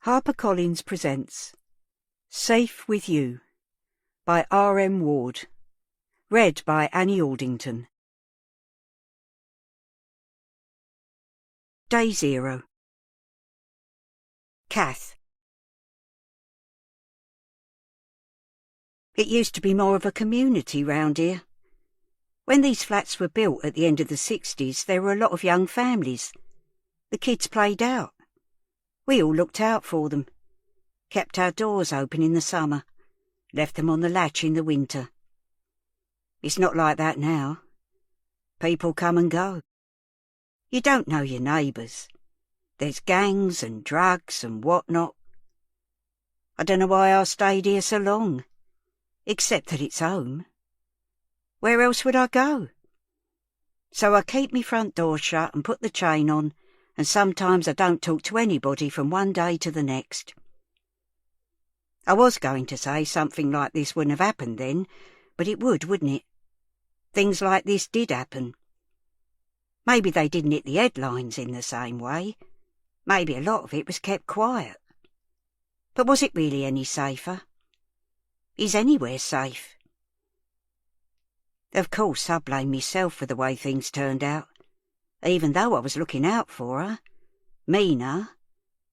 HarperCollins presents Safe With You by R.M. Ward. Read by Annie Aldington. Day 0. Kath. It used to be more of a community round here. When these flats were built at the end of the 60s, there were a lot of young families. The kids played out. We all looked out for them, kept our doors open in the summer, left them on the latch in the winter. It's not like that now. People come and go. You don't know your neighbours. There's gangs and drugs and whatnot. I don't know why I stayed here so long, except that it's home. Where else would I go? So I keep me front door shut and put the chain on, and sometimes I don't talk to anybody from one day to the next. I was going to say something like this wouldn't have happened then, but it would, wouldn't it? Things like this did happen. Maybe they didn't hit the headlines in the same way. Maybe a lot of it was kept quiet. But was it really any safer? Is anywhere safe? Of course, I blame myself for the way things turned out, even though I was looking out for her. Mina,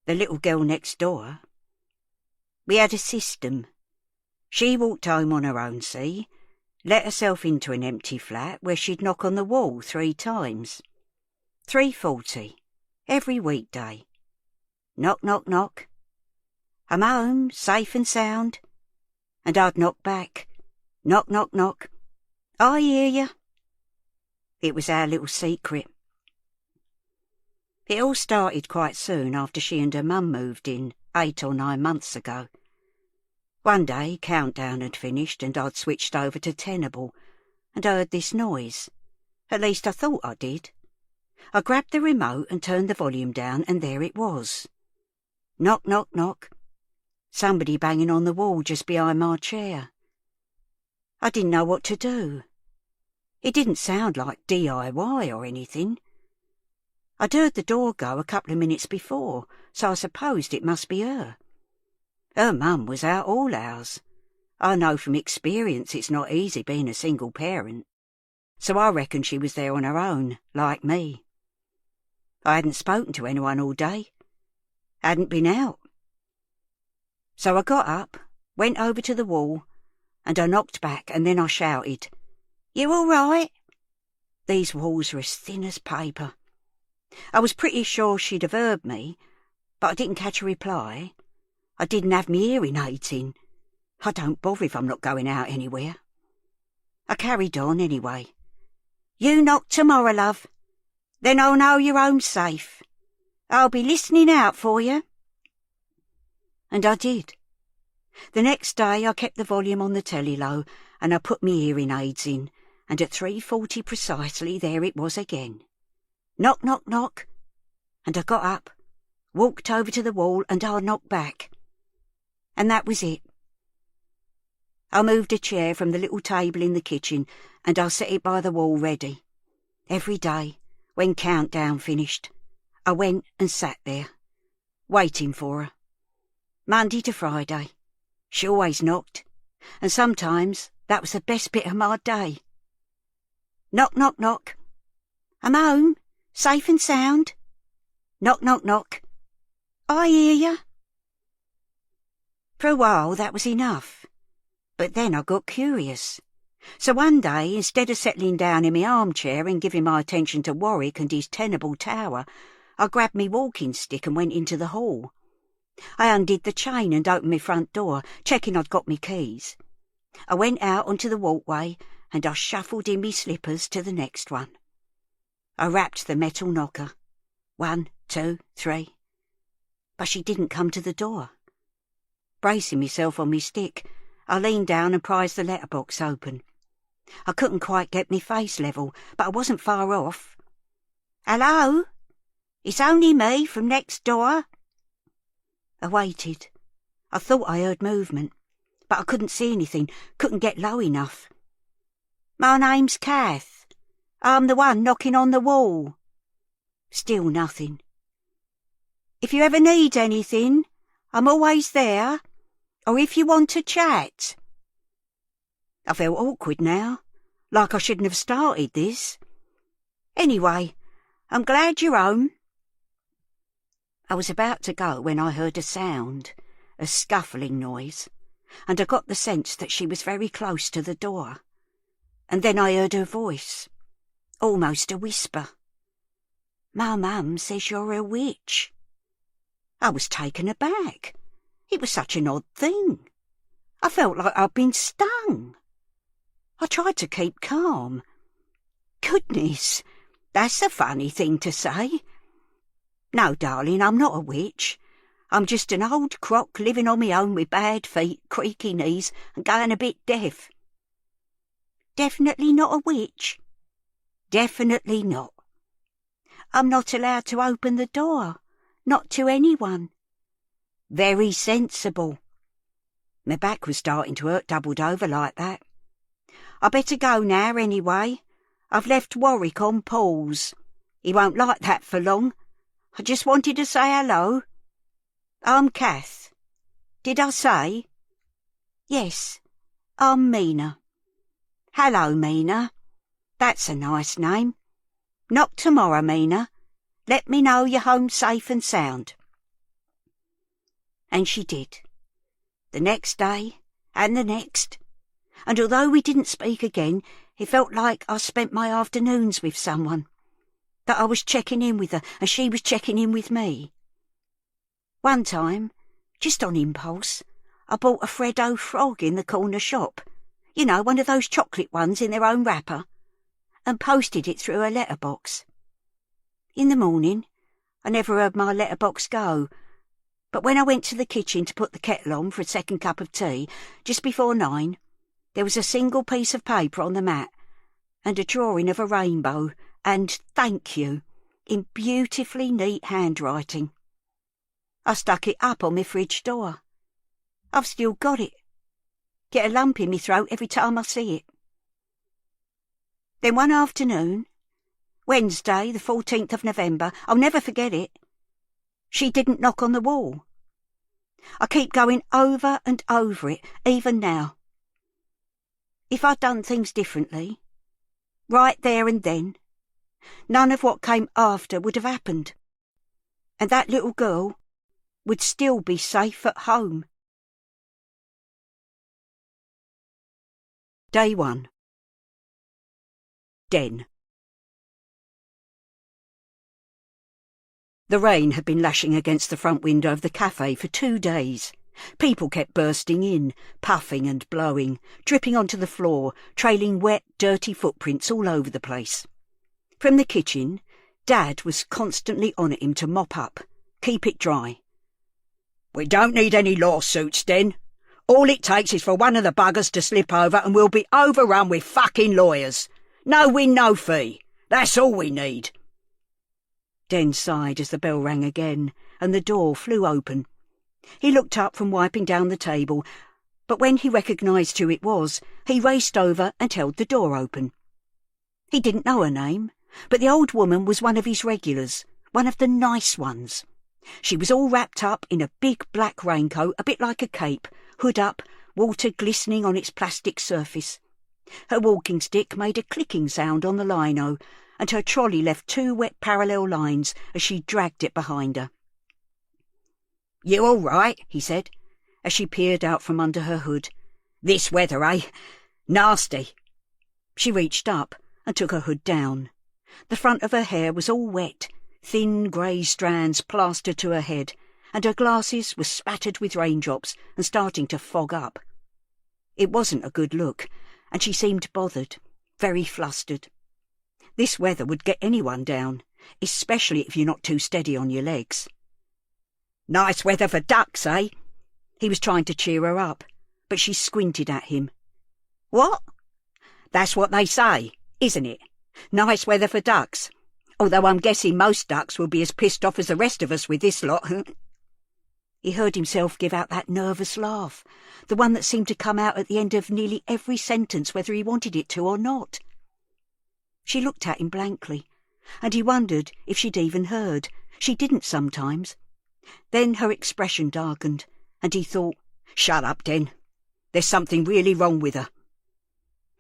the little girl next door. We had a system. She walked home on her own, see, let herself into an empty flat where she'd knock on the wall 3 times. 3:40, every weekday. Knock, knock, knock. I'm home, safe and sound. And I'd knock back. Knock, knock, knock. I hear you. It was our little secret. It all started quite soon after she and her mum moved in, 8 or 9 months ago. One day, Countdown had finished and I'd switched over to Tenable and heard this noise. At least I thought I did. I grabbed the remote and turned the volume down, and there it was. Knock, knock, knock. Somebody banging on the wall just behind my chair. I didn't know what to do. It didn't sound like DIY or anything. I'd heard the door go a couple of minutes before, so I supposed it must be her. Her mum was out all hours. I know from experience it's not easy being a single parent, so I reckon she was there on her own, like me. I hadn't spoken to anyone all day. Hadn't been out. So I got up, went over to the wall, and I knocked back, and then I shouted, "You all right?" These walls were as thin as paper. I was pretty sure she'd have heard me, but I didn't catch a reply. I didn't have me hearing aids in. I don't bother if I'm not going out anywhere. I carried on anyway. "You knock tomorrow, love. Then I'll know you're home safe. I'll be listening out for you." And I did. The next day I kept the volume on the telly low, and I put me hearing aids in, and at 3:40 precisely there it was again. Knock, knock, knock. And I got up, walked over to the wall, and I knocked back. And that was it. I moved a chair from the little table in the kitchen, and I set it by the wall ready. Every day, when Countdown finished, I went and sat there, waiting for her. Monday to Friday. She always knocked, and sometimes that was the best bit of my day. Knock, knock, knock. I'm home, safe and sound. Knock, knock, knock. I hear you. For a while that was enough, but then I got curious. So one day, instead of settling down in my armchair and giving my attention to Warwick and his tenable tower, I grabbed me walking stick and went into the hall. I undid the chain and opened my front door, checking I'd got me keys. I went out onto the walkway and I shuffled in me slippers to the next one. I rapped the metal knocker. 1, 2, 3. But she didn't come to the door. Bracing myself on me stick, I leaned down and prised the letterbox open. I couldn't quite get me face level, but I wasn't far off. "Hello? It's only me from next door." I waited. I thought I heard movement, but I couldn't see anything, couldn't get low enough. "My name's Kath. I'm the one knocking on the wall." Still nothing. "If you ever need anything, I'm always there. Or if you want to chat. I felt awkward now, like I shouldn't have started this. Anyway, I'm glad you're home. I was about to go when I heard a sound, a scuffling noise, and I got the sense that she was very close to the door. And then I heard her voice, almost a whisper. My mum says you're a witch. I was taken aback. It was such an odd thing. I felt like I'd been stung. I tried to keep calm. Goodness, that's a funny thing to say. No, darling, I'm not a witch. I'm just an old crock living on my own with bad feet, creaky knees, and going a bit deaf. Definitely not a witch? Definitely not. I'm not allowed to open the door, not to anyone. Very sensible. My back was starting to hurt doubled over like that. I better go now anyway. I've left Warwick on pause. He won't like that for long. I just wanted to say hello. I'm Kath. Did I say? Yes, I'm Mina. Hello, Mina. That's a nice name. Knock tomorrow, Mina. Let me know you're home safe and sound. And she did. The next day, and the next. And although we didn't speak again, it felt like I spent my afternoons with someone. That I was checking in with her, and she was checking in with me. One time, just on impulse, I bought a Freddo frog in the corner shop. You know, one of those chocolate ones in their own wrapper. And posted it through a letterbox. In the morning, I never heard my letterbox go, but when I went to the kitchen to put the kettle on for a second cup of tea, just before 9, there was a single piece of paper on the mat, and a drawing of a rainbow, and thank you, in beautifully neat handwriting. I stuck it up on my fridge door. I've still got it. Get a lump in my throat every time I see it. Then one afternoon, Wednesday, the 14th of November, I'll never forget it, she didn't knock on the wall. I keep going over and over it, even now. If I'd done things differently, right there and then, none of what came after would have happened. And that little girl would still be safe at home. Day 1. Den. The rain had been lashing against the front window of the cafe for 2 days. People kept bursting in, puffing and blowing, dripping onto the floor, trailing wet, dirty footprints all over the place. From the kitchen, Dad was constantly on at him to mop up, keep it dry. "We don't need any lawsuits, Den. All it takes is for one of the buggers to slip over and we'll be overrun with fucking lawyers. No win, no fee. That's all we need." Den sighed as the bell rang again, and the door flew open. He looked up from wiping down the table, but when he recognised who it was, he raced over and held the door open. He didn't know her name, but the old woman was one of his regulars, one of the nice ones. She was all wrapped up in a big black raincoat, a bit like a cape, hood up, water glistening on its plastic surface. Her walking stick made a clicking sound on the lino, and her trolley left 2 wet parallel lines as she dragged it behind her. "You all right?" he said, as she peered out from under her hood. "This weather, eh? Nasty." She reached up and took her hood down. The front of her hair was all wet, thin grey strands plastered to her head, and her glasses were spattered with raindrops and starting to fog up. It wasn't a good look, and she seemed bothered, very flustered. This weather would get anyone down, especially if you're not too steady on your legs. "Nice weather for ducks, eh?" He was trying to cheer her up, but she squinted at him. "What?" "That's what they say, isn't it? Nice weather for ducks. Although I'm guessing most ducks will be as pissed off as the rest of us with this lot." He heard himself give out that nervous laugh, the one that seemed to come out at the end of nearly every sentence whether he wanted it to or not. She looked at him blankly, and he wondered if she'd even heard. She didn't sometimes. Then her expression darkened, and he thought, "Shut up, Den. There's something really wrong with her.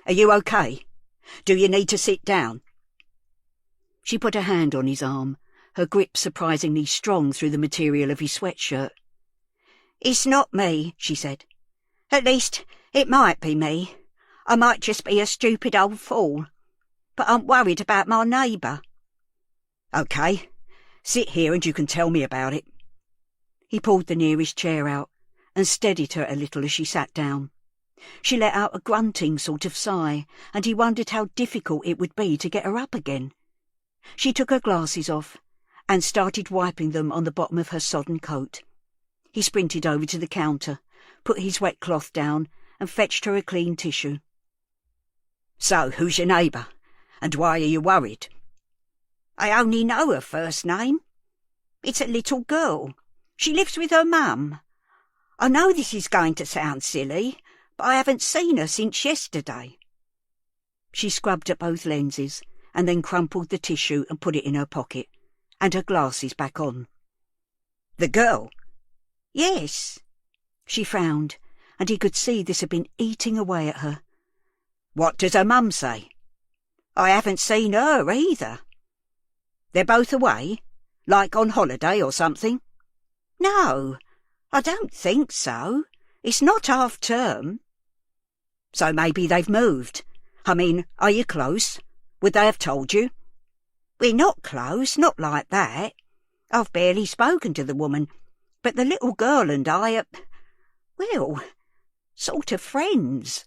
Are you okay? Do you need to sit down?" She put a hand on his arm, her grip surprisingly strong through the material of his sweatshirt. "It's not me," she said. "At least, it might be me. I might just be a stupid old fool. But I'm worried about my neighbour." "OK. Sit here and you can tell me about it." He pulled the nearest chair out and steadied her a little as she sat down. She let out a grunting sort of sigh, and he wondered how difficult it would be to get her up again. She took her glasses off and started wiping them on the bottom of her sodden coat. He sprinted over to the counter, put his wet cloth down and fetched her a clean tissue. "So, who's your neighbour? And why are you worried?" "I only know her first name. It's a little girl. She lives with her mum. I know this is going to sound silly, but I haven't seen her since yesterday." She scrubbed at both lenses and then crumpled the tissue and put it in her pocket, and her glasses back on. "The girl?" "Yes." She frowned, and he could see this had been eating away at her. "What does her mum say?" "I haven't seen her either." "They're both away? Like on holiday or something?" "No, I don't think so. It's not half-term." "So maybe they've moved. I mean, are you close? Would they have told you?" "We're not close, not like that. I've barely spoken to the woman, but the little girl and I are, well, sort of friends."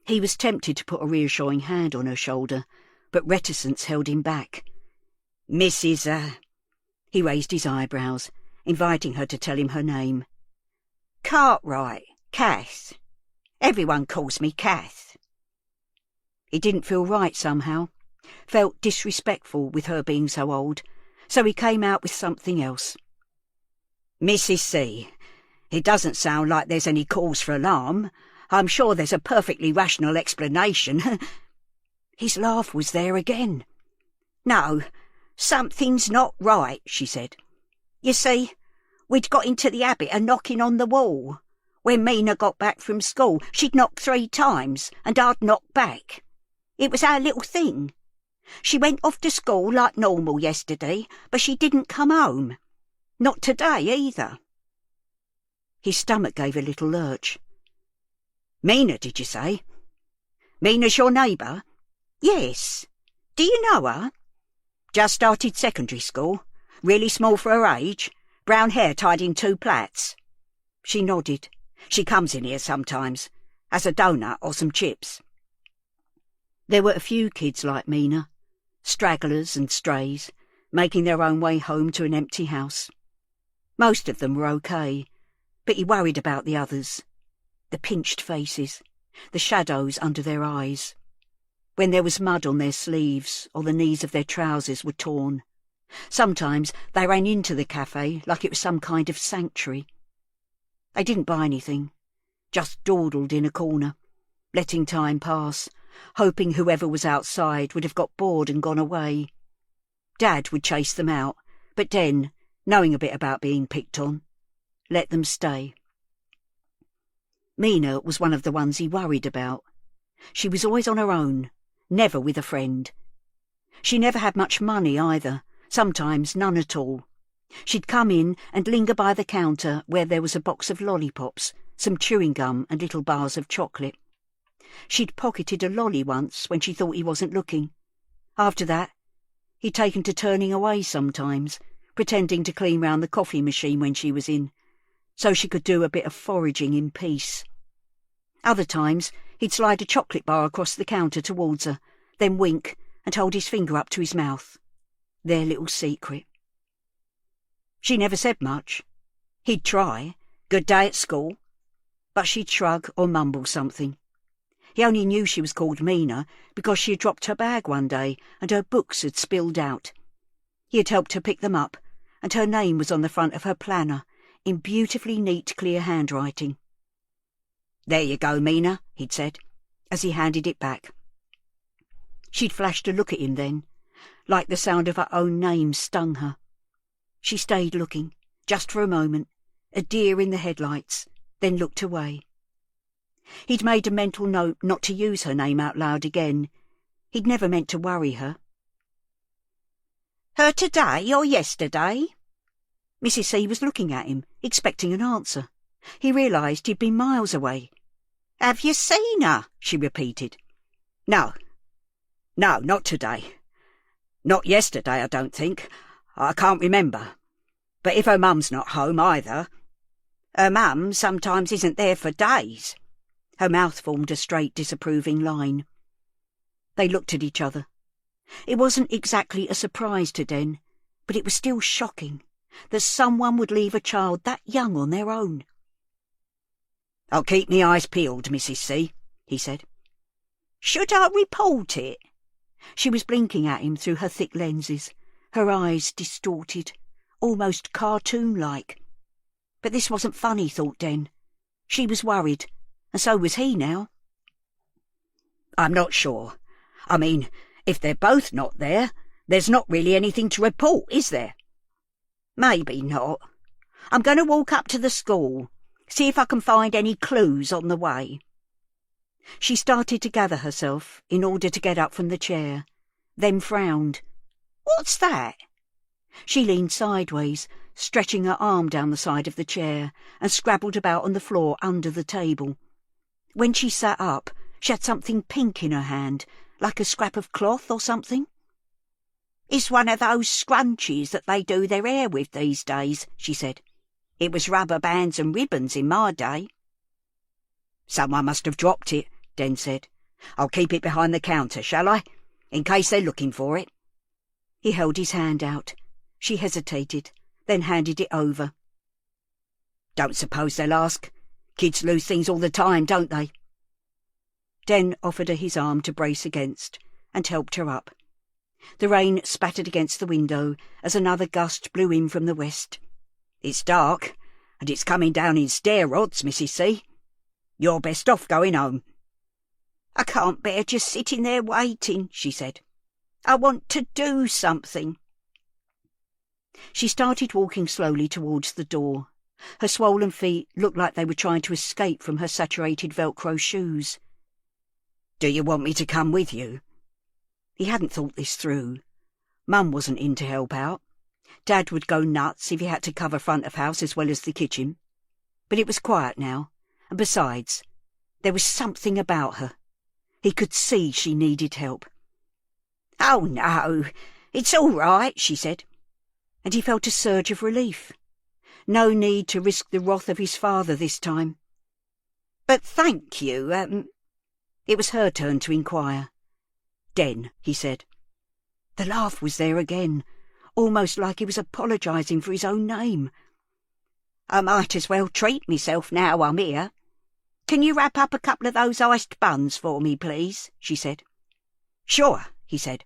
He was tempted to put a reassuring hand on her shoulder, but reticence held him back. "Mrs. He raised his eyebrows, inviting her to tell him her name. "Cartwright, Kath. Everyone calls me Kath." It didn't feel right somehow, felt disrespectful with her being so old, so he came out with something else. "Mrs. C. It doesn't sound like there's any cause for alarm. I'm sure there's a perfectly rational explanation." His laugh was there again. "No, something's not right," she said. "You see, we'd got into the habit of knocking on the wall. When Mina got back from school, she'd knock 3 times, and I'd knock back. It was our little thing. She went off to school like normal yesterday, but she didn't come home. Not today either." His stomach gave a little lurch. "Mina, did you say? Mina's your neighbour?" "Yes. Do you know her?" "Just started secondary school. Really small for her age. Brown hair tied in 2 plaits." She nodded. "She comes in here sometimes. Has a doughnut or some chips." There were a few kids like Mina, stragglers and strays, making their own way home to an empty house. Most of them were okay, but he worried about the others. The pinched faces, the shadows under their eyes. When there was mud on their sleeves or the knees of their trousers were torn. Sometimes they ran into the cafe like it was some kind of sanctuary. They didn't buy anything, just dawdled in a corner, letting time pass, hoping whoever was outside would have got bored and gone away. Dad would chase them out, but Den, knowing a bit about being picked on, let them stay. Mina was one of the ones he worried about. She was always on her own, never with a friend. She never had much money either, sometimes none at all. She'd come in and linger by the counter where there was a box of lollipops, some chewing gum and little bars of chocolate. She'd pocketed a lolly once when she thought he wasn't looking. After that, he'd taken to turning away sometimes, pretending to clean round the coffee machine when she was in, so she could do a bit of foraging in peace. Other times, he'd slide a chocolate bar across the counter towards her, then wink and hold his finger up to his mouth. Their little secret. She never said much. He'd try, "Good day at school," but she'd shrug or mumble something. He only knew she was called Mina because she had dropped her bag one day and her books had spilled out. He had helped her pick them up, and her name was on the front of her planner, in beautifully neat, clear handwriting. "There you go, Mina," he'd said, as he handed it back. She'd flashed a look at him then, like the sound of her own name stung her. She stayed looking, just for a moment, a deer in the headlights, then looked away. He'd made a mental note not to use her name out loud again. He'd never meant to worry her. "Her today or yesterday?" Mrs. C was looking at him, expecting an answer. He realised he'd been miles away. "Have you seen her?" she repeated. No, not today. Not yesterday, I don't think. I can't remember. But if her mum's not home either." "Her mum sometimes isn't there for days." Her mouth formed a straight, disapproving line. They looked at each other. It wasn't exactly a surprise to Den, but it was still shocking that someone would leave a child that young on their own. "I'll keep me eyes peeled, Mrs. C," he said. "Should I report it?" She was blinking at him through her thick lenses, her eyes distorted, almost cartoon-like. But this wasn't funny, thought Den. She was worried, and so was he now. "I'm not sure. I mean, if they're both not there, there's not really anything to report, is there?" "Maybe not. I'm going to walk up to the school, see if I can find any clues on the way." She started to gather herself in order to get up from the chair, then frowned. "What's that?" She leaned sideways, stretching her arm down the side of the chair, and scrabbled about on the floor under the table. When she sat up, she had something pink in her hand, like a scrap of cloth or something. "It's one of those scrunchies that they do their hair with these days," she said. "It was rubber bands and ribbons in my day." "Someone must have dropped it," Den said. "I'll keep it behind the counter, shall I? In case they're looking for it." He held his hand out. She hesitated, then handed it over. "Don't suppose they'll ask. Kids lose things all the time, don't they?" Den offered her his arm to brace against, and helped her up. The rain spattered against the window as another gust blew in from the west. "It's dark, and it's coming down in stair rods, Mrs. C. You're best off going home." "I can't bear just sitting there waiting," she said. "I want to do something." She started walking slowly towards the door. Her swollen feet looked like they were trying to escape from her saturated Velcro shoes. "Do you want me to come with you?" He hadn't thought this through. Mum wasn't in to help out. Dad would go nuts if he had to cover front of house as well as the kitchen. But it was quiet now, and besides, there was something about her. He could see she needed help. "Oh, no, it's all right," she said, and he felt a surge of relief. No need to risk the wrath of his father this time. "But thank you, It was her turn to inquire. "Den," he said. The laugh was there again, almost like he was apologising for his own name. "I might as well treat myself now I'm here. Can you wrap up a couple of those iced buns for me, please?" she said. "Sure," he said,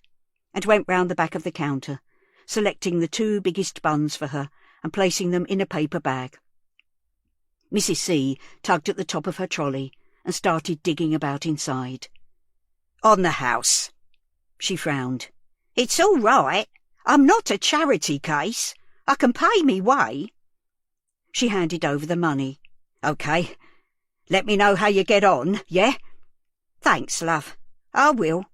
and went round the back of the counter, selecting the 2 biggest buns for her and placing them in a paper bag. Mrs. C tugged at the top of her trolley and started digging about inside. "On the house." She frowned. "It's all right. I'm not a charity case. I can pay me way." She handed over the money. "OK. Let me know how you get on, yeah?" "Thanks, love. I will."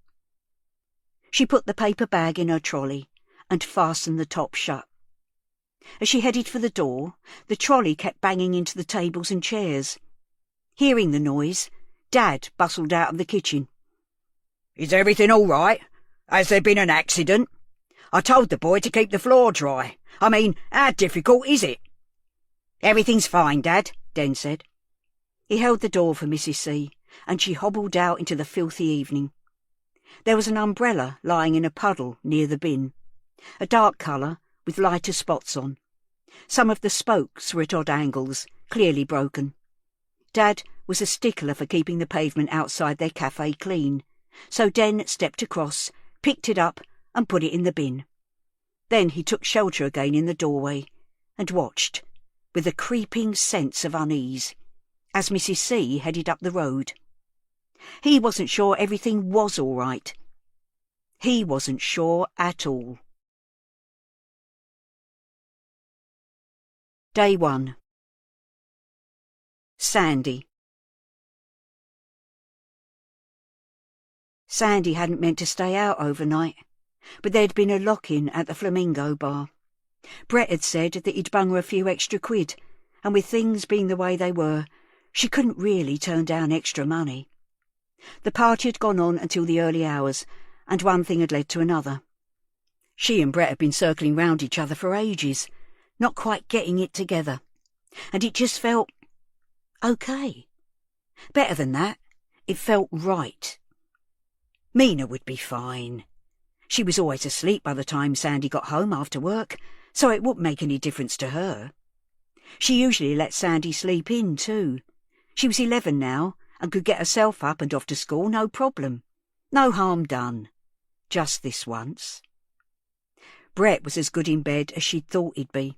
She put the paper bag in her trolley and fastened the top shut. As she headed for the door, the trolley kept banging into the tables and chairs. Hearing the noise, Dad bustled out of the kitchen. "Is everything all right? Has there been an accident? I told the boy to keep the floor dry. I mean, how difficult is it?" "Everything's fine, Dad," Den said. He held the door for Mrs. C, and she hobbled out into the filthy evening. There was an umbrella lying in a puddle near the bin, a dark colour with lighter spots on. Some of the spokes were at odd angles, clearly broken. Dad was a stickler for keeping the pavement outside their cafe clean, so Den stepped across, picked it up and put it in the bin. Then he took shelter again in the doorway and watched, with a creeping sense of unease, as Mrs. C headed up the road. He wasn't sure everything was all right. He wasn't sure at all. Day 1. Sandy. Sandy hadn't meant to stay out overnight, but there'd been a lock-in at the Flamingo bar. Brett had said that he'd bung her a few extra quid, and with things being the way they were, she couldn't really turn down extra money. The party had gone on until the early hours, and one thing had led to another. She and Brett had been circling round each other for ages, not quite getting it together, and it just felt okay. Better than that, it felt right. Mina would be fine. She was always asleep by the time Sandy got home after work, so it wouldn't make any difference to her. She usually let Sandy sleep in too. She was 11 now and could get herself up and off to school, no problem. No harm done. Just this once. Brett was as good in bed as she'd thought he'd be.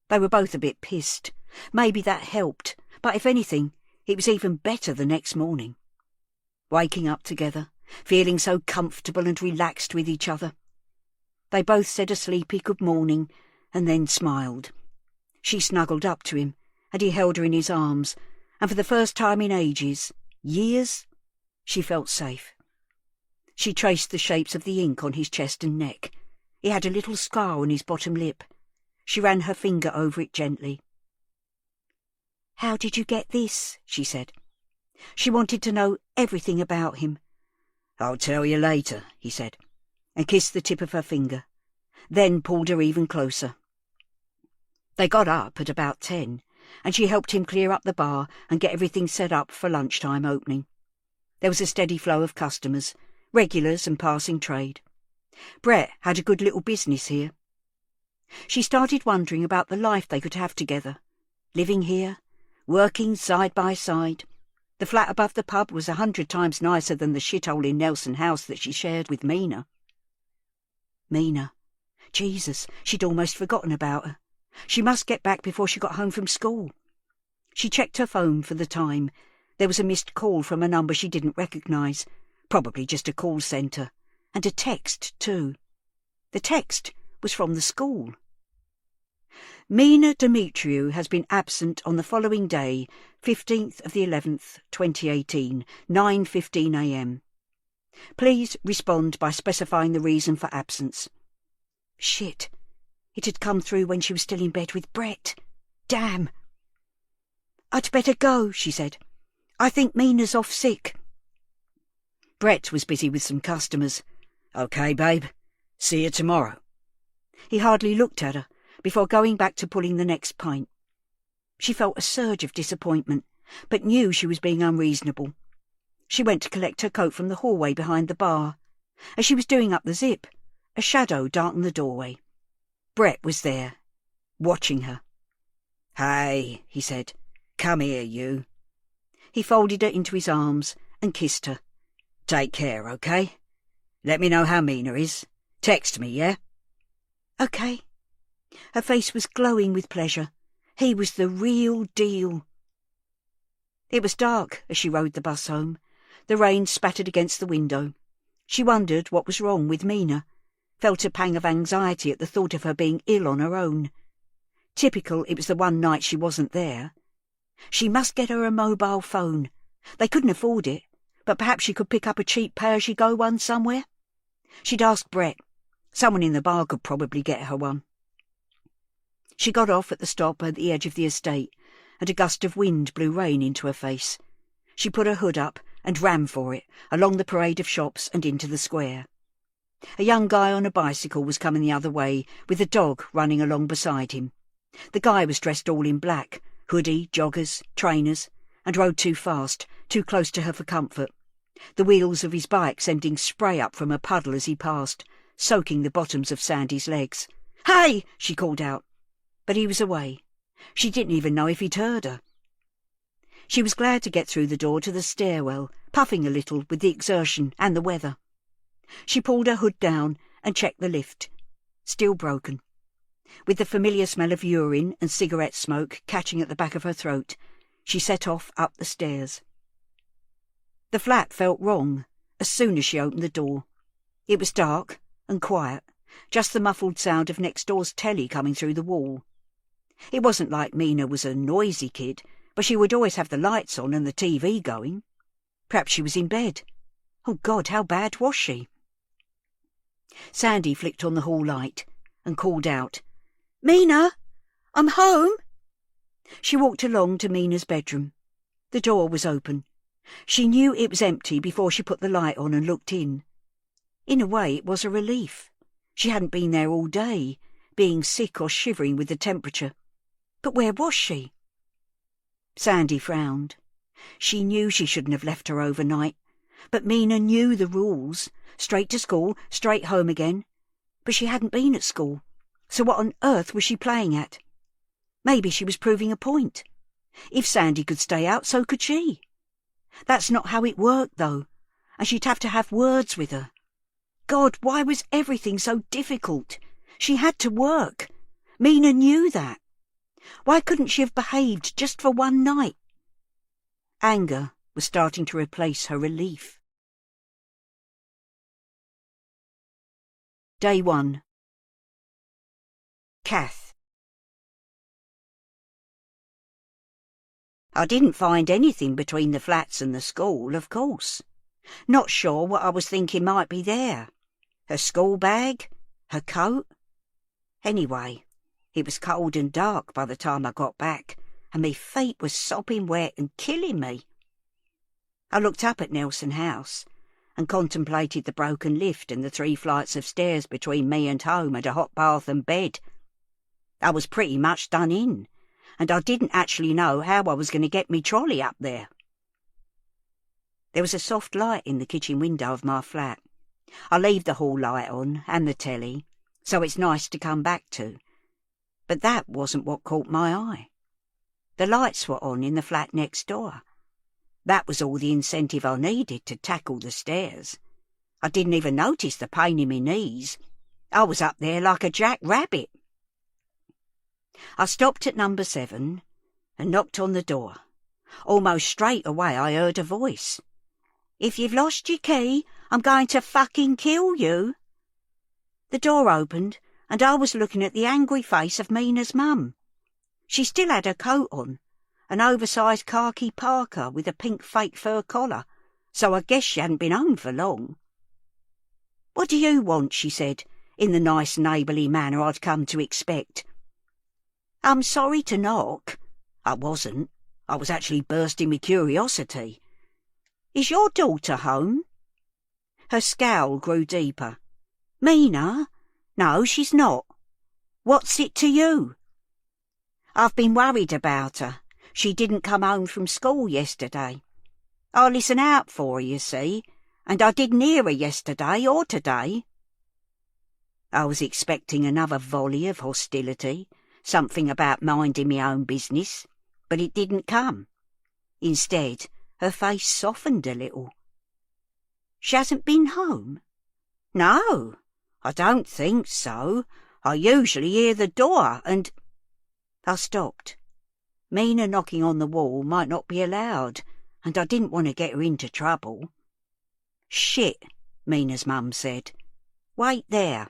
They were both a bit pissed. Maybe that helped, but if anything, it was even better the next morning. Waking up together, feeling so comfortable and relaxed with each other. They both said a sleepy good morning and then smiled. She snuggled up to him and he held her in his arms, and for the first time in ages, years, she felt safe. She traced the shapes of the ink on his chest and neck. He had a little scar on his bottom lip. She ran her finger over it gently. "How did you get this?" she said. She wanted to know everything about him. "I'll tell you later," he said, and kissed the tip of her finger, then pulled her even closer. They got up at about 10, and she helped him clear up the bar and get everything set up for lunchtime opening. There was a steady flow of customers, regulars and passing trade. Brett had a good little business here. She started wondering about the life they could have together, living here, working side by side. The flat above the pub was 100 times nicer than the shithole in Nelson House that she shared with Mina. Mina. Jesus, she'd almost forgotten about her. She must get back before she got home from school. She checked her phone for the time. There was a missed call from a number she didn't recognise, probably just a call centre, and a text too. The text was from the school. Mina Demetriou has been absent on the following day, 15th of the 11th, 2018, 9:15 a.m. Please respond by specifying the reason for absence. Shit. It had come through when she was still in bed with Brett. Damn. "I'd better go," she said. "I think Mina's off sick." Brett was busy with some customers. "Okay, babe. See you tomorrow." He hardly looked at her before going back to pulling the next pint. She felt a surge of disappointment, but knew she was being unreasonable. She went to collect her coat from the hallway behind the bar. As she was doing up the zip, a shadow darkened the doorway. Brett was there, watching her. "Hey," he said. "Come here, you." He folded her into his arms and kissed her. "Take care, okay? Let me know how Mina is. Text me, yeah?" "Okay." Her face was glowing with pleasure. He was the real deal. It was dark as she rode the bus home. The rain spattered against the window. She wondered what was wrong with Mina, felt a pang of anxiety at the thought of her being ill on her own. Typical it was the one night she wasn't there. She must get her a mobile phone. They couldn't afford it, but perhaps she could pick up a cheap pay-as-you-go one somewhere. She'd ask Brett. Someone in the bar could probably get her one. She got off at the stop at the edge of the estate, and a gust of wind blew rain into her face. She put her hood up and ran for it, along the parade of shops and into the square. A young guy on a bicycle was coming the other way, with a dog running along beside him. The guy was dressed all in black, hoodie, joggers, trainers, and rode too fast, too close to her for comfort. The wheels of his bike sending spray up from a puddle as he passed, soaking the bottoms of Sandy's legs. "Hey!" she called out. But he was away. She didn't even know if he'd heard her. She was glad to get through the door to the stairwell, puffing a little with the exertion and the weather. She pulled her hood down and checked the lift. Still broken. With the familiar smell of urine and cigarette smoke catching at the back of her throat, she set off up the stairs. The flat felt wrong as soon as she opened the door. It was dark and quiet, just the muffled sound of next door's telly coming through the wall. It wasn't like Mina was a noisy kid, but she would always have the lights on and the TV going. Perhaps she was in bed. Oh God, how bad was she? Sandy flicked on the hall light and called out, "Mina, I'm home." She walked along to Mina's bedroom. The door was open. She knew it was empty before she put the light on and looked in. In a way, it was a relief. She hadn't been there all day, being sick or shivering with the temperature. But where was she? Sandy frowned. She knew she shouldn't have left her overnight, but Mina knew the rules. Straight to school, straight home again. But she hadn't been at school, so what on earth was she playing at? Maybe she was proving a point. If Sandy could stay out, so could she. That's not how it worked, though, and she'd have to have words with her. God, why was everything so difficult? She had to work. Mina knew that. Why couldn't she have behaved just for one night? Anger was starting to replace her relief. Day 1. Kath. I didn't find anything between the flats and the school, of course. Not sure what I was thinking might be there. Her school bag? Her coat? Anyway, it was cold and dark by the time I got back, and me feet was sopping wet and killing me. I looked up at Nelson House and contemplated the broken lift and the 3 flights of stairs between me and home and a hot bath and bed. I was pretty much done in, and I didn't actually know how I was going to get me trolley up there. There was a soft light in the kitchen window of my flat. I leave the hall light on and the telly, so it's nice to come back to. But that wasn't what caught my eye. The lights were on in the flat next door. That was all the incentive I needed to tackle the stairs. I didn't even notice the pain in my knees. I was up there like a jackrabbit. I stopped at number 7 and knocked on the door. Almost straight away I heard a voice. "If you've lost your key, I'm going to fucking kill you." The door opened and I was looking at the angry face of Mina's mum. She still had her coat on, an oversized khaki parka with a pink fake fur collar, so I guess she hadn't been home for long. "What do you want?" she said, in the nice neighbourly manner I'd come to expect. "I'm sorry to knock." I wasn't. I was actually bursting with curiosity. "Is your daughter home?" Her scowl grew deeper. "Mina? No, she's not. What's it to you?" "I've been worried about her. She didn't come home from school yesterday. I listen out for her, you see, and I didn't hear her yesterday or today." I was expecting another volley of hostility, something about minding my own business, but it didn't come. Instead, her face softened a little. "She hasn't been home?" "No, I don't think so. I usually hear the door and—" I stopped. Mina knocking on the wall might not be allowed, and I didn't want to get her into trouble. "Shit," Mina's mum said. "Wait there."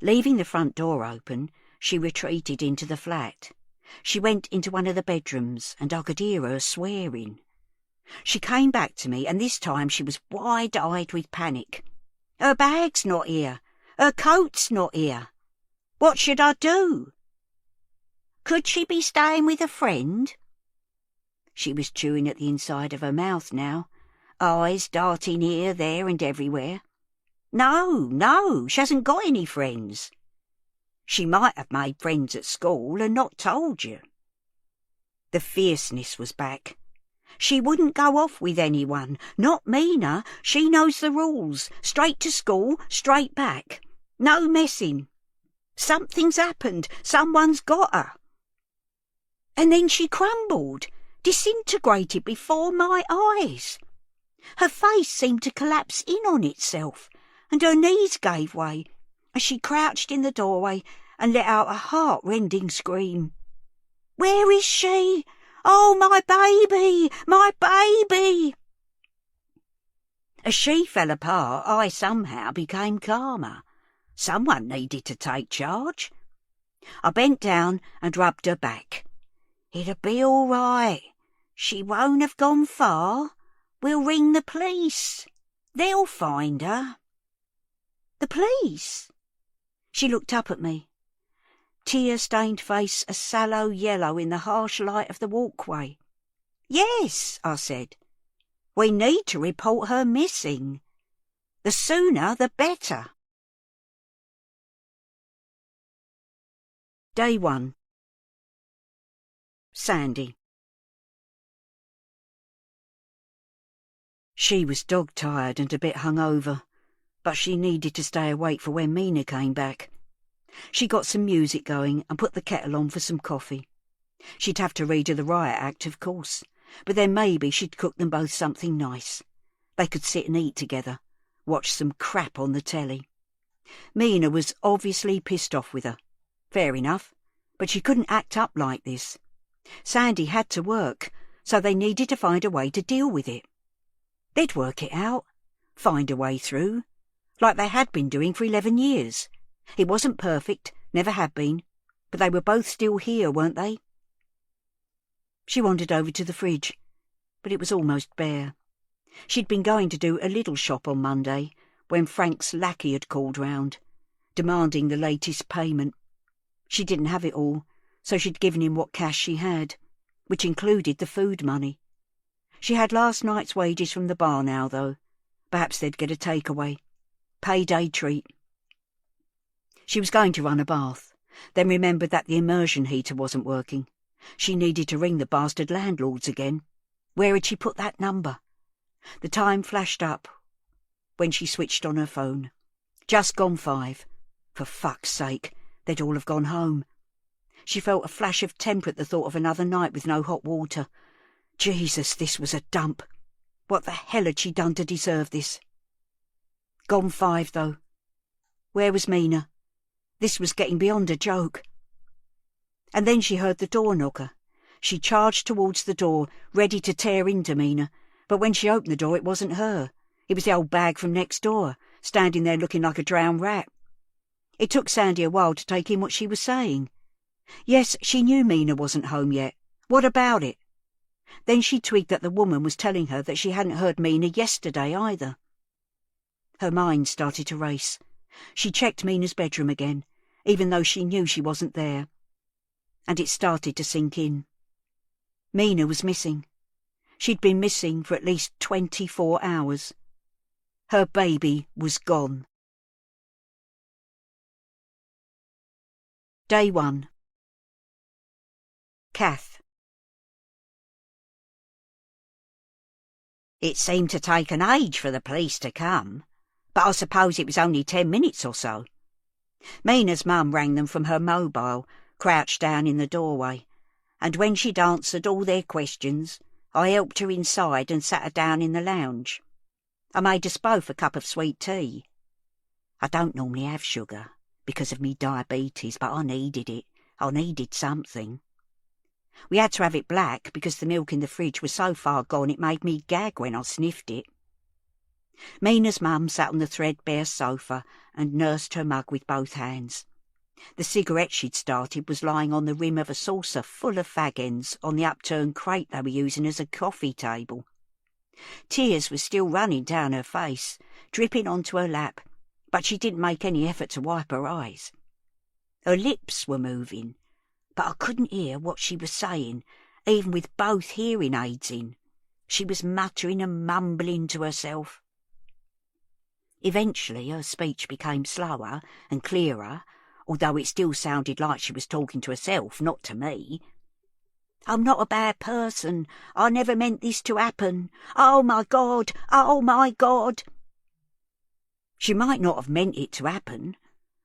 Leaving the front door open, she retreated into the flat. She went into one of the bedrooms, and I could hear her swearing. She came back to me, and this time she was wide-eyed with panic. "Her bag's not here. Her coat's not here. What should I do?" "Could she be staying with a friend?" She was chewing at the inside of her mouth now, eyes darting here, there, and everywhere. No, she hasn't got any friends." "She might have made friends at school and not told you." The fierceness was back. "She wouldn't go off with anyone, not Mina. She knows the rules. Straight to school, straight back. No messing. Something's happened. Someone's got her." And then she crumbled, disintegrated before my eyes. Her face seemed to collapse in on itself, and her knees gave way as she crouched in the doorway and let out a heart-rending scream. "Where is she? Oh, my baby! My baby!" As she fell apart, I somehow became calmer. Someone needed to take charge. I bent down and rubbed her back. It'll be all right. She won't have gone far. We'll ring the police. They'll find her. The police? She looked up at me. Tear-stained face a sallow yellow in the harsh light of the walkway. Yes, I said. We need to report her missing. The sooner the better. Day 1. Sandy. She was dog-tired and a bit hungover, but she needed to stay awake for when Mina came back. She got some music going and put the kettle on for some coffee. She'd have to read her the Riot Act, of course, but then maybe she'd cook them both something nice. They could sit and eat together, watch some crap on the telly. Mina was obviously pissed off with her. Fair enough, but she couldn't act up like this. Sandy had to work, so they needed to find a way to deal with it. They'd work it out, find a way through, like they had been doing for 11 years. It wasn't perfect, never had been, but they were both still here, weren't they? She wandered over to the fridge, but it was almost bare. She'd been going to do a little shop on Monday when Frank's lackey had called round, demanding the latest payment. She didn't have it all, so she'd given him what cash she had, which included the food money. She had last night's wages from the bar now, though. Perhaps they'd get a takeaway. Payday treat. She was going to run a bath, then remembered that the immersion heater wasn't working. She needed to ring the bastard landlords again. Where had she put that number? The time flashed up when she switched on her phone. Just gone 5. For fuck's sake, they'd all have gone home. She felt a flash of temper at the thought of another night with no hot water. Jesus, this was a dump. What the hell had she done to deserve this? Gone 5, though. Where was Mina? This was getting beyond a joke. And then she heard the door knocker. She charged towards the door, ready to tear into Mina, but when she opened the door it wasn't her. It was the old bag from next door, standing there looking like a drowned rat. It took Sandy a while to take in what she was saying. Yes, she knew Mina wasn't home yet. What about it? Then she twigged that the woman was telling her that she hadn't heard Mina yesterday either. Her mind started to race. She checked Mina's bedroom again, even though she knew she wasn't there. And it started to sink in. Mina was missing. She'd been missing for at least 24 hours. Her baby was gone. Day 1. Kath. It seemed to take an age for the police to come, but I suppose it was only 10 minutes or so. Mina's mum rang them from her mobile, crouched down in the doorway, and when she'd answered all their questions, I helped her inside and sat her down in the lounge. I made us both a cup of sweet tea. I don't normally have sugar, because of me diabetes, but I needed it. I needed something. We had to have it black because the milk in the fridge was so far gone it made me gag when I sniffed it. Mina's mum sat on the threadbare sofa and nursed her mug with both hands. The cigarette she'd started was lying on the rim of a saucer full of fag ends on the upturned crate they were using as a coffee table. Tears were still running down her face, dripping onto her lap, but she didn't make any effort to wipe her eyes. Her lips were moving, but I couldn't hear what she was saying, even with both hearing aids in. She was muttering and mumbling to herself. Eventually her speech became slower and clearer, although it still sounded like she was talking to herself, not to me. "I'm not a bad person. I never meant this to happen. Oh, my God! Oh, my God!" She might not have meant it to happen,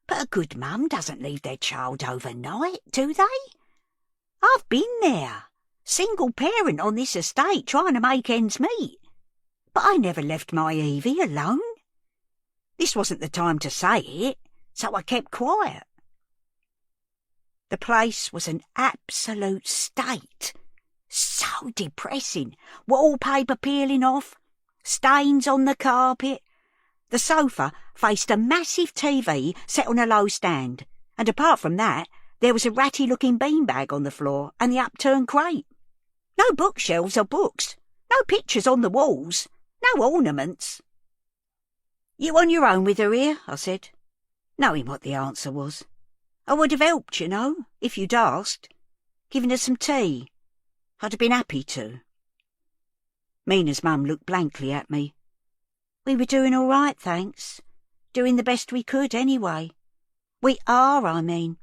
but a good mum doesn't leave their child overnight, do they? I've been there, single parent on this estate trying to make ends meet, but I never left my Evie alone. This wasn't the time to say it, so I kept quiet. The place was an absolute state. So depressing. Wallpaper peeling off, stains on the carpet. The sofa faced a massive TV set on a low stand, and apart from that, There was a ratty-looking beanbag on the floor and the upturned crate. No bookshelves or books, no pictures on the walls, no ornaments. You on your own with her here? I said, knowing what the answer was. I would have helped, you know, if you'd asked. Given her some tea. I'd have been happy to. Mina's mum looked blankly at me. We were doing all right, thanks. Doing the best we could, anyway. We are, I mean.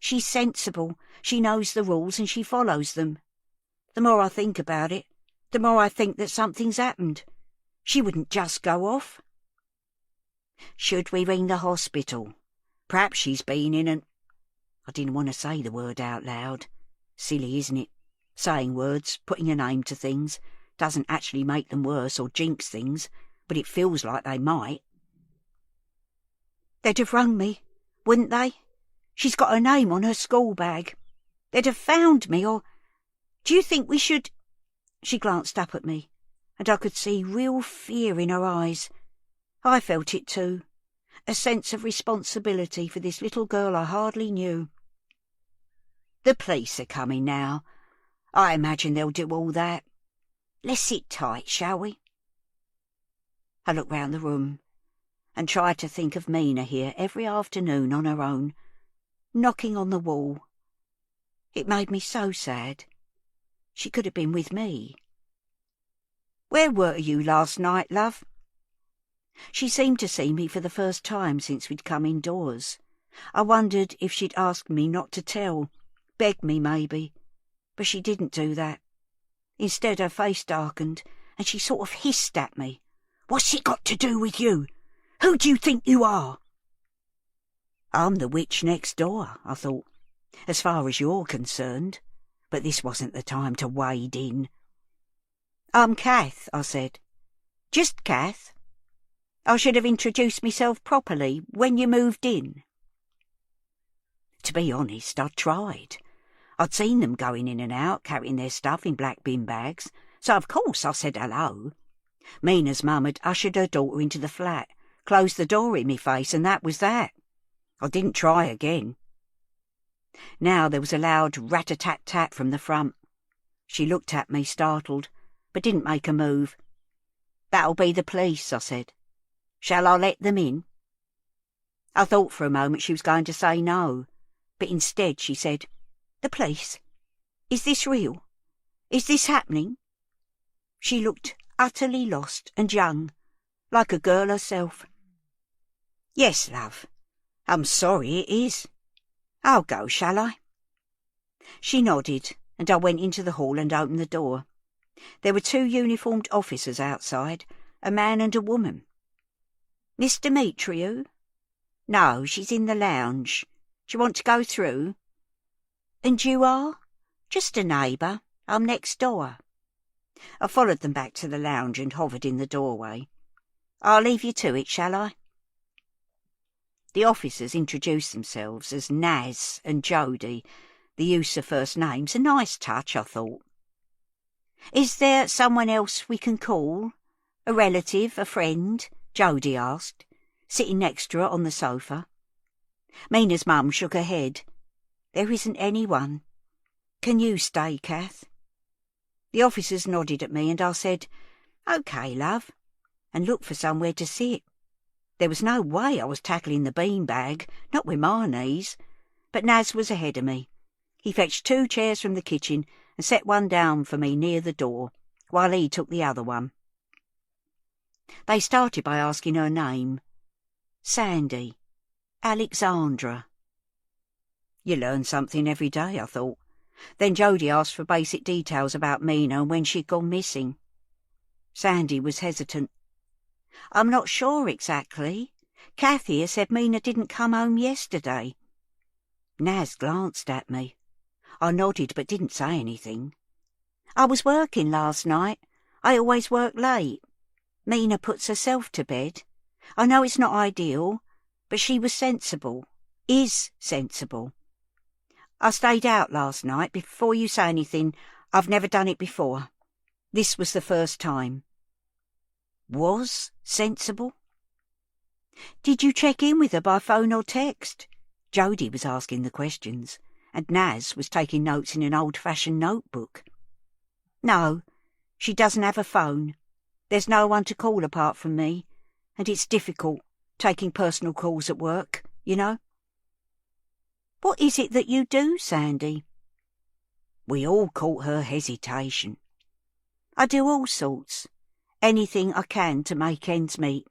She's sensible, she knows the rules and she follows them. The more I think about it, the more I think that something's happened. She wouldn't just go off. Should we ring the hospital? Perhaps she's been in an... I didn't want to say the word out loud. Silly, isn't it? Saying words, putting a name to things, doesn't actually make them worse or jinx things, but it feels like they might. They'd have rung me, wouldn't they? She's got her name on her school bag. They'd have found me, or... Do you think we should... She glanced up at me, and I could see real fear in her eyes. I felt it too, a sense of responsibility for this little girl I hardly knew. The police are coming now. I imagine they'll do all that. Let's sit tight, shall we? I looked round the room and tried to think of Mina here every afternoon on her own, knocking on the wall. It made me so sad. She could have been with me. Where were you last night, love? She seemed to see me for the first time since we'd come indoors. I wondered if she'd asked me not to tell, beg me maybe, but she didn't do that. Instead her face darkened and she sort of hissed at me. What's it got to do with you? Who do you think you are? I'm the witch next door, I thought, as far as you're concerned, but this wasn't the time to wade in. I'm Kath, I said. Just Kath. I should have introduced myself properly when you moved in. To be honest, I'd tried. I'd seen them going in and out, carrying their stuff in black bin bags, so of course I said hello. Mina's mum had ushered her daughter into the flat, closed the door in me face, and that was that. I didn't try again. Now there was a loud rat-a-tat-tat from the front. She looked at me, startled, but didn't make a move. That'll be the police, I said. Shall I let them in? I thought for a moment she was going to say no, but instead she said, The police? Is this real? Is this happening? She looked utterly lost and young, like a girl herself. Yes, love. I'm sorry it is. I'll go, shall I? She nodded, and I went into the hall and opened the door. There were 2 uniformed officers outside, a man and a woman. Miss Demetriou? No, she's in the lounge. Do you want to go through? And you are? Just a neighbour. I'm next door. I followed them back to the lounge and hovered in the doorway. I'll leave you to it, shall I? The officers introduced themselves as Naz and Jody, the use of first names, a nice touch, I thought. Is there someone else we can call? A relative, a friend? Jody asked, sitting next to her on the sofa. Mina's mum shook her head. There isn't anyone. Can you stay, Kath? The officers nodded at me and I said, OK, love, and looked for somewhere to sit. There was no way I was tackling the beanbag, not with my knees, but Naz was ahead of me. He fetched 2 chairs from the kitchen and set one down for me near the door, while he took the other one. They started by asking her name. Sandy. Alexandra. You learn something every day, I thought. Then Jody asked for basic details about Mina and when she'd gone missing. Sandy was hesitant. I'm not sure exactly. Kathy said Mina didn't come home yesterday. Naz glanced at me. I nodded but didn't say anything. I was working last night. I always work late. Mina puts herself to bed. I know it's not ideal, but she was sensible. Is sensible. I stayed out last night. Before you say anything, I've never done it before. This was the first time. Was sensible? Did you check in with her by phone or text? Jody was asking the questions. and Naz was taking notes in an old-fashioned notebook. No, she doesn't have a phone. There's no one to call apart from me, and it's difficult, taking personal calls at work, you know. What is it that you do, Sandy? We all caught her hesitation. I do all sorts, anything I can to make ends meet.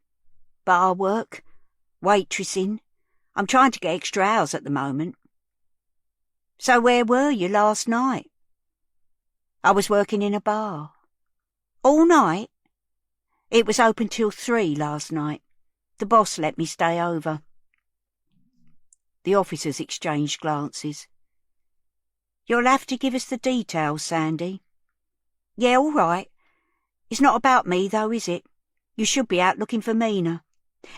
Bar work, waitressing. I'm trying to get extra hours at the moment. So where were you last night? I was working in a bar. All night? It was open till 3 last night. The boss let me stay over. The officers exchanged glances. You'll have to give us the details, Sandy. Yeah, all right. It's not about me, though, is it? You should be out looking for Mina.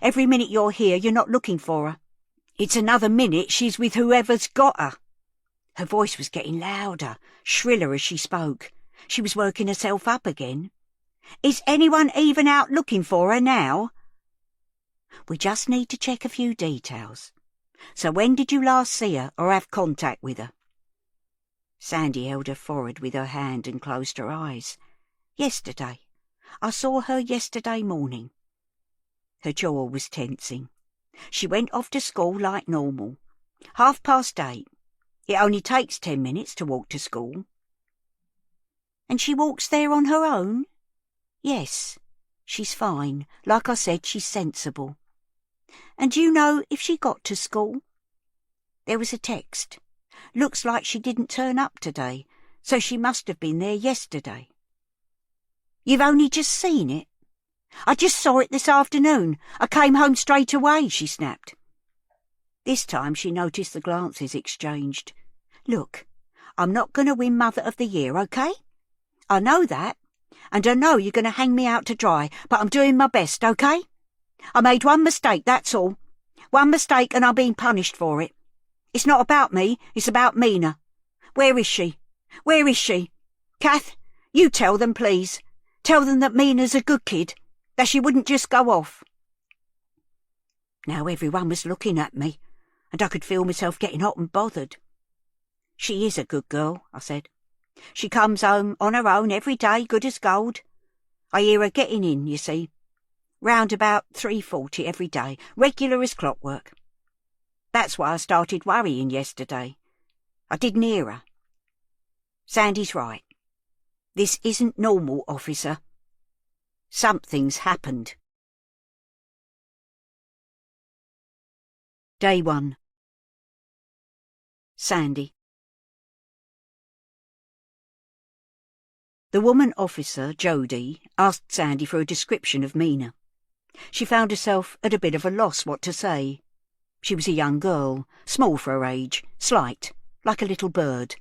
Every minute you're here, you're not looking for her. It's another minute she's with whoever's got her. Her voice was getting louder, shriller as she spoke. She was working herself up again. Is anyone even out looking for her now? We just need to check a few details. So when did you last see her or have contact with her? Sandy held her forehead with her hand and closed her eyes. Yesterday. I saw her yesterday morning. Her jaw was tensing. She went off to school like normal. 8:30. It only takes 10 minutes to walk to school. And she walks there on her own? Yes. She's fine. Like I said, she's sensible. And do you know if she got to school? There was a text. Looks like she didn't turn up today, so she must have been there yesterday. You've only just seen it? I just saw it this afternoon. I came home straight away, she snapped. This time she noticed the glances exchanged. Look, I'm not going to win Mother of the Year, OK? I know that, and I know you're going to hang me out to dry, but I'm doing my best, OK? I made one mistake, that's all. One mistake and I'm being punished for it. It's not about me, it's about Mina. Where is she? Where is she? Kath, you tell them, please. Tell them that Mina's a good kid, that she wouldn't just go off. Now everyone was looking at me, and I could feel myself getting hot and bothered. She is a good girl, I said. She comes home on her own every day, good as gold. I hear her getting in, you see. Round about 3:40 every day, regular as clockwork. That's why I started worrying yesterday. I didn't hear her. Sandy's right. This isn't normal, officer. Something's happened. Day 1. Sandy. The woman officer, Jodie, asked Sandy for a description of Mina. She found herself at a bit of a loss what to say. She was a young girl, small for her age, slight, like a little bird.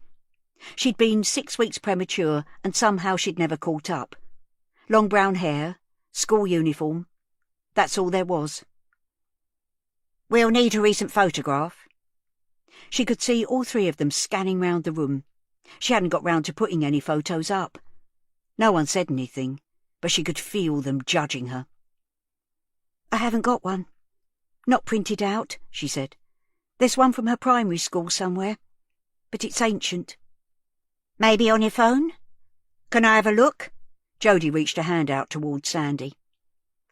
She'd been 6 weeks premature, and somehow she'd never caught up. Long brown hair, school uniform. That's all there was. We'll need a recent photograph. She could see all 3 of them scanning round the room. She hadn't got round to putting any photos up. No one said anything, but she could feel them judging her. I haven't got one. Not printed out, she said. There's one from her primary school somewhere, but it's ancient. Maybe on your phone? Can I have a look? Jodie reached a hand out towards Sandy.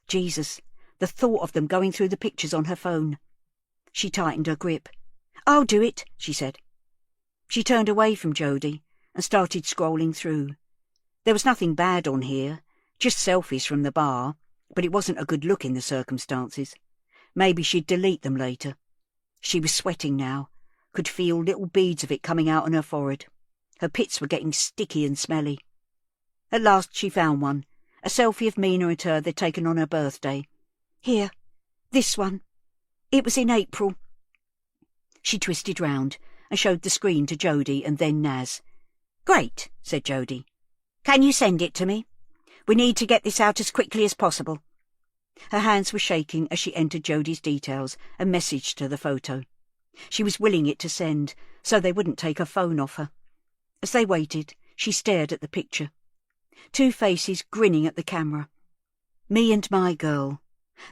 Jesus, the thought of them going through the pictures on her phone. She tightened her grip. I'll do it, she said. She turned away from Jodie and started scrolling through. There was nothing bad on here, just selfies from the bar, but it wasn't a good look in the circumstances. Maybe she'd delete them later. She was sweating now, could feel little beads of it coming out on her forehead. Her pits were getting sticky and smelly. At last she found one, a selfie of Mina and her they'd taken on her birthday. Here, this one. It was in April. She twisted round and showed the screen to Jodie and then Naz. Great, said Jodie. Can you send it to me? We need to get this out as quickly as possible. Her hands were shaking as she entered Jodie's details and messaged her the photo. She was willing it to send, so they wouldn't take her phone off her. As they waited, she stared at the picture. 2 faces grinning at the camera. Me and my girl.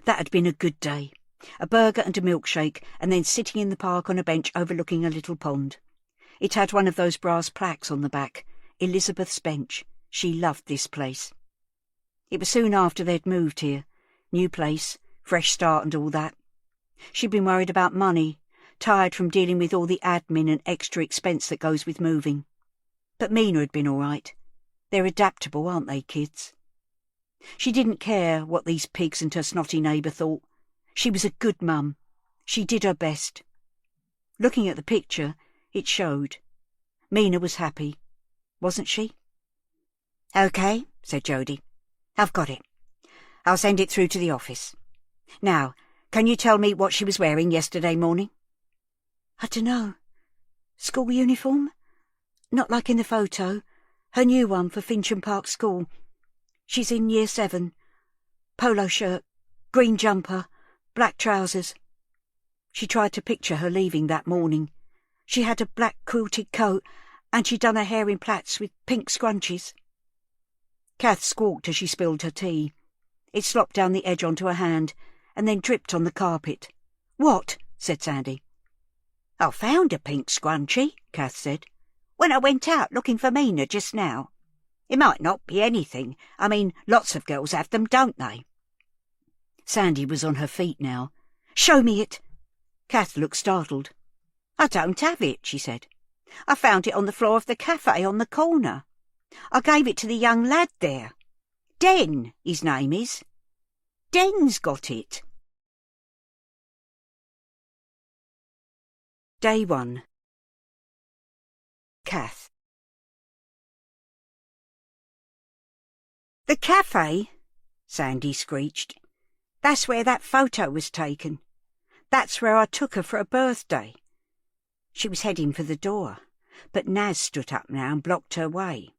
That had been a good day. A burger and a milkshake, and then sitting in the park on a bench overlooking a little pond. It had one of those brass plaques on the back, Elizabeth's Bench. She loved this place. It was soon after they'd moved here. New place, fresh start and all that. She'd been worried about money, tired from dealing with all the admin and extra expense that goes with moving. But Mina had been all right. They're adaptable, aren't they, kids? She didn't care what these pigs and her snotty neighbour thought. She was a good mum. She did her best. Looking at the picture, it showed. Mina was happy, wasn't she? "OK," said Jody. "I've got it. I'll send it through to the office. Now, can you tell me what she was wearing yesterday morning?" "I dunno. School uniform? Not like in the photo. Her new one for Fincham Park School. She's in Year 7. Polo shirt, green jumper, black trousers." She tried to picture her leaving that morning. She had a black quilted coat, and she'd done her hair in plaits with pink scrunchies. Kath squawked as she spilled her tea. It slopped down the edge onto her hand, and then dripped on the carpet. "What?" said Sandy. "I found a pink scrunchie," Kath said, "when I went out looking for Mina just now. It might not be anything. I mean, lots of girls have them, don't they?" Sandy was on her feet now. "Show me it." Kath looked startled. "I don't have it," she said. "I found it on the floor of the cafe on the corner. I gave it to the young lad there. Den, his name is. Den's got it." Day 1. Kath. "The cafe," Sandy screeched. "That's where that photo was taken. That's where I took her for her birthday." She was heading for the door, but Naz stood up now and blocked her way.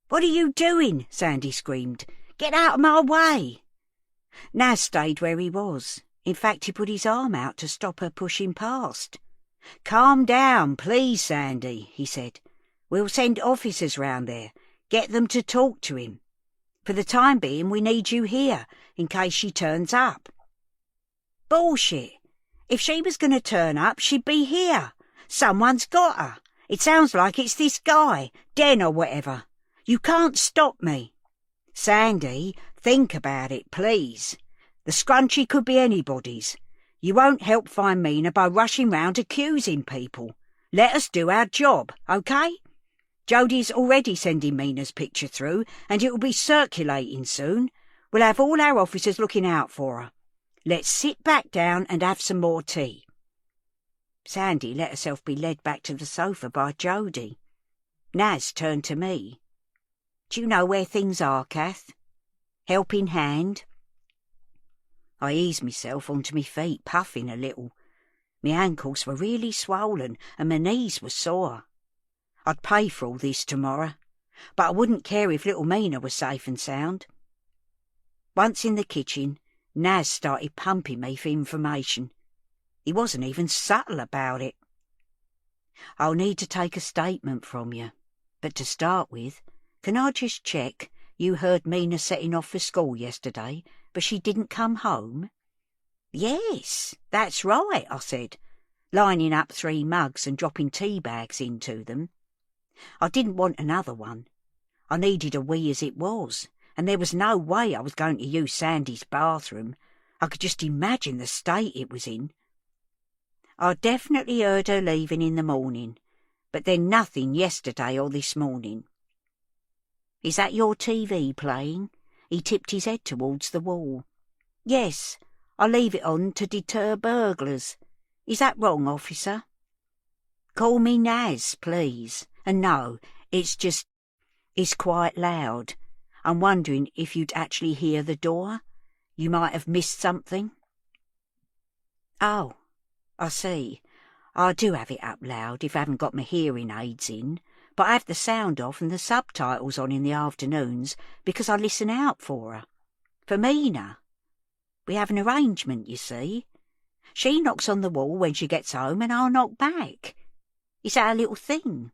"What are you doing?" Sandy screamed. "Get out of my way!" Naz stayed where he was. In fact, he put his arm out to stop her pushing past. "Calm down, please, Sandy," he said. "We'll send officers round there. Get them to talk to him. For the time being, we need you here, in case she turns up." "Bullshit. If she was going to turn up, she'd be here. Someone's got her. It sounds like it's this guy, Den or whatever. You can't stop me." "Sandy, think about it, please. The scrunchie could be anybody's. You won't help find Mina by rushing round accusing people. Let us do our job, OK? Jody's already sending Mina's picture through, and it will be circulating soon. We'll have all our officers looking out for her. Let's sit back down and have some more tea." Sandy let herself be led back to the sofa by Jody. Naz turned to me. "Do you know where things are, Kath? Helping hand?" I eased myself onto me feet, puffing a little. My ankles were really swollen and my knees were sore. I'd pay for all this tomorrow, but I wouldn't care if little Mina was safe and sound. Once in the kitchen, Naz started pumping me for information. He wasn't even subtle about it. "I'll need to take a statement from you, but to start with, can I just check you heard Mina setting off for school yesterday, but she didn't come home?" "Yes, that's right," I said, lining up 3 mugs and dropping tea bags into them. I didn't want another one. I needed a wee as it was, and there was no way I was going to use Sandy's bathroom. I could just imagine the state it was in. "I definitely heard her leaving in the morning, but then nothing yesterday or this morning." "Is that your TV playing?" He tipped his head towards the wall. "Yes, I leave it on to deter burglars. Is that wrong, officer?" "Call me Naz, please. And no, it's quite loud. I'm wondering if you'd actually hear the door. You might have missed something." "Oh, I see. I do have it up loud if I haven't got my hearing aids in, but I have the sound off and the subtitles on in the afternoons because I listen out for her. For Mina. We have an arrangement, you see. She knocks on the wall when she gets home and I'll knock back. It's our little thing."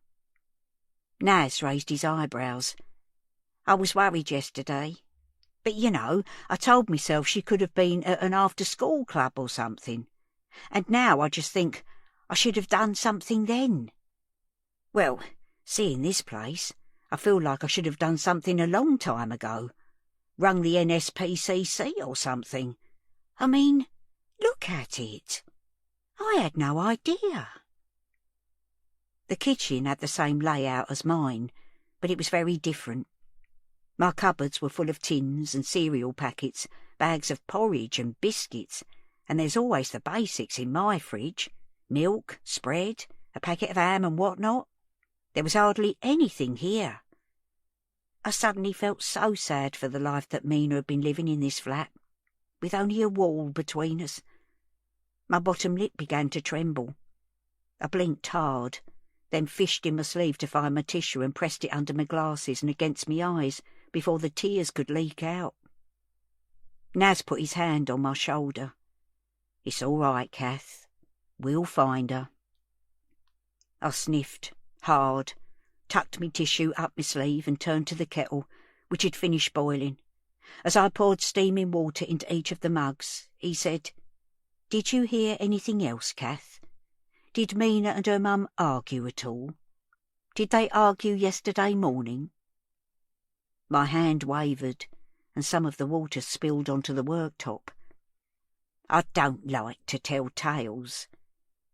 Naz raised his eyebrows. "I was worried yesterday. But, you know, I told myself she could have been at an after-school club or something. And now I just think I should have done something then." Well, seeing this place, I feel like I should have done something a long time ago. Rung the NSPCC or something. I mean, look at it. I had no idea. The kitchen had the same layout as mine, but it was very different. My cupboards were full of tins and cereal packets, bags of porridge and biscuits, and there's always the basics in my fridge: milk, spread, a packet of ham and what not. There was hardly anything here. I suddenly felt so sad for the life that Mina had been living in this flat, with only a wall between us. My bottom lip began to tremble. I blinked hard, then fished in my sleeve to find my tissue and pressed it under my glasses and against my eyes before the tears could leak out. Naz put his hand on my shoulder. "It's all right, Kath. We'll find her." I sniffed, hard, tucked me tissue up my sleeve and turned to the kettle, which had finished boiling. As I poured steaming water into each of the mugs, he said, "Did you hear anything else, Kath? Did Mina and her mum argue at all? Did they argue yesterday morning?" My hand wavered, and some of the water spilled onto the worktop. "I don't like to tell tales.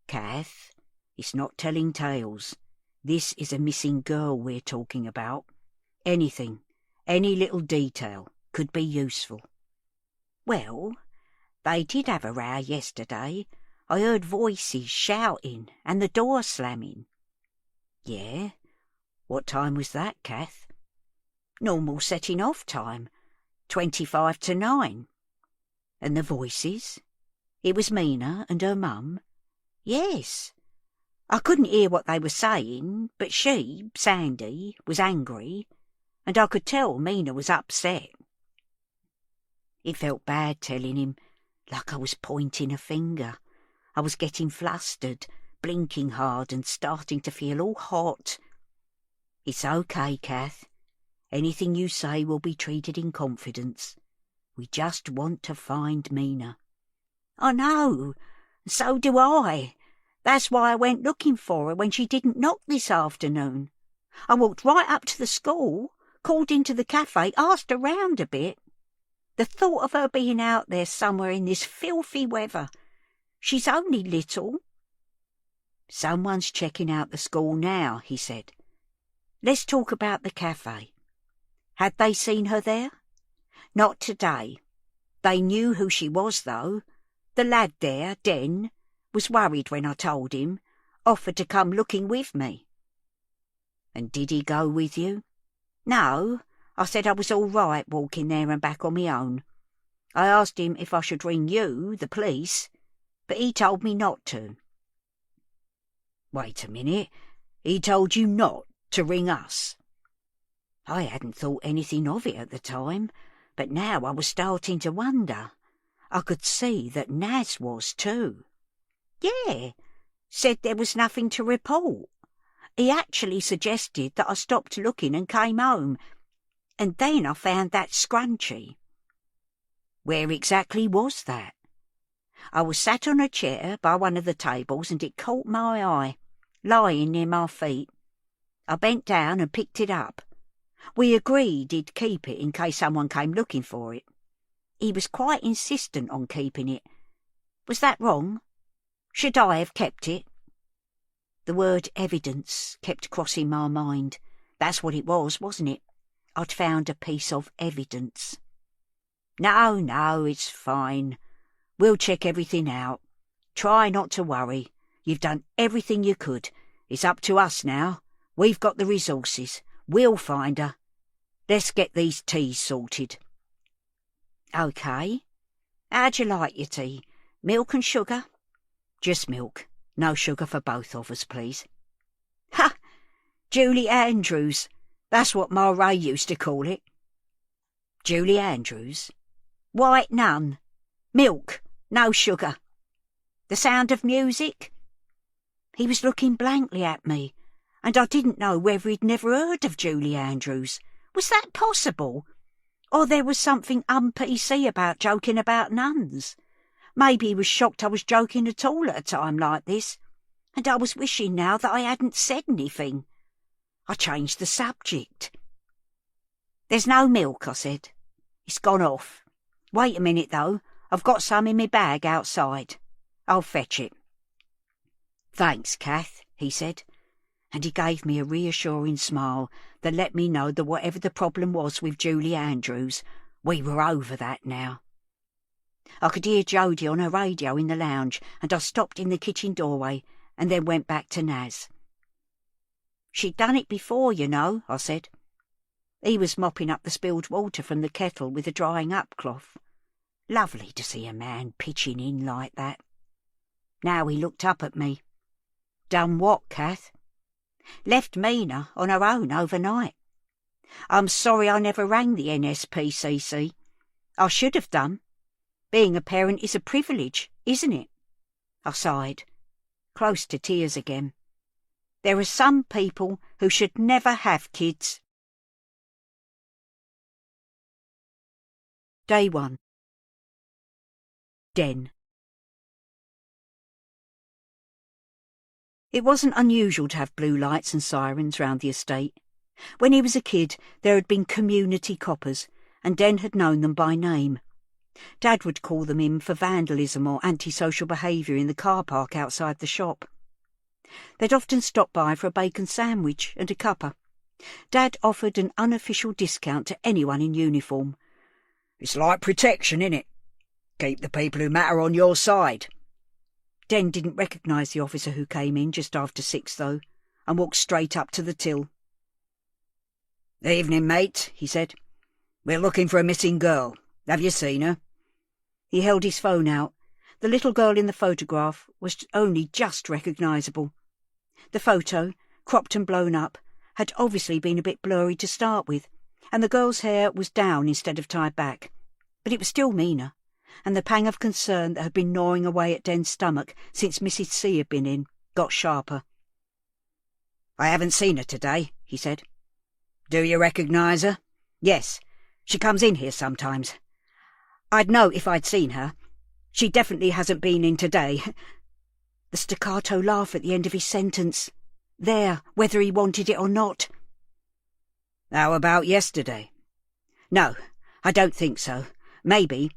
Kath, it's not telling tales. This is a missing girl we're talking about. Anything, any little detail, could be useful." "Well, they did have a row yesterday. I heard voices shouting and the door slamming." "Yeah? What time was that, Kath?" "Normal setting off time, 25 to 9. "And the voices? It was Mina and her mum?" "Yes. I couldn't hear what they were saying, but she, Sandy, was angry, and I could tell Mina was upset." It felt bad telling him, like I was pointing a finger. I was getting flustered, blinking hard and starting to feel all hot. "It's okay, Kath. Anything you say will be treated in confidence. We just want to find Mina." "I know. So do I. That's why I went looking for her when she didn't knock this afternoon. I walked right up to the school, called into the cafe, asked around a bit. The thought of her being out there somewhere in this filthy weather. She's only little." "Someone's checking out the school now," he said. "Let's talk about the cafe. Had they seen her there?" "Not today. They knew who she was, though. The lad there, Den, was worried when I told him, offered to come looking with me." "And did he go with you?" "No, I said I was all right walking there and back on my own. I asked him if I should ring you, the police, but he told me not to." "Wait a minute. He told you not to ring us?" I hadn't thought anything of it at the time, but now I was starting to wonder. I could see that Naz was too. "Yeah, said there was nothing to report. He actually suggested that I stopped looking and came home, and then I found that scrunchie." "Where exactly was that?" "I was sat on a chair by one of the tables and it caught my eye, lying near my feet. I bent down and picked it up. We agreed he'd keep it in case someone came looking for it. He was quite insistent on keeping it. Was that wrong? Should I have kept it?" The word evidence kept crossing my mind. That's what it was, wasn't it? I'd found a piece of evidence. No, it's fine. We'll check everything out. Try not to worry. You've done everything you could. It's up to us now. We've got the resources. We'll find her. Let's get these teas sorted." "OK. How'd you like your tea? Milk and sugar?" "Just milk. No sugar for both of us, please." "Ha! Julie Andrews. That's what Ma Ray used to call it." "Julie Andrews?" "White nun. Milk. No sugar. The sound of music?" He was looking blankly at me, and I didn't know whether he'd never heard of Julie Andrews. Was that possible? Or there was something un-PC about joking about nuns. Maybe he was shocked I was joking at all at a time like this. and I was wishing now that I hadn't said anything. I changed the subject. "There's no milk," I said. "It's gone off. Wait a minute, though. I've got some in my bag outside. I'll fetch it." "Thanks, Kath," he said, and he gave me a reassuring smile that let me know that whatever the problem was with Julie Andrews, we were over that now. I could hear Jodie on her radio in the lounge, and I stopped in the kitchen doorway and then went back to Naz. "She'd done it before, you know," I said. He was mopping up the spilled water from the kettle with a drying-up cloth. Lovely to see a man pitching in like that. Now he looked up at me. "Done what, Kath?" "Left Mina on her own overnight. I'm sorry I never rang the NSPCC. I should have done. Being a parent is a privilege, isn't it?" I sighed, close to tears again. There are some people who should never have kids. Day 1. Den. It wasn't unusual to have blue lights and sirens round the estate. When he was a kid, there had been community coppers, and Den had known them by name. Dad would call them in for vandalism or antisocial behaviour in the car park outside the shop. They'd often stop by for a bacon sandwich and a cuppa. Dad offered an unofficial discount to anyone in uniform. "It's like protection, innit? Keep the people who matter on your side." Den didn't recognise the officer who came in just after 6, though, and walked straight up to the till. "Evening, mate," he said. "We're looking for a missing girl. Have you seen her?" He held his phone out. The little girl in the photograph was only just recognisable. The photo, cropped and blown up, had obviously been a bit blurry to start with, and the girl's hair was down instead of tied back. But it was still Mina, and the pang of concern that had been gnawing away at Den's stomach since Mrs. C had been in got sharper. "I haven't seen her today," he said. "Do you recognise her?" "Yes, she comes in here sometimes. I'd know if I'd seen her. She definitely hasn't been in today." The staccato laugh at the end of his sentence. There, whether he wanted it or not. "How about yesterday?" "No, I don't think so. Maybe."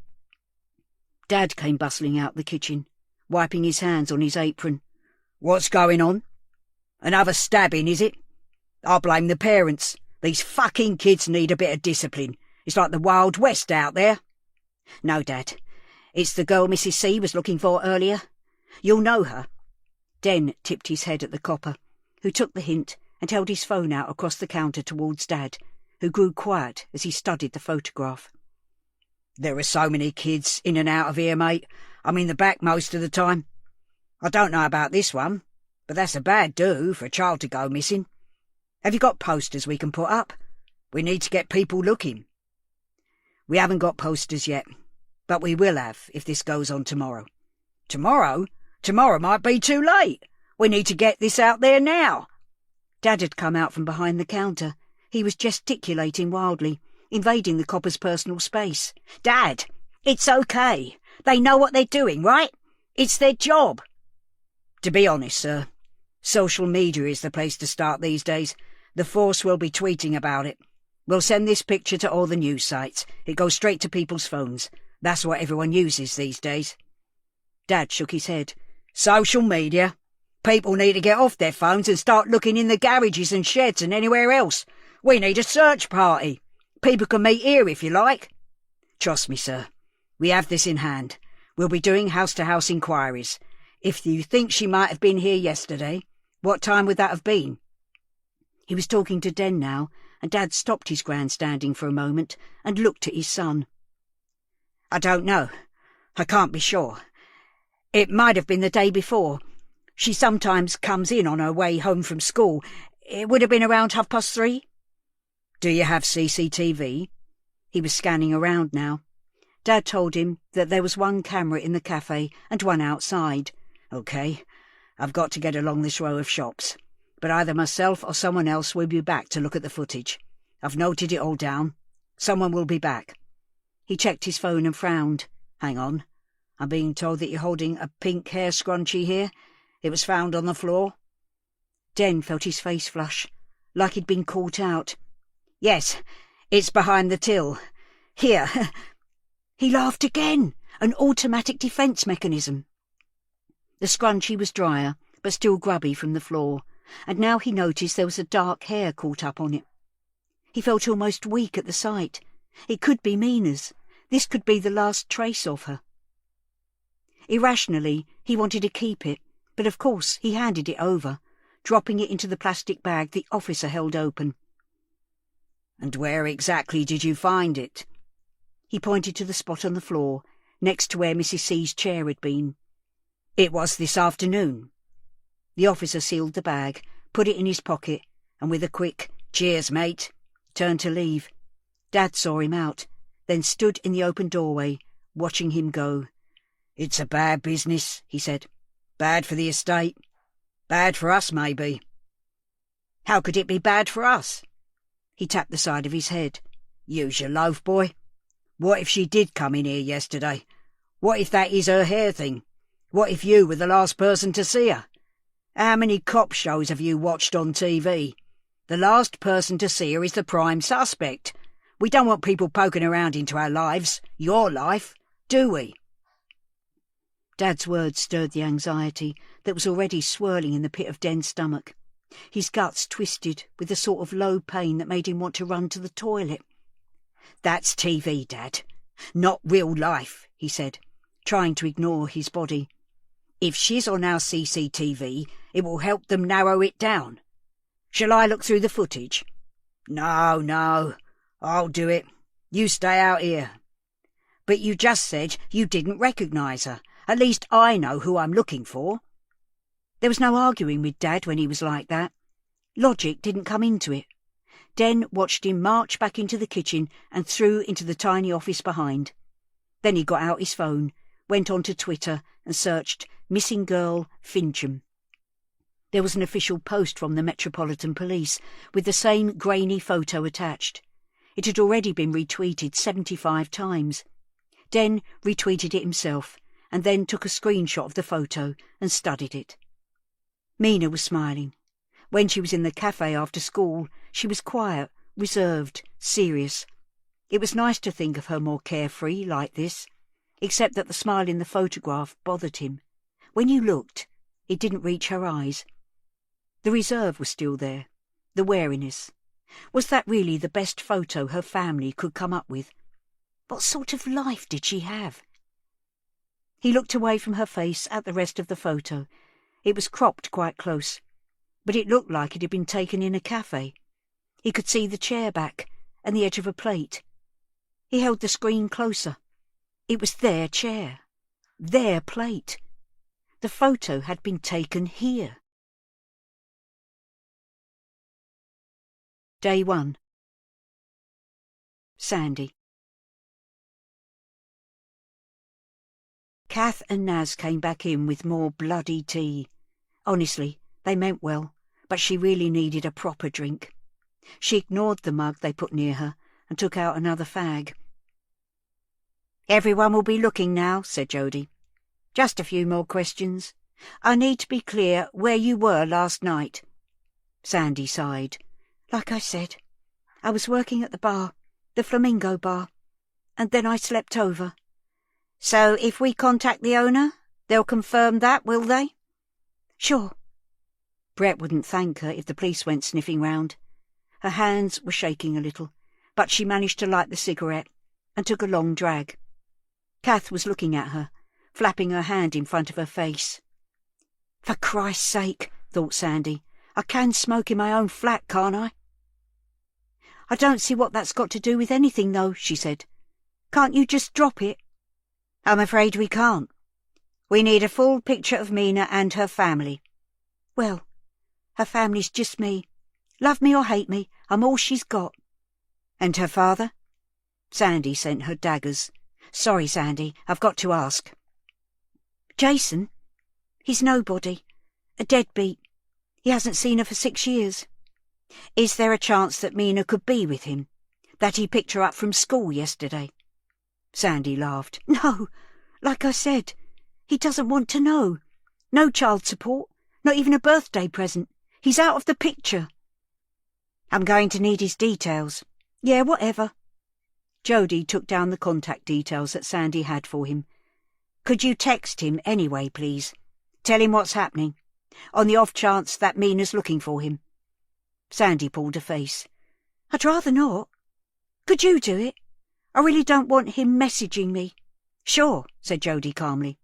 Dad came bustling out the kitchen, wiping his hands on his apron. "What's going on? Another stabbing, is it? I'll blame the parents. These fucking kids need a bit of discipline. It's like the Wild West out there." "No, Dad. It's the girl Mrs. C was looking for earlier. You'll know her." Den tipped his head at the copper, who took the hint and held his phone out across the counter towards Dad, who grew quiet as he studied the photograph. "There are so many kids in and out of here, mate. I'm in the back most of the time. I don't know about this one, but that's a bad do for a child to go missing. Have you got posters we can put up? We need to get people looking." "We haven't got posters yet, but we will have if this goes on tomorrow." "Tomorrow? Tomorrow might be too late. We need to get this out there now." Dad had come out from behind the counter. He was gesticulating wildly, invading the copper's personal space. "Dad, it's okay. They know what they're doing, right? It's their job." "To be honest, sir, social media is the place to start these days. The force will be tweeting about it. We'll send this picture to all the news sites. It goes straight to people's phones. That's what everyone uses these days." Dad shook his head. "Social media? People need to get off their phones and start looking in the garages and sheds and anywhere else. We need a search party. People can meet here if you like." "Trust me, sir. We have this in hand. We'll be doing house-to-house inquiries. If you think she might have been here yesterday, what time would that have been?" He was talking to Den now, and Dad stopped his grandstanding for a moment and looked at his son. "I don't know. I can't be sure. It might have been the day before. She sometimes comes in on her way home from school. It would have been around 3:30. "Do you have CCTV?" He was scanning around now. Dad told him that there was one camera in the cafe and one outside. "OK, I've got to get along this row of shops, but either myself or someone else will be back to look at the footage. I've noted it all down. Someone will be back." He checked his phone and frowned. "Hang on. I'm being told that you're holding a pink hair scrunchie here. It was found on the floor. Den felt his face flush, like he'd been caught out. Yes, it's behind the till. Here. He laughed again. An automatic defence mechanism. The scrunchie was drier, but still grubby from the floor, and now he noticed there was a dark hair caught up on it. He felt almost weak at the sight. It could be Mina's. This could be the last trace of her. Irrationally, he wanted to keep it, but of course he handed it over, dropping it into the plastic bag the officer held open. And where exactly did you find it? He pointed to the spot on the floor, next to where Mrs. C's chair had been. It was this afternoon. The officer sealed the bag, put it in his pocket, and with a quick, "Cheers, mate," turned to leave. Dad saw him out, then stood in the open doorway, watching him go. "It's a bad business," he said. "Bad for the estate. Bad for us, maybe." "How could it be bad for us?" He tapped the side of his head. "Use your loaf, boy. What if she did come in here yesterday? What if that is her hair thing? What if you were the last person to see her? How many cop shows have you watched on TV? The last person to see her is the prime suspect. We don't want people poking around into our lives, your life, do we?" Dad's words stirred the anxiety that was already swirling in the pit of Den's stomach. His guts twisted with a sort of low pain that made him want to run to the toilet. "That's TV, Dad. Not real life," he said, trying to ignore his body. "If she's on our CCTV, it will help them narrow it down. Shall I look through the footage?" No, I'll do it. You stay out here." "But you just said you didn't recognise her. At least I know who I'm looking for." There was no arguing with Dad when he was like that. Logic didn't come into it. Den watched him march back into the kitchen and through into the tiny office behind. Then he got out his phone, went onto Twitter and searched "Missing Girl Fincham." There was an official post from the Metropolitan Police with the same grainy photo attached. It had already been retweeted 75 times. Den retweeted it himself and then took a screenshot of the photo and studied it. Mina was smiling. When she was in the cafe after school, she was quiet, reserved, serious. It was nice to think of her more carefree like this, except that the smile in the photograph bothered him. When you looked, it didn't reach her eyes. The reserve was still there, the wariness. Was that really the best photo her family could come up with? What sort of life did she have? He looked away from her face at the rest of the photo. It was cropped quite close, but it looked like it had been taken in a cafe. He could see the chair back and the edge of a plate. He held the screen closer. It was their chair, their plate. The photo had been taken here. Day 1. Sandy. Kath and Naz came back in with more bloody tea. Honestly, they meant well, but she really needed a proper drink. She ignored the mug they put near her and took out another fag. "Everyone will be looking now," said Jody. "Just a few more questions. I need to be clear where you were last night." Sandy sighed. "Like I said, I was working at the bar, the Flamingo Bar, and then I slept over." "So if we contact the owner, they'll confirm that, will they?" "Sure." Brett wouldn't thank her if the police went sniffing round. Her hands were shaking a little, but she managed to light the cigarette and took a long drag. Kath was looking at her, flapping her hand in front of her face. "For Christ's sake," thought Sandy, "I can smoke in my own flat, can't I?" "I don't see what that's got to do with anything, though," she said. "Can't you just drop it?" "I'm afraid we can't. We need a full picture of Mina and her family." "Well, her family's just me. Love me or hate me, I'm all she's got." "And her father?" Sandy sent her daggers. "Sorry, Sandy, I've got to ask." "Jason? He's nobody. A deadbeat. He hasn't seen her for 6 years. Is there a chance that Mina could be with him? That he picked her up from school yesterday?" Sandy laughed. "No, like I said, he doesn't want to know. No child support, not even a birthday present. He's out of the picture. I'm going to need his details. Yeah, whatever. Jody took down the contact details that Sandy had for him. Could you text him anyway, please? Tell him what's happening, on the off chance that Mina's looking for him. Sandy pulled a face. I'd rather not. Could you do it? I really don't want him messaging me. Sure, said Jody calmly.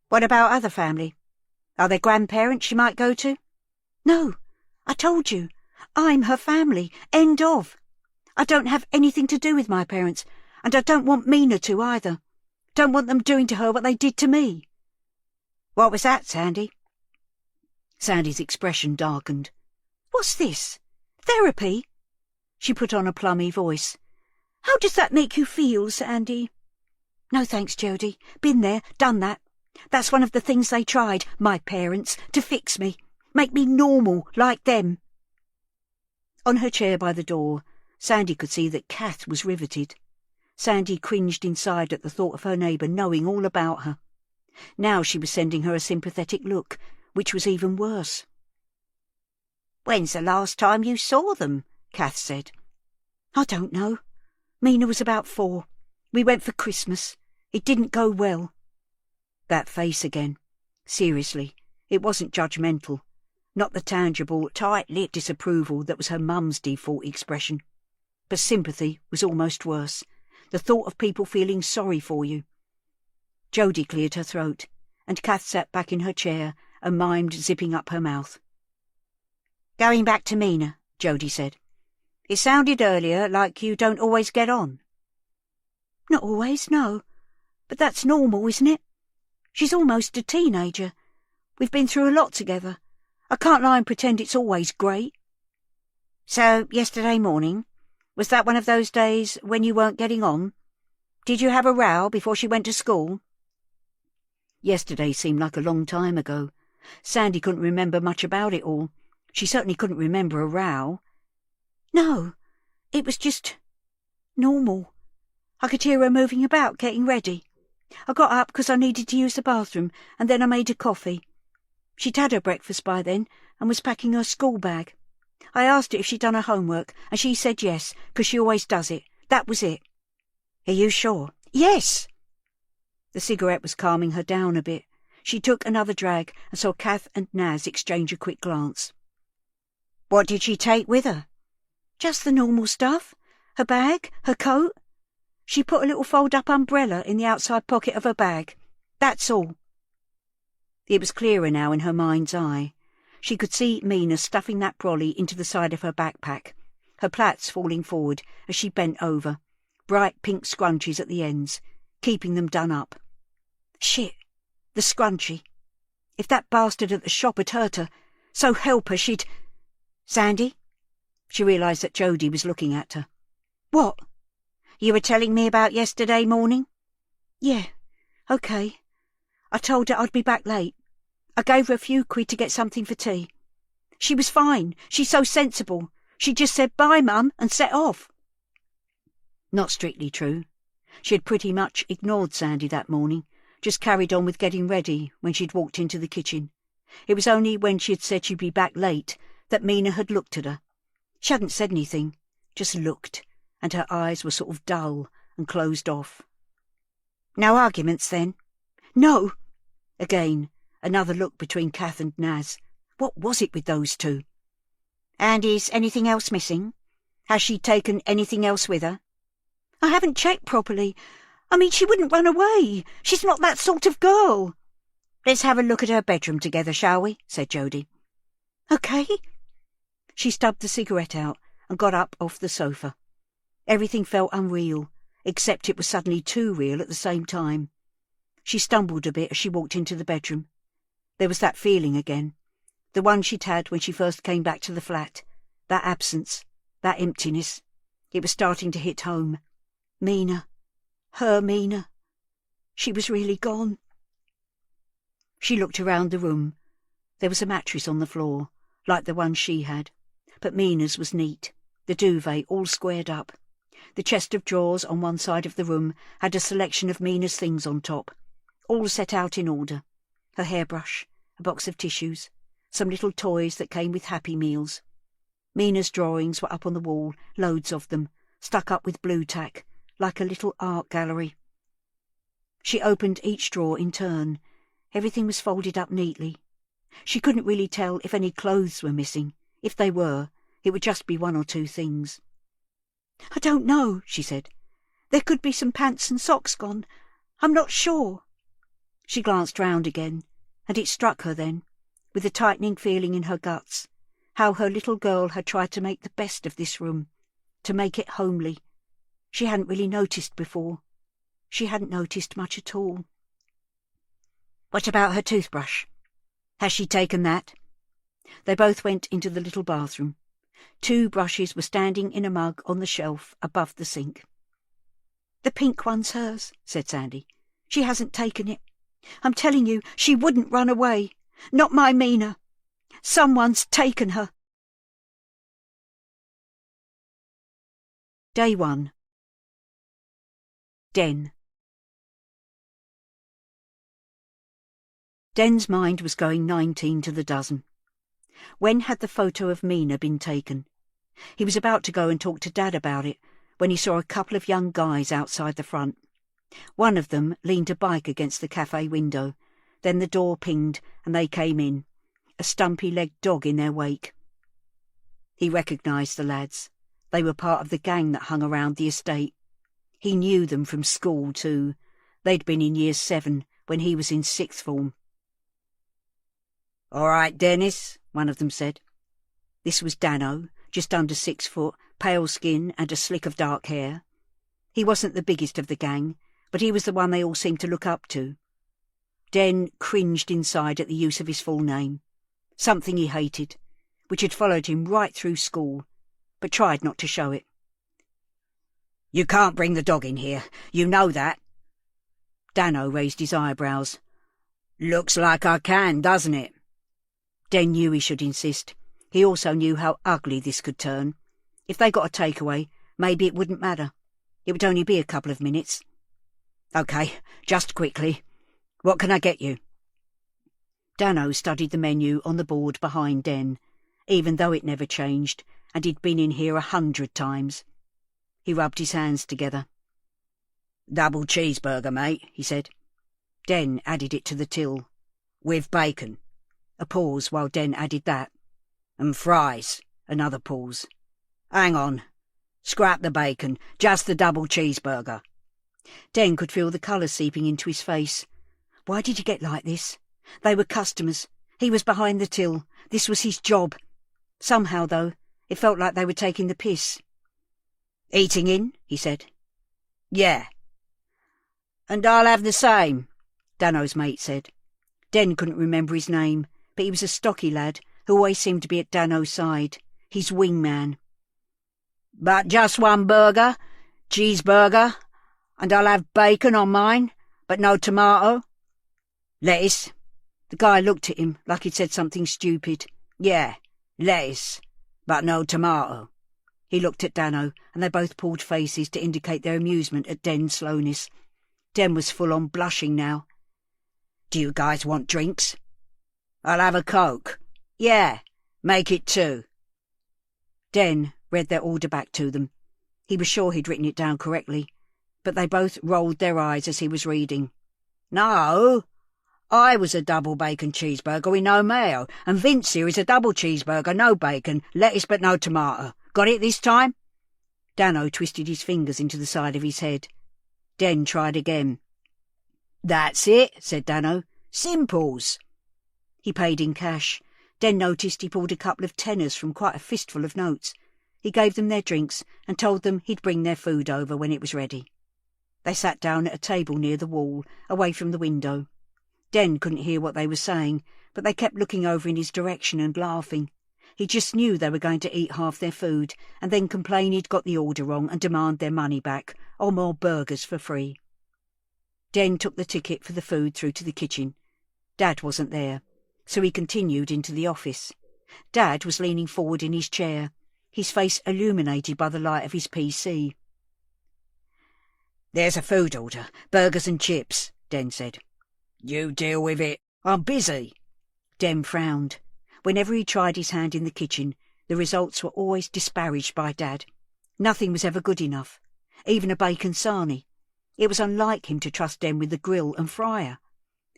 What about other family? Are there grandparents she might go to? No, I told you. I'm her family. End of. I don't have anything to do with my parents, and I don't want Mina to either. Don't want them doing to her what they did to me. What was that, Sandy? Sandy's expression darkened. What's this? Therapy? She put on a plummy voice. How does that make you feel, Sandy? No thanks, Jody. Been there, done that. That's one of the things they tried, my parents, to fix me. Make me normal, like them. On her chair by the door, Sandy could see that Kath was riveted. Sandy cringed inside at the thought of her neighbour knowing all about her. Now she was sending her a sympathetic look, which was even worse. When's the last time you saw them? Kath said. I don't know. Mina was about 4. We went for Christmas. It didn't go well. That face again. Seriously, it wasn't judgmental. Not the tangible, tight-lipped disapproval that was her mum's default expression. But sympathy was almost worse. The thought of people feeling sorry for you. Jody cleared her throat, and Kath sat back in her chair and mimed zipping up her mouth. Going back to Mina, Jody said. It sounded earlier like you don't always get on. Not always, no. But that's normal, isn't it? She's almost a teenager. We've been through a lot together. I can't lie and pretend it's always great. So, yesterday morning, was that one of those days when you weren't getting on? Did you have a row before she went to school? Yesterday seemed like a long time ago. Sandy couldn't remember much about it all. She certainly couldn't remember a row. No, it was just normal. I could hear her moving about, getting ready. I got up because I needed to use the bathroom, and then I made her coffee. She'd had her breakfast by then and was packing her school bag. I asked her if she'd done her homework, and she said yes, because she always does it. That was it. Are you sure? Yes. The cigarette was calming her down a bit. She took another drag and saw Kath and Naz exchange a quick glance. What did she take with her? Just the normal stuff. Her bag, her coat. She put a little fold-up umbrella in the outside pocket of her bag. That's all. It was clearer now in her mind's eye. She could see Mina stuffing that brolly into the side of her backpack, her plaits falling forward as she bent over, bright pink scrunchies at the ends, keeping them done up. Shit, the scrunchie. If that bastard at the shop had hurt her, so help her, she'd... Sandy? She realised that Jody was looking at her. What? You were telling me about yesterday morning? Yeah, OK. I told her I'd be back late. I gave her a few quid to get something for tea. She was fine. She's so sensible. She just said, bye, Mum, and set off. Not strictly true. She had pretty much ignored Sandy that morning, just carried on with getting ready when she'd walked into the kitchen. It was only when she had said she'd be back late that Mina had looked at her. She hadn't said anything, just looked, and her eyes were sort of dull and closed off. No arguments, then? No. Again, another look between Kath and Naz. What was it with those two? And is anything else missing? Has she taken anything else with her? I haven't checked properly. I mean, she wouldn't run away. She's not that sort of girl. Let's have a look at her bedroom together, shall we? Said Jody. OK. She stubbed the cigarette out and got up off the sofa. Everything felt unreal, except it was suddenly too real at the same time. She stumbled a bit as she walked into the bedroom. There was that feeling again, the one she'd had when she first came back to the flat, that absence, that emptiness. It was starting to hit home. Mina. Her Mina. She was really gone. She looked around the room. There was a mattress on the floor, like the one she had, but Mina's was neat, the duvet all squared up. The chest of drawers on one side of the room had a selection of Mina's things on top, all set out in order. Her hairbrush, a box of tissues, some little toys that came with Happy Meals. Mina's drawings were up on the wall, loads of them, stuck up with blue tack, like a little art gallery. She opened each drawer in turn. Everything was folded up neatly. She couldn't really tell if any clothes were missing. If they were, it would just be one or two things. "I don't know," she said. "There could be some pants and socks gone. I'm not sure." She glanced round again, and it struck her then, with a tightening feeling in her guts, how her little girl had tried to make the best of this room, to make it homely. She hadn't really noticed before. She hadn't noticed much at all. "What about her toothbrush? Has she taken that?" They both went into the little bathroom. 2 brushes were standing in a mug on the shelf above the sink. "The pink one's hers," said Sandy. "She hasn't taken it. I'm telling you, she wouldn't run away. Not my Mina. Someone's taken her." Day 1. Den. Den's mind was going 19 to the dozen. When had the photo of Mina been taken? He was about to go and talk to Dad about it when he saw a couple of young guys outside the front. One of them leaned a bike against the cafe window. Then the door pinged and they came in, a stumpy-legged dog in their wake. He recognised the lads. They were part of the gang that hung around the estate. He knew them from school too. They'd been in Year 7 when he was in 6th form. "All right, Dennis," one of them said. This was Dano, just under 6 foot, pale skin and a slick of dark hair. He wasn't the biggest of the gang, but he was the one they all seemed to look up to. Den cringed inside at the use of his full name, something he hated, which had followed him right through school, but tried not to show it. "You can't bring the dog in here, you know that." Dano raised his eyebrows. "Looks like I can, doesn't it?" Den knew he should insist. He also knew how ugly this could turn. If they got a takeaway, maybe it wouldn't matter. It would only be a couple of minutes. "OK, just quickly. What can I get you?" Dano studied the menu on the board behind Den, even though it never changed, and he'd been in here 100 times. He rubbed his hands together. "Double cheeseburger, mate," he said. Den added it to the till. "With bacon." A pause while Den added that. "And fries." Another pause. "Hang on. Scrap the bacon. Just the double cheeseburger." Den could feel the colour seeping into his face. Why did he get like this? They were customers. He was behind the till. This was his job. Somehow, though, it felt like they were taking the piss. "Eating in?" he said. "Yeah." "And I'll have the same," Dano's mate said. Den couldn't remember his name, but he was a stocky lad who always seemed to be at Dano's side, his wingman. "But just one burger, cheeseburger, and I'll have bacon on mine, but no tomato." "Lettuce." The guy looked at him like he'd said something stupid. "Yeah, lettuce, but no tomato." He looked at Dano, and they both pulled faces to indicate their amusement at Den's slowness. Den was full on blushing now. "Do you guys want drinks?" "I'll have a Coke." "Yeah, make it 2. Den read their order back to them. He was sure he'd written it down correctly, but they both rolled their eyes as he was reading. "No, I was a double bacon cheeseburger with no mayo, and Vince here is a double cheeseburger, no bacon, lettuce but no tomato. Got it this time?" Dano twisted his fingers into the side of his head. Den tried again. "That's it," said Dano. "Simples." He paid in cash. Den noticed he pulled a couple of tenners from quite a fistful of notes. He gave them their drinks and told them he'd bring their food over when it was ready. They sat down at a table near the wall, away from the window. Den couldn't hear what they were saying, but they kept looking over in his direction and laughing. He just knew they were going to eat half their food and then complain he'd got the order wrong and demand their money back, or more burgers for free. Den took the ticket for the food through to the kitchen. Dad wasn't there, so he continued into the office. Dad was leaning forward in his chair, his face illuminated by the light of his PC. "There's a food order, burgers and chips," Den said. "You deal with it. I'm busy." Dem frowned. Whenever he tried his hand in the kitchen, the results were always disparaged by Dad. Nothing was ever good enough, even a bacon sarnie. It was unlike him to trust Dem with the grill and fryer.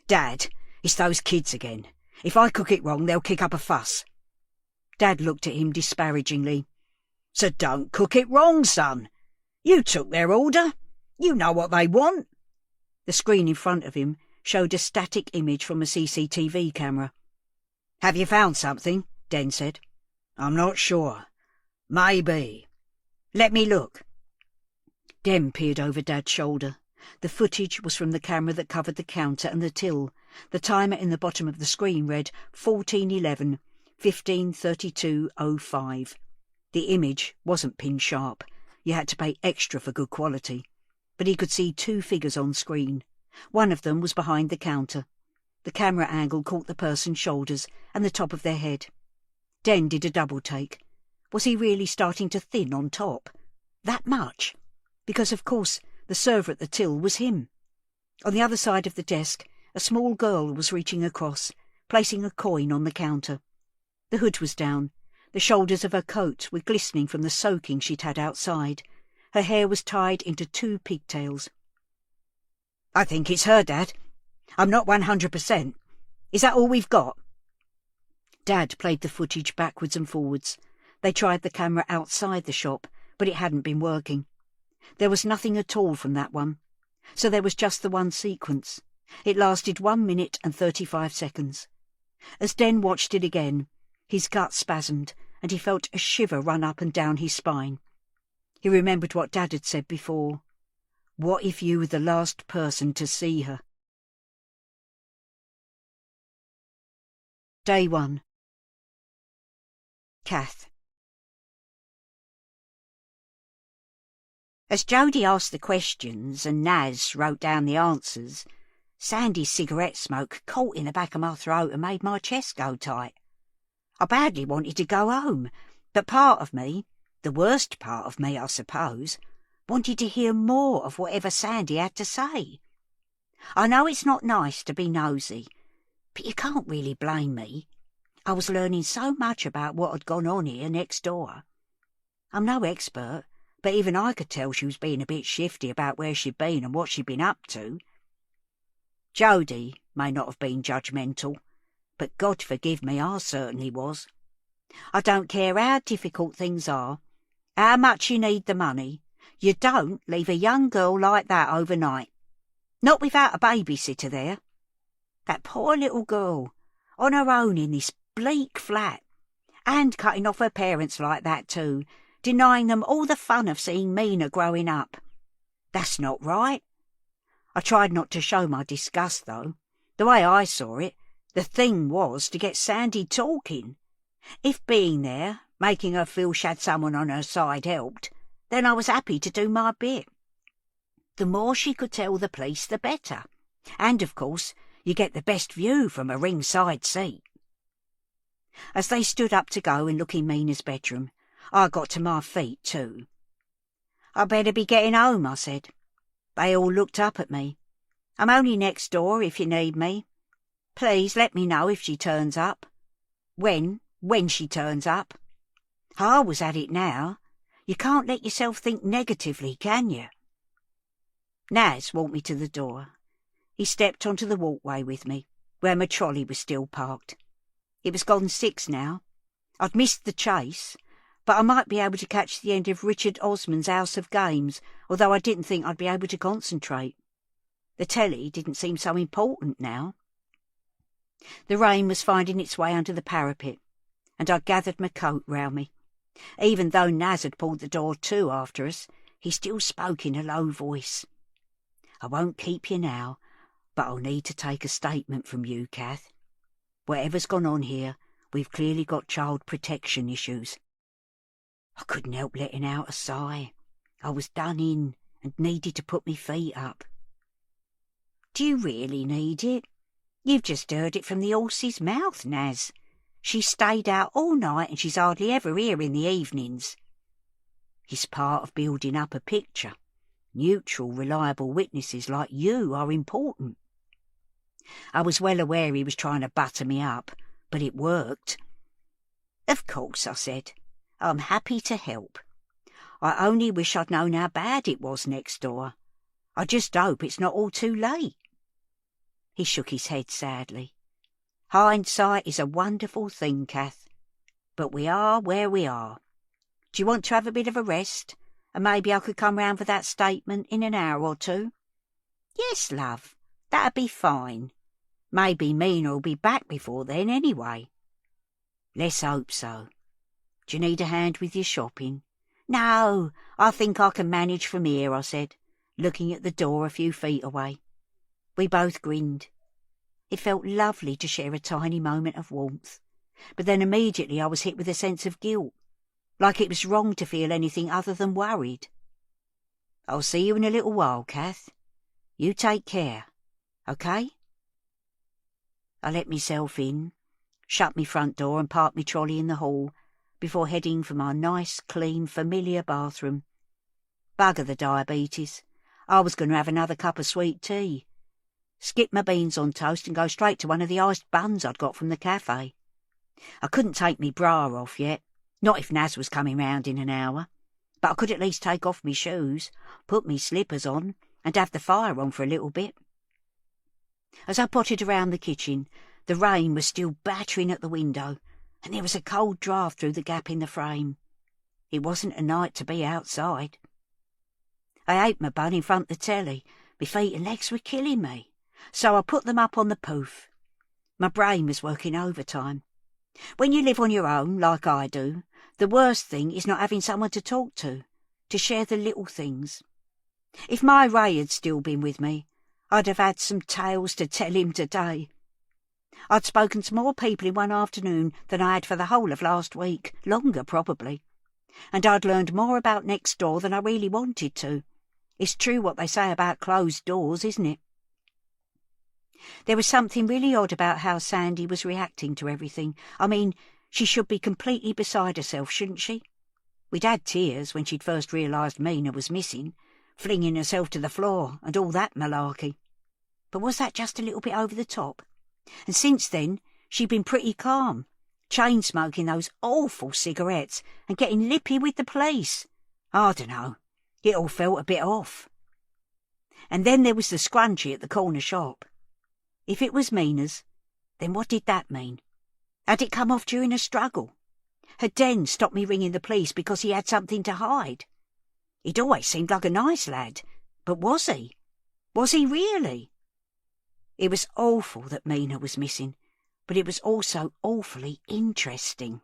"Dad, it's those kids again. If I cook it wrong, they'll kick up a fuss." Dad looked at him disparagingly. "So don't cook it wrong, son. You took their order. You know what they want." The screen in front of him showed a static image from a CCTV camera. "Have you found something?" Den said. "I'm not sure. Maybe." "Let me look." Dem peered over Dad's shoulder. The footage was from the camera that covered the counter and the till. The timer in the bottom of the screen read 14:11, 15:32:05. The image wasn't pin sharp. You had to pay extra for good quality. But he could see two figures on screen. One of them was behind the counter. The camera angle caught the person's shoulders and the top of their head. Den did a double take. Was he really starting to thin on top? That much? Because, of course, the server at the till was him. On the other side of the desk, a small girl was reaching across, placing a coin on the counter. The hood was down. The shoulders of her coat were glistening from the soaking she'd had outside. Her hair was tied into 2 pigtails. "I think it's her, Dad. I'm not 100%. Is that all we've got?" Dad played the footage backwards and forwards. They tried the camera outside the shop, but it hadn't been working. There was nothing at all from that one. So there was just the one sequence. It lasted 1 minute and 35 seconds. As Den watched it again, his gut spasmed, and he felt a shiver run up and down his spine. He remembered what Dad had said before. What if you were the last person to see her? Day 1. Kath. As Jody asked the questions and Naz wrote down the answers, Sandy's cigarette smoke caught in the back of my throat and made my chest go tight. I badly wanted to go home, but part of me, the worst part of me, I suppose, wanted to hear more of whatever Sandy had to say. I know it's not nice to be nosy, but you can't really blame me. I was learning so much about what had gone on here next door. I'm no expert, but even I could tell she was being a bit shifty about where she'd been and what she'd been up to. Jody may not have been judgmental, but God forgive me, I certainly was. I don't care how difficult things are, how much you need the money, you don't leave a young girl like that overnight. Not without a babysitter there. That poor little girl, on her own in this bleak flat, and cutting off her parents like that too, denying them all the fun of seeing Mina growing up. That's not right. I tried not to show my disgust, though. The way I saw it, the thing was to get Sandy talking. If being there, making her feel she had someone on her side helped, then I was happy to do my bit. The more she could tell the police, the better. And, of course, you get the best view from a ringside seat. As they stood up to go and look in Mina's bedroom, I got to my feet too. "I better be getting home," I said. They all looked up at me. "I'm only next door if you need me. Please let me know if she turns up. When she turns up." I was at it now. You can't let yourself think negatively, can you? Naz walked me to the door. He stepped onto the walkway with me, where my trolley was still parked. It was gone 6 now. I'd missed the chase, but I might be able to catch the end of Richard Osman's House of Games, although I didn't think I'd be able to concentrate. The telly didn't seem so important now. The rain was finding its way under the parapet, and I gathered my coat round me. Even though Naz had pulled the door to after us, he still spoke in a low voice. "I won't keep you now, but I'll need to take a statement from you, Kath. Whatever's gone on here, we've clearly got child protection issues." I couldn't help letting out a sigh. I was done in and needed to put me feet up. "Do you really need it? You've just heard it from the horse's mouth, Naz. She stayed out all night and she's hardly ever here in the evenings." It's part of building up a picture. Neutral, reliable witnesses like you are important. I was well aware he was trying to butter me up, but it worked. "Of course," I said. "I'm happy to help. I only wish I'd known how bad it was next door. I just hope it's not all too late." He shook his head sadly. "Hindsight is a wonderful thing, Kath. But we are where we are. Do you want to have a bit of a rest? And maybe I could come round for that statement in an hour or two?" "Yes, love, that'd be fine. Maybe Mina'll be back before then anyway." "Let's hope so. Do you need a hand with your shopping?" "No, I think I can manage from here," I said, looking at the door a few feet away. We both grinned. It felt lovely to share a tiny moment of warmth, but then immediately I was hit with a sense of guilt, like it was wrong to feel anything other than worried. "I'll see you in a little while, Kath. You take care, okay?" I let myself in, shut me front door and parked me trolley in the hall, before heading for my nice, clean, familiar bathroom. Bugger the diabetes. I was going to have another cup of sweet tea, skip my beans on toast and go straight to one of the iced buns I'd got from the cafe. I couldn't take me bra off yet, not if Naz was coming round in an hour, but I could at least take off me shoes, put me slippers on, and have the fire on for a little bit. As I potted around the kitchen, the rain was still battering at the window, and there was a cold draught through the gap in the frame. It wasn't a night to be outside. I ate my bun in front of the telly. My feet and legs were killing me, so I put them up on the poof. My brain was working overtime. When you live on your own, like I do, the worst thing is not having someone to talk to share the little things. If my Ray had still been with me, I'd have had some tales to tell him today. I'd spoken to more people in one afternoon than I had for the whole of last week, longer probably, and I'd learned more about next door than I really wanted to. It's true what they say about closed doors, isn't it? There was something really odd about how Sandy was reacting to everything. I mean, she should be completely beside herself, shouldn't she? We'd had tears when she'd first realised Mina was missing, flinging herself to the floor and all that malarkey. But was that just a little bit over the top? And since then, she'd been pretty calm, chain-smoking those awful cigarettes and getting lippy with the police. I dunno, it all felt a bit off. And then there was the scrunchie at the corner shop. If it was Mina's, then what did that mean? Had it come off during a struggle? Had Den stopped me ringing the police because he had something to hide? He'd always seemed like a nice lad, but was he? Was he really? It was awful that Mina was missing, but it was also awfully interesting.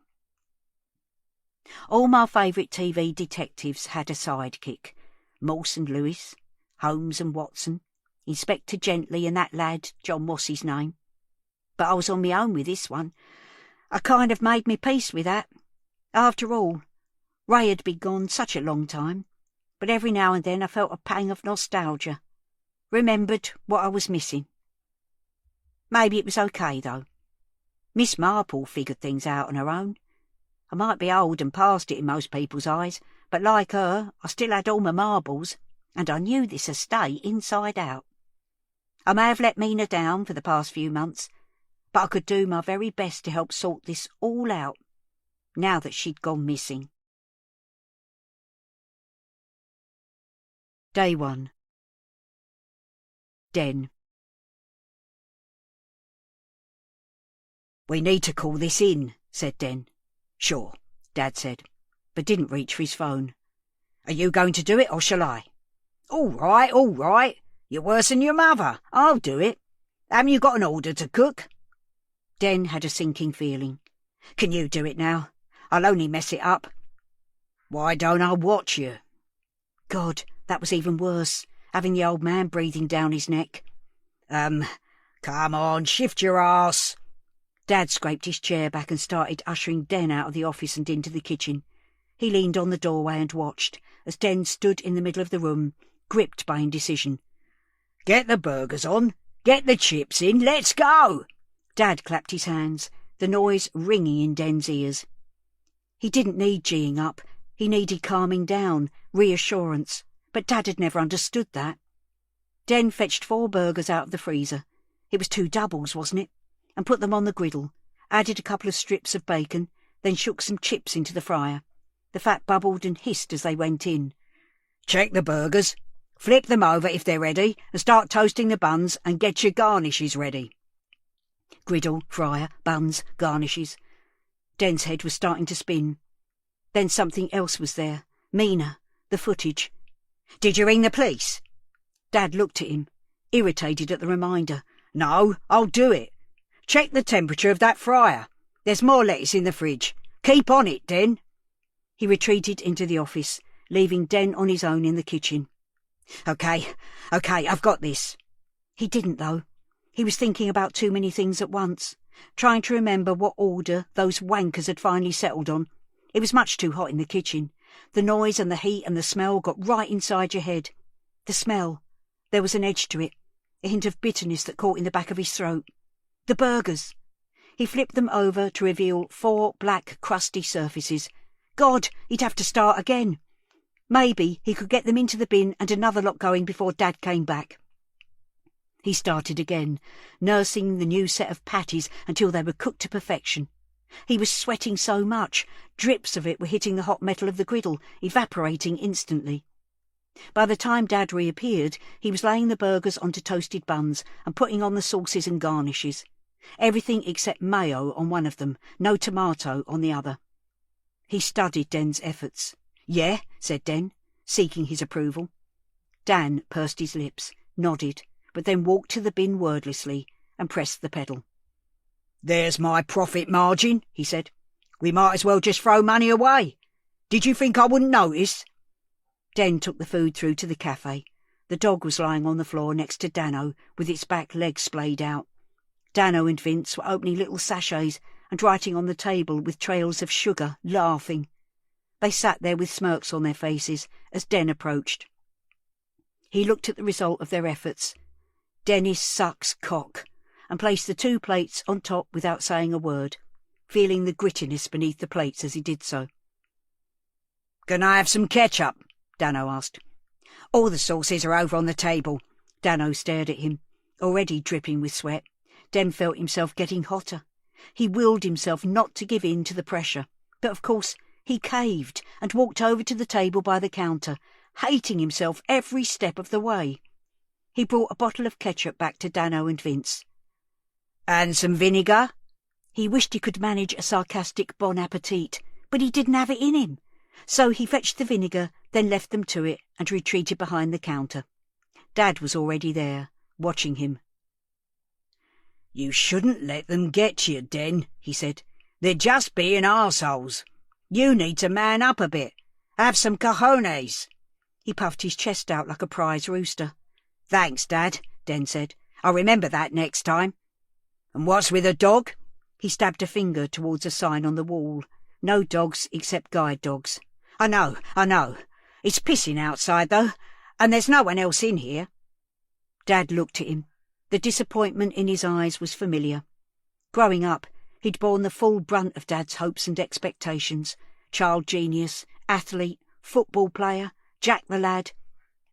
All my favourite TV detectives had a sidekick. Morse and Lewis, Holmes and Watson, Inspector Gently and that lad, John what's his name. But I was on my own with this one. I kind of made me peace with that. After all, Ray had been gone such a long time, but every now and then I felt a pang of nostalgia. Remembered what I was missing. Maybe it was okay, though. Miss Marple figured things out on her own. I might be old and past it in most people's eyes, but like her, I still had all my marbles, and I knew this estate inside out. I may have let Mina down for the past few months, but I could do my very best to help sort this all out, now that she'd gone missing. Day 1. Den. "We need to call this in," said Den. "Sure," Dad said, but didn't reach for his phone. "Are you going to do it, or shall I?" All right. You're worse than your mother. I'll do it. Haven't you got an order to cook?" Den had a sinking feeling. "Can you do it now? I'll only mess it up." "Why don't I watch you?" God, that was even worse, having the old man breathing down his neck. Come on, shift your ass." Dad scraped his chair back and started ushering Den out of the office and into the kitchen. He leaned on the doorway and watched, as Den stood in the middle of the room, gripped by indecision. "Get the burgers on, get the chips in, let's go!" Dad clapped his hands, the noise ringing in Den's ears. He didn't need geeing up, he needed calming down, reassurance, but Dad had never understood that. Den fetched 4 burgers out of the freezer. It was 2 doubles, wasn't it? And put them on the griddle, added a couple of strips of bacon, then shook some chips into the fryer. The fat bubbled and hissed as they went in. "Check the burgers. Flip them over if they're ready, and start toasting the buns and get your garnishes ready." Griddle, fryer, buns, garnishes. Den's head was starting to spin. Then something else was there. Mina, the footage. "Did you ring the police?" Dad looked at him, irritated at the reminder. "No, I'll do it. Check the temperature of that fryer. There's more lettuce in the fridge. Keep on it, Den." He retreated into the office, leaving Den on his own in the kitchen. Okay, I've got this." He didn't, though. He was thinking about too many things at once, trying to remember what order those wankers had finally settled on. It was much too hot in the kitchen. The noise and the heat and the smell got right inside your head. The smell. There was an edge to it, a hint of bitterness that caught in the back of his throat. The burgers. He flipped them over to reveal 4 black, crusty surfaces. God, he'd have to start again. Maybe he could get them into the bin and another lot going before Dad came back. He started again, nursing the new set of patties until they were cooked to perfection. He was sweating so much, drips of it were hitting the hot metal of the griddle, evaporating instantly. By the time Dad reappeared, he was laying the burgers onto toasted buns and putting on the sauces and garnishes. Everything except mayo on one of them, no tomato on the other. He studied Den's efforts. "Yeah," said Den, seeking his approval. Dan pursed his lips, nodded, but then walked to the bin wordlessly and pressed the pedal. "There's my profit margin," he said. "We might as well just throw money away. Did you think I wouldn't notice?" Den took the food through to the cafe. The dog was lying on the floor next to Dano, with its back legs splayed out. Dano and Vince were opening little sachets and writing on the table with trails of sugar, laughing. They sat there with smirks on their faces as Den approached. He looked at the result of their efforts. "Dennis sucks cock," and placed the 2 plates on top without saying a word, feeling the grittiness beneath the plates as he did so. "Can I have some ketchup?" Dano asked. "All the sauces are over on the table." Dano stared at him, already dripping with sweat. Den felt himself getting hotter. He willed himself not to give in to the pressure, but of course he caved and walked over to the table by the counter, hating himself every step of the way. He brought a bottle of ketchup back to Dano and Vince. "And some vinegar?" He wished he could manage a sarcastic bon appetit, but he didn't have it in him. So he fetched the vinegar, then left them to it and retreated behind the counter. Dad was already there, watching him. "You shouldn't let them get you, Den," he said. "They're just being arseholes. You need to man up a bit. Have some cojones." He puffed his chest out like a prize rooster. "Thanks, Dad," Den said. "I'll remember that next time." "And what's with a dog?" He stabbed a finger towards a sign on the wall. No dogs except guide dogs. I know. It's pissing outside, though, and there's no one else in here." Dad looked at him. The disappointment in his eyes was familiar. Growing up, he'd borne the full brunt of Dad's hopes and expectations. Child genius, athlete, football player, Jack the lad,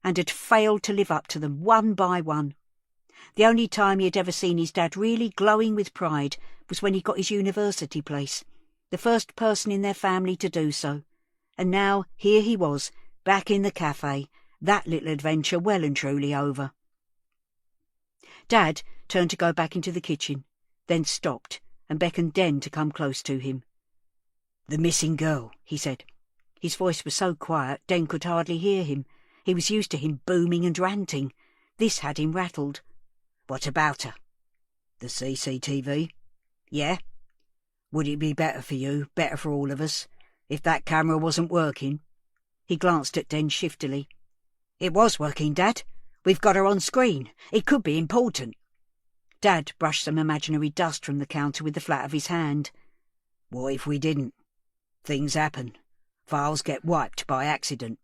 and had failed to live up to them one by one. The only time he had ever seen his dad really glowing with pride was when he got his university place, the first person in their family to do so. And now here he was, back in the cafe, that little adventure well and truly over. Dad turned to go back into the kitchen, then stopped and beckoned Den to come close to him. "The missing girl," he said. His voice was so quiet Den could hardly hear him. He was used to him booming and ranting. This had him rattled. "What about her?" "The CCTV?" "Yeah." "Would it be better for you, better for all of us, if that camera wasn't working?" He glanced at Den shiftily. "It was working, Dad. We've got her on screen. It could be important." Dad brushed some imaginary dust from the counter with the flat of his hand. "What if we didn't? Things happen. Files get wiped by accident."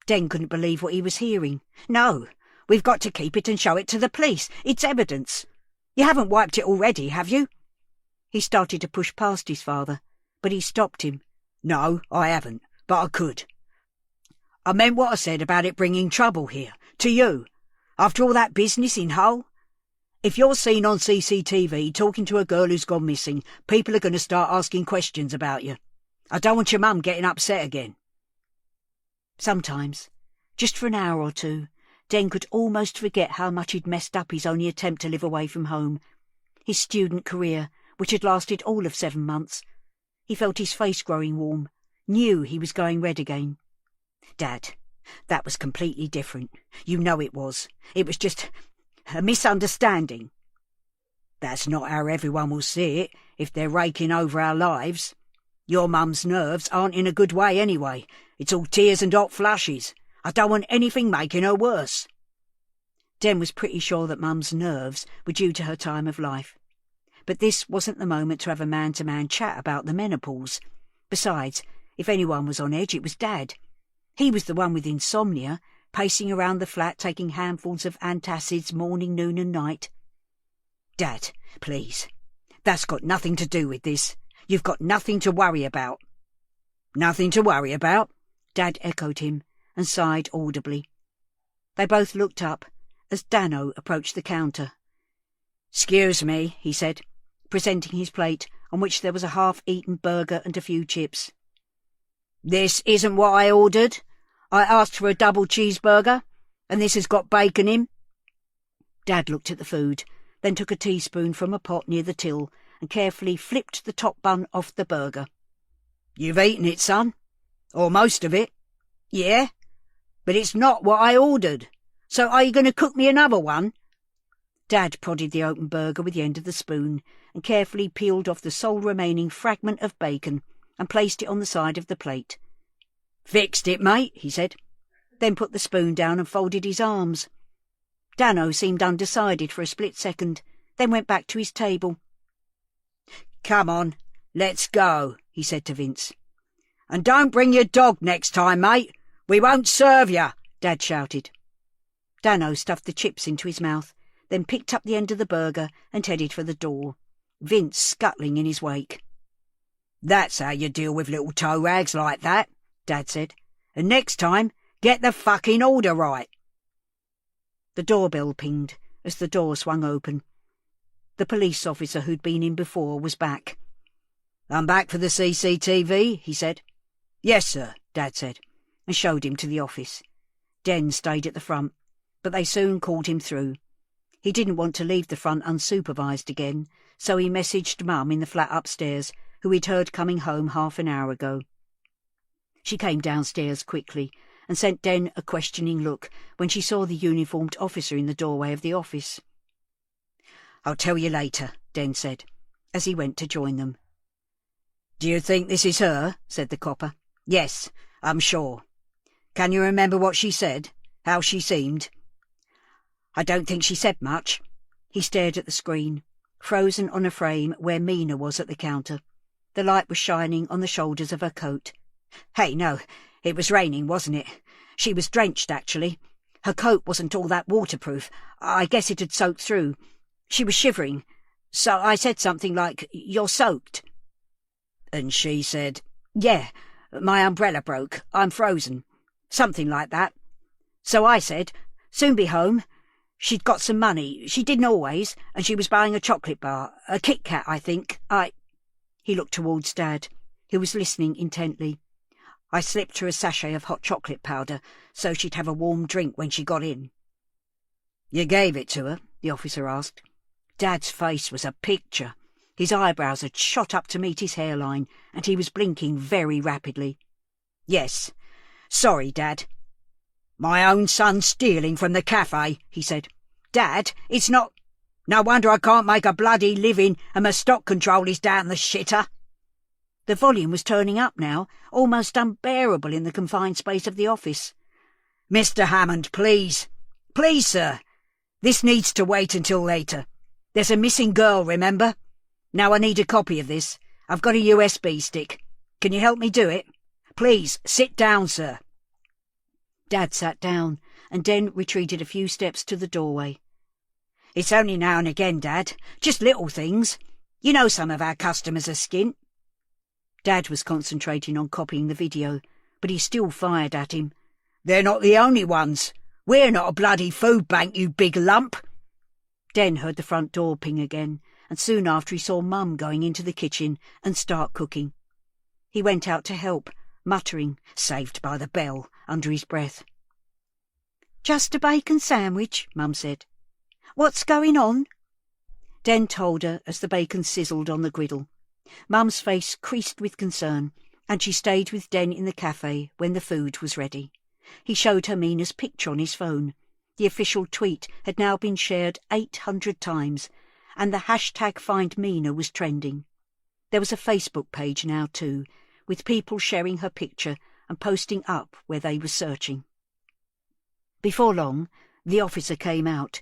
Den couldn't believe what he was hearing. "No, we've got to keep it and show it to the police. It's evidence. You haven't wiped it already, have you?" He started to push past his father, but he stopped him. "No, I haven't, but I could. I meant what I said about it bringing trouble here, to you, after all that business in Hull. If you're seen on CCTV talking to a girl who's gone missing, people are going to start asking questions about you. I don't want your mum getting upset again." Sometimes, just for an hour or two, Den could almost forget how much he'd messed up his only attempt to live away from home. His student career, which had lasted all of 7 months. He felt his face growing warm, knew he was going red again. "Dad, that was completely different. You know it was. It was just a misunderstanding." "That's not how everyone will see it if they're raking over our lives. Your mum's nerves aren't in a good way anyway. It's all tears and hot flushes. I don't want anything making her worse." Den was pretty sure that Mum's nerves were due to her time of life. But this wasn't the moment to have a man-to-man chat about the menopause. Besides, if anyone was on edge, it was Dad. He was the one with insomnia, pacing around the flat taking handfuls of antacids morning, noon and night. "Dad, please. That's got nothing to do with this. You've got nothing to worry about." "Nothing to worry about?" Dad echoed him and sighed audibly. They both looked up as Dano approached the counter. "Excuse me," he said, presenting his plate on which there was a half-eaten burger and a few chips. "This isn't what I ordered. I asked for a double cheeseburger, and this has got bacon in." Dad looked at the food, then took a teaspoon from a pot near the till and carefully flipped the top bun off the burger. "You've eaten it, son. Or most of it. Yeah? But it's not what I ordered. So are you going to cook me another one?" Dad prodded the open burger with the end of the spoon and carefully peeled off the sole remaining fragment of bacon and placed it on the side of the plate. "Fixed it, mate," he said, then put the spoon down and folded his arms. Dano seemed undecided for a split second, then went back to his table. "Come on, let's go," he said to Vince. "And don't bring your dog next time, mate. We won't serve you," Dad shouted. Dano stuffed the chips into his mouth, then picked up the end of the burger and headed for the door, Vince scuttling in his wake. "That's how you deal with little toe rags like that," Dad said. "And next time, get the fucking order right." The doorbell pinged as the door swung open. The police officer who'd been in before was back. "I'm back for the CCTV, he said. "Yes, sir," Dad said, and showed him to the office. Den stayed at the front, but they soon called him through. He didn't want to leave the front unsupervised again, so he messaged Mum in the flat upstairs, who he'd heard coming home half an hour ago. She came downstairs quickly and sent Den a questioning look when she saw the uniformed officer in the doorway of the office. "I'll tell you later," Den said, as he went to join them. "Do you think this is her?" said the copper. "Yes, I'm sure. Can you remember what she said? How she seemed?" "I don't think she said much." He stared at the screen, frozen on a frame where Mina was at the counter. The light was shining on the shoulders of her coat. "Hey, no, it was raining, wasn't it? She was drenched, actually. Her coat wasn't all that waterproof. I guess it had soaked through. She was shivering. So I said something like, 'You're soaked.' And she said, 'Yeah, my umbrella broke. I'm frozen.' Something like that. So I said, 'Soon be home.' She'd got some money. She didn't always, and she was buying a chocolate bar. A Kit Kat, I think. He looked towards Dad, who was listening intently. I slipped her a sachet of hot chocolate powder so she'd have a warm drink when she got in." "You gave it to her?" the officer asked. Dad's face was a picture. His eyebrows had shot up to meet his hairline, and he was blinking very rapidly. "Yes. Sorry, Dad." "My own son stealing from the cafe," he said. "Dad, it's not... No wonder I can't make a bloody living and my stock control is down the shitter." The volume was turning up now, almost unbearable in the confined space of the office. "Mr. Hammond, please. Please, sir. This needs to wait until later. There's a missing girl, remember? Now I need a copy of this. I've got a USB stick. Can you help me do it? Please, sit down, sir." Dad sat down, and Den retreated a few steps to the doorway. "It's only now and again, Dad. Just little things. You know some of our customers are skint." Dad was concentrating on copying the video, but he still fired at him. "They're not the only ones. We're not a bloody food bank, you big lump." Den heard the front door ping again, and soon after he saw Mum going into the kitchen and start cooking. He went out to help, muttering, "Saved by the bell," under his breath. "Just a bacon sandwich," Mum said. "What's going on?" Den told her as the bacon sizzled on the griddle. Mum's face creased with concern, and she stayed with Den in the cafe when the food was ready. He showed her Mina's picture on his phone. The official tweet had now been shared 800 times, and the hashtag Find Mina was trending. There was a Facebook page now too, with people sharing her picture and posting up where they were searching. Before long, the officer came out.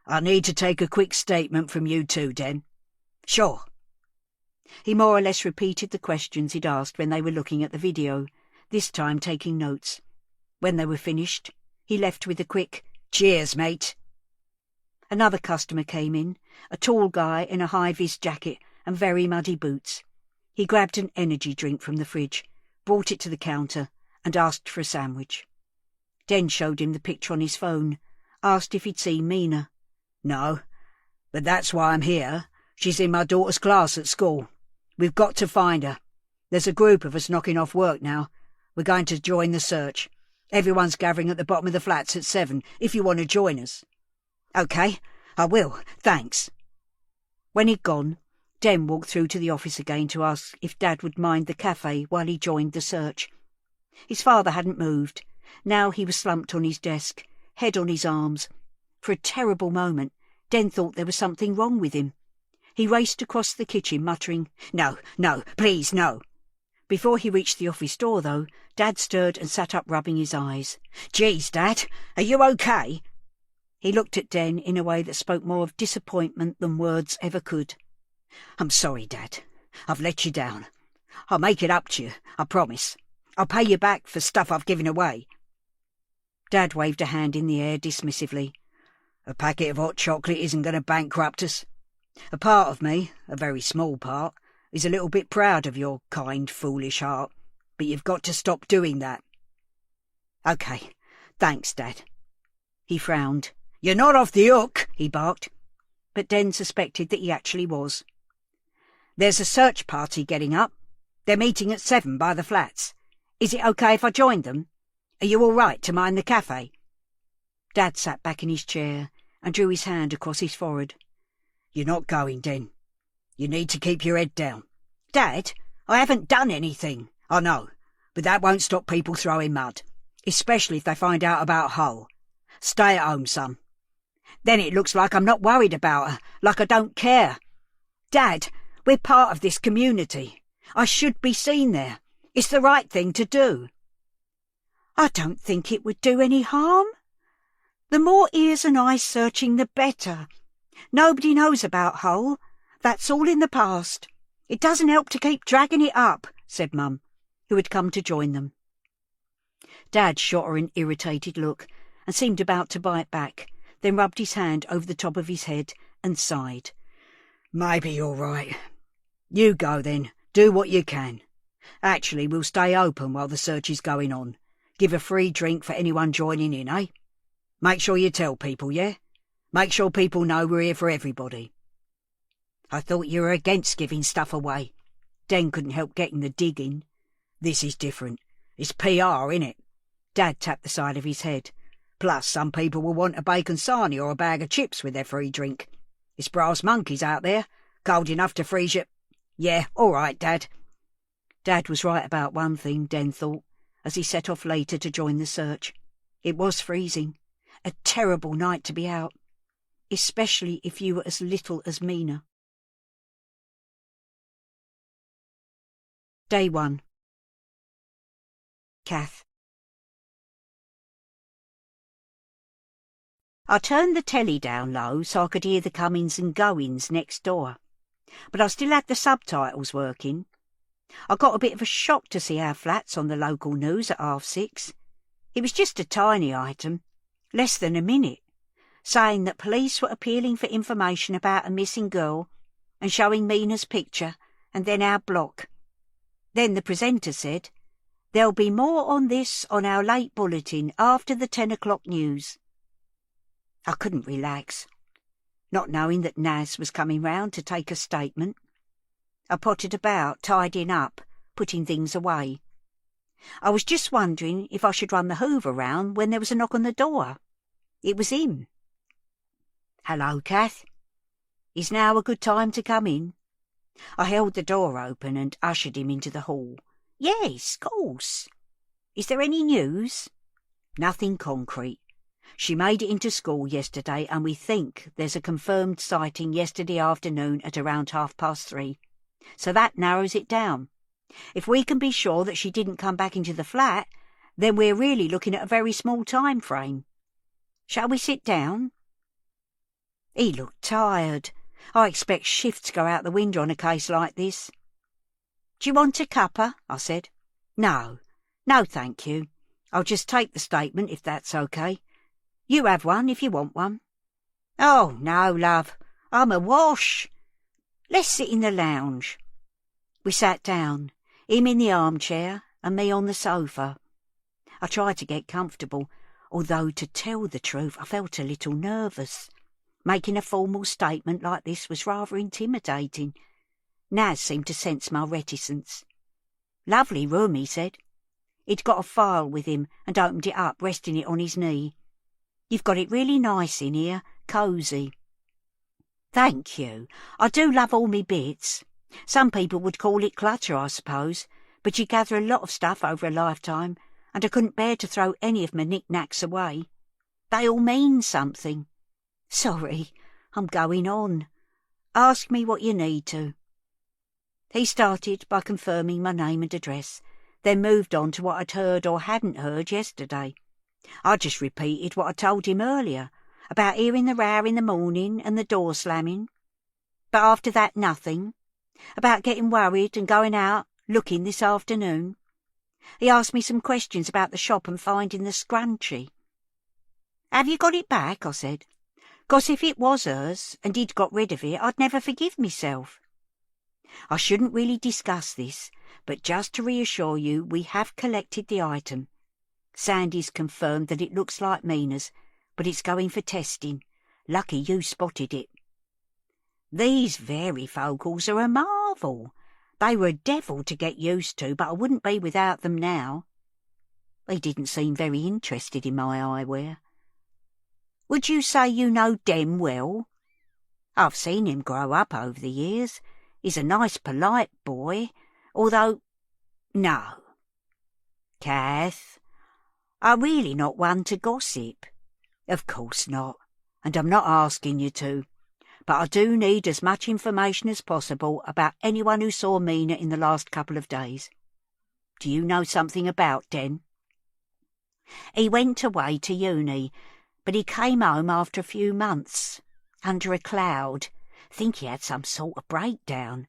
"I need to take a quick statement from you two, Den." "Sure." He more or less repeated the questions he'd asked when they were looking at the video, this time taking notes. When they were finished, he left with a quick, "Cheers, mate." Another customer came in, a tall guy in a high-vis jacket and very muddy boots. He grabbed an energy drink from the fridge, brought it to the counter, and asked for a sandwich. Den showed him the picture on his phone, asked if he'd seen Mina. "No, but that's why I'm here. She's in my daughter's class at school. We've got to find her. There's a group of us knocking off work now. We're going to join the search. Everyone's gathering at the bottom of the flats at 7, if you want to join us." "OK, I will, thanks." When he'd gone, Den walked through to the office again to ask if Dad would mind the cafe while he joined the search. His father hadn't moved. Now he was slumped on his desk, head on his arms. For a terrible moment, Den thought there was something wrong with him. He raced across the kitchen, muttering, "No, no, please, no." Before he reached the office door, though, Dad stirred and sat up, rubbing his eyes. "Geez, Dad, are you OK?" He looked at Den in a way that spoke more of disappointment than words ever could. "I'm sorry, Dad. I've let you down. I'll make it up to you, I promise. I'll pay you back for stuff I've given away." Dad waved a hand in the air dismissively. "A packet of hot chocolate isn't going to bankrupt us. A part of me, a very small part, is a little bit proud of your kind, foolish heart, but you've got to stop doing that." "OK, thanks, Dad." He frowned. "You're not off the hook," he barked. But Den suspected that he actually was. "There's a search party getting up. They're meeting at 7 by the flats. Is it OK if I joined them? Are you all right to mind the cafe?" Dad sat back in his chair and drew his hand across his forehead. "You're not going, Den. You need to keep your head down." "Dad, I haven't done anything." "I know, but that won't stop people throwing mud, especially if they find out about Hull. Stay at home, son. Then it looks like I'm not worried about her, like I don't care. Dad, we're part of this community. I should be seen there. It's the right thing to do." "I don't think it would do any harm. The more ears and eyes searching, the better. Nobody knows about Hull. That's all in the past. It doesn't help to keep dragging it up," said Mum, who had come to join them. Dad shot her an irritated look and seemed about to bite back, then rubbed his hand over the top of his head and sighed. "Maybe you're right. You go then. Do what you can. Actually, we'll stay open while the search is going on. Give a free drink for anyone joining in, eh? Make sure you tell people, yeah? Make sure people know we're here for everybody." "I thought you were against giving stuff away." Den couldn't help getting the dig in. "This is different. It's PR, innit?" Dad tapped the side of his head. "Plus, some people will want a bacon sarnie or a bag of chips with their free drink. It's brass monkeys out there, cold enough to freeze you. Yeah, all right, Dad." Dad was right about one thing, Den thought, as he set off later to join the search. It was freezing. A terrible night to be out, especially if you were as little as Mina. Day 1. Kath. I turned the telly down low so I could hear the comings and goings next door, but I still had the subtitles working. I got a bit of a shock to see our flats on the local news at 6:30. It was just a tiny item, less than a minute, saying that police were appealing for information about a missing girl and showing Mina's picture and then our block. Then the presenter said, "There'll be more on this on our late bulletin after the 10 o'clock news." I couldn't relax. not knowing that Naz was coming round to take a statement. I pottered about, tidying up, putting things away. I was just wondering if I should run the hoover round when there was a knock on the door. It was him. "Hello, Kath. Is now a good time to come in?" I held the door open and ushered him into the hall. "Yes, course. Is there any news?" "Nothing concrete. She made it into school yesterday, and we think there's a confirmed sighting yesterday afternoon at around 3:30. So that narrows it down. If we can be sure that she didn't come back into the flat, then we're really looking at a very small time frame. Shall we sit down?" He looked tired. I expect shifts go out the window on a case like this. "Do you want a cuppa?" I said. No, thank you. I'll just take the statement if that's okay. You have one if you want one." "Oh, no, love. I'm awash. Let's sit in the lounge." We sat down, him in the armchair and me on the sofa. I tried to get comfortable, although to tell the truth I felt a little nervous. Making a formal statement like this was rather intimidating. Naz seemed to sense my reticence. "Lovely room," he said. He'd got a file with him and opened it up, resting it on his knee. "You've got it really nice in here, cosy." "Thank you. I do love all me bits. Some people would call it clutter, I suppose, but you gather a lot of stuff over a lifetime, and I couldn't bear to throw any of my knick-knacks away. They all mean something. Sorry, I'm going on. Ask me what you need to." He started by confirming my name and address, then moved on to what I'd heard or hadn't heard yesterday. I just repeated what I told him earlier, about hearing the row in the morning and the door slamming. But after that, nothing. About getting worried and going out looking this afternoon. He asked me some questions about the shop and finding the scrunchie. "Have you got it back?" I said. "'Cause if it was hers and he'd got rid of it, I'd never forgive myself." I shouldn't really discuss this, but just to reassure you, we have collected the item. Sandy's confirmed that it looks like Mina's, but it's going for testing. Lucky you spotted it. "These varifocals are a marvel. They were a devil to get used to, but I wouldn't be without them now." He didn't seem very interested in my eyewear. "Would you say you know Dem well?" "I've seen him grow up over the years. He's a nice, polite boy, although—" "No." "Kath, I'm really not one to gossip." "Of course not, and I'm not asking you to. But I do need as much information as possible about anyone who saw Mina in the last couple of days. Do you know something about Den?" "He went away to uni, but he came home after a few months, under a cloud. Think he had some sort of breakdown.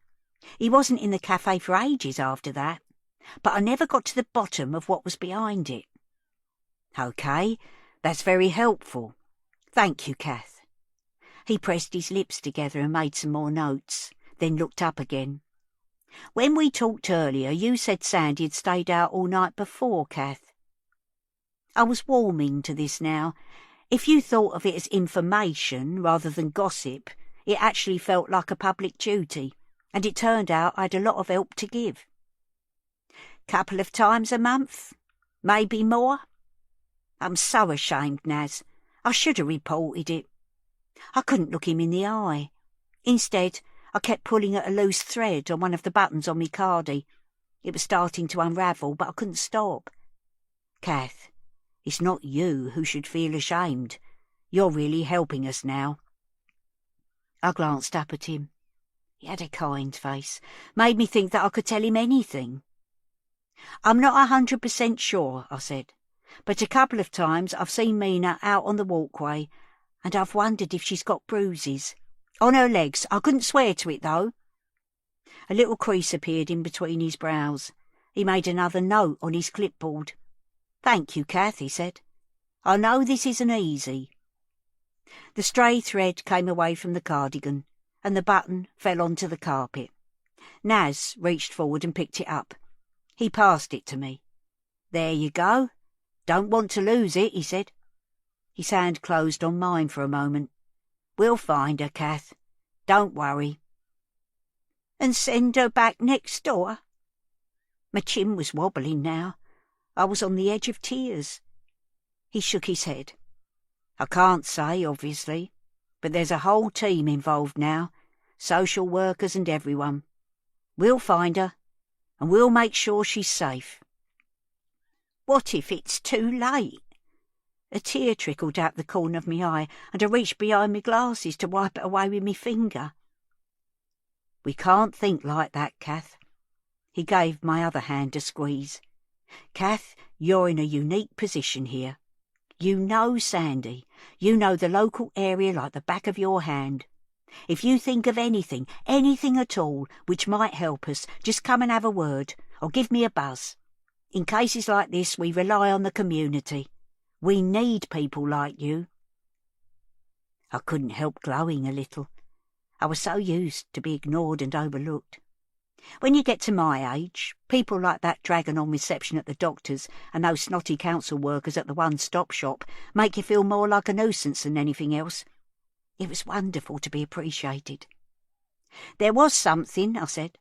He wasn't in the cafe for ages after that, but I never got to the bottom of what was behind it." "OK, that's very helpful. Thank you, Kath." He pressed his lips together and made some more notes, then looked up again. "When we talked earlier, you said Sandy had stayed out all night before, Kath." I was warming to this now. If you thought of it as information rather than gossip, it actually felt like a public duty, and it turned out I'd a lot of help to give. "Couple of times a month? Maybe more? I'm so ashamed, Naz. I should have reported it." I couldn't look him in the eye. Instead, I kept pulling at a loose thread on one of the buttons on me cardie. It was starting to unravel, but I couldn't stop. "Kath, it's not you who should feel ashamed. You're really helping us now." I glanced up at him. He had a kind face, made me think that I could tell him anything. "I'm not 100% sure," I said, "but a couple of times I've seen Mina out on the walkway, and I've wondered if she's got bruises. On her legs. I couldn't swear to it, though." A little crease appeared in between his brows. He made another note on his clipboard. "Thank you, Kath," he said. "I know this isn't easy." The stray thread came away from the cardigan, and the button fell onto the carpet. Naz reached forward and picked it up. He passed it to me. "There you go. Don't want to lose it," he said. His hand closed on mine for a moment. We'll find her, Kath. Don't worry. And send her back next door? My chin was wobbling now. I was on the edge of tears. He shook his head. I can't say, obviously, but there's a whole team involved now, social workers and everyone. We'll find her, and we'll make sure she's safe. What if it's too late? A tear trickled out the corner of my eye, and I reached behind my glasses to wipe it away with my finger. We can't think like that, Kath. He gave my other hand a squeeze. Kath, you're in a unique position here. You know Sandy. You know the local area like the back of your hand. If you think of anything at all, which might help us, just come and have a word, or give me a buzz. In cases like this, we rely on the community. We need people like you. I couldn't help glowing a little. I was so used to be ignored and overlooked. When you get to my age, people like that dragging on reception at the doctor's and those snotty council workers at the one-stop shop make you feel more like a nuisance than anything else. It was wonderful to be appreciated. There was something, I said.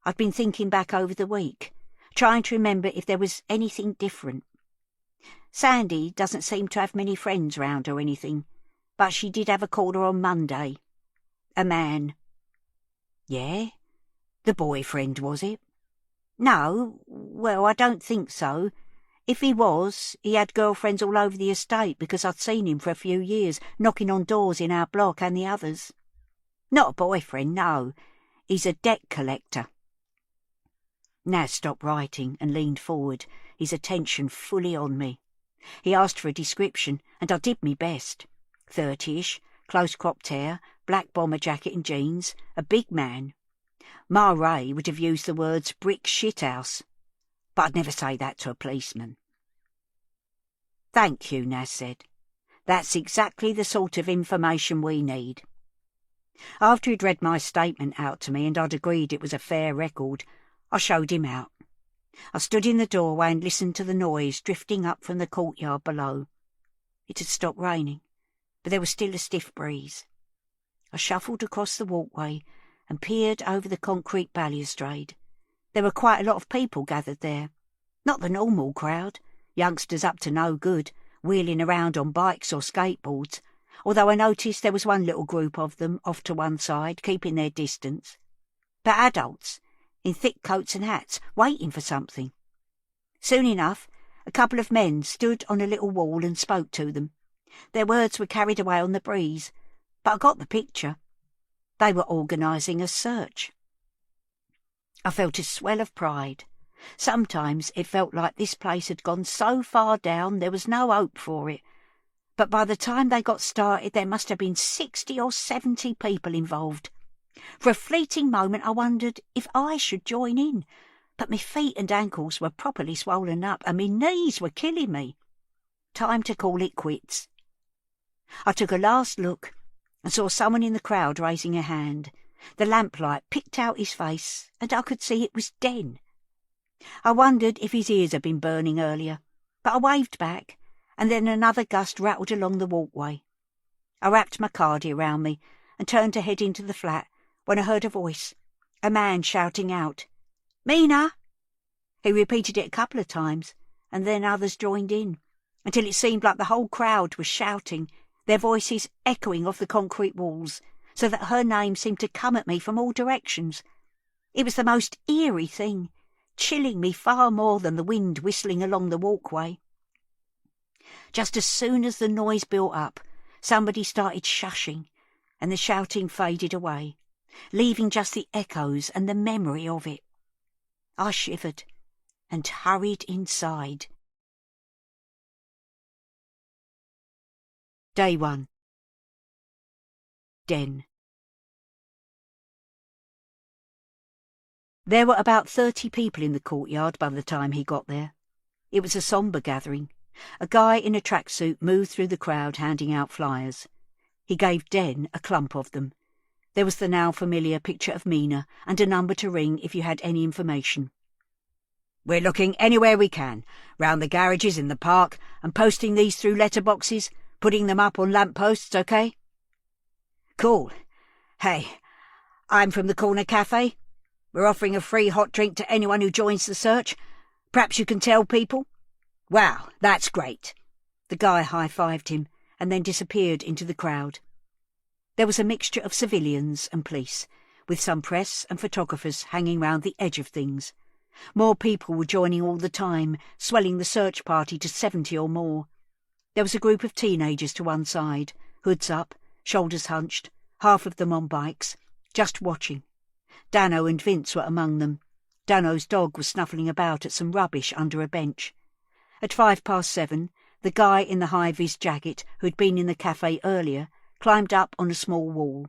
I'd been thinking back over the week, trying to remember if there was anything different. Sandy doesn't seem to have many friends round or anything, but she did have a caller on Monday. A man. Yeah? The boyfriend, was it? No, well, I don't think so. If he was, he had girlfriends all over the estate because I'd seen him for a few years, knocking on doors in our block and the others. Not a boyfriend, no. He's a debt collector. Naz stopped writing and leaned forward, his attention fully on me. He asked for a description, and I did me best. 30-ish, close-cropped hair, black bomber jacket and jeans, a big man. Ma Ray would have used the words brick shithouse, but I'd never say that to a policeman. Thank you, Naz said. That's exactly the sort of information we need. After he'd read my statement out to me and I'd agreed it was a fair record, I showed him out. I stood in the doorway and listened to the noise drifting up from the courtyard below. It had stopped raining, but there was still a stiff breeze. I shuffled across the walkway and peered over the concrete balustrade. There were quite a lot of people gathered there. Not the normal crowd, youngsters up to no good, wheeling around on bikes or skateboards, although I noticed there was one little group of them off to one side, keeping their distance. But adults, in thick coats and hats, waiting for something. Soon enough, a couple of men stood on a little wall and spoke to them. Their words were carried away on the breeze, but I got the picture. They were organising a search. I felt a swell of pride. Sometimes it felt like this place had gone so far down there was no hope for it. But by the time they got started there must have been 60 or 70 people involved. For a fleeting moment I wondered if I should join in, but my feet and ankles were properly swollen up and my knees were killing me. Time to call it quits. I took a last look and saw someone in the crowd raising a hand. The lamplight picked out his face, and I could see it was Den. I wondered if his ears had been burning earlier, but I waved back, and then another gust rattled along the walkway. I wrapped my cardi around me and turned to head into the flat when I heard a voice, a man shouting out, "Mina!" He repeated it a couple of times, and then others joined in, until it seemed like the whole crowd was shouting, their voices echoing off the concrete walls, so that her name seemed to come at me from all directions. It was the most eerie thing, chilling me far more than the wind whistling along the walkway. Just as soon as the noise built up, somebody started shushing, and the shouting faded away, leaving just the echoes and the memory of it. I shivered and hurried inside. Day 1. Den. There were about 30 people in the courtyard by the time he got there. It was a sombre gathering. A guy in a tracksuit moved through the crowd handing out flyers. He gave Den a clump of them. There was the now familiar picture of Mina and a number to ring if you had any information. "We're looking anywhere we can, round the garages in the park, and posting these through letterboxes, putting them up on lamp posts, OK?" Cool. Hey, I'm from the Corner Cafe. We're offering a free hot drink to anyone who joins the search. Perhaps you can tell people? Wow, that's great. The guy high-fived him and then disappeared into the crowd. There was a mixture of civilians and police, with some press and photographers hanging round the edge of things. More people were joining all the time, swelling the search party to 70 or more. There was a group of teenagers to one side, hoods up, shoulders hunched, half of them on bikes, just watching. Dano and Vince were among them. Dano's dog was snuffling about at some rubbish under a bench. At 7:05, the guy in the high-vis jacket who had been in the cafe earlier climbed up on a small wall.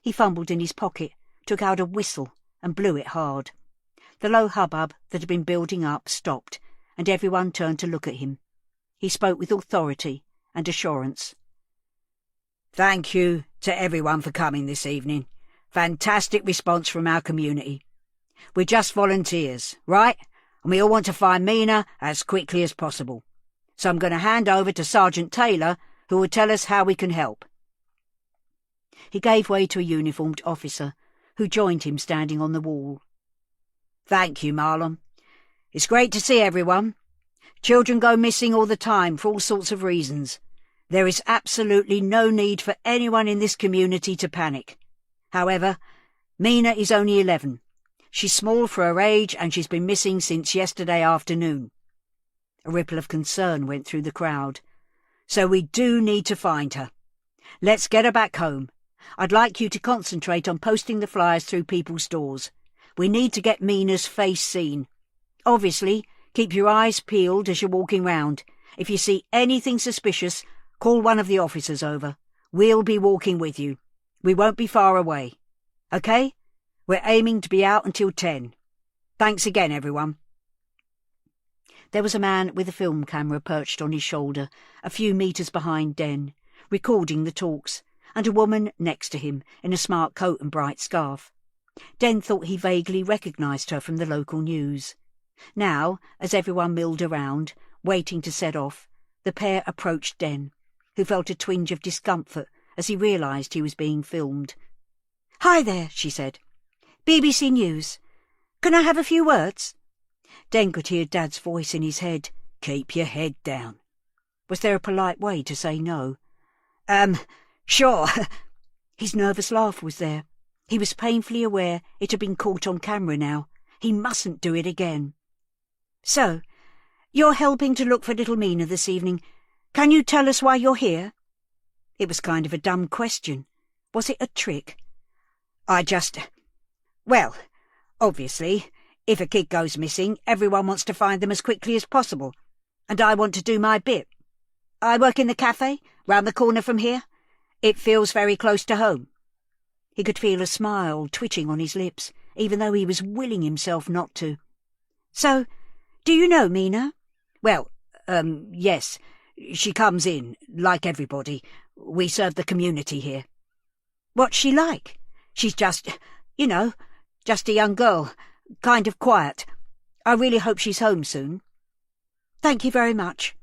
He fumbled in his pocket, took out a whistle and blew it hard. The low hubbub that had been building up stopped, and everyone turned to look at him. He spoke with authority and assurance. "Thank you to everyone for coming this evening. Fantastic response from our community. We're just volunteers, right? And we all want to find Mina as quickly as possible. So I'm going to hand over to Sergeant Taylor, who will tell us how we can help." He gave way to a uniformed officer, who joined him standing on the wall. "Thank you, Marlon. It's great to see everyone. Children go missing all the time for all sorts of reasons. There is absolutely no need for anyone in this community to panic. However, Mina is only 11. She's small for her age and she's been missing since yesterday afternoon." A ripple of concern went through the crowd. "So we do need to find her. Let's get her back home. I'd like you to concentrate on posting the flyers through people's doors. We need to get Mina's face seen. Obviously, keep your eyes peeled as you're walking round. If you see anything suspicious, call one of the officers over. We'll be walking with you. We won't be far away. OK? We're aiming to be out until 10. Thanks again, everyone." There was a man with a film camera perched on his shoulder, a few metres behind Den, recording the talks, and a woman next to him in a smart coat and bright scarf. Den thought he vaguely recognised her from the local news. Now, as everyone milled around, waiting to set off, the pair approached Den, who felt a twinge of discomfort as he realised he was being filmed. "Hi there," she said. "BBC News. Can I have a few words?" Den could hear Dad's voice in his head. "Keep your head down." Was there a polite way to say no? Sure." His nervous laugh was there. He was painfully aware it had been caught on camera now. He mustn't do it again. "So, you're helping to look for little Mina this evening. Can you tell us why you're here?" It was kind of a dumb question. Was it a trick? Well, obviously, if a kid goes missing, everyone wants to find them as quickly as possible. And I want to do my bit. I work in the cafe, round the corner from here. It feels very close to home." He could feel a smile twitching on his lips, even though he was willing himself not to. "So, do you know Mina?" "Well, yes. She comes in, like everybody. We serve the community here." "What's she like?" "She's just a young girl, kind of quiet. I really hope she's home soon." "Thank you very much."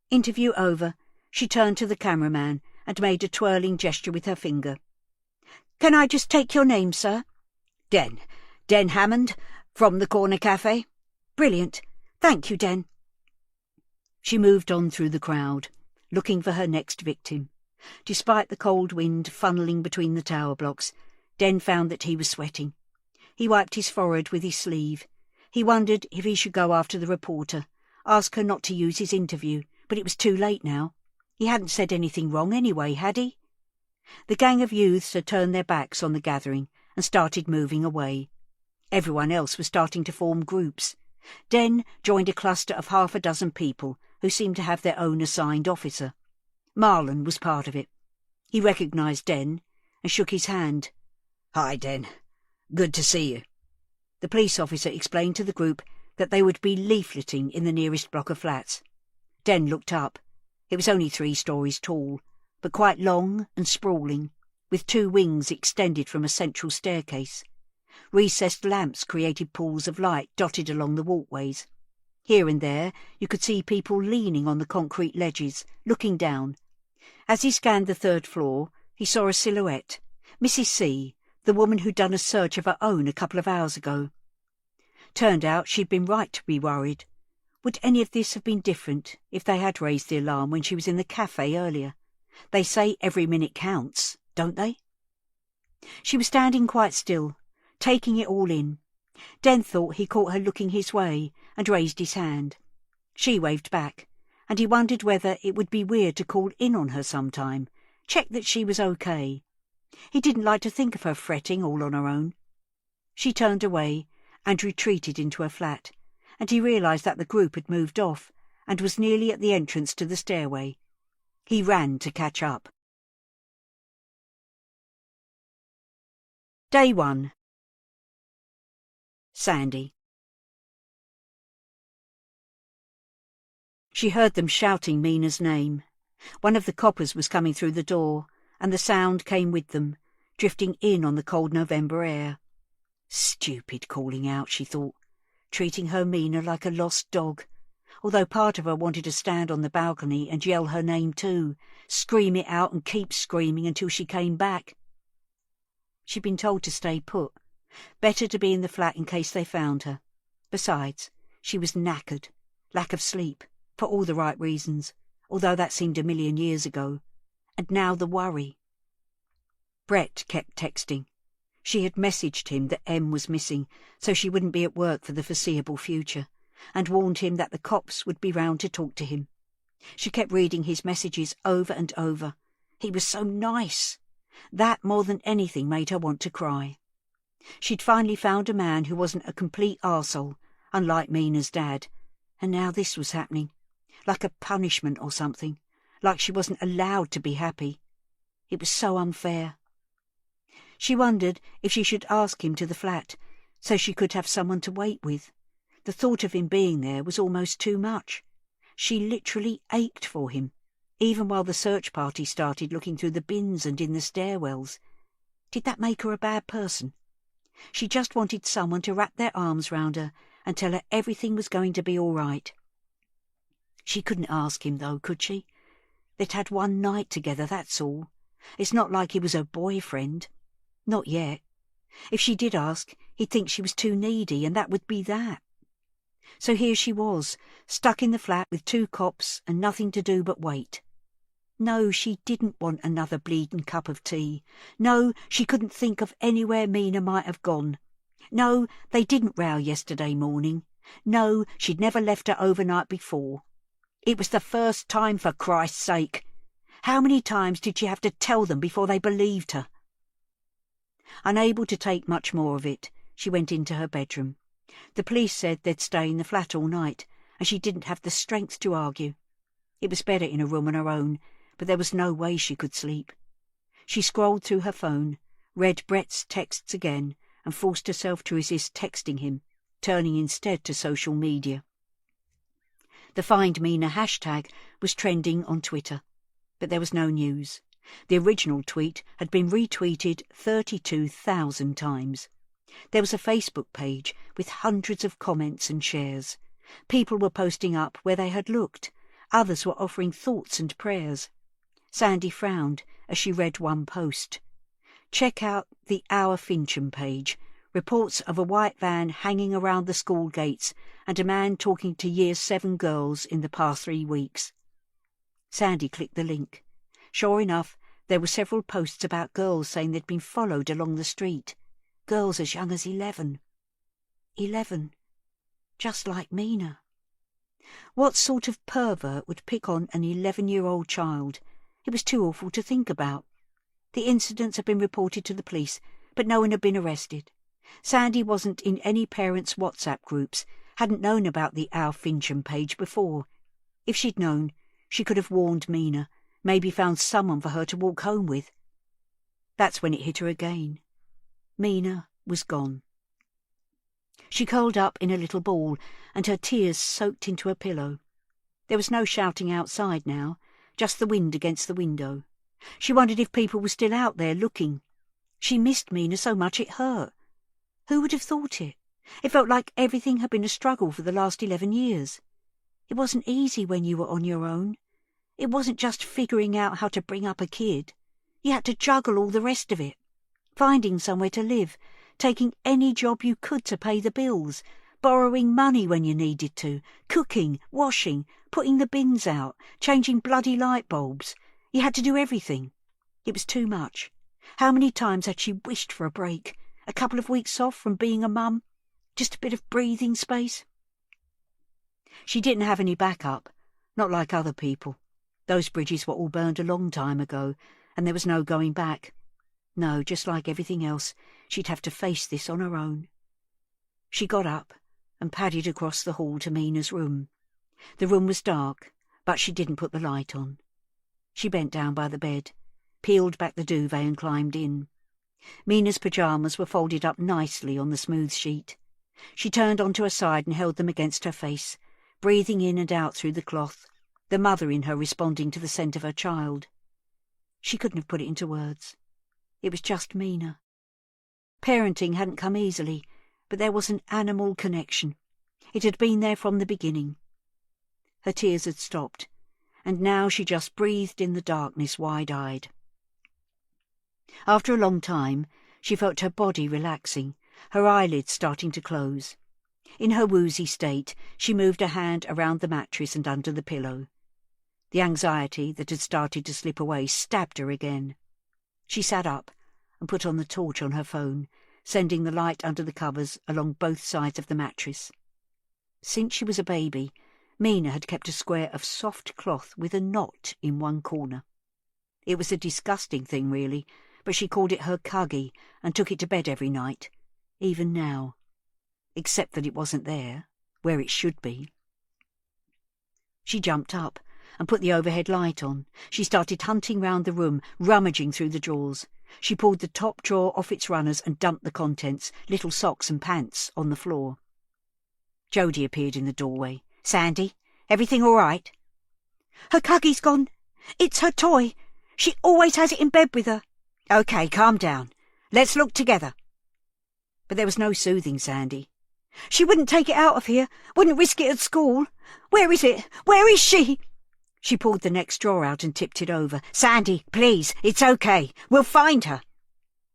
Interview over, she turned to the cameraman and made a twirling gesture with her finger. "Can I just take your name, sir?" Den Hammond, from the Corner Cafe." "Brilliant. Thank you, Den." She moved on through the crowd, looking for her next victim. Despite the cold wind funnelling between the tower blocks, Den found that he was sweating. He wiped his forehead with his sleeve. He wondered if he should go after the reporter, ask her not to use his interview, but it was too late now. He hadn't said anything wrong anyway, had he? The gang of youths had turned their backs on the gathering and started moving away. Everyone else was starting to form groups. Den joined a cluster of 6 people who seemed to have their own assigned officer. Marlon was part of it. He recognised Den and shook his hand. "Hi, Den. Good to see you." The police officer explained to the group that they would be leafleting in the nearest block of flats. Den looked up. It was only 3 stories tall, but quite long and sprawling, with 2 wings extended from a central staircase. Recessed lamps created pools of light dotted along the walkways. Here and there you could see people leaning on the concrete ledges, looking down. As he scanned the 3rd floor, He saw a silhouette. Mrs. C, the woman who'd done a search of her own a couple of hours ago. Turned out she'd been right to be worried. Would any of this have been different if they had raised the alarm when she was in the cafe earlier? They say every minute counts, don't they? She was standing quite still, taking it all in. Den thought he caught her looking his way and raised his hand. She waved back, and he wondered whether it would be weird to call in on her sometime, check that she was okay. He didn't like to think of her fretting all on her own. She turned away and retreated into her flat, and he realised that the group had moved off and was nearly at the entrance to the stairway. He ran to catch up. Day 1. Sandy. She heard them shouting Mina's name. One of the coppers was coming through the door, and the sound came with them, drifting in on the cold November air. Stupid calling out, she thought, treating her Mina like a lost dog, although part of her wanted to stand on the balcony and yell her name too, scream it out and keep screaming until she came back. She'd been told to stay put. Better to be in the flat in case they found her. Besides, she was knackered, lack of sleep, for all the right reasons, although that seemed a million years ago. And now the worry. Brett kept texting. She had messaged him that Em was missing, so she wouldn't be at work for the foreseeable future, and warned him that the cops would be round to talk to him. She kept reading his messages over and over. He was so nice. That more than anything made her want to cry. She'd finally found a man who wasn't a complete arsehole, unlike Mina's dad, and now this was happening, like a punishment or something, like she wasn't allowed to be happy. It was so unfair. She wondered if she should ask him to the flat, so she could have someone to wait with. The thought of him being there was almost too much. She literally ached for him, even while the search party started looking through the bins and in the stairwells. Did that make her a bad person? She just wanted someone to wrap their arms round her and tell her everything was going to be all right. She couldn't ask him, though, could she? They'd had one night together, that's all. It's not like he was her boyfriend. Not yet. If she did ask, he'd think she was too needy, and that would be that. So here she was, stuck in the flat with 2 cops and nothing to do but wait. No, she didn't want another bleeding cup of tea. No, she couldn't think of anywhere Mina might have gone. No, they didn't row yesterday morning. No, she'd never left her overnight before. It was the first time, for Christ's sake. How many times did she have to tell them before they believed her? Unable to take much more of it, she went into her bedroom. The police said they'd stay in the flat all night, and she didn't have the strength to argue. It was better in a room on her own, but there was no way she could sleep. She scrolled through her phone, read Brett's texts again, and forced herself to resist texting him, turning instead to social media. The Find Mina hashtag was trending on Twitter, but there was no news. The original tweet had been retweeted 32,000 times. There was a Facebook page with hundreds of comments and shares. People were posting up where they had looked. Others were offering thoughts and prayers. Sandy frowned as she read one post. Check out the Our Fincham page. Reports of a white van hanging around the school gates and a man talking to Year 7 girls in the past 3 weeks. Sandy clicked the link. Sure enough, there were several posts about girls saying they'd been followed along the street. Girls as young as 11. 11. Just like Mina. What sort of pervert would pick on an 11-year-old child? It was too awful to think about. The incidents had been reported to the police, but no one had been arrested. Sandy wasn't in any parents' WhatsApp groups, hadn't known about the Our Fincham page before. If she'd known, she could have warned Mina, maybe found someone for her to walk home with. That's when it hit her again. Mina was gone. She curled up in a little ball, and her tears soaked into her pillow. There was no shouting outside now, just the wind against the window. She wondered if people were still out there looking. She missed Mina so much it hurt. Who would have thought it? It felt like everything had been a struggle for the last 11 years. It wasn't easy when you were on your own. It wasn't just figuring out how to bring up a kid. You had to juggle all the rest of it. Finding somewhere to live, taking any job you could to pay the bills, borrowing money when you needed to, cooking, washing, putting the bins out, changing bloody light bulbs. You had to do everything. It was too much. How many times had she wished for a break? A couple of weeks off from being a mum? Just a bit of breathing space? She didn't have any backup, not like other people. Those bridges were all burned a long time ago, and there was no going back. No, just like everything else, she'd have to face this on her own. She got up and padded across the hall to Mina's room. The room was dark, but she didn't put the light on. She bent down by the bed, peeled back the duvet and climbed in. Mina's pyjamas were folded up nicely on the smooth sheet. She turned onto her side and held them against her face, breathing in and out through the cloth, the mother in her responding to the scent of her child. She couldn't have put it into words. It was just Mina. Parenting hadn't come easily, but there was an animal connection. It had been there from the beginning. Her tears had stopped, and now she just breathed in the darkness wide-eyed. After a long time, she felt her body relaxing, her eyelids starting to close. In her woozy state, she moved her hand around the mattress and under the pillow. The anxiety that had started to slip away stabbed her again. She sat up and put on the torch on her phone, sending the light under the covers along both sides of the mattress. Since she was a baby, Mina had kept a square of soft cloth with a knot in one corner. It was a disgusting thing, really, but she called it her cuggy and took it to bed every night, even now. Except that it wasn't there, where it should be. She jumped up and put the overhead light on. She started hunting round the room, rummaging through the drawers. She pulled the top drawer off its runners and dumped the contents, little socks and pants, on the floor. Jodie appeared in the doorway. "Sandy, everything all right?" "Her cuggy's gone. It's her toy. She always has it in bed with her." "OK, calm down. Let's look together." But there was no soothing Sandy. "She wouldn't take it out of here, wouldn't risk it at school. Where is it? Where is she?" She pulled the next drawer out and tipped it over. "Sandy, please, it's OK. We'll find her."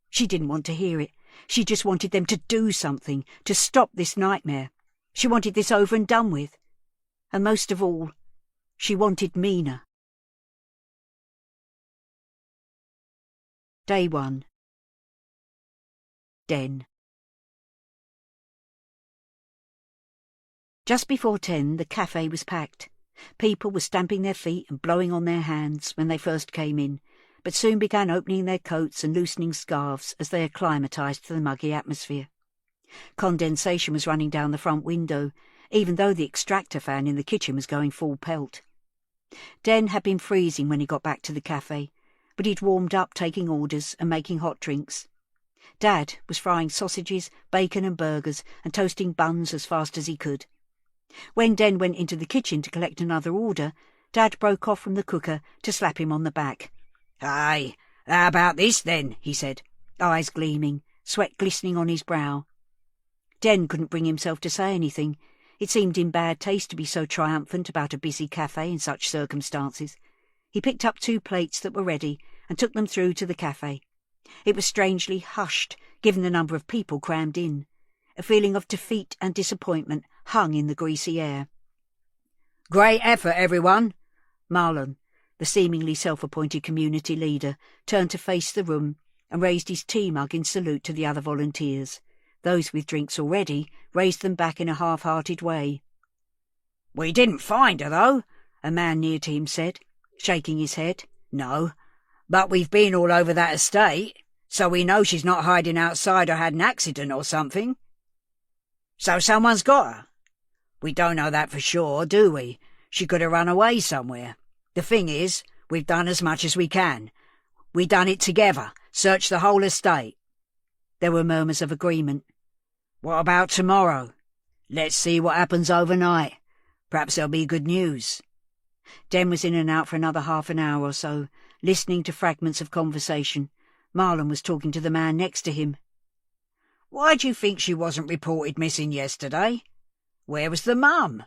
She didn't want to hear it. She just wanted them to do something, to stop this nightmare. She wanted this over and done with. And most of all, she wanted Mina. Day 1. Den. Just before 10, the cafe was packed. People were stamping their feet and blowing on their hands when they first came in, but soon began opening their coats and loosening scarves as they acclimatised to the muggy atmosphere. Condensation was running down the front window, even though the extractor fan in the kitchen was going full pelt. Den had been freezing when he got back to the cafe, but he'd warmed up taking orders and making hot drinks. Dad was frying sausages, bacon and burgers and toasting buns as fast as he could. When Den went into the kitchen to collect another order, Dad broke off from the cooker to slap him on the back. "Hey, how about this then?" he said, eyes gleaming, sweat glistening on his brow. Den couldn't bring himself to say anything. It seemed in bad taste to be so triumphant about a busy cafe in such circumstances. He picked up 2 plates that were ready and took them through to the cafe. It was strangely hushed, given the number of people crammed in. A feeling of defeat and disappointment hung in the greasy air. "Great effort, everyone." Marlon, the seemingly self-appointed community leader, turned to face the room and raised his tea mug in salute to the other volunteers. Those with drinks already raised them back in a half-hearted way. "We didn't find her, though," a man near to him said, shaking his head. "No, but we've been all over that estate, so we know she's not hiding outside or had an accident or something." "So someone's got her?" "We don't know that for sure, do we? She could have run away somewhere. The thing is, we've done as much as we can. We done it together, searched the whole estate." There were murmurs of agreement. "What about tomorrow?" "Let's see what happens overnight. Perhaps there'll be good news." Den was in and out for another half an hour or so, listening to fragments of conversation. Marlon was talking to the man next to him. "Why do you think she wasn't reported missing yesterday? Where was the mum?"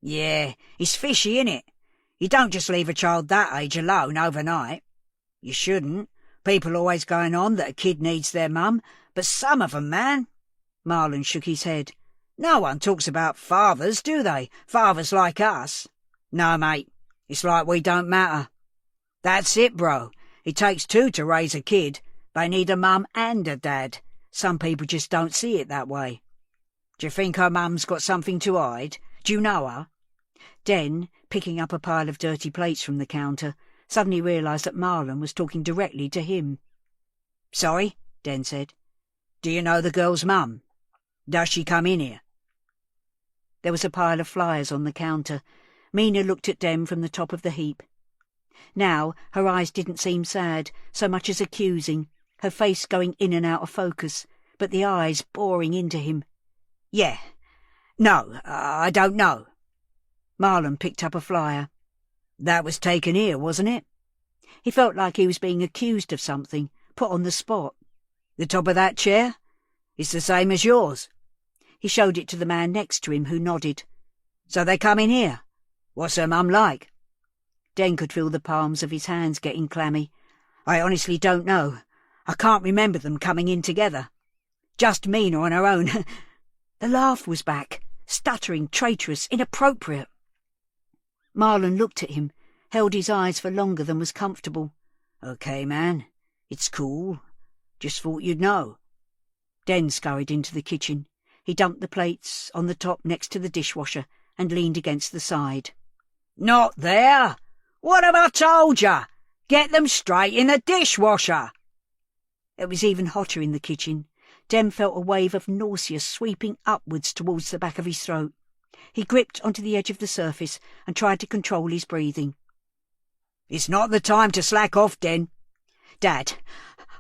"Yeah, it's fishy, innit? You don't just leave a child that age alone overnight. You shouldn't, People always going on that a kid needs their mum, but some of 'em, man." Marlon shook his head. "No one talks about fathers, do they? Fathers like us. No, mate, it's like we don't matter. That's it, bro. It takes two to raise a kid. They need a mum and a dad. Some people just don't see it that way. Do you think her mum's got something to hide? Do you know her?" Den, picking up a pile of dirty plates from the counter, suddenly realised that Marlon was talking directly to him. "Sorry," Den said. "Do you know the girl's mum? Does she come in here?" There was a pile of flyers on the counter. Mina looked at them from the top of the heap. Now her eyes didn't seem sad, so much as accusing, her face going in and out of focus, but the eyes boring into him. "Yeah. No, I don't know." Marlon picked up a flyer. "That was taken here, wasn't it?" He felt like he was being accused of something, put on the spot. "The top of that chair? It's the same as yours." He showed it to the man next to him, who nodded. "So they come in here? What's her mum like?" Den could feel the palms of his hands getting clammy. "I honestly don't know. I can't remember them coming in together. Just Mina on her own." The laugh was back, stuttering, traitorous, inappropriate. Marlon looked at him, held his eyes for longer than was comfortable. "Okay, man. It's cool. Just thought you'd know." Den scurried into the kitchen. He dumped the plates on the top next to the dishwasher and leaned against the side. "Not there! What have I told ya? Get them straight in the dishwasher!" It was even hotter in the kitchen. Den felt a wave of nausea sweeping upwards towards the back of his throat. He gripped onto the edge of the surface and tried to control his breathing. "It's not the time to slack off, Den. Dad,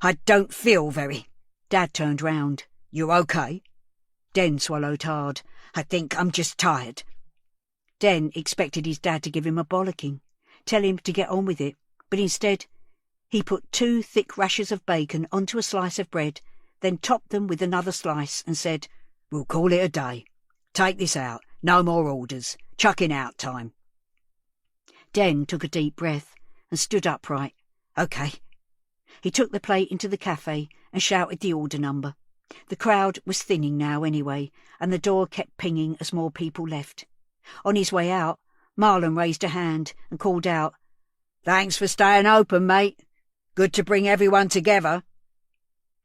I don't feel very—" Dad turned round. "You okay?" Den swallowed hard. "I think I'm just tired." Den expected his dad to give him a bollocking, tell him to get on with it, but instead he put 2 thick rashers of bacon onto a slice of bread, then topped them with another slice and said, "We'll call it a day. Take this out. No more orders. Chucking out time." Den took a deep breath and stood upright. "Okay." He took the plate into the cafe and shouted the order number. The crowd was thinning now anyway, and the door kept pinging as more people left. On his way out, Marlon raised a hand and called out, "Thanks for staying open, mate. Good to bring everyone together."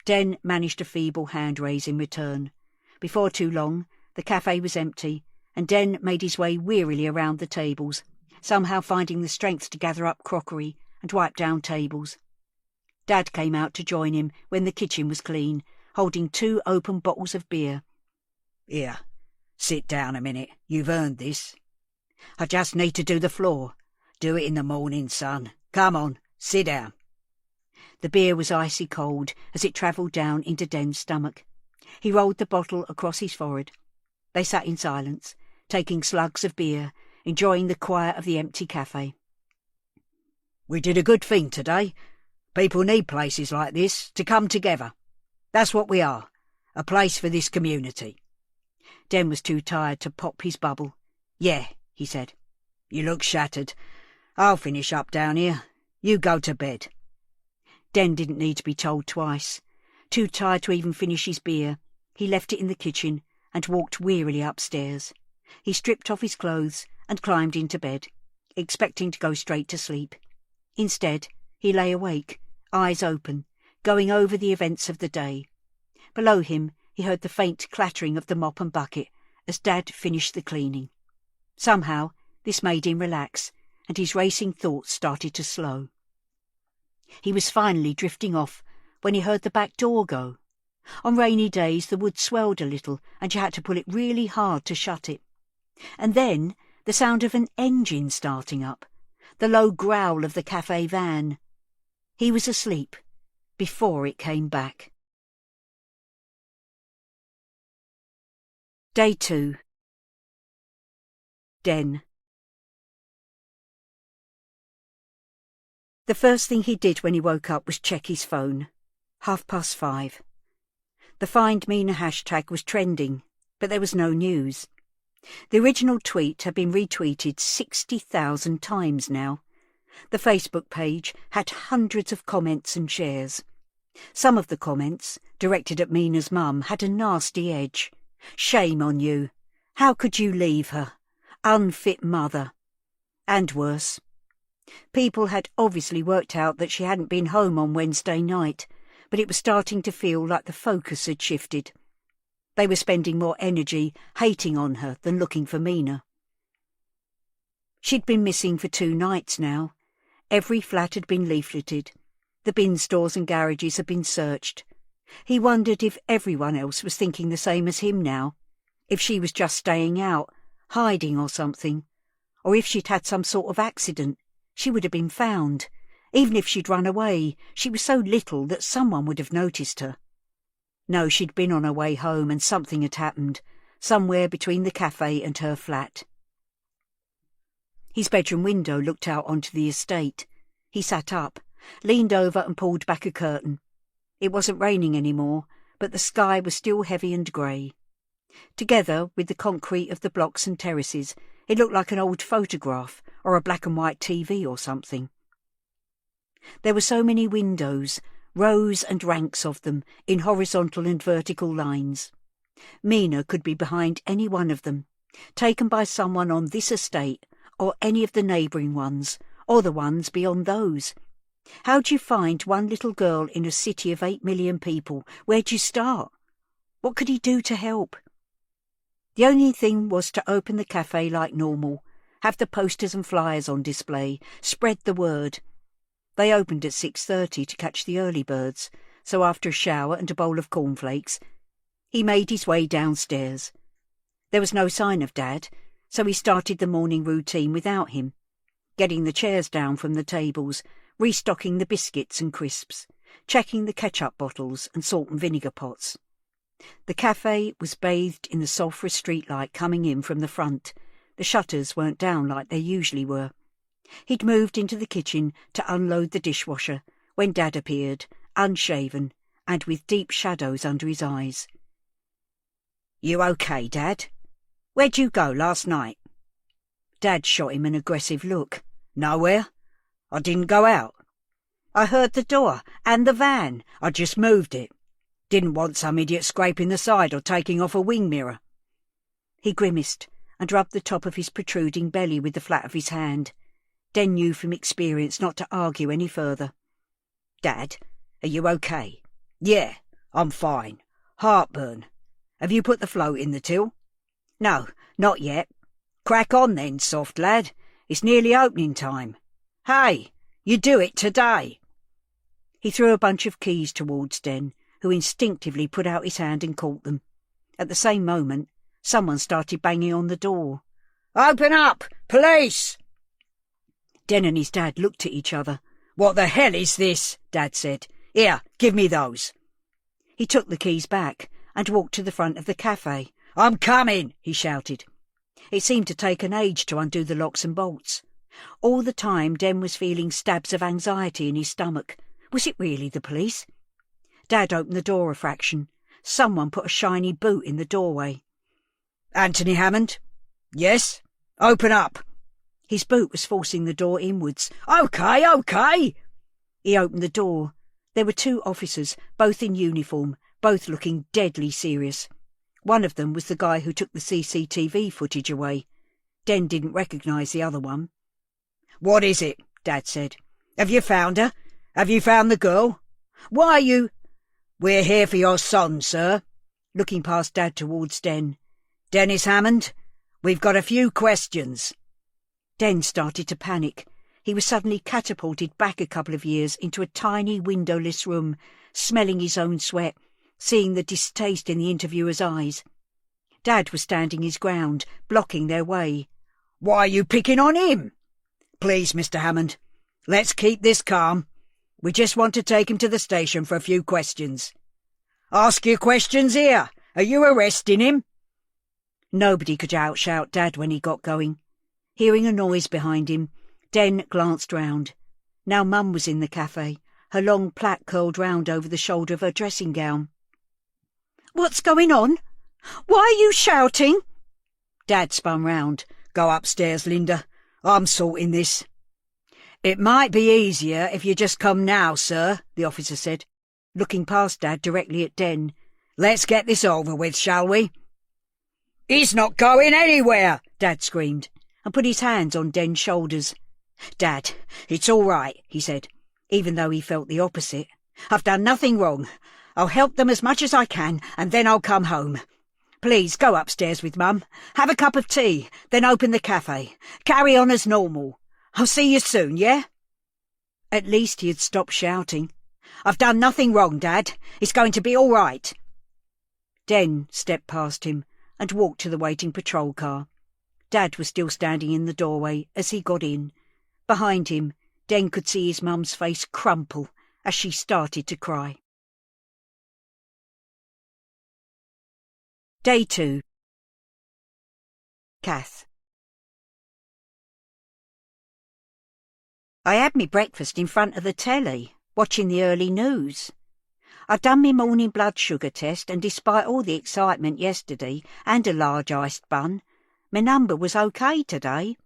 Den managed a feeble hand raise in return. Before too long, the cafe was empty, and Den made his way wearily around the tables, somehow finding the strength to gather up crockery and wipe down tables. Dad came out to join him when the kitchen was clean, holding 2 open bottles of beer. "Here, sit down a minute. You've earned this." "I just need to do the floor." "Do it in the morning, son. Come on, sit down." The beer was icy cold as it travelled down into Den's stomach. He rolled the bottle across his forehead. They sat in silence, taking slugs of beer, enjoying the quiet of the empty cafe. "We did a good thing today. People need places like this to come together. That's what we are, a place for this community." Den was too tired to pop his bubble. "Yeah," he said. "You look shattered. I'll finish up down here. You go to bed." Den didn't need to be told twice. Too tired to even finish his beer, he left it in the kitchen and walked wearily upstairs. He stripped off his clothes and climbed into bed, expecting to go straight to sleep. Instead, he lay awake, eyes open, going over the events of the day. Below him, he heard the faint clattering of the mop and bucket as Dad finished the cleaning. Somehow, this made him relax, and his racing thoughts started to slow. He was finally drifting off when he heard the back door go. On rainy days the wood swelled a little and you had to pull it really hard to shut it. And then the sound of an engine starting up, the low growl of the cafe van. He was asleep before it came back. Day 2. Den. The first thing he did when he woke up was check his phone. 5:30. The Find Mina hashtag was trending, but there was no news. The original tweet had been retweeted 60,000 times now. The Facebook page had hundreds of comments and shares. Some of the comments, directed at Mina's mum, had a nasty edge. "Shame on you. How could you leave her? Unfit mother." And worse. People had obviously worked out that she hadn't been home on Wednesday night, but it was starting to feel like the focus had shifted. They were spending more energy hating on her than looking for Mina. She'd been missing for 2 nights now. Every flat had been leafleted. The bin stores and garages had been searched. He wondered if everyone else was thinking the same as him now, if she was just staying out, hiding or something, or if she'd had some sort of accident. She would have been found. Even if she'd run away, she was so little that someone would have noticed her. No, she'd been on her way home and something had happened, somewhere between the cafe and her flat. His bedroom window looked out onto the estate. He sat up, leaned over and pulled back a curtain. It wasn't raining anymore, but the sky was still heavy and grey. Together with the concrete of the blocks and terraces, it looked like an old photograph or a black and white TV or something. There were so many windows, rows and ranks of them, in horizontal and vertical lines. Mina could be behind any one of them, taken by someone on this estate, or any of the neighbouring ones, or the ones beyond those. How'd you find one little girl in a city of 8 million people? Where'd you start? What could he do to help? The only thing was to open the cafe like normal, have the posters and flyers on display, spread the word. They opened at 6:30 to catch the early birds, so after a shower and a bowl of cornflakes, he made his way downstairs. There was no sign of Dad, so he started the morning routine without him, getting the chairs down from the tables, restocking the biscuits and crisps, checking the ketchup bottles and salt and vinegar pots. The cafe was bathed in the sulphurous streetlight coming in from the front. The shutters weren't down like they usually were. He'd moved into the kitchen to unload the dishwasher when Dad appeared, unshaven and with deep shadows under his eyes. "You okay, Dad? Where'd you go last night?" Dad shot him an aggressive look. "Nowhere. I didn't go out. I heard the door and the van. I just moved it. Didn't want some idiot scraping the side or taking off a wing mirror." He grimaced and rubbed the top of his protruding belly with the flat of his hand. Den knew from experience not to argue any further. "Dad, are you okay?" "Yeah, I'm fine. Heartburn. Have you put the float in the till?" "No, not yet." "Crack on then, soft lad. It's nearly opening time. Hey, you do it today." He threw a bunch of keys towards Den, who instinctively put out his hand and caught them. At the same moment, someone started banging on the door. "Open up! Police!" Den and his dad looked at each other. "What the hell is this?" Dad said. "Here, give me those." He took the keys back and walked to the front of the cafe. "I'm coming!" he shouted. It seemed to take an age to undo the locks and bolts. All the time Den was feeling stabs of anxiety in his stomach. Was it really the police? Dad opened the door a fraction. Someone put a shiny boot in the doorway. "Anthony Hammond?" "Yes? Open up." His boot was forcing the door inwards. Okay. He opened the door. There were 2 officers, both in uniform, both looking deadly serious. One of them was the guy who took the CCTV footage away. Den didn't recognise the other one. "What is it?" Dad said. "Have you found her? Have you found the girl? Why are you—" "We're here for your son, sir," looking past Dad towards Den. "Dennis Hammond, we've got a few questions." Den started to panic. He was suddenly catapulted back a couple of years into a tiny windowless room, smelling his own sweat, seeing the distaste in the interviewer's eyes. Dad was standing his ground, blocking their way. "Why are you picking on him?" "Please, Mr. Hammond, let's keep this calm. We just want to take him to the station for a few questions." "Ask your questions here. Are you arresting him?" Nobody could outshout Dad when he got going. Hearing a noise behind him, Den glanced round. Now Mum was in the cafe, her long plait curled round over the shoulder of her dressing gown. "What's going on? Why are you shouting?" Dad spun round. "Go upstairs, Linda. I'm sorting this." "It might be easier if you just come now, sir," the officer said, looking past Dad directly at Den. "Let's get this over with, shall we?" "He's not going anywhere!" Dad screamed, and put his hands on Den's shoulders. "Dad, it's all right," he said, even though he felt the opposite. "I've done nothing wrong. I'll help them as much as I can, and then I'll come home. Please go upstairs with Mum. Have a cup of tea, then open the cafe. Carry on as normal. I'll see you soon, yeah?" At least he had stopped shouting. "I've done nothing wrong, Dad. It's going to be all right." Den stepped past him and walked to the waiting patrol car. Dad was still standing in the doorway as he got in. Behind him, Den could see his mum's face crumple as she started to cry. Day 2. Kath. I had me breakfast in front of the telly, watching the early news. I'd done me morning blood sugar test, and despite all the excitement yesterday and a large iced bun, my number was okay today,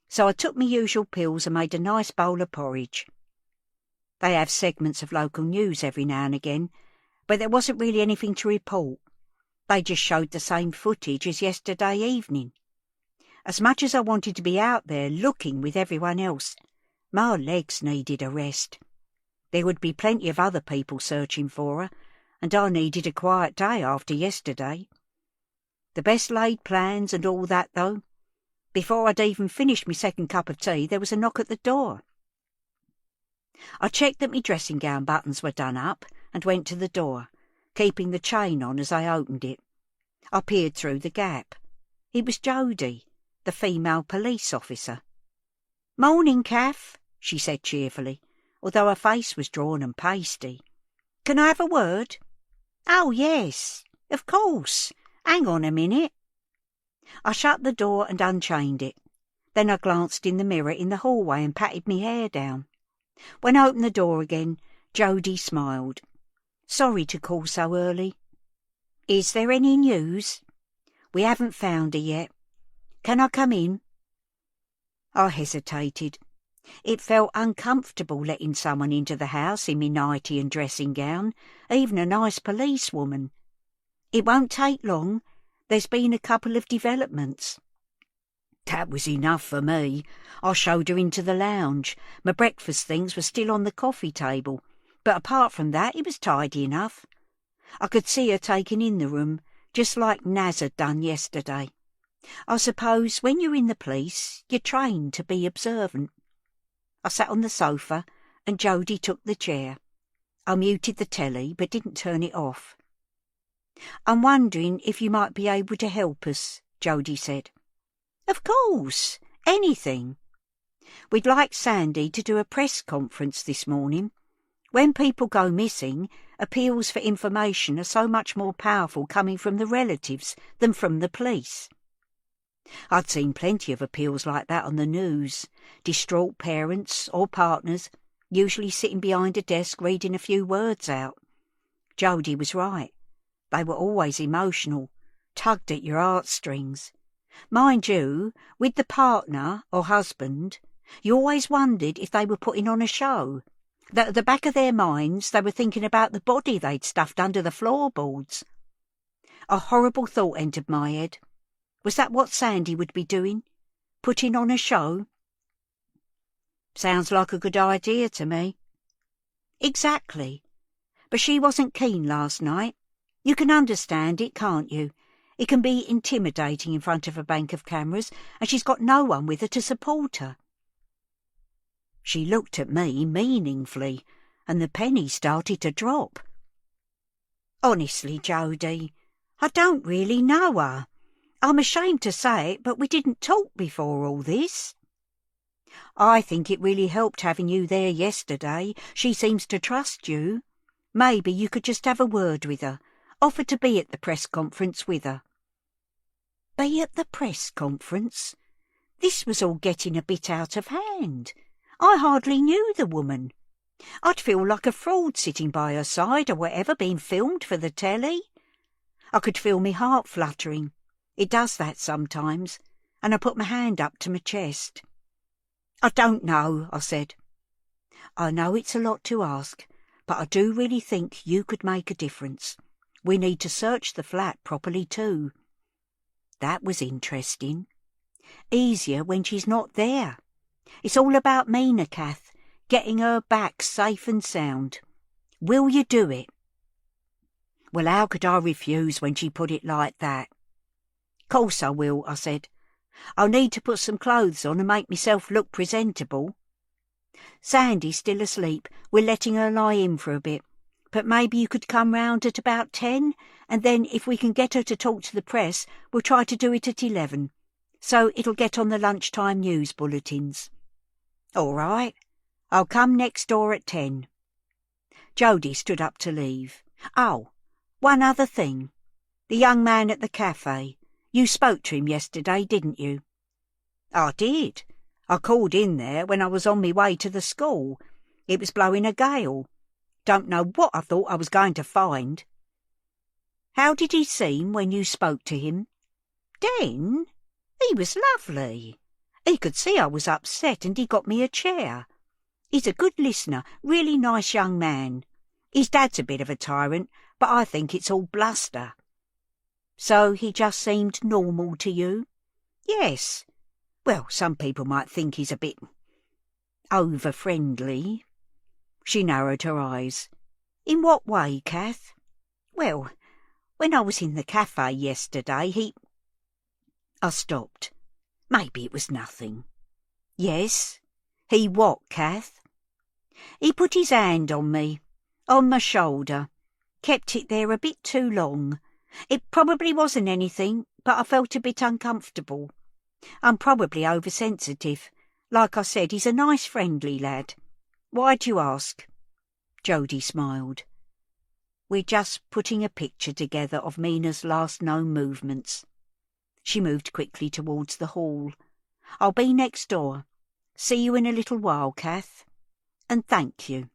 so I took my usual pills and made a nice bowl of porridge. They have segments of local news every now and again, but there wasn't really anything to report. They just showed the same footage as yesterday evening. As much as I wanted to be out there looking with everyone else, my legs needed a rest. There would be plenty of other people searching for her, and I needed a quiet day after yesterday. The best laid plans and all that, though. Before I'd even finished my second cup of tea, there was a knock at the door. I checked that my dressing gown buttons were done up and went to the door, keeping the chain on as I opened it. I peered through the gap. It was Jodie, the female police officer. "Morning, Kath," she said cheerfully, although her face was drawn and pasty. "Can I have a word?" "Oh, yes, of course. Hang on a minute." I shut the door and unchained it. Then I glanced in the mirror in the hallway and patted me hair down. When I opened the door again, Jodie smiled. "Sorry to call so early." "Is there any news?" "We haven't found her yet. Can I come in?" I hesitated. It felt uncomfortable letting someone into the house in me nightie and dressing gown, even a nice policewoman. "It won't take long. There's been a couple of developments." That was enough for me. I showed her into the lounge. My breakfast things were still on the coffee table, but apart from that it was tidy enough. I could see her taking in the room, just like Naz had done yesterday. I suppose when you're in the police, you're trained to be observant. I sat on the sofa, and Jodie took the chair. I muted the telly, but didn't turn it off. "I'm wondering if you might be able to help us," Jodie said. "Of course, anything. We'd like Sandy to do a press conference this morning. When people go missing, appeals for information are so much more powerful coming from the relatives than from the police." I'd seen plenty of appeals like that on the news. Distraught parents or partners, usually sitting behind a desk reading a few words out. Jodie was right. They were always emotional, tugged at your heartstrings. Mind you, with the partner or husband, you always wondered if they were putting on a show, that at the back of their minds they were thinking about the body they'd stuffed under the floorboards. A horrible thought entered my head. Was that what Sandy would be doing? Putting on a show? "Sounds like a good idea to me." "Exactly. But she wasn't keen last night. You can understand it, can't you? It can be intimidating in front of a bank of cameras, and she's got no one with her to support her." She looked at me meaningfully, and the penny started to drop. "Honestly, Jodie, I don't really know her. I'm ashamed to say it, but we didn't talk before all this." "I think it really helped having you there yesterday. She seems to trust you. Maybe you could just have a word with her, offer to be at the press conference with her." Be at the press conference? This was all getting a bit out of hand. I hardly knew the woman. I'd feel like a fraud sitting by her side or whatever, being filmed for the telly. I could feel me heart fluttering. It does that sometimes, and I put my hand up to my chest. "I don't know," I said. I know it's a lot to ask, but I do really think you could make a difference. We need to search the flat properly too. That was interesting. Easier when she's not there. It's all about Mina, Kath, getting her back safe and sound. Will you do it? Well, how could I refuse when she put it like that? Course I will, I said. I'll need to put some clothes on and make myself look presentable. Sandy's still asleep. We're letting her lie in for a bit. But maybe you could come round at about 10, and then if we can get her to talk to the press, we'll try to do it at 11. So it'll get on the lunchtime news bulletins. All right. I'll come next door at 10. Jody stood up to leave. Oh, one other thing. The young man at the cafe. You spoke to him yesterday, didn't you? I did. I called in there when I was on my way to the school. It was blowing a gale. Don't know what I thought I was going to find. How did he seem when you spoke to him? Den? He was lovely. He could see I was upset and he got me a chair. He's a good listener, really nice young man. His dad's a bit of a tyrant, but I think it's all bluster. So he just seemed normal to you? Yes. Well, some people might think he's a bit over-friendly. She narrowed her eyes. In what way, Kath? Well, when I was in the cafe yesterday, I stopped. Maybe it was nothing. Yes? He what, Kath? He put his hand on me, on my shoulder. Kept it there a bit too long. It probably wasn't anything, but I felt a bit uncomfortable. I'm probably oversensitive. Like I said, he's a nice, friendly lad. Why'd you ask? Jody smiled. We're just putting a picture together of Mina's last known movements. She moved quickly towards the hall. I'll be next door. See you in a little while, Kath. And thank you.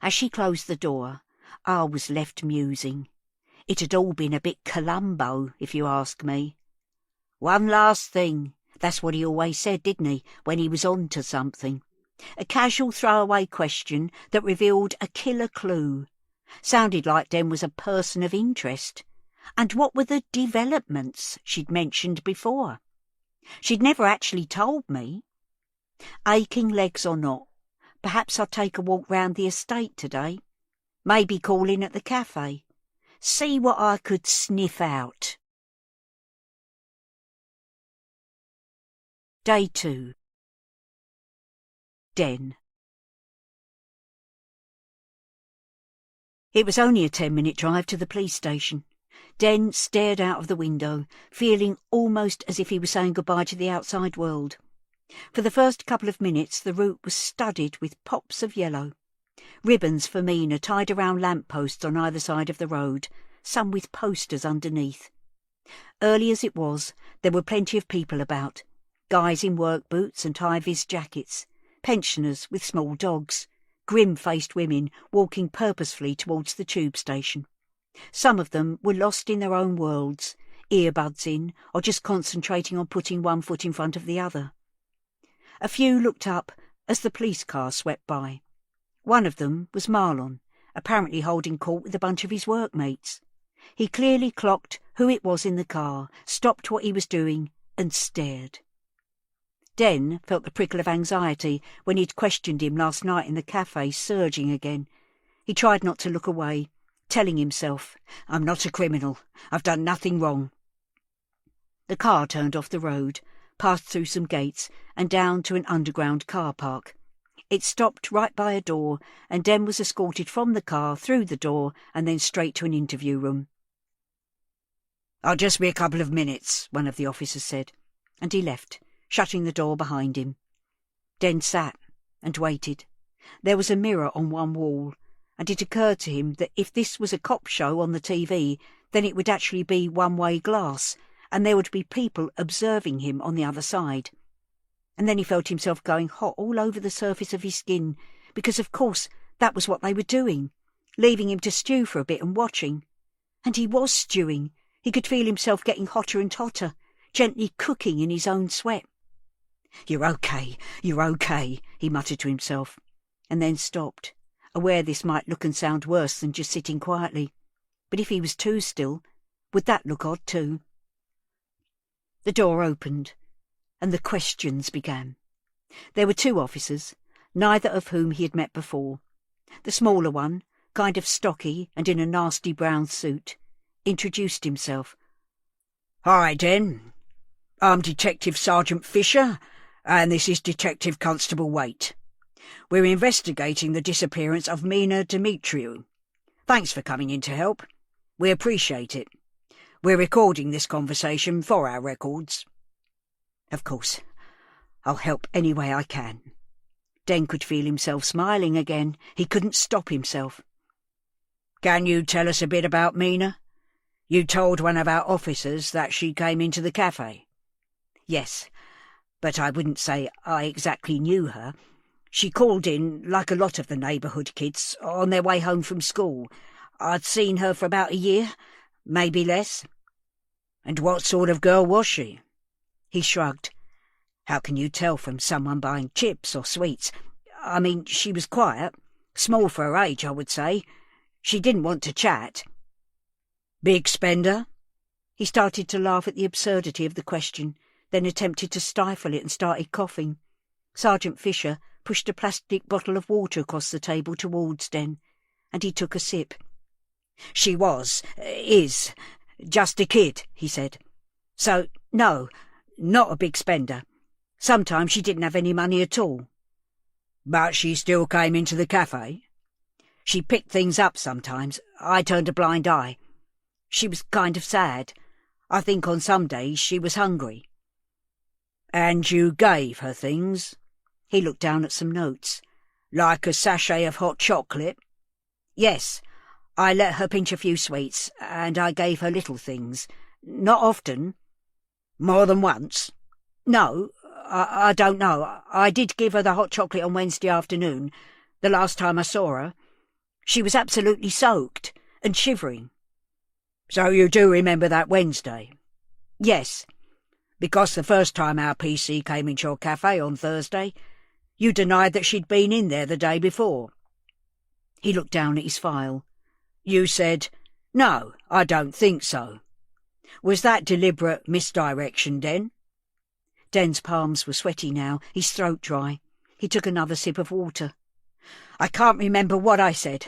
As she closed the door, I was left musing. It had all been a bit Columbo, if you ask me. One last thing. That's what he always said, didn't he, when he was on to something. A casual throwaway question that revealed a killer clue. Sounded like Den was a person of interest. And what were the developments she'd mentioned before? She'd never actually told me. Aching legs or not, perhaps I'll take a walk round the estate today. Maybe call in at the cafe. See what I could sniff out. Day 2. Den. It was only a 10-minute drive to the police station. Den stared out of the window, feeling almost as if he was saying goodbye to the outside world. For the first couple of minutes the route was studded with pops of yellow. Ribbons for Mina tied around lamp-posts on either side of the road, some with posters underneath. Early as it was, there were plenty of people about. Guys in work boots and high-vis jackets, pensioners with small dogs, grim-faced women walking purposefully towards the tube station. Some of them were lost in their own worlds, earbuds in, or just concentrating on putting one foot in front of the other. A few looked up as the police car swept by. One of them was Marlon, apparently holding court with a bunch of his workmates. He clearly clocked who it was in the car, stopped what he was doing, and stared. Den felt the prickle of anxiety when he'd questioned him last night in the cafe surging again. He tried not to look away, telling himself, I'm not a criminal. I've done nothing wrong. The car turned off the road, passed through some gates and down to an underground car park. It stopped right by a door, and Den was escorted from the car through the door and then straight to an interview room. I'll just be a couple of minutes, one of the officers said, and he left, shutting the door behind him. Den sat and waited. There was a mirror on one wall, and it occurred to him that if this was a cop show on the TV, then it would actually be one-way glass, and there would be people observing him on the other side. And then he felt himself going hot all over the surface of his skin, because of course that was what they were doing, leaving him to stew for a bit and watching. And he was stewing. He could feel himself getting hotter and hotter, gently cooking in his own sweat. You're okay, he he muttered to himself, and then stopped, aware this might look and sound worse than just sitting quietly. But if he was too still, would that look odd too? The door opened, and the questions began. There were 2 officers, neither of whom he had met before. The smaller one, kind of stocky and in a nasty brown suit, introduced himself. "Hi, Den. I'm Detective Sergeant Fisher, and this is Detective Constable Waite. We're investigating the disappearance of Mina Dimitriou. Thanks for coming in to help. We appreciate it. We're recording this conversation for our records." Of course, I'll help any way I can. Den could feel himself smiling again. He couldn't stop himself. "Can you tell us a bit about Mina? You told one of our officers that she came into the cafe." "Yes, but I wouldn't say I exactly knew her. She called in, like a lot of the neighbourhood kids, on their way home from school. I'd seen her for about a year, maybe less." "And what sort of girl was she?" He shrugged. "How can you tell from someone buying chips or sweets? I mean, she was quiet, small for her age, I would say. She didn't want to chat." "Big spender?" He started to laugh at the absurdity of the question, then attempted to stifle it and started coughing. Sergeant Fisher pushed a plastic bottle of water across the table towards Den, and he took a sip. "She is, just a kid," he said. "So, no, not a big spender. Sometimes she didn't have any money at all." "But she still came into the cafe?" "She picked things up sometimes. I turned a blind eye. She was kind of sad. I think on some days she was hungry." "And you gave her things?" He looked down at some notes. "Like a sachet of hot chocolate?" "Yes. I let her pinch a few sweets, and I gave her little things. Not often." "More than once?" "No, I don't know. I did give her the hot chocolate on Wednesday afternoon, the last time I saw her. She was absolutely soaked and shivering." "So you do remember that Wednesday?" "Yes." "Because the first time our PC came into your cafe on Thursday, you denied that she'd been in there the day before." He looked down at his file. "You said, 'No, I don't think so.' Was that deliberate misdirection, Den?" Den's palms were sweaty now, his throat dry. He took another sip of water. "I can't remember what I said.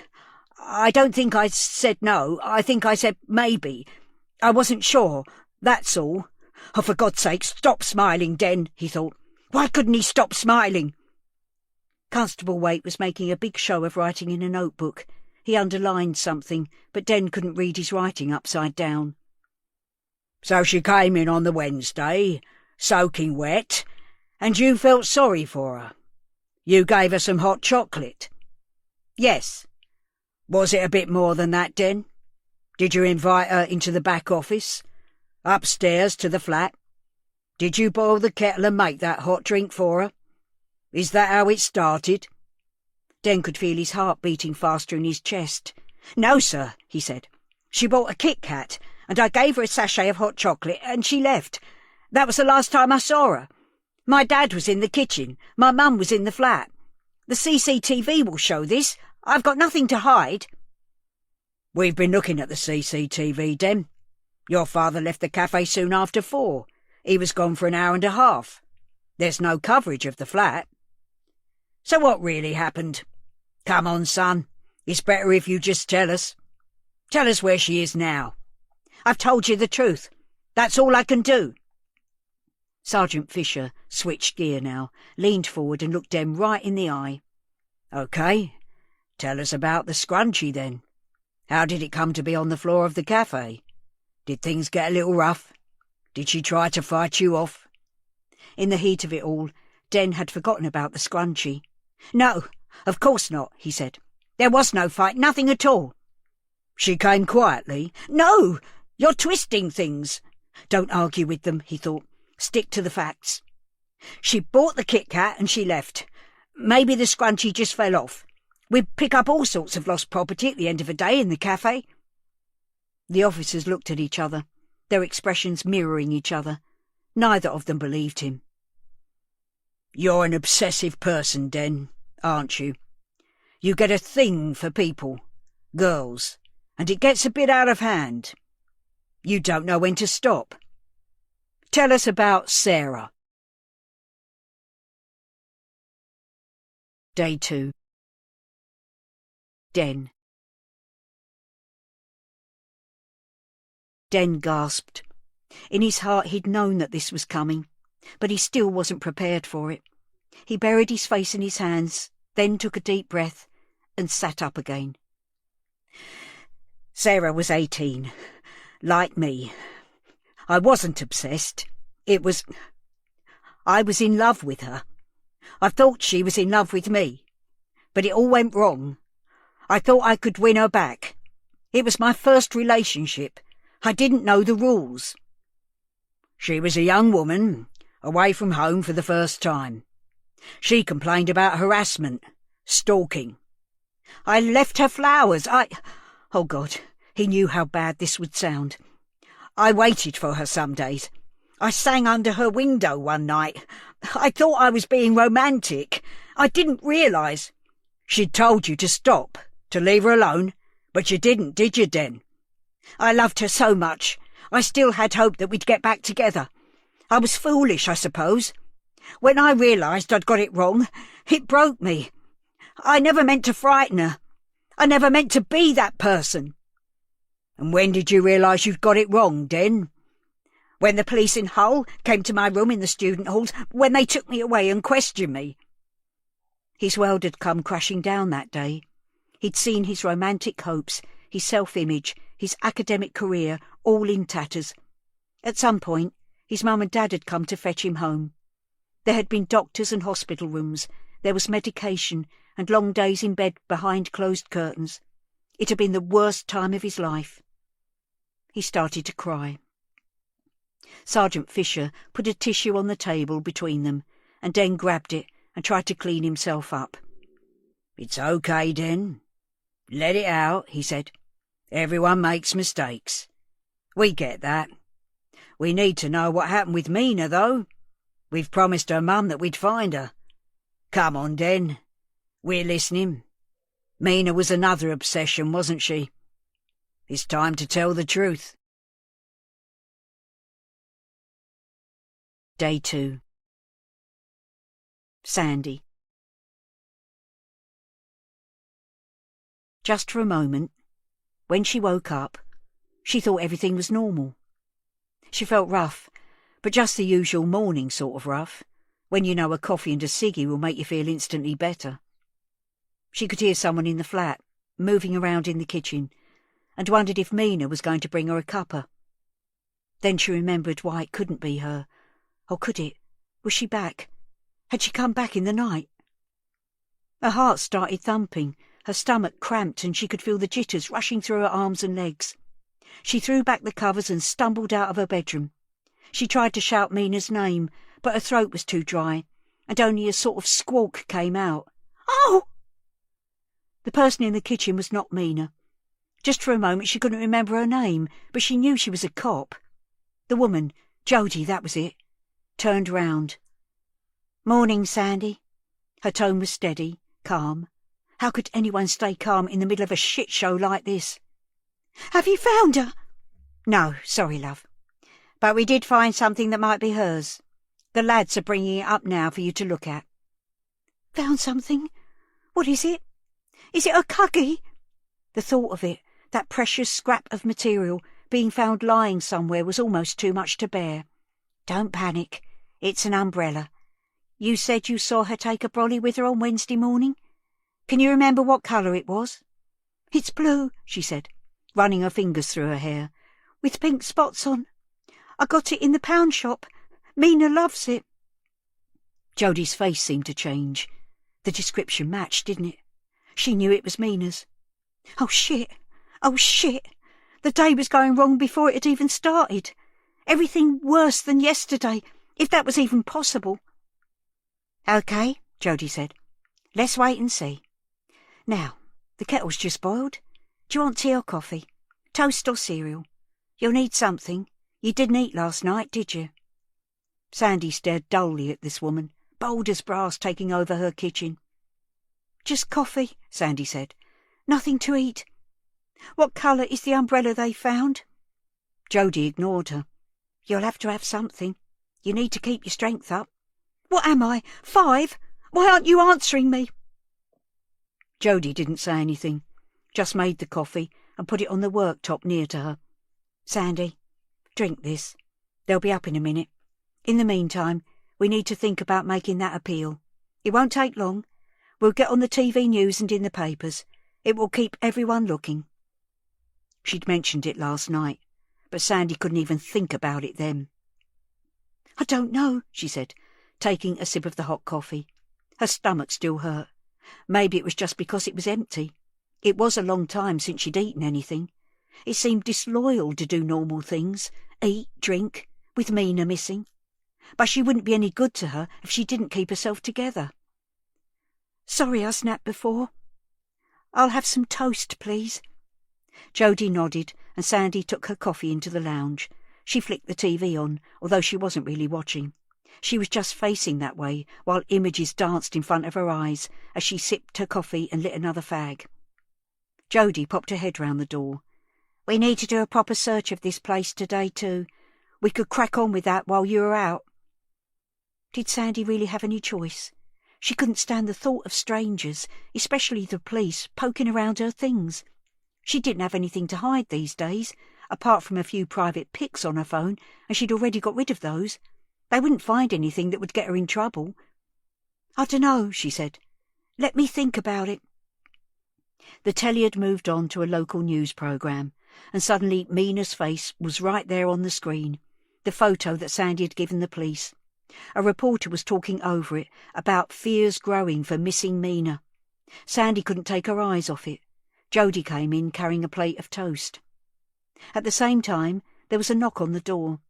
I don't think I said no. I think I said maybe. I wasn't sure, that's all." "Oh, for God's sake, stop smiling, Den," he thought. "Why couldn't he stop smiling?" Constable Waite was making a big show of writing in a notebook. He underlined something, but Den couldn't read his writing upside down. "So she came in on the Wednesday, soaking wet, and you felt sorry for her. You gave her some hot chocolate?" "Yes." "Was it a bit more than that, Den? Did you invite her into the back office? Upstairs to the flat? Did you boil the kettle and make that hot drink for her? Is that how it started?" Den could feel his heart beating faster in his chest. "No, sir," he said. "She bought a Kit Kat, and I gave her a sachet of hot chocolate, and she left. That was the last time I saw her. My dad was in the kitchen. My mum was in the flat. The CCTV will show this. I've got nothing to hide." "We've been looking at the CCTV, Den. Your father left the cafe soon after 4. He was gone for an hour and a half. There's no coverage of the flat. So what really happened? Come on, son. It's better if you just tell us. Tell us where she is now." "I've told you the truth. That's all I can do." Sergeant Fisher switched gear now, leaned forward and looked Den right in the eye. "OK. Tell us about the scrunchie, then. How did it come to be on the floor of the cafe? Did things get a little rough? Did she try to fight you off?" In the heat of it all, Den had forgotten about the scrunchie. "No, of course not," he said. "There was no fight, nothing at all." "She came quietly?" "No, you're twisting things." Don't argue with them, he thought. Stick to the facts. "She bought the Kit Kat and she left. Maybe the scrunchie just fell off. We'd pick up all sorts of lost property at the end of a day in the cafe." The officers looked at each other, their expressions mirroring each other. Neither of them believed him. You're an obsessive person, Den, aren't you? You get a thing for people, girls, and it gets a bit out of hand. You don't know when to stop. Tell us about Sarah. Day 2. Den. Den gasped. In his heart he'd known that this was coming, but he still wasn't prepared for it. He buried his face in his hands, then took a deep breath and sat up again. Sarah was 18, like me. I wasn't obsessed. I was in love with her. I thought she was in love with me, but it all went wrong. I thought I could win her back. It was my first relationship. I didn't know the rules. She was a young woman, away from home for the first time. She complained about harassment, stalking. I left her flowers. Oh God, he knew how bad this would sound. I waited for her some days. I sang under her window one night. I thought I was being romantic. I didn't realise. She'd told you to stop, to leave her alone, but you didn't, did you, Den? I loved her so much. I still had hope that we'd get back together. I was foolish, I suppose. When I realised I'd got it wrong, it broke me. I never meant to frighten her. I never meant to be that person. And when did you realise you'd got it wrong, Den? When the police in Hull came to my room in the student halls, when they took me away and questioned me. His world had come crashing down that day. He'd seen his romantic hopes, his self-image, his academic career, all in tatters. At some point, his mum and dad had come to fetch him home. There had been doctors and hospital rooms. There was medication and long days in bed behind closed curtains. It had been the worst time of his life. He started to cry. Sergeant Fisher put a tissue on the table between them, and Den grabbed it and tried to clean himself up. "It's okay, Den. Let it out," he said. "Everyone makes mistakes. We get that. We need to know what happened with Mina, though. We've promised her mum that we'd find her. Come on, Den. We're listening. Mina was another obsession, wasn't she? It's time to tell the truth." Day 2. Sandy. Just for a moment, when she woke up, she thought everything was normal. She felt rough, but just the usual morning sort of rough, when you know a coffee and a ciggy will make you feel instantly better. She could hear someone in the flat, moving around in the kitchen, and wondered if Mina was going to bring her a cuppa. Then she remembered why it couldn't be her. Or could it? Was she back? Had she come back in the night? Her heart started thumping, her stomach cramped, and she could feel the jitters rushing through her arms and legs. She threw back the covers and stumbled out of her bedroom. She tried to shout Mina's name, but her throat was too dry, and only a sort of squawk came out. "Oh!" The person in the kitchen was not Mina. Just for a moment she couldn't remember her name, but she knew she was a cop. The woman, Jodie, that was it, turned round. "Morning, Sandy." Her tone was steady, calm. How could anyone stay calm in the middle of a shit show like this? "Have you found her?" "No, sorry, love. But we did find something that might be hers. The lads are bringing it up now for you to look at." "Found something? What is it? Is it a cuggy?" The thought of it, that precious scrap of material, being found lying somewhere, was almost too much to bear. "Don't panic. It's an umbrella. You said you saw her take a brolly with her on Wednesday morning? Can you remember what colour it was?" "It's blue," she said, running her fingers through her hair, "with pink spots on. I got it in the pound shop. Mina loves it." Jodie's face seemed to change. The description matched, didn't it? She knew it was Mina's. Oh, shit! Oh, shit! The day was going wrong before it had even started. Everything worse than yesterday, if that was even possible. "OK," Jodie said. "Let's wait and see. Now, the kettle's just boiled. Do you want tea or coffee? Toast or cereal? You'll need something. You didn't eat last night, did you?" Sandy stared dully at this woman, bold as brass, taking over her kitchen. "Just coffee," Sandy said. "Nothing to eat. What colour is the umbrella they found?" Jody ignored her. "You'll have to have something. You need to keep your strength up." "What am I, 5? Why aren't you answering me?" Jody didn't say anything, just made the coffee and put it on the worktop near to her. "Sandy, drink this. They'll be up in a minute. In the meantime, we need to think about making that appeal. It won't take long. We'll get on the TV news and in the papers. It will keep everyone looking." She'd mentioned it last night, but Sandy couldn't even think about it then. "I don't know," she said, taking a sip of the hot coffee. Her stomach still hurt. Maybe it was just because it was empty. It was a long time since she'd eaten anything. It seemed disloyal to do normal things, eat, drink, with Mina missing. But she wouldn't be any good to her if she didn't keep herself together. "Sorry I snapped before. I'll have some toast, please." Jody nodded, and Sandy took her coffee into the lounge. She flicked the TV on, although she wasn't really watching. She was just facing that way, while images danced in front of her eyes as she sipped her coffee and lit another fag. Jody popped her head round the door. "We need to do a proper search of this place today, too. We could crack on with that while you were out." Did Sandy really have any choice? She couldn't stand the thought of strangers, especially the police, poking around her things. She didn't have anything to hide these days, apart from a few private pics on her phone, and she'd already got rid of those. They wouldn't find anything that would get her in trouble. "I dunno," she said. "Let me think about it." The telly had moved on to a local news programme, and suddenly Mina's face was right there on the screen, the photo that Sandy had given the police. A reporter was talking over it about fears growing for missing Mina. Sandy couldn't take her eyes off it. Jody came in carrying a plate of toast. At the same time, there was a knock on the door.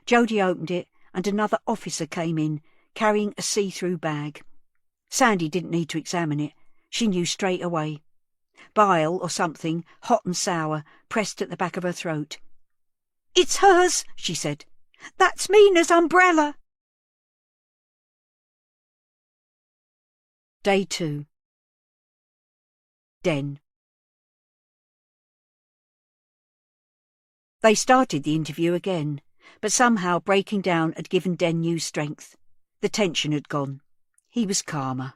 Jody opened it, and another officer came in, carrying a see-through bag. Sandy didn't need to examine it. She knew straight away. Bile or something, hot and sour, pressed at the back of her throat. "It's hers," she said. "That's Mina's umbrella." Day 2. Den. They started the interview again, but somehow breaking down had given Den new strength. The tension had gone. He was calmer.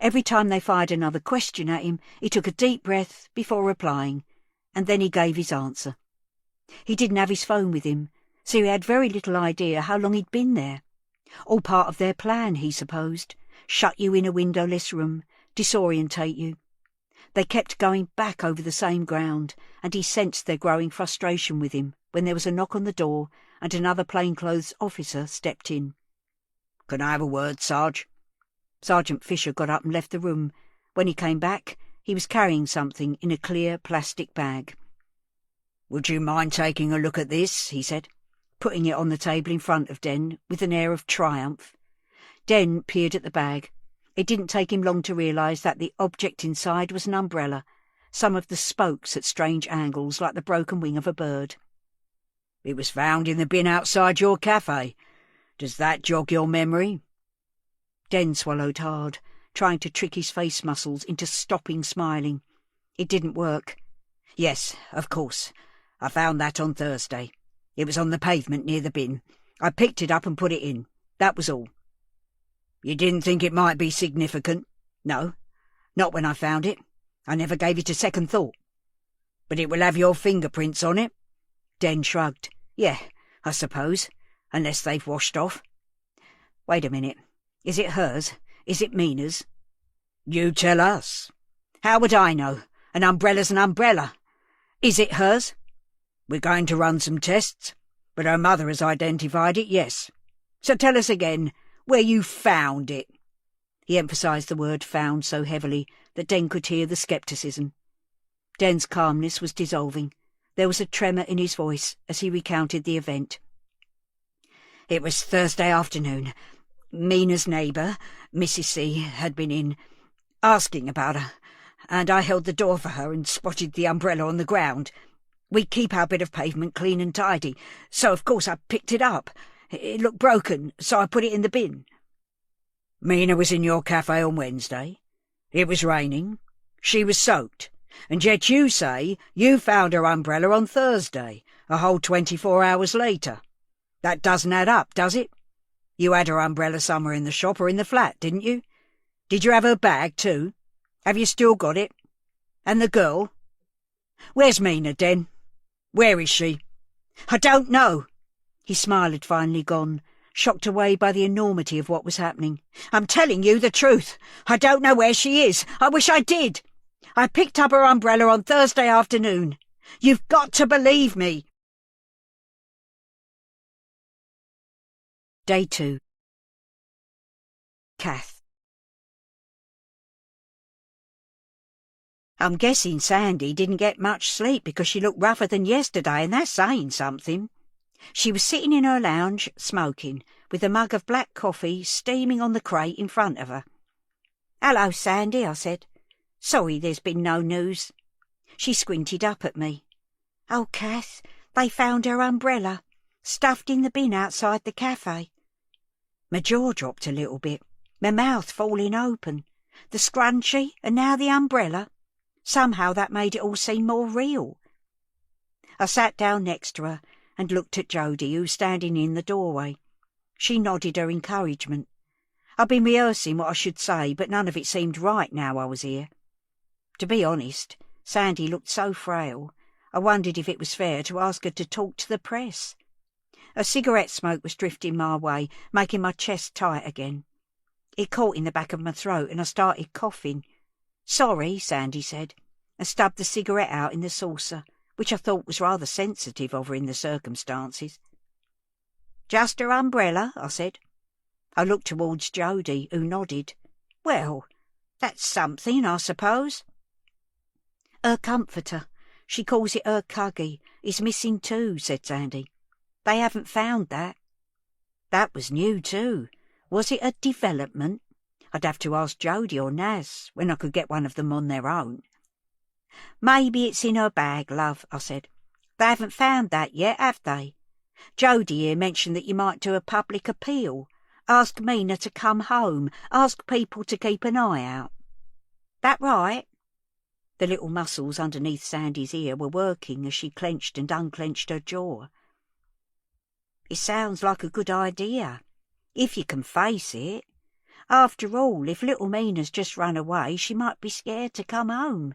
Every time they fired another question at him, he took a deep breath before replying, and then he gave his answer. He didn't have his phone with him, so he had very little idea how long he'd been there. All part of their plan, he supposed. Shut you in a windowless room, disorientate you. They kept going back over the same ground, and he sensed their growing frustration with him when there was a knock on the door and another plainclothes officer stepped in. "Can I have a word, Sarge?" Sergeant Fisher got up and left the room. When he came back, he was carrying something in a clear plastic bag. "Would you mind taking a look at this?" he said, putting it on the table in front of Den with an air of triumph. Den peered at the bag. It didn't take him long to realise that the object inside was an umbrella, some of the spokes at strange angles like the broken wing of a bird. "It was found in the bin outside your cafe. Does that jog your memory?" Den swallowed hard, trying to trick his face muscles into stopping smiling. It didn't work. "Yes, of course. I found that on Thursday. It was on the pavement near the bin. I picked it up and put it in. That was all." "You didn't think it might be significant?" "No, not when I found it. I never gave it a second thought." "But it will have your fingerprints on it?" Den shrugged. "Yeah, I suppose, unless they've washed off." "Wait a minute. Is it hers? Is it Mina's?" "You tell us." "How would I know? An umbrella's an umbrella. Is it hers?" "We're going to run some tests, but her mother has identified it, yes. So tell us again where you found it." He emphasised the word found so heavily that Den could hear the scepticism. Den's calmness was dissolving. There was a tremor in his voice as he recounted the event. "It was Thursday afternoon. Mina's neighbour, Mrs. C, had been in, asking about her, and I held the door for her and spotted the umbrella on the ground. We keep our bit of pavement clean and tidy, so of course I picked it up. It looked broken, so I put it in the bin." Mina was in your cafe on Wednesday. It was raining. She was soaked. And yet you say you found her umbrella on Thursday, a whole 24 hours later. That doesn't add up, does it? You had her umbrella somewhere in the shop or in the flat, didn't you? Did you have her bag too? Have you still got it? And the girl? Where's Mina, Den? Where is she? I don't know. His smile had finally gone, shocked away by the enormity of what was happening. I'm telling you the truth. I don't know where she is. I wish I did. I picked up her umbrella on Thursday afternoon. You've got to believe me. Day 2. Kath. I'm guessing Sandy didn't get much sleep because she looked rougher than yesterday, and that's saying something. She was sitting in her lounge, smoking, with a mug of black coffee steaming on the crate in front of her. "Hello, Sandy," I said. "Sorry there's been no news." She squinted up at me. "Oh, Kath, they found her umbrella, stuffed in the bin outside the cafe." My jaw dropped a little bit, my mouth falling open. The scrunchie and now the umbrella. Somehow that made it all seem more real. I sat down next to her and looked at Jodie, who was standing in the doorway. She nodded her encouragement. I'd been rehearsing what I should say, but none of it seemed right now I was here. To be honest, Sandy looked so frail, I wondered if it was fair to ask her to talk to the press. A cigarette smoke was drifting my way, making my chest tight again. It caught in the back of my throat and I started coughing. "Sorry," Sandy said, and stubbed the cigarette out in the saucer, which I thought was rather sensitive of her in the circumstances. "Just her umbrella," I said. I looked towards Jodie, who nodded. "Well, that's something, I suppose." "Her comforter, she calls it her cuggy, is missing too," said Sandy. "They haven't found that." That was new too. Was it a development? I'd have to ask Jodie or Naz, when I could get one of them on their own. "Maybe it's in her bag, love," I said. "They haven't found that yet, have they? Jodie here mentioned that you might do a public appeal. Ask Mina to come home. Ask people to keep an eye out. That right?" The little muscles underneath Sandy's ear were working as she clenched and unclenched her jaw. "It sounds like a good idea, if you can face it. After all, if little Mina's just run away, she might be scared to come home.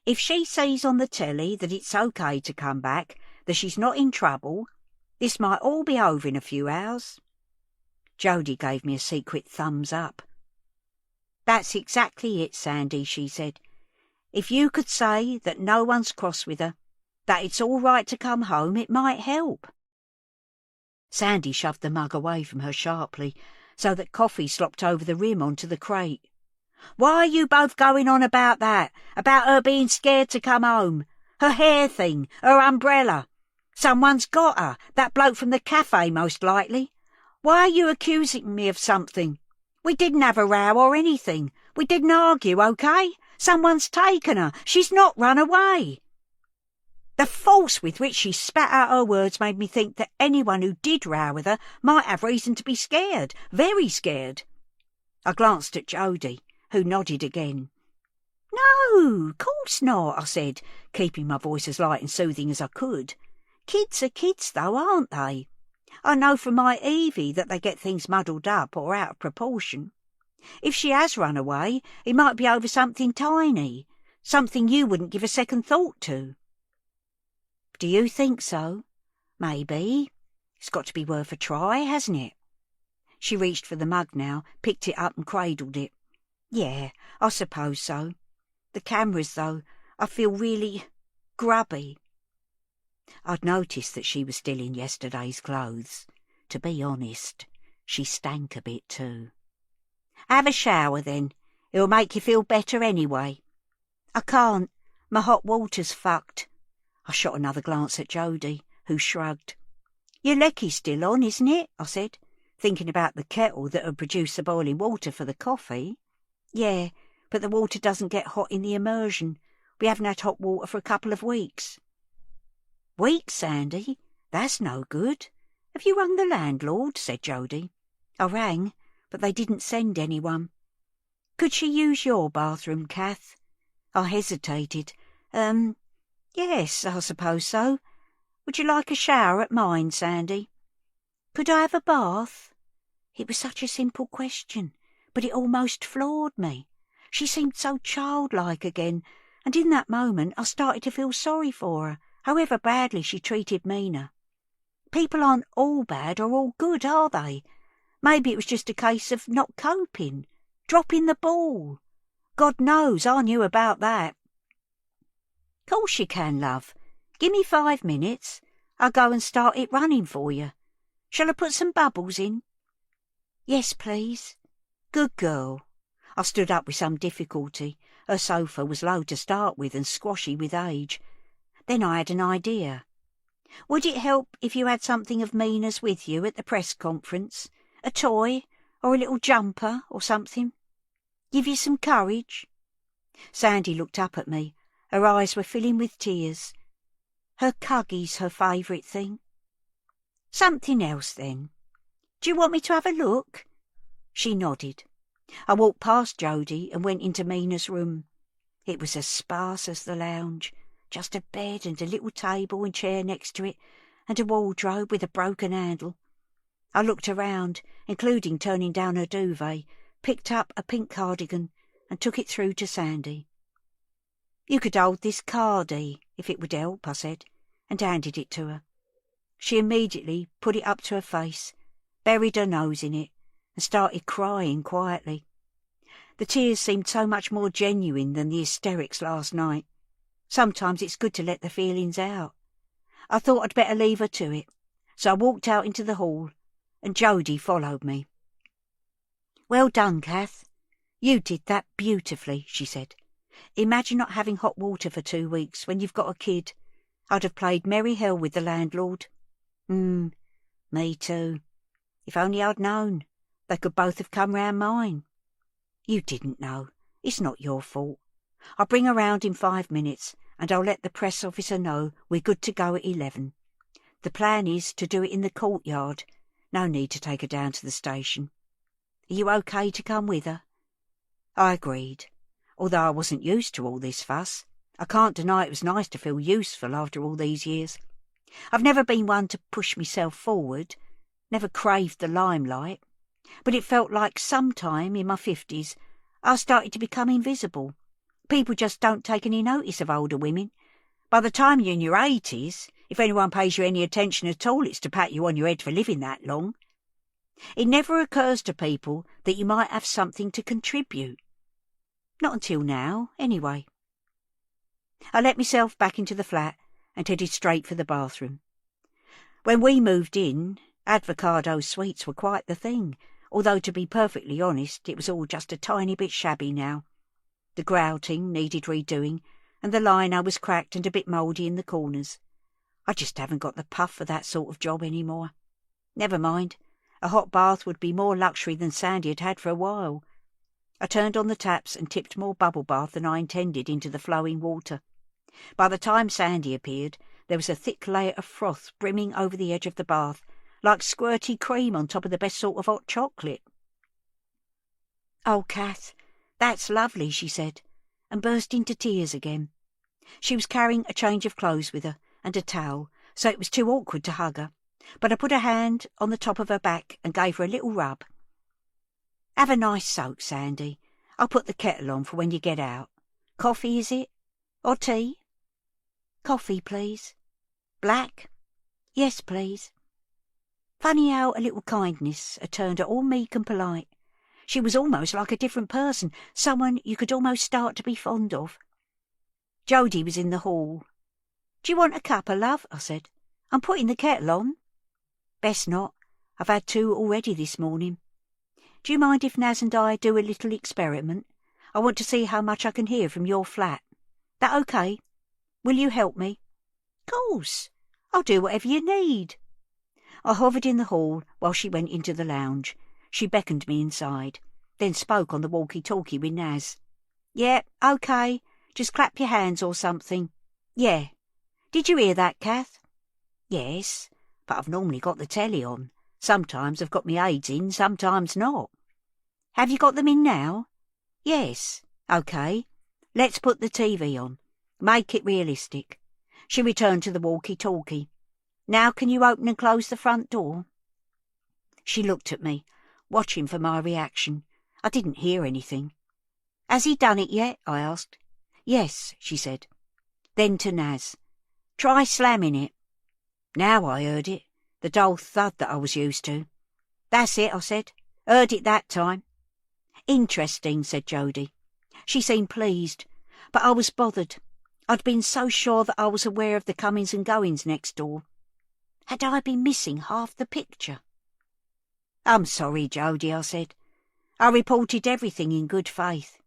If she sees on the telly that it's okay to come back, that she's not in trouble, this might all be over in a few hours." Jodie gave me a secret thumbs up. "That's exactly it, Sandy," she said. "If you could say that no one's cross with her, that it's all right to come home, it might help." Sandy shoved the mug away from her sharply, so that coffee slopped over the rim onto the crate. "Why are you both going on about that? About her being scared to come home? Her hair thing, her umbrella. Someone's got her, that bloke from the cafe most likely. Why are you accusing me of something? We didn't have a row or anything. We didn't argue, okay? Someone's taken her. She's not run away." The force with which she spat out her words made me think that anyone who did row with her might have reason to be scared, very scared. I glanced at Jodie, who nodded again. "No, course not," I said, keeping my voice as light and soothing as I could. "Kids are kids, though, aren't they? I know from my Evie that they get things muddled up or out of proportion. If she has run away, it might be over something tiny, something you wouldn't give a second thought to." "Do you think so? Maybe. It's got to be worth a try, hasn't it?" She reached for the mug now, picked it up and cradled it. "Yeah, I suppose so. The cameras, though, I feel really grubby." I'd noticed that she was still in yesterday's clothes. To be honest, she stank a bit too. "Have a shower, then. It'll make you feel better anyway." "I can't. My hot water's fucked." I shot another glance at Jodie, who shrugged. "Your lecky's still on, isn't it?" I said, thinking about the kettle that had produced the boiling water for the coffee. "Yeah, but the water doesn't get hot in the immersion. We haven't had hot water for a couple of weeks." "Weeks, Sandy? That's no good. Have you rung the landlord?" said Jodie. "I rang, but they didn't send anyone. Could she use your bathroom, Kath? I hesitated. Yes, I suppose so. Would you like a shower at mine, Sandy? Could I have a bath? It was such a simple question, but it almost floored me. She seemed so childlike again, and in that moment I started to feel sorry for her, however badly she treated Mina. People aren't all bad or all good, are they? Maybe it was just a case of not coping, dropping the ball. God knows I knew about that. Course you can, love. Give me 5 minutes. I'll go and start it running for you. Shall I put some bubbles in? Yes, please. Good girl. I stood up with some difficulty. Her sofa was low to start with and squashy with age. Then I had an idea. Would it help if you had something of Mina's with you at the press conference? A toy, or a little jumper, or something? Give you some courage? Sandy looked up at me. Her eyes were filling with tears. Her cuggy's her favourite thing. Something else, then. Do you want me to have a look? She nodded. I walked past Jody and went into Mina's room. It was as sparse as the lounge, just a bed and a little table and chair next to it, and a wardrobe with a broken handle. I looked around, including turning down her duvet, picked up a pink cardigan and took it through to Sandy. You could hold this cardie, if it would help, I said, and handed it to her. She immediately put it up to her face, buried her nose in it, and started crying quietly. The tears seemed so much more genuine than the hysterics last night. Sometimes it's good to let the feelings out. I thought I'd better leave her to it, so I walked out into the hall, and Jody followed me. Well done, Kath. You did that beautifully, she said. Imagine not having hot water for 2 weeks when you've got a kid. I'd have played merry hell with the landlord. Me too. If only I'd known. They could both have come round mine. You didn't know. It's not your fault. I'll bring her round in 5 minutes, and I'll let the press officer know we're good to go at 11. The plan is to do it in the courtyard. No need to take her down to the station. Are you okay to come with her? I agreed. Although I wasn't used to all this fuss, I can't deny it was nice to feel useful after all these years. I've never been one to push myself forward, never craved the limelight, but it felt like sometime in my 50s I started to become invisible. People just don't take any notice of older women. By the time you're in your 80s, if anyone pays you any attention at all, it's to pat you on your head for living that long. It never occurs to people that you might have something to contribute. Not until now, anyway. I let myself back into the flat and headed straight for the bathroom. When we moved in, Avocado suites were quite the thing, although to be perfectly honest, it was all just a tiny bit shabby now. The grouting needed redoing, and the lino was cracked and a bit mouldy in the corners. I just haven't got the puff for that sort of job any more. Never mind, a hot bath would be more luxury than Sandy had had for a while. I turned on the taps and tipped more bubble bath than I intended into the flowing water. By the time Sandy appeared, there was a thick layer of froth brimming over the edge of the bath, like squirty cream on top of the best sort of hot chocolate. Oh, Kath, that's lovely, she said, and burst into tears again. She was carrying a change of clothes with her, and a towel, so it was too awkward to hug her, but I put a hand on the top of her back and gave her a little rub. Have a nice soak, Sandy. I'll put the kettle on for when you get out. Coffee, is it? Or tea? Coffee, please. Black? Yes, please. Funny how a little kindness had turned her all meek and polite. She was almost like a different person, someone you could almost start to be fond of. Jody was in the hall. Do you want a cuppa, love? I said. I'm putting the kettle on. Best not. I've had 2 already this morning. Do you mind if Naz and I do a little experiment? I want to see how much I can hear from your flat. That okay? Will you help me? Course. I'll do whatever you need. I hovered in the hall while she went into the lounge. She beckoned me inside, then spoke on the walkie-talkie with Naz. Yeah, okay. Just clap your hands or something. Yeah. Did you hear that, Kath? Yes, but I've normally got the telly on. Sometimes I've got my aids in, sometimes not. Have you got them in now? Yes. OK. Let's put the TV on. Make it realistic. She returned to the walkie-talkie. Now can you open and close the front door? She looked at me, watching for my reaction. I didn't hear anything. Has he done it yet? I asked. Yes, she said. Then to Naz. Try slamming it. Now I heard it, the dull thud that I was used to. That's it, I said. Heard it that time. Interesting, said Jody. She seemed pleased, but I was bothered. I'd been so sure that I was aware of the comings and goings next door. Had I been missing half the picture? I'm sorry, Jody, I said. I reported everything in good faith.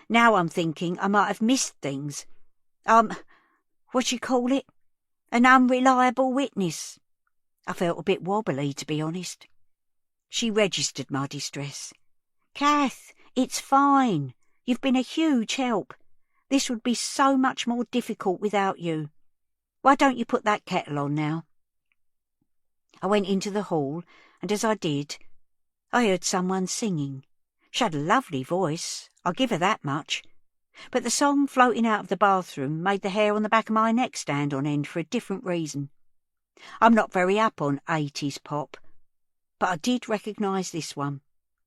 Now I'm thinking I might have missed things. What you call it? An unreliable witness. I felt a bit wobbly, to be honest. She registered my distress. Kath, it's fine. You've been a huge help. This would be so much more difficult without you. Why don't you put that kettle on now? I went into the hall, and as I did, I heard someone singing. She had a lovely voice, I'll give her that much. But the song floating out of the bathroom made the hair on the back of my neck stand on end for a different reason. I'm not very up on 80s pop, but I did recognise this one.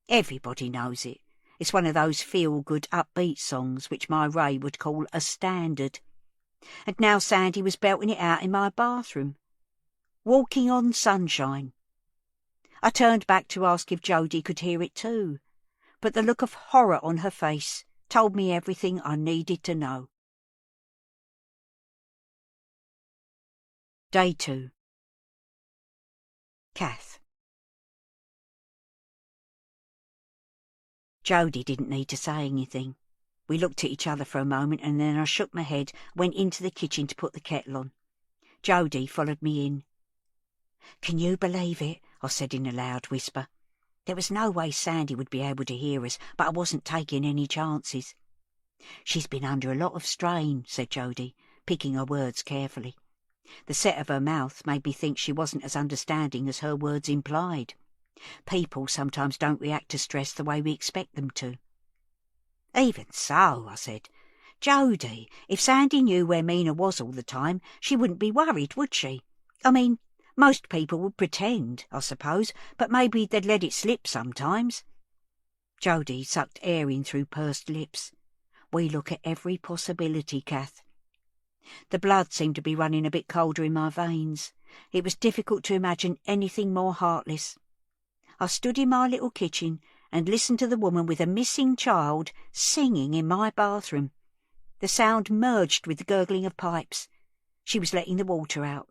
Everybody knows it. It's one of those feel-good, upbeat songs which my Ray would call a standard. And now Sandy was belting it out in my bathroom. Walking on Sunshine. I turned back to ask if Jody could hear it too, but the look of horror on her face told me everything I needed to know. Day 2. Kath. Jody didn't need to say anything. We looked at each other for a moment and then I shook my head, went into the kitchen to put the kettle on. Jody followed me in. Can you believe it? I said in a loud whisper. There was no way Sandy would be able to hear us, but I wasn't taking any chances. She's been under a lot of strain, said Jody, picking her words carefully. The set of her mouth made me think she wasn't as understanding as her words implied. People sometimes don't react to stress the way we expect them to. Even so, I said. Jody, if Sandy knew where Mina was all the time, she wouldn't be worried, would she? I mean, most people would pretend, I suppose, but maybe they'd let it slip sometimes. Jody sucked air in through pursed lips. We look at every possibility, Kath. The blood seemed to be running a bit colder in my veins. It was difficult to imagine anything more heartless. I stood in my little kitchen and listened to the woman with a missing child singing in my bathroom. The sound merged with the gurgling of pipes. She was letting the water out.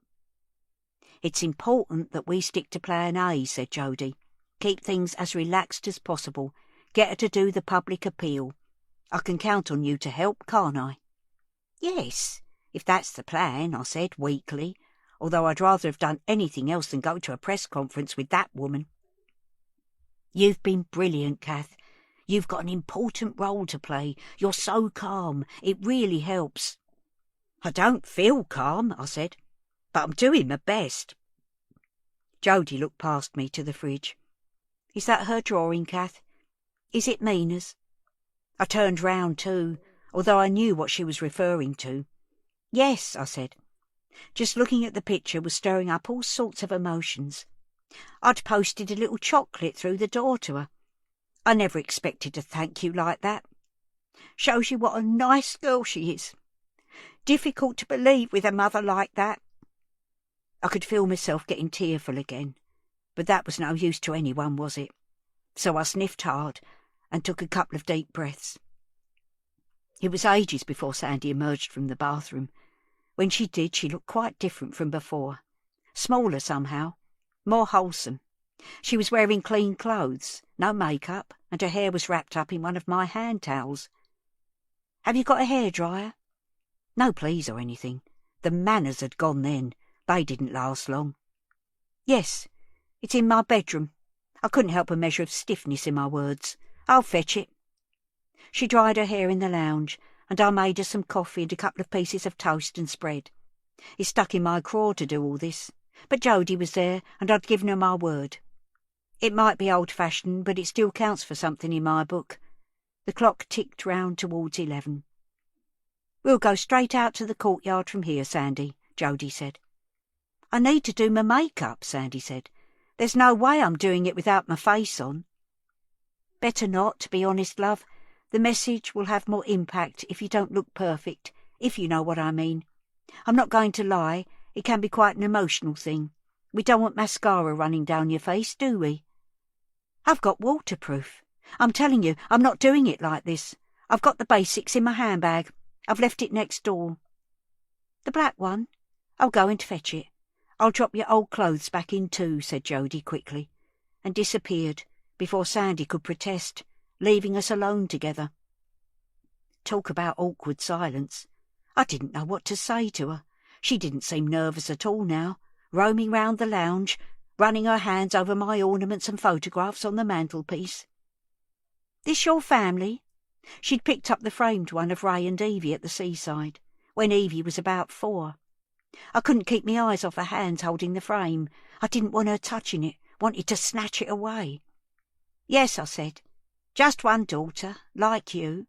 It's important that we stick to plan A, said Jody. Keep things as relaxed as possible. Get her to do the public appeal. I can count on you to help, can't I? Yes, if that's the plan, I said weakly, although I'd rather have done anything else than go to a press conference with that woman. You've been brilliant, Kath. You've got an important role to play. You're so calm. It really helps. I don't feel calm, I said, but I'm doing my best. Jody looked past me to the fridge. Is that her drawing, Kath? Is it Mina's? I turned round too, although I knew what she was referring to. Yes, I said. Just looking at the picture was stirring up all sorts of emotions. I'd posted a little chocolate through the door to her. I never expected to thank you like that. Shows you what a nice girl she is. Difficult to believe with a mother like that. I could feel myself getting tearful again, but that was no use to anyone, was it? So I sniffed hard and took a couple of deep breaths. It was ages before Sandy emerged from the bathroom. When she did, she looked quite different from before. Smaller somehow, more wholesome. She was wearing clean clothes, no makeup, and her hair was wrapped up in one of my hand towels. Have you got a hairdryer? No please or anything. The manners had gone then. They didn't last long. Yes, it's in my bedroom. I couldn't help a measure of stiffness in my words. I'll fetch it. She dried her hair in the lounge, and I made her some coffee and a couple of pieces of toast and spread. It stuck in my craw to do all this, but Jody was there, and I'd given her my word. It might be old-fashioned, but it still counts for something in my book. The clock ticked round towards 11. We'll go straight out to the courtyard from here, Sandy, Jody said. I need to do my makeup, Sandy said. There's no way I'm doing it without my face on. Better not, to be honest, love. The message will have more impact if you don't look perfect, if you know what I mean. I'm not going to lie, it can be quite an emotional thing. We don't want mascara running down your face, do we? I've got waterproof. I'm telling you, I'm not doing it like this. I've got the basics in my handbag. I've left it next door. The black one? I'll go and fetch it. I'll drop your old clothes back in too, said Jody quickly, and disappeared before Sandy could protest, leaving us alone together. Talk about awkward silence. I didn't know what to say to her. She didn't seem nervous at all now, roaming round the lounge, running her hands over my ornaments and photographs on the mantelpiece. This your family? She'd picked up the framed one of Ray and Evie at the seaside, when Evie was about 4. I couldn't keep my eyes off her hands holding the frame. I didn't want her touching it, wanted to snatch it away. Yes, I said. Just one daughter, like you.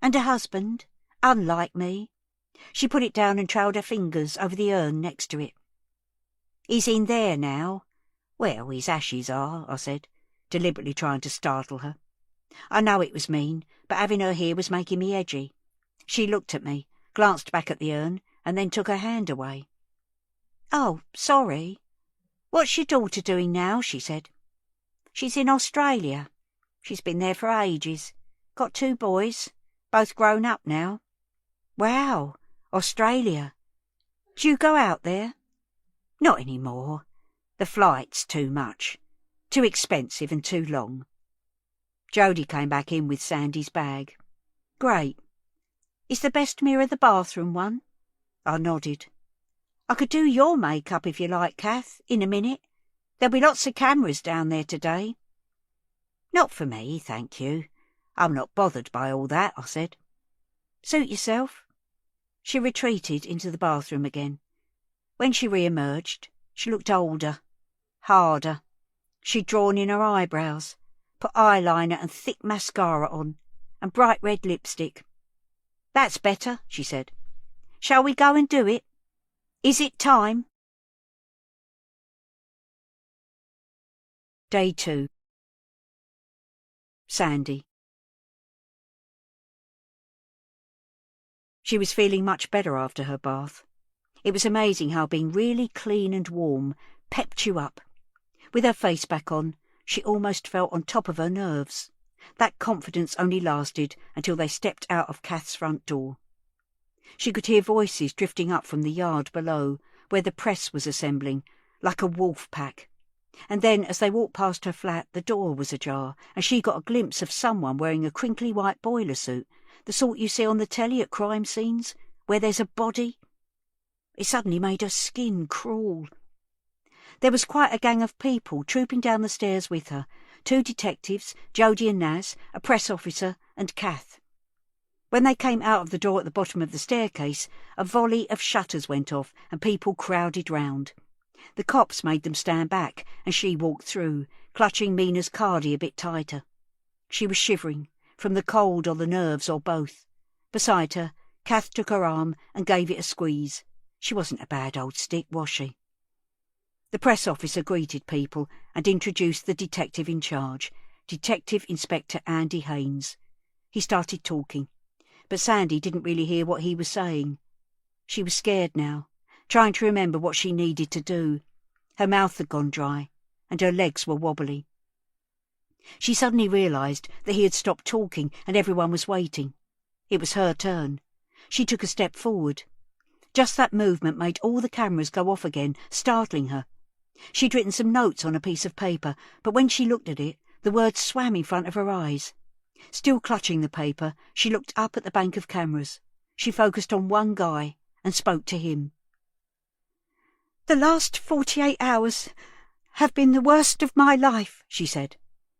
And a husband, unlike me. She put it down and trailed her fingers over the urn next to it. He's in there now. Well, his ashes are, I said, deliberately trying to startle her. I know it was mean, but having her here was making me edgy. She looked at me, glanced back at the urn, and then took her hand away. Oh, sorry. What's your daughter doing now? She said. She's in Australia. She's been there for ages. Got 2 boys, both grown up now. Wow, Australia. Do you go out there? Not any more. The flight's too much. Too expensive and too long. Jody came back in with Sandy's bag. Great. Is the best mirror the bathroom one? I nodded. I could do your makeup if you like, Kath, in a minute. There'll be lots of cameras down there today. Not for me, thank you. I'm not bothered by all that, I said. Suit yourself. She retreated into the bathroom again. When she re-emerged, she looked older, harder. She'd drawn in her eyebrows, put eyeliner and thick mascara on, and bright red lipstick. That's better, she said. Shall we go and do it? Is it time? Day 2. Sandy. She was feeling much better after her bath. It was amazing how being really clean and warm pepped you up. With her face back on, she almost felt on top of her nerves. That confidence only lasted until they stepped out of Kath's front door. She could hear voices drifting up from the yard below, where the press was assembling, like a wolf pack. And then, as they walked past her flat, the door was ajar, and she got a glimpse of someone wearing a crinkly white boiler suit, the sort you see on the telly at crime scenes, where there's a body. It suddenly made her skin crawl. There was quite a gang of people trooping down the stairs with her, 2 detectives, Jody and Naz, a press officer, and Kath. When they came out of the door at the bottom of the staircase, a volley of shutters went off and people crowded round. The cops made them stand back, and she walked through, clutching Mina's cardi a bit tighter. She was shivering, from the cold or the nerves or both. Beside her, Kath took her arm and gave it a squeeze. She wasn't a bad old stick, was she? The press officer greeted people and introduced the detective in charge, Detective Inspector Andy Haynes. He started talking, but Sandy didn't really hear what he was saying. She was scared now, trying to remember what she needed to do. Her mouth had gone dry, and her legs were wobbly. She suddenly realised that he had stopped talking and everyone was waiting. It was her turn. She took a step forward. Just that movement made all the cameras go off again, startling her. She'd written some notes on a piece of paper, but when she looked at it, the words swam in front of her eyes. Still clutching the paper, she looked up at the bank of cameras. She focused on one guy and spoke to him. "The last 48 hours have been the worst of my life," she said,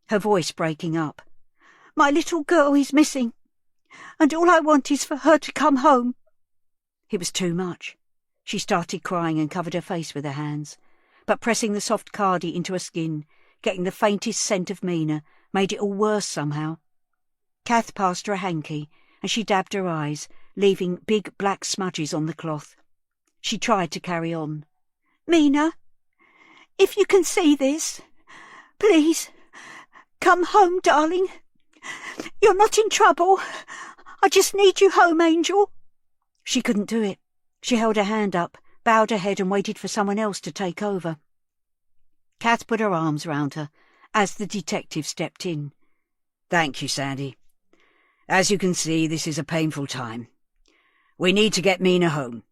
her voice breaking up. "My little girl is missing, and all I want is for her to come home." It was too much. She started crying and covered her face with her hands, but pressing the soft cardi into her skin, Getting the faintest scent of Mina made it all worse somehow. Kath passed her a hanky, and she dabbed her eyes, leaving big black smudges on the cloth. She tried to carry on. Mina, if you can see this, please, come home, darling. You're not in trouble. I just need you home, Angel. She couldn't do it. She held her hand up, bowed her head and waited for someone else to take over. Kath put her arms round her as the detective stepped in. Thank you, Sandy. As you can see, this is a painful time. We need to get Mina home.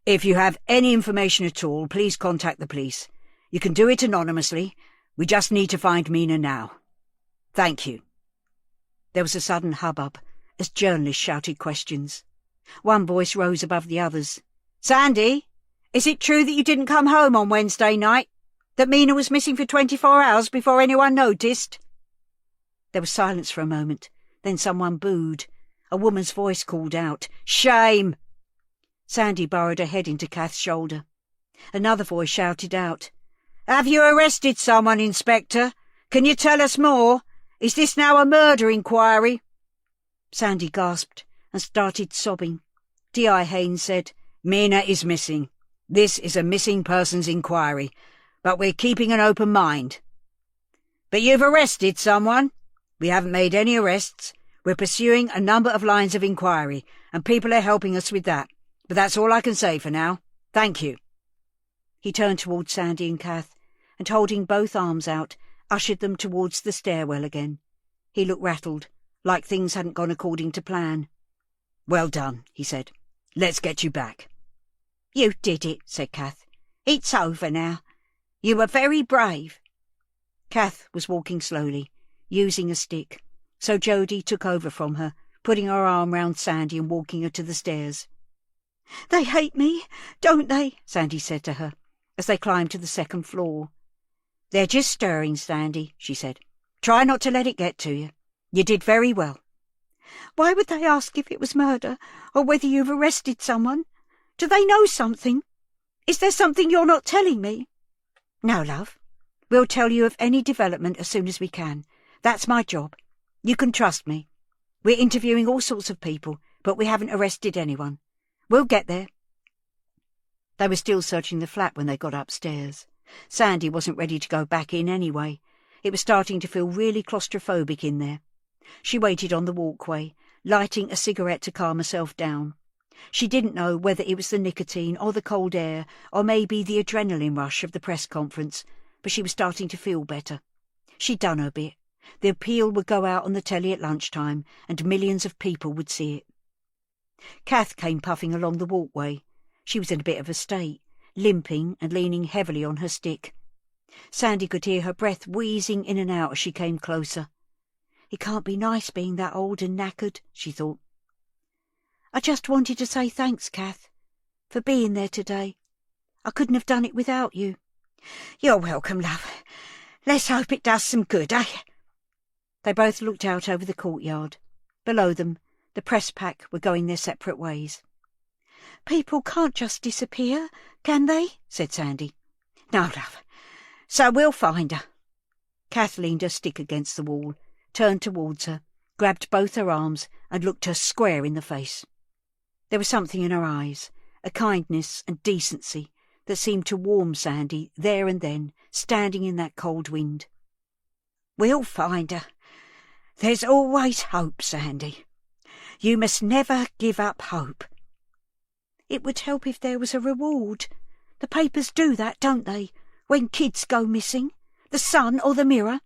If you have any information at all, please contact the police. You can do it anonymously. We just need to find Mina now. Thank you. There was a sudden hubbub as journalists shouted questions. One voice rose above the others. Sandy, is it true that you didn't come home on Wednesday night? That Mina was missing for 24 hours before anyone noticed? There was silence for a moment. Then someone booed. A woman's voice called out, Shame! Sandy burrowed her head into Kath's shoulder. Another voice shouted out, Have you arrested someone, Inspector? Can you tell us more? Is this now a murder inquiry? Sandy gasped and started sobbing. D.I. Haynes said, Mina is missing. This is a missing persons inquiry, but we're keeping an open mind. But you've arrested someone? We haven't made any arrests. We're pursuing a number of lines of inquiry, and people are helping us with that. But that's all I can say for now. Thank you. He turned towards Sandy and Kath, and holding both arms out, ushered them towards the stairwell again. He looked rattled, like things hadn't gone according to plan. Well done, he said. Let's get you back. You did it, said Kath. It's over now. You were very brave. Kath was walking slowly, using a stick, so Jody took over from her, putting her arm round Sandy and walking her to the stairs. They hate me, don't they? Sandy said to her, as they climbed to the second floor. They're just stirring, Sandy, she said. Try not to let it get to you. You did very well. Why would they ask if it was murder, or whether you've arrested someone? Do they know something? Is there something you're not telling me? No, love. We'll tell you of any development as soon as we can. That's my job. You can trust me. We're interviewing all sorts of people, but we haven't arrested anyone. We'll get there. They were still searching the flat when they got upstairs. Sandy wasn't ready to go back in anyway. It was starting to feel really claustrophobic in there. She waited on the walkway, lighting a cigarette to calm herself down. She didn't know whether it was the nicotine or the cold air or maybe the adrenaline rush of the press conference, but she was starting to feel better. She'd done her bit. The appeal would go out on the telly at lunchtime and millions of people would see it. Kath came puffing along the walkway. She was in a bit of a state, limping and leaning heavily on her stick. Sandy could hear her breath wheezing in and out as she came closer. It can't be nice being that old and knackered, she thought. I just wanted to say thanks, Kath, for being there today. I couldn't have done it without you. You're welcome, love. Let's hope it does some good, eh? They both looked out over the courtyard. Below them, the press pack were going their separate ways. People can't just disappear, can they? Said Sandy. No, love. So we'll find her. Kath leaned her stick against the wall, turned towards her, grabbed both her arms and looked her square in the face. There was something in her eyes, a kindness and decency that seemed to warm Sandy there and then, standing in that cold wind. We'll find her. There's always hope, Sandy. You must never give up hope. It would help if there was a reward. The papers do that, don't they, when kids go missing? The Sun or the Mirror?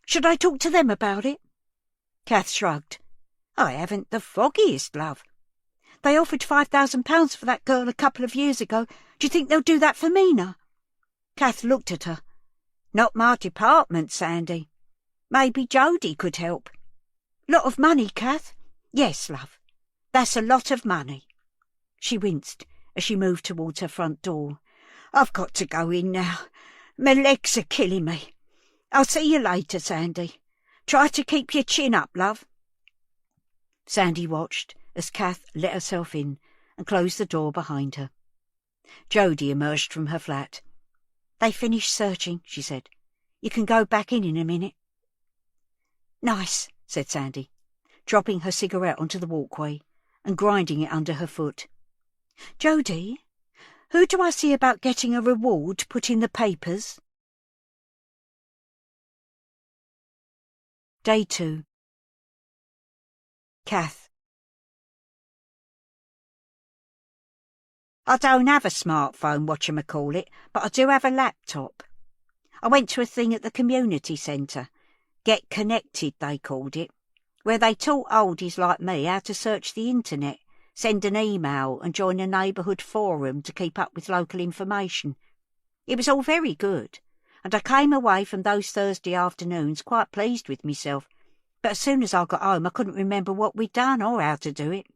Should I talk to them about it? Kath shrugged. I haven't the foggiest, love. They offered £5,000 for that girl a couple of years ago. Do you think they'll do that for Mina? Kath looked at her. Not my department, Sandy. Maybe Jody could help. Lot of money, Kath? Yes, love. That's a lot of money. She winced as she moved towards her front door. I've got to go in now. My legs are killing me. I'll see you later, Sandy. Try to keep your chin up, love. Sandy watched as Kath let herself in and closed the door behind her. Jody emerged from her flat. They finished searching, she said. You can go back in a minute." "Nice," said Sandy, dropping her cigarette onto the walkway and grinding it under her foot. "Jody, who do I see about getting a reward put in the papers?" Day 2. Kath. I don't have a smartphone, whatchamacallit, but I do have a laptop. I went to a thing at the community centre. Get Connected, they called it, where they taught oldies like me how to search the internet, send an email and join a neighbourhood forum to keep up with local information. It was all very good, and I came away from those Thursday afternoons quite pleased with myself, but as soon as I got home I couldn't remember what we'd done or how to do it.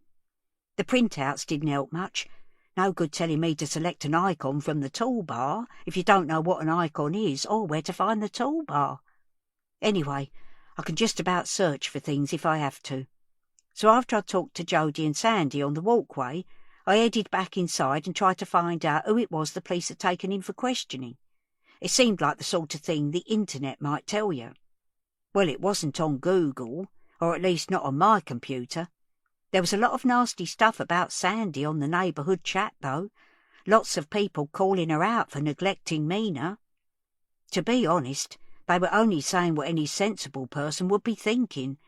The printouts didn't help much. No good telling me to select an icon from the toolbar if you don't know what an icon is or where to find the toolbar. Anyway, I can just about search for things if I have to. So after I talked to Jody and Sandy on the walkway, I headed back inside and tried to find out who it was the police had taken in for questioning. It seemed like the sort of thing the internet might tell you. Well, it wasn't on Google, or at least not on my computer. There was a lot of nasty stuff about Sandy on the neighbourhood chat, though. Lots of people calling her out for neglecting Mina. To be honest, they were only saying what any sensible person would be thinking.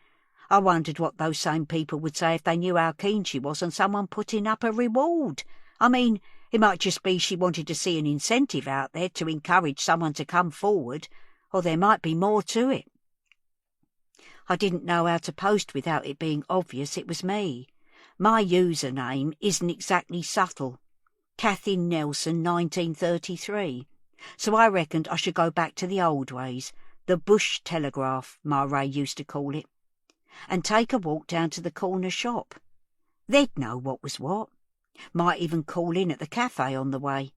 I wondered what those same people would say if they knew how keen she was on someone putting up a reward. I mean, it might just be she wanted to see an incentive out there to encourage someone to come forward, or there might be more to it. I didn't know how to post without it being obvious it was me. My username isn't exactly subtle. Kathy Nelson 1933. So I reckoned I should go back to the old ways, the bush telegraph, my Ray used to call it, and take a walk down to the corner shop. They'd know what was what. Might even call in at the cafe on the way.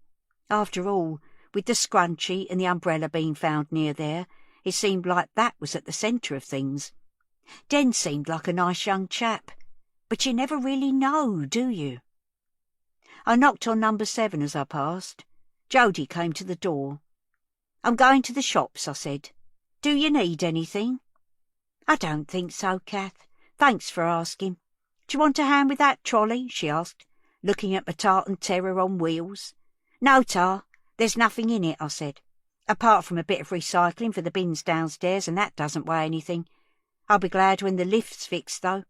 After all, with the scrunchie and the umbrella being found near there, it seemed like that was at the centre of things. Den seemed like a nice young chap, but you never really know, do you? I knocked on number 7 as I passed. Jody came to the door. "I'm going to the shops," I said. "Do you need anything?" "I don't think so, Kath. Thanks for asking. Do you want a hand with that trolley?" she asked, looking at my tartan terror on wheels. "No, Tar, there's nothing in it," I said, "apart from a bit of recycling for the bins downstairs, and that doesn't weigh anything. I'll be glad when the lift's fixed, though."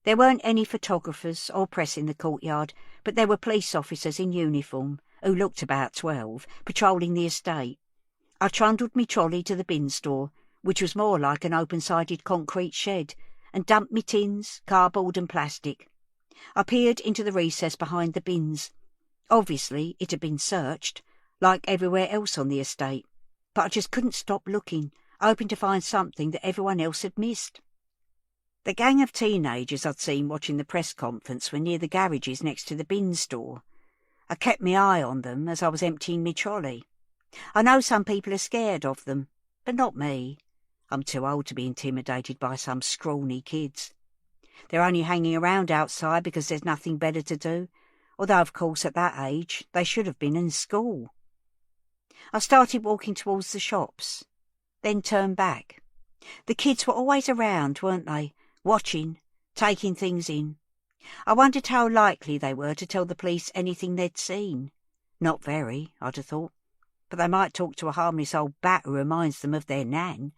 There weren't any photographers or press in the courtyard, but there were police officers in uniform, who looked about 12, patrolling the estate. I trundled me trolley to the bin store, which was more like an open-sided concrete shed, and dumped me tins, cardboard and plastic. I peered into the recess behind the bins. Obviously it had been searched, like everywhere else on the estate, but I just couldn't stop looking, hoping to find something that everyone else had missed. The gang of teenagers I'd seen watching the press conference were near the garages next to the bin store. I kept my eye on them as I was emptying my trolley. I know some people are scared of them, but not me. I'm too old to be intimidated by some scrawny kids. They're only hanging around outside because there's nothing better to do, although of course at that age they should have been in school. I started walking towards the shops, then turned back. The kids were always around, weren't they, watching, taking things in. I wondered how likely they were to tell the police anything they'd seen. Not very, I'd have thought, but they might talk to a harmless old bat who reminds them of their nan.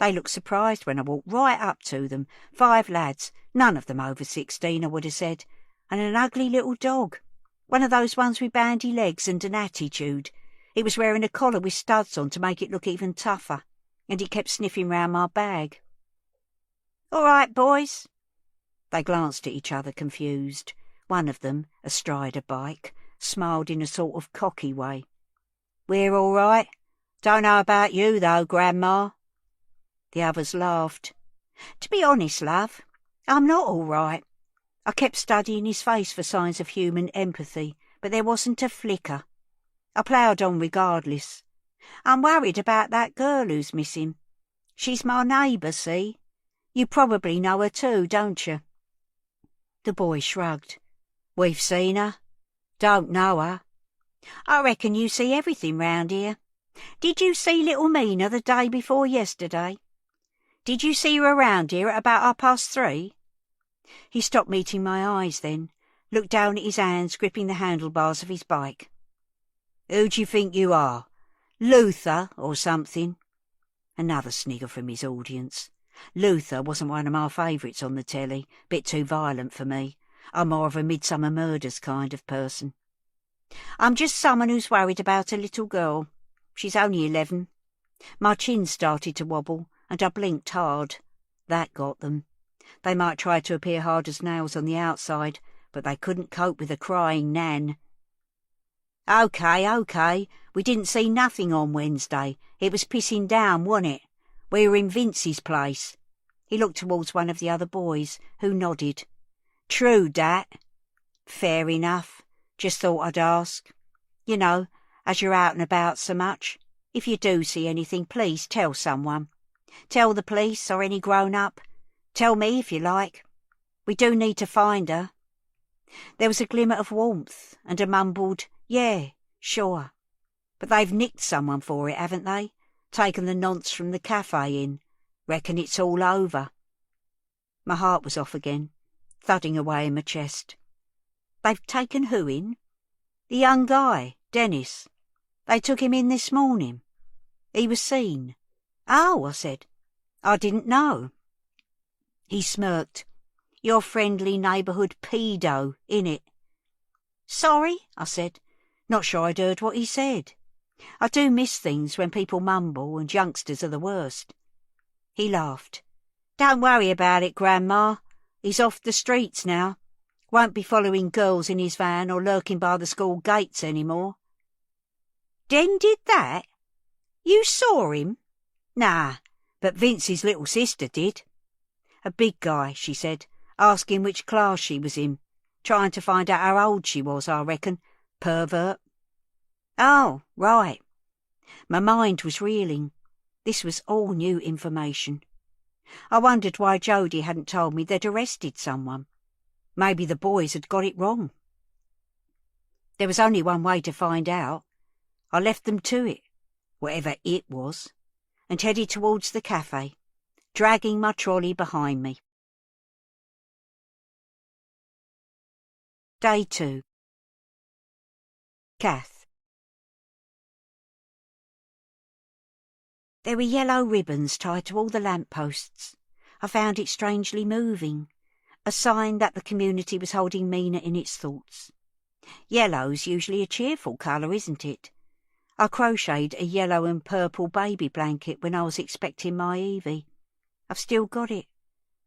They looked surprised when I walked right up to them. 5 lads, none of them over 16, I would have said, and an ugly little dog, one of those ones with bandy legs and an attitude. It was wearing a collar with studs on to make it look even tougher, and he kept sniffing round my bag. "All right, boys." They glanced at each other confused. One of them, astride a bike, smiled in a sort of cocky way. "We're all right. Don't know about you, though, Grandma." The others laughed. "To be honest, love, I'm not all right." I kept studying his face for signs of human empathy, but there wasn't a flicker. I ploughed on regardless. "I'm worried about that girl who's missing. She's my neighbour, see? You probably know her too, don't you?" The boy shrugged. "We've seen her. Don't know her." "I reckon you see everything round here. Did you see little Mina the day before yesterday? Did you see her around here at about 3:30? He stopped meeting my eyes then, looked down at his hands gripping the handlebars of his bike. Who do you think you are? Luther or something? Another snigger from his audience. Luther wasn't one of my favourites on the telly, bit too violent for me. I'm more of a Midsummer Murders kind of person. I'm just someone who's worried about a little girl. She's only 11. My chin started to wobble, and I blinked hard. That got them. They might try to appear hard as nails on the outside, but they couldn't cope with a crying Nan. OK, we didn't see nothing on Wednesday. It was pissing down, wasn't it? We were in Vince's place. He looked towards one of the other boys, who nodded. True, dat. Fair enough. Just thought I'd ask. You know, as you're out and about so much, if you do see anything, please tell someone. Tell the police or any grown-up. Tell me if you like. We do need to find her. There was a glimmer of warmth and a mumbled, yeah, sure. But they've nicked someone for it, haven't they? Taken the nonce from the cafe in. Reckon it's all over. My heart was off again, thudding away in my chest. They've taken who in? The young guy, Dennis. They took him in this morning. He was seen. Oh, I said. I didn't know. He smirked. Your friendly neighbourhood pedo, innit? Sorry, I said. Not sure I'd heard what he said. I do miss things when people mumble, and youngsters are the worst. He laughed. Don't worry about it, Grandma. He's off the streets now. Won't be following girls in his van or lurking by the school gates any more. Den did that? You saw him? Nah, but Vince's little sister did. A big guy, she said, asking which class she was in. Trying to find out how old she was, I reckon. Pervert. Oh, right. My mind was reeling. This was all new information. I wondered why Jody hadn't told me they'd arrested someone. Maybe the boys had got it wrong. There was only one way to find out. I left them to it, whatever it was, and headed towards the cafe, dragging my trolley behind me. Day 2. Kath. There were yellow ribbons tied to all the lamp-posts. I found it strangely moving, a sign that the community was holding Mina in its thoughts. Yellow's usually a cheerful colour, isn't it? I crocheted a yellow and purple baby blanket when I was expecting my Evie. I've still got it,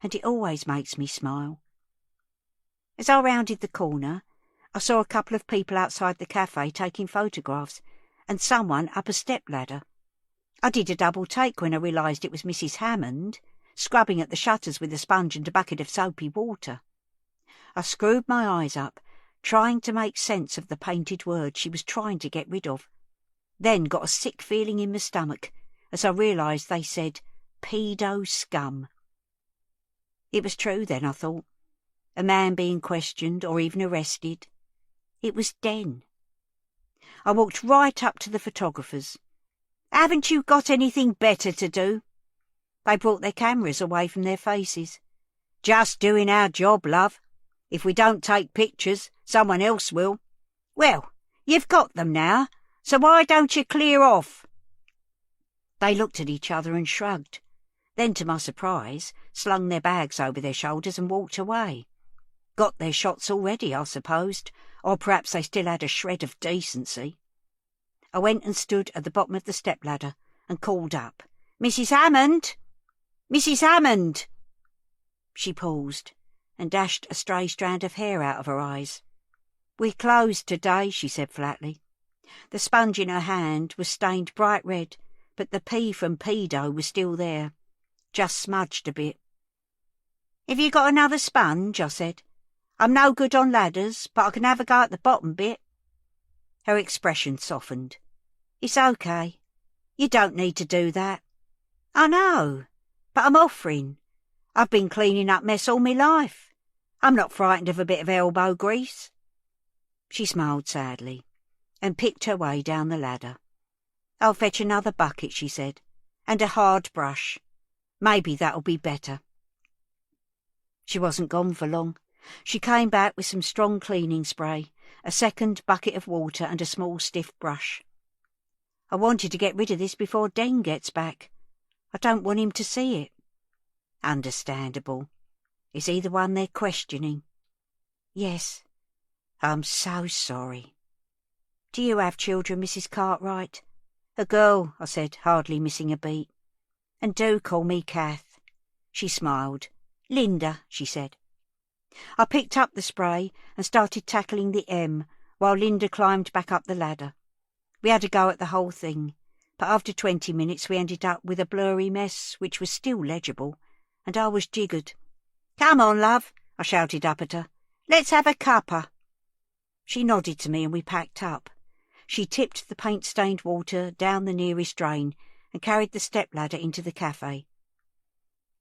and it always makes me smile. As I rounded the corner, I saw a couple of people outside the cafe taking photographs, and someone up a step-ladder. I did a double take when I realised it was Mrs. Hammond, scrubbing at the shutters with a sponge and a bucket of soapy water. I screwed my eyes up, trying to make sense of the painted words she was trying to get rid of, then got a sick feeling in my stomach as I realised they said, pedo scum. It was true then, I thought. A man being questioned or even arrested. It was Den. I walked right up to the photographers. Haven't you got anything better to do? They brought their cameras away from their faces. Just doing our job, love. If we don't take pictures, someone else will. Well, you've got them now, so why don't you clear off? They looked at each other and shrugged. Then, to my surprise, slung their bags over their shoulders and walked away. Got their shots already, I supposed, or perhaps they still had a shred of decency. I went and stood at the bottom of the step-ladder and called up, Mrs. Hammond! Mrs. Hammond! She paused and dashed a stray strand of hair out of her eyes. We're closed today, she said flatly. The sponge in her hand was stained bright red, but the P from pedo was still there, just smudged a bit. Have you got another sponge? I said. I'm no good on ladders, but I can have a go at the bottom bit. Her expression softened. It's okay. You don't need to do that. I know, but I'm offering. I've been cleaning up mess all my life. I'm not frightened of a bit of elbow grease. She smiled sadly and picked her way down the ladder. I'll fetch another bucket, she said, and a hard brush. Maybe that'll be better. She wasn't gone for long. She came back with some strong cleaning spray, a second bucket of water and a small stiff brush. I wanted to get rid of this before Den gets back. I don't want him to see it. Understandable. Is he the one they're questioning? Yes. I'm so sorry. Do you have children, Mrs. Cartwright? A girl, I said, hardly missing a beat. And do call me Kath. She smiled. Linda, she said. I picked up the spray and started tackling the M while Linda climbed back up the ladder. We had a go at the whole thing, but after 20 minutes we ended up with a blurry mess which was still legible, and I was jiggered. Come on, love, I shouted up at her. Let's have a cuppa. She nodded to me and we packed up. She tipped the paint-stained water down the nearest drain and carried the stepladder into the cafe.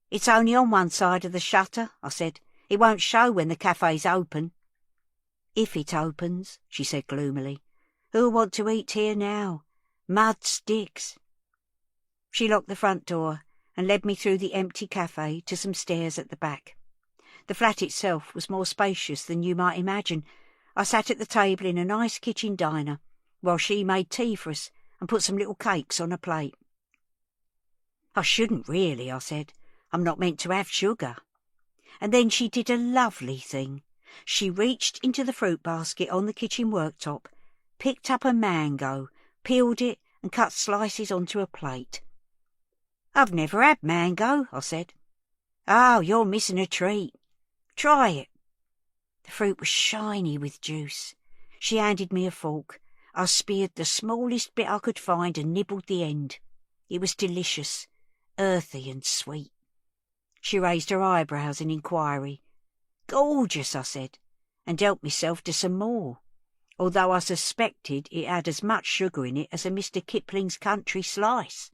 It's only on one side of the shutter, I said. It won't show when the cafe's open. If it opens, she said gloomily. Who'll want to eat here now? Mud sticks. She locked the front door and led me through the empty cafe to some stairs at the back. The flat itself was more spacious than you might imagine. I sat at the table in a nice kitchen diner while she made tea for us and put some little cakes on a plate. I shouldn't really, I said. I'm not meant to have sugar. And then she did a lovely thing. She reached into the fruit basket on the kitchen worktop, picked up a mango, peeled it and cut slices onto a plate. I've never had mango, I said. Oh, you're missing a treat. Try it. The fruit was shiny with juice. She handed me a fork. I speared the smallest bit I could find and nibbled the end. It was delicious, earthy and sweet. She raised her eyebrows in inquiry. Gorgeous, I said, and helped myself to some more, although I suspected it had as much sugar in it as a Mr. Kipling's country slice.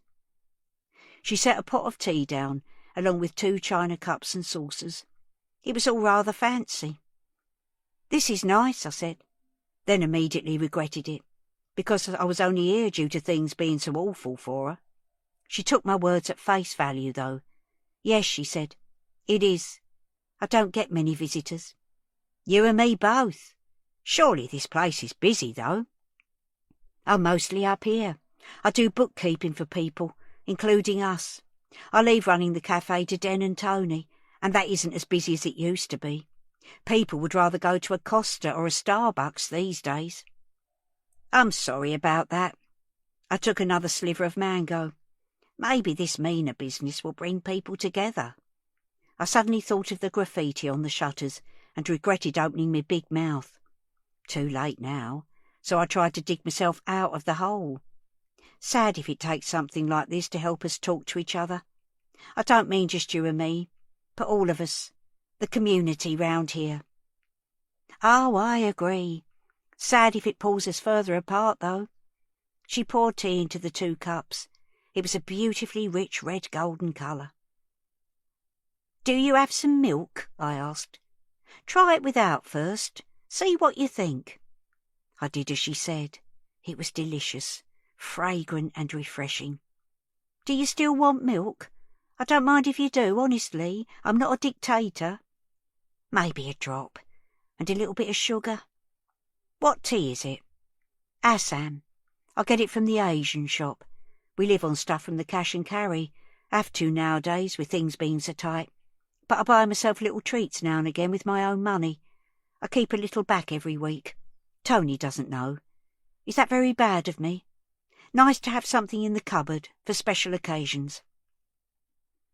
She set a pot of tea down, along with 2 china cups and saucers. It was all rather fancy. This is nice, I said, then immediately regretted it, because I was only here due to things being so awful for her. She took my words at face value, though. Yes, she said, it is. I don't get many visitors. You and me both. Surely this place is busy, though. I'm mostly up here. I do bookkeeping for people, including us. I leave running the cafe to Den and Tony, and that isn't as busy as it used to be. People would rather go to a Costa or a Starbucks these days. I'm sorry about that. I took another sliver of mango. Maybe this meaner business will bring people together. I suddenly thought of the graffiti on the shutters and regretted opening my big mouth. Too late now, so I tried to dig myself out of the hole. Sad if it takes something like this to help us talk to each other. I don't mean just you and me, but all of us, the community round here. Oh, I agree. Sad if it pulls us further apart, though. She poured tea into the 2 cups. It was a beautifully rich red golden colour. Do you have some milk? I asked. Try it without first. See what you think. I did as she said. It was delicious, fragrant and refreshing. Do you still want milk? I don't mind if you do, honestly. I'm not a dictator. Maybe a drop, and a little bit of sugar. What tea is it? Assam. I get it from the Asian shop. We live on stuff from the cash and carry. Have to nowadays, with things being so tight. But I buy myself little treats now and again with my own money. I keep a little back every week. Tony doesn't know. Is that very bad of me? Nice to have something in the cupboard for special occasions.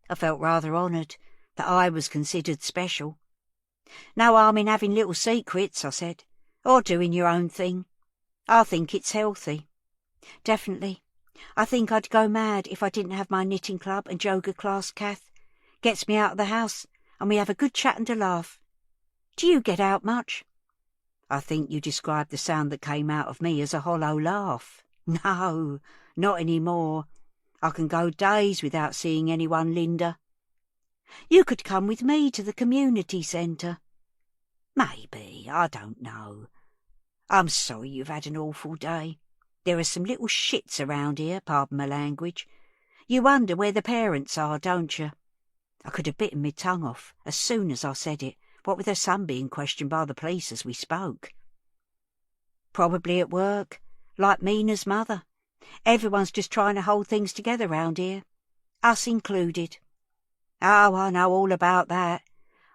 I felt rather honoured that I was considered special. No harm in having little secrets, I said, or doing your own thing. I think it's healthy. Definitely. I think I'd go mad if I didn't have my knitting club and yoga class, Kath. Gets me out of the house, and we have a good chat and a laugh. Do you get out much? I think you described the sound that came out of me as a hollow laugh. No, not any more. I can go days without seeing anyone, Linda. You could come with me to the community centre. Maybe, I don't know. I'm sorry you've had an awful day. There are some little shits around here, pardon my language. You wonder where the parents are, don't you? I could have bitten my tongue off as soon as I said it, what with her son being questioned by the police as we spoke. Probably at work, like Mina's mother. Everyone's just trying to hold things together round here, us included. Oh, I know all about that.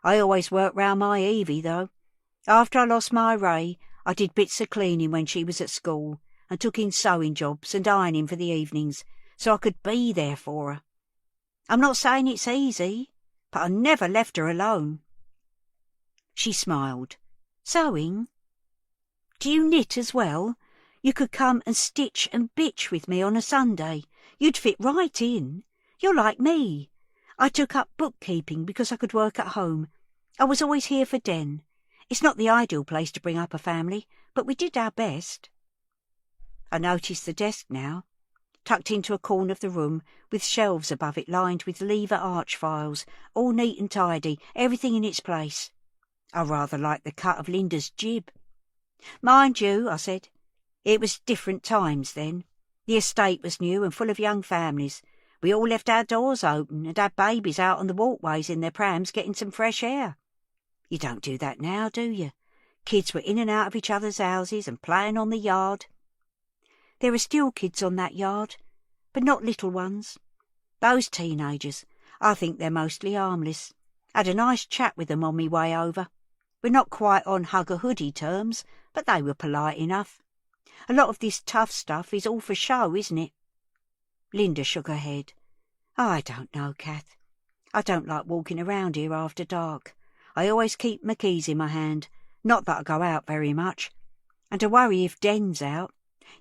I always worked round my Evie, though. After I lost my Ray, I did bits of cleaning when she was at school, and took in sewing jobs and ironing for the evenings, so I could be there for her. I'm not saying it's easy, but I never left her alone. She smiled. Sewing? Do you knit as well? You could come and stitch and bitch with me on a Sunday. You'd fit right in. You're like me. I took up bookkeeping because I could work at home. I was always here for Den. It's not the ideal place to bring up a family, but we did our best. I noticed the desk now, tucked into a corner of the room, with shelves above it lined with lever arch files, all neat and tidy, everything in its place. I rather liked the cut of Linda's jib. Mind you, I said, it was different times then. The estate was new and full of young families. We all left our doors open and had babies out on the walkways in their prams getting some fresh air. You don't do that now, do you? Kids were in and out of each other's houses and playing on the yard. There are still kids on that yard, but not little ones. Those teenagers, I think they're mostly harmless. Had a nice chat with them on me way over. We're not quite on hugger-hoodie terms, but they were polite enough. A lot of this tough stuff is all for show, isn't it? Linda shook her head. I don't know, Kath. I don't like walking around here after dark. I always keep my keys in my hand, not that I go out very much. And I worry if Den's out.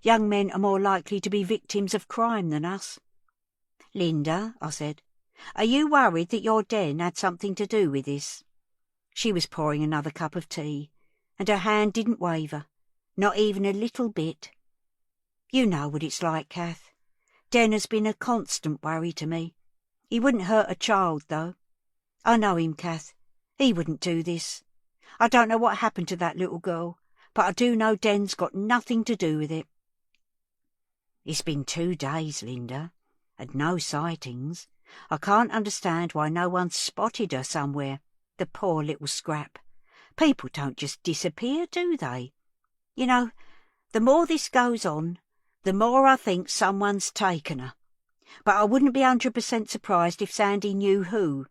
Young men are more likely to be victims of crime than us. Linda, I said, are you worried that your Den had something to do with this? She was pouring another cup of tea, and her hand didn't waver, not even a little bit. You know what it's like, Kath. Den has been a constant worry to me. He wouldn't hurt a child, though. I know him, Kath. He wouldn't do this. I don't know what happened to that little girl, but I do know Den's got nothing to do with it. It's been 2 days, Linda, and no sightings. I can't understand why no one's spotted her somewhere, the poor little scrap. People don't just disappear, do they? You know, the more this goes on, the more I think someone's taken her. But I wouldn't be 100% surprised if Sandy knew who.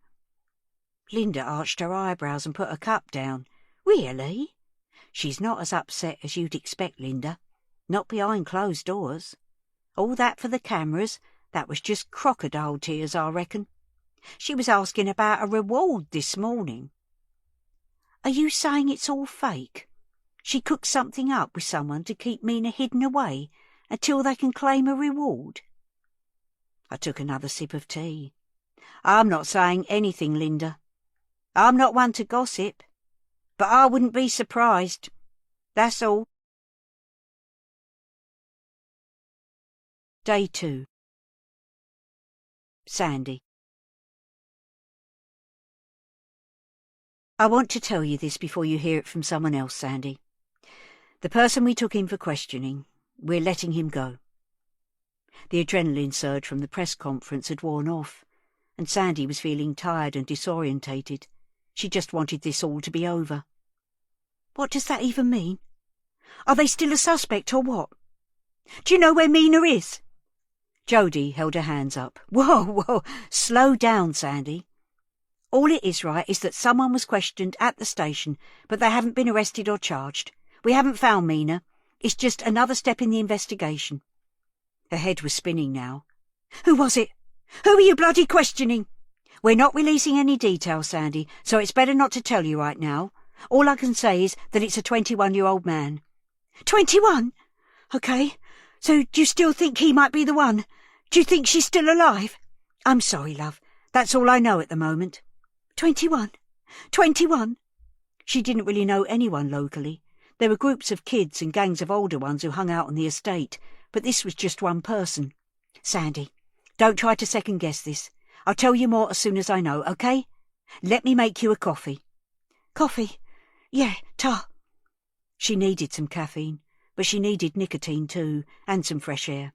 Linda arched her eyebrows and put her cup down. Really? She's not as upset as you'd expect, Linda. Not behind closed doors. All that for the cameras, that was just crocodile tears, I reckon. She was asking about a reward this morning. Are you saying it's all fake? She cooked something up with someone to keep Mina hidden away until they can claim a reward? I took another sip of tea. I'm not saying anything, Linda. I'm not one to gossip, but I wouldn't be surprised. That's all. Day 2. Sandy. I want to tell you this before you hear it from someone else, Sandy. The person we took in for questioning, we're letting him go. The adrenaline surge from the press conference had worn off, and Sandy was feeling tired and disorientated. She just wanted this all to be over. What does that even mean? Are they still a suspect or what? Do you know where Mina is? Jodie held her hands up. Whoa, slow down, Sandy. All it is, right, is that someone was questioned at the station, but they haven't been arrested or charged. We haven't found Mina. It's just another step in the investigation. Her head was spinning now. Who was it? Who are you bloody questioning? We're not releasing any details, Sandy, so it's better not to tell you right now. All I can say is that it's a 21-year-old man. 21? OK. So do you still think he might be the one? Do you think she's still alive? I'm sorry, love. That's all I know at the moment. 21? 21? She didn't really know anyone locally. There were groups of kids and gangs of older ones who hung out on the estate, but this was just one person. Sandy, don't try to second-guess this. I'll tell you more as soon as I know, OK? Let me make you a coffee. Coffee? Yeah, ta. She needed some caffeine. but she needed nicotine too, and some fresh air.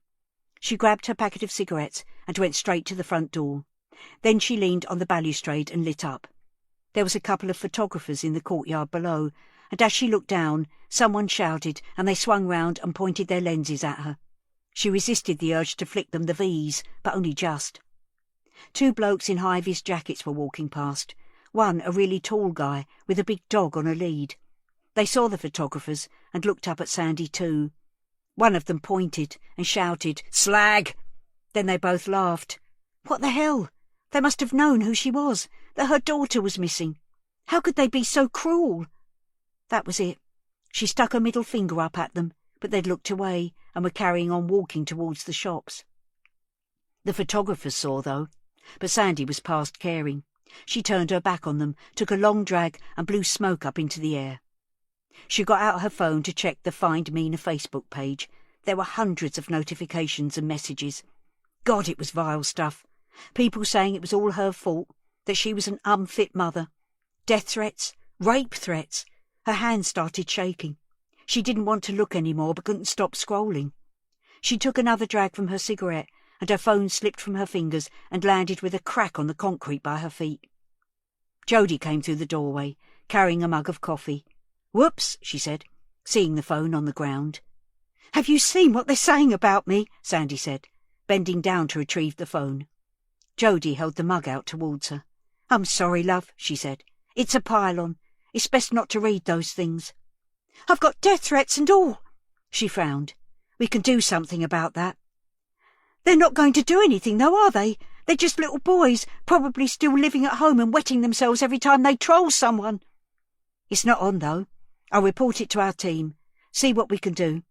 She grabbed her packet of cigarettes and went straight to the front door. Then she leaned on the balustrade and lit up. There was a couple of photographers in the courtyard below, and as she looked down, someone shouted and they swung round and pointed their lenses at her. She resisted the urge to flick them the V's, but only just. 2 blokes in high-vis jackets were walking past, one a really tall guy with a big dog on a lead. They saw the photographers and looked up at Sandy too. One of them pointed and shouted, "Slag!" Then they both laughed. What the hell? They must have known who she was, that her daughter was missing. How could they be so cruel? That was it. She stuck her middle finger up at them, but they'd looked away and were carrying on walking towards the shops. The photographers saw, though, but Sandy was past caring. She turned her back on them, took a long drag and blew smoke up into the air. She got out her phone to check the Find Mina Facebook page. There were hundreds of notifications and messages. God, it was vile stuff. People saying it was all her fault, that she was an unfit mother. Death threats, rape threats. Her hands started shaking. She didn't want to look any more, but couldn't stop scrolling. She took another drag from her cigarette, and her phone slipped from her fingers and landed with a crack on the concrete by her feet. Jody came through the doorway, carrying a mug of coffee. "Whoops," she said, seeing the phone on the ground. "Have you seen what they're saying about me?" Sandy said, bending down to retrieve the phone. Jody held the mug out towards her. "I'm sorry, love," she said. "It's a pile-on. It's best not to read those things." "I've got death threats and all." She frowned. "We can do something about that." "They're not going to do anything, though, are they? They're just little boys, probably still living at home and wetting themselves every time they troll someone." "It's not on, though. I'll report it to our team. See what we can do.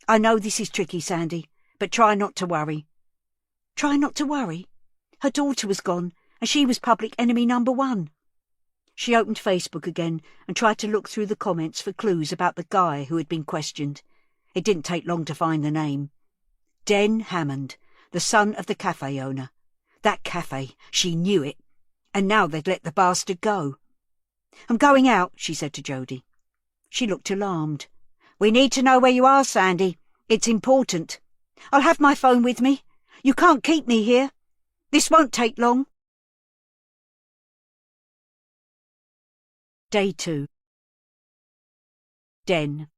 I know this is tricky, Sandy, but try not to worry." Try not to worry? Her daughter was gone, and she was public enemy number 1. She opened Facebook again and tried to look through the comments for clues about the guy who had been questioned. It didn't take long to find the name. Den Hammond, the son of the cafe owner. That cafe, she knew it. And now they'd let the bastard go. "I'm going out," she said to Jody. She looked alarmed. "We need to know where you are, Sandy. It's important. I'll have my phone with me. You can't keep me here. This won't take long." Day 2. Den.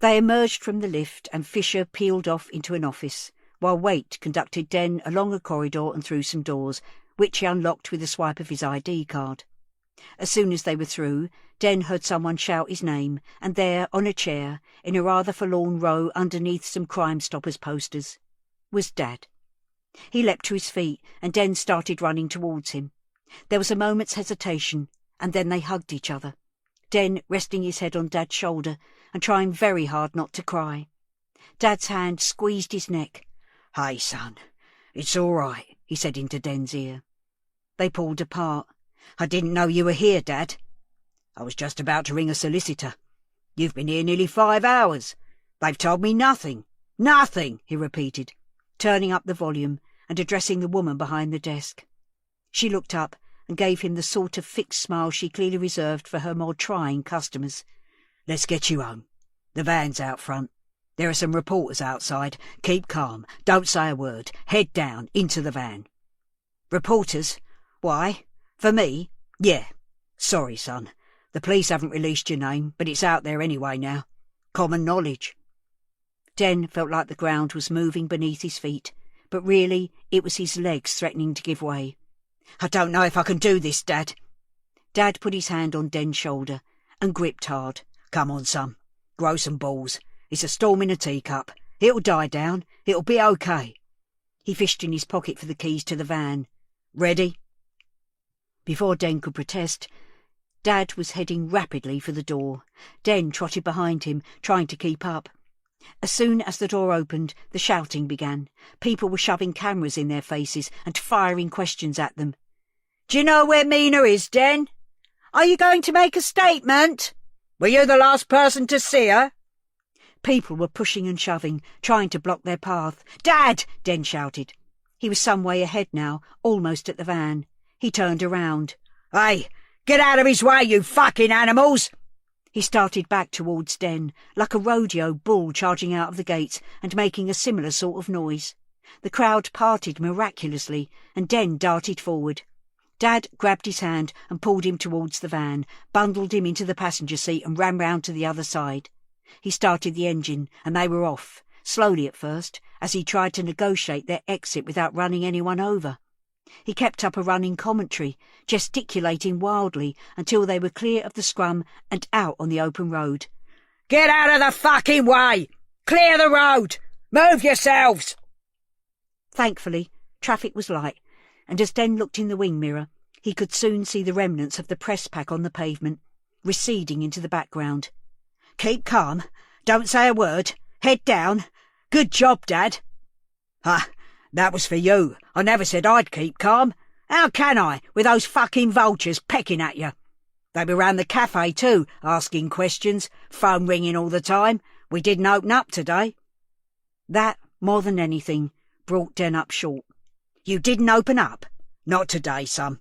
They emerged from the lift and Fisher peeled off into an office, while Waite conducted Den along a corridor and through some doors, which he unlocked with a swipe of his ID card. As soon as they were through, Den heard someone shout his name, and there, on a chair, in a rather forlorn row underneath some Crime Stoppers posters, was Dad. He leapt to his feet, and Den started running towards him. There was a moment's hesitation, and then they hugged each other, Den resting his head on Dad's shoulder and trying very hard not to cry. Dad's hand squeezed his neck. "Hey, son, it's all right," he said into Den's ear. They pulled apart. "I didn't know you were here, Dad." "I was just about to ring a solicitor. You've been here nearly 5 hours. They've told me nothing." "Nothing," he repeated, turning up the volume and addressing the woman behind the desk. She looked up and gave him the sort of fixed smile she clearly reserved for her more trying customers. "Let's get you home. The van's out front. There are some reporters outside. Keep calm. Don't say a word. Head down, into the van." "Reporters? Why? For me?" "Yeah. Sorry, son. The police haven't released your name, but it's out there anyway now. Common knowledge." Den felt like the ground was moving beneath his feet, but really it was his legs threatening to give way. "I don't know if I can do this, Dad." Dad put his hand on Den's shoulder and gripped hard. "Come on, son. Grow some balls. It's a storm in a teacup. It'll die down. It'll be okay." He fished in his pocket for the keys to the van. "Ready?" Before Den could protest, Dad was heading rapidly for the door. Den trotted behind him, trying to keep up. As soon as the door opened, the shouting began. People were shoving cameras in their faces and firing questions at them. "Do you know where Mina is, Den? Are you going to make a statement? Were you the last person to see her?" People were pushing and shoving, trying to block their path. "Dad!" Den shouted. He was some way ahead now, almost at the van. He turned around. "Hey, get out of his way, you fucking animals!" He started back towards Den, like a rodeo bull charging out of the gates and making a similar sort of noise. The crowd parted miraculously, and Den darted forward. Dad grabbed his hand and pulled him towards the van, bundled him into the passenger seat and ran round to the other side. He started the engine, and they were off, slowly at first, as he tried to negotiate their exit without running anyone over. He kept up a running commentary, gesticulating wildly until they were clear of the scrum and out on the open road. "Get out of the fucking way! Clear the road! Move yourselves!" Thankfully, traffic was light, and as Den looked in the wing mirror, he could soon see the remnants of the press pack on the pavement, receding into the background. "Keep calm. Don't say a word. Head down. Good job, Dad." "Ah, that was for you. I never said I'd keep calm. How can I, with those fucking vultures pecking at you? They were round the cafe too, asking questions, phone ringing all the time. We didn't open up today." That, more than anything, brought Den up short. "You didn't open up? Not today, son."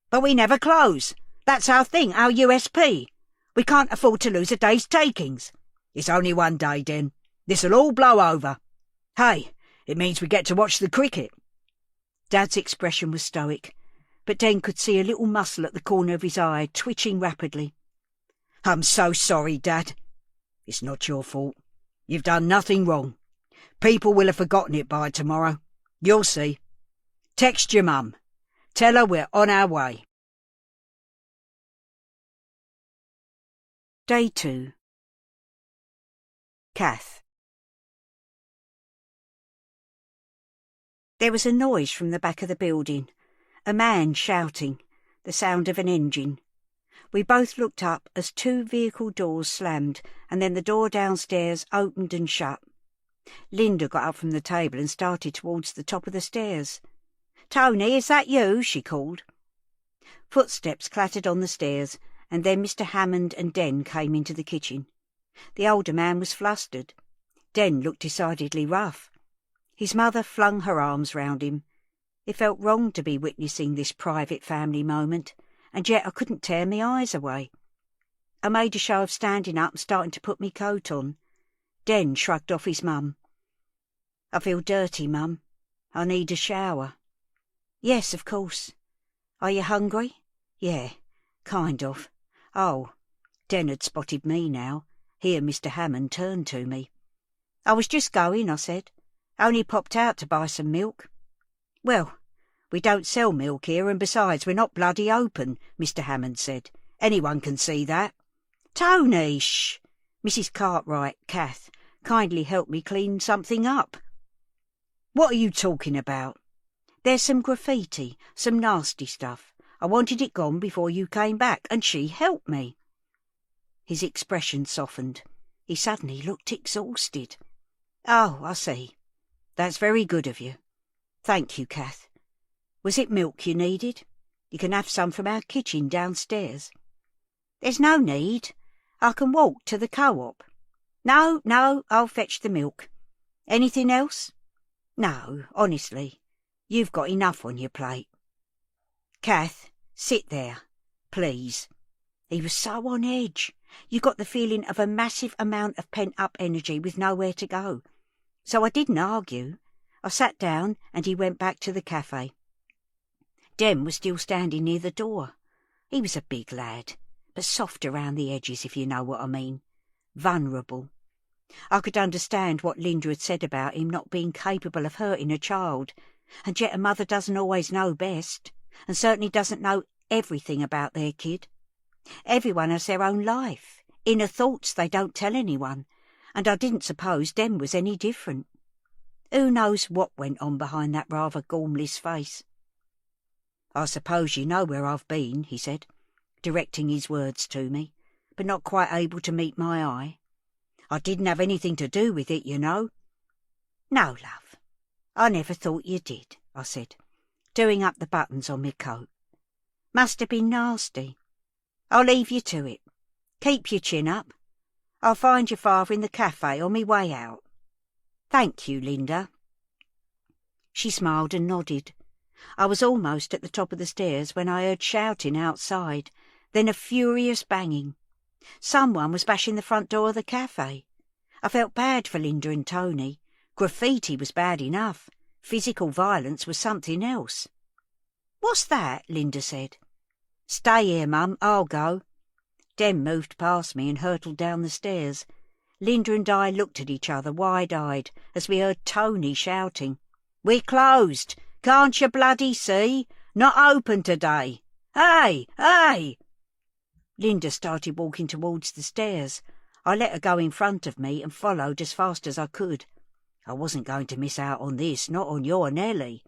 "But we never close. That's our thing, our USP. We can't afford to lose a day's takings." "It's only one day, Den. This'll all blow over. Hey, it means we get to watch the cricket." Dad's expression was stoic, but Den could see a little muscle at the corner of his eye twitching rapidly. "I'm so sorry, Dad. It's not your fault. You've done nothing wrong. People will have forgotten it by tomorrow. You'll see. Text your mum. Tell her we're on our way." Day 2. Kath. There was a noise from the back of the building, a man shouting, the sound of an engine. We both looked up as 2 vehicle doors slammed, and then the door downstairs opened and shut. Linda got up from the table and started towards the top of the stairs. "Tony, is that you?" she called. Footsteps clattered on the stairs, and then Mr. Hammond and Den came into the kitchen. The older man was flustered. Den looked decidedly rough. His mother flung her arms round him. It felt wrong to be witnessing this private family moment, and yet I couldn't tear my eyes away. I made a show of standing up and starting to put my coat on. Den shrugged off his mum. "I feel dirty, Mum. I need a shower." "Yes, of course. Are you hungry?" "Yeah, kind of." "Oh." Den had spotted me now. He and Mr. Hammond turned to me. "I was just going," I said. "Only popped out to buy some milk." "Well, we don't sell milk here, and besides, we're not bloody open," Mr. Hammond said. "Anyone can see that." "Tony, shh! Mrs. Cartwright, Kath, kindly help me clean something up." "What are you talking about?" "There's some graffiti, some nasty stuff. I wanted it gone before you came back, and she helped me." His expression softened. He suddenly looked exhausted. "Oh, I see. That's very good of you. Thank you, Kath. Was it milk you needed? You can have some from our kitchen downstairs." "There's no need. I can walk to the co-op." No, I'll fetch the milk. Anything else?" "No, honestly. You've got enough on your plate." "Kath, sit there, please." He was so on edge. You got the feeling of a massive amount of pent-up energy with nowhere to go. So I didn't argue. I sat down and he went back to the cafe. Den was still standing near the door. He was a big lad, but soft around the edges, if you know what I mean. Vulnerable. I could understand what Linda had said about him not being capable of hurting a child, and yet a mother doesn't always know best, and certainly doesn't know everything about their kid. Everyone has their own life, inner thoughts they don't tell anyone, and I didn't suppose Den was any different. Who knows what went on behind that rather gormless face? "I suppose you know where I've been," he said, directing his words to me, but not quite able to meet my eye. "I didn't have anything to do with it, you know." "No, love, I never thought you did," I said, doing up the buttons on my coat. "Must have been nasty. I'll leave you to it. Keep your chin up. I'll find your father in the cafe on me way out." "Thank you, Linda." She smiled and nodded. I was almost at the top of the stairs when I heard shouting outside, then a furious banging. Someone was bashing the front door of the cafe. I felt bad for Linda and Tony. Graffiti was bad enough. Physical violence was something else. "What's that?" Linda said. "Stay here, Mum, I'll go." Dem moved past me and hurtled down the stairs. Linda and I looked at each other wide-eyed as we heard Tony shouting, "We're closed! Can't you bloody see? Not open today! Hey! Hey!" Linda started walking towards the stairs. I let her go in front of me and followed as fast as I could. I wasn't going to miss out on this, not on your Nelly.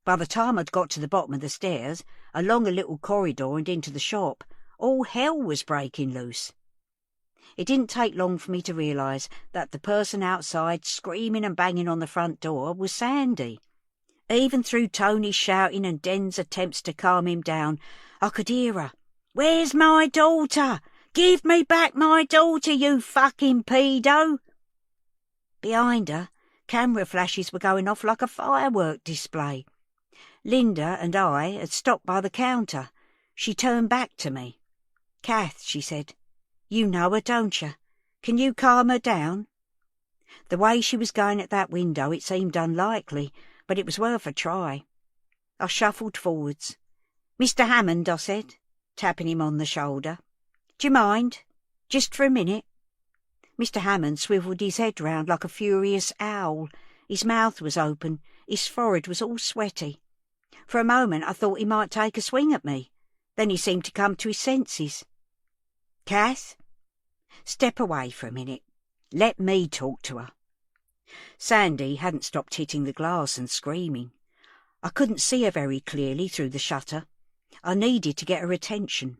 By the time I'd got to the bottom of the stairs, along a little corridor and into the shop, all hell was breaking loose. It didn't take long for me to realise that the person outside screaming and banging on the front door was Sandy. Even through Tony's shouting and Den's attempts to calm him down, I could hear her. "Where's my daughter? Give me back my daughter, you fucking pedo!" Behind her, camera flashes were going off like a firework display. Linda and I had stopped by the counter. She turned back to me. "Kath," she said, "you know her, don't you? Can you calm her down?" The way she was going at that window, it seemed unlikely, but it was worth a try. I shuffled forwards. "Mr. Hammond," I said, tapping him on the shoulder. "Do you mind? Just for a minute?" Mr. Hammond swivelled his head round like a furious owl. His mouth was open. His forehead was all sweaty. For a moment I thought he might take a swing at me. Then he seemed to come to his senses. "Kath, step away for a minute. Let me talk to her." Sandy hadn't stopped hitting the glass and screaming. I couldn't see her very clearly through the shutter. I needed to get her attention.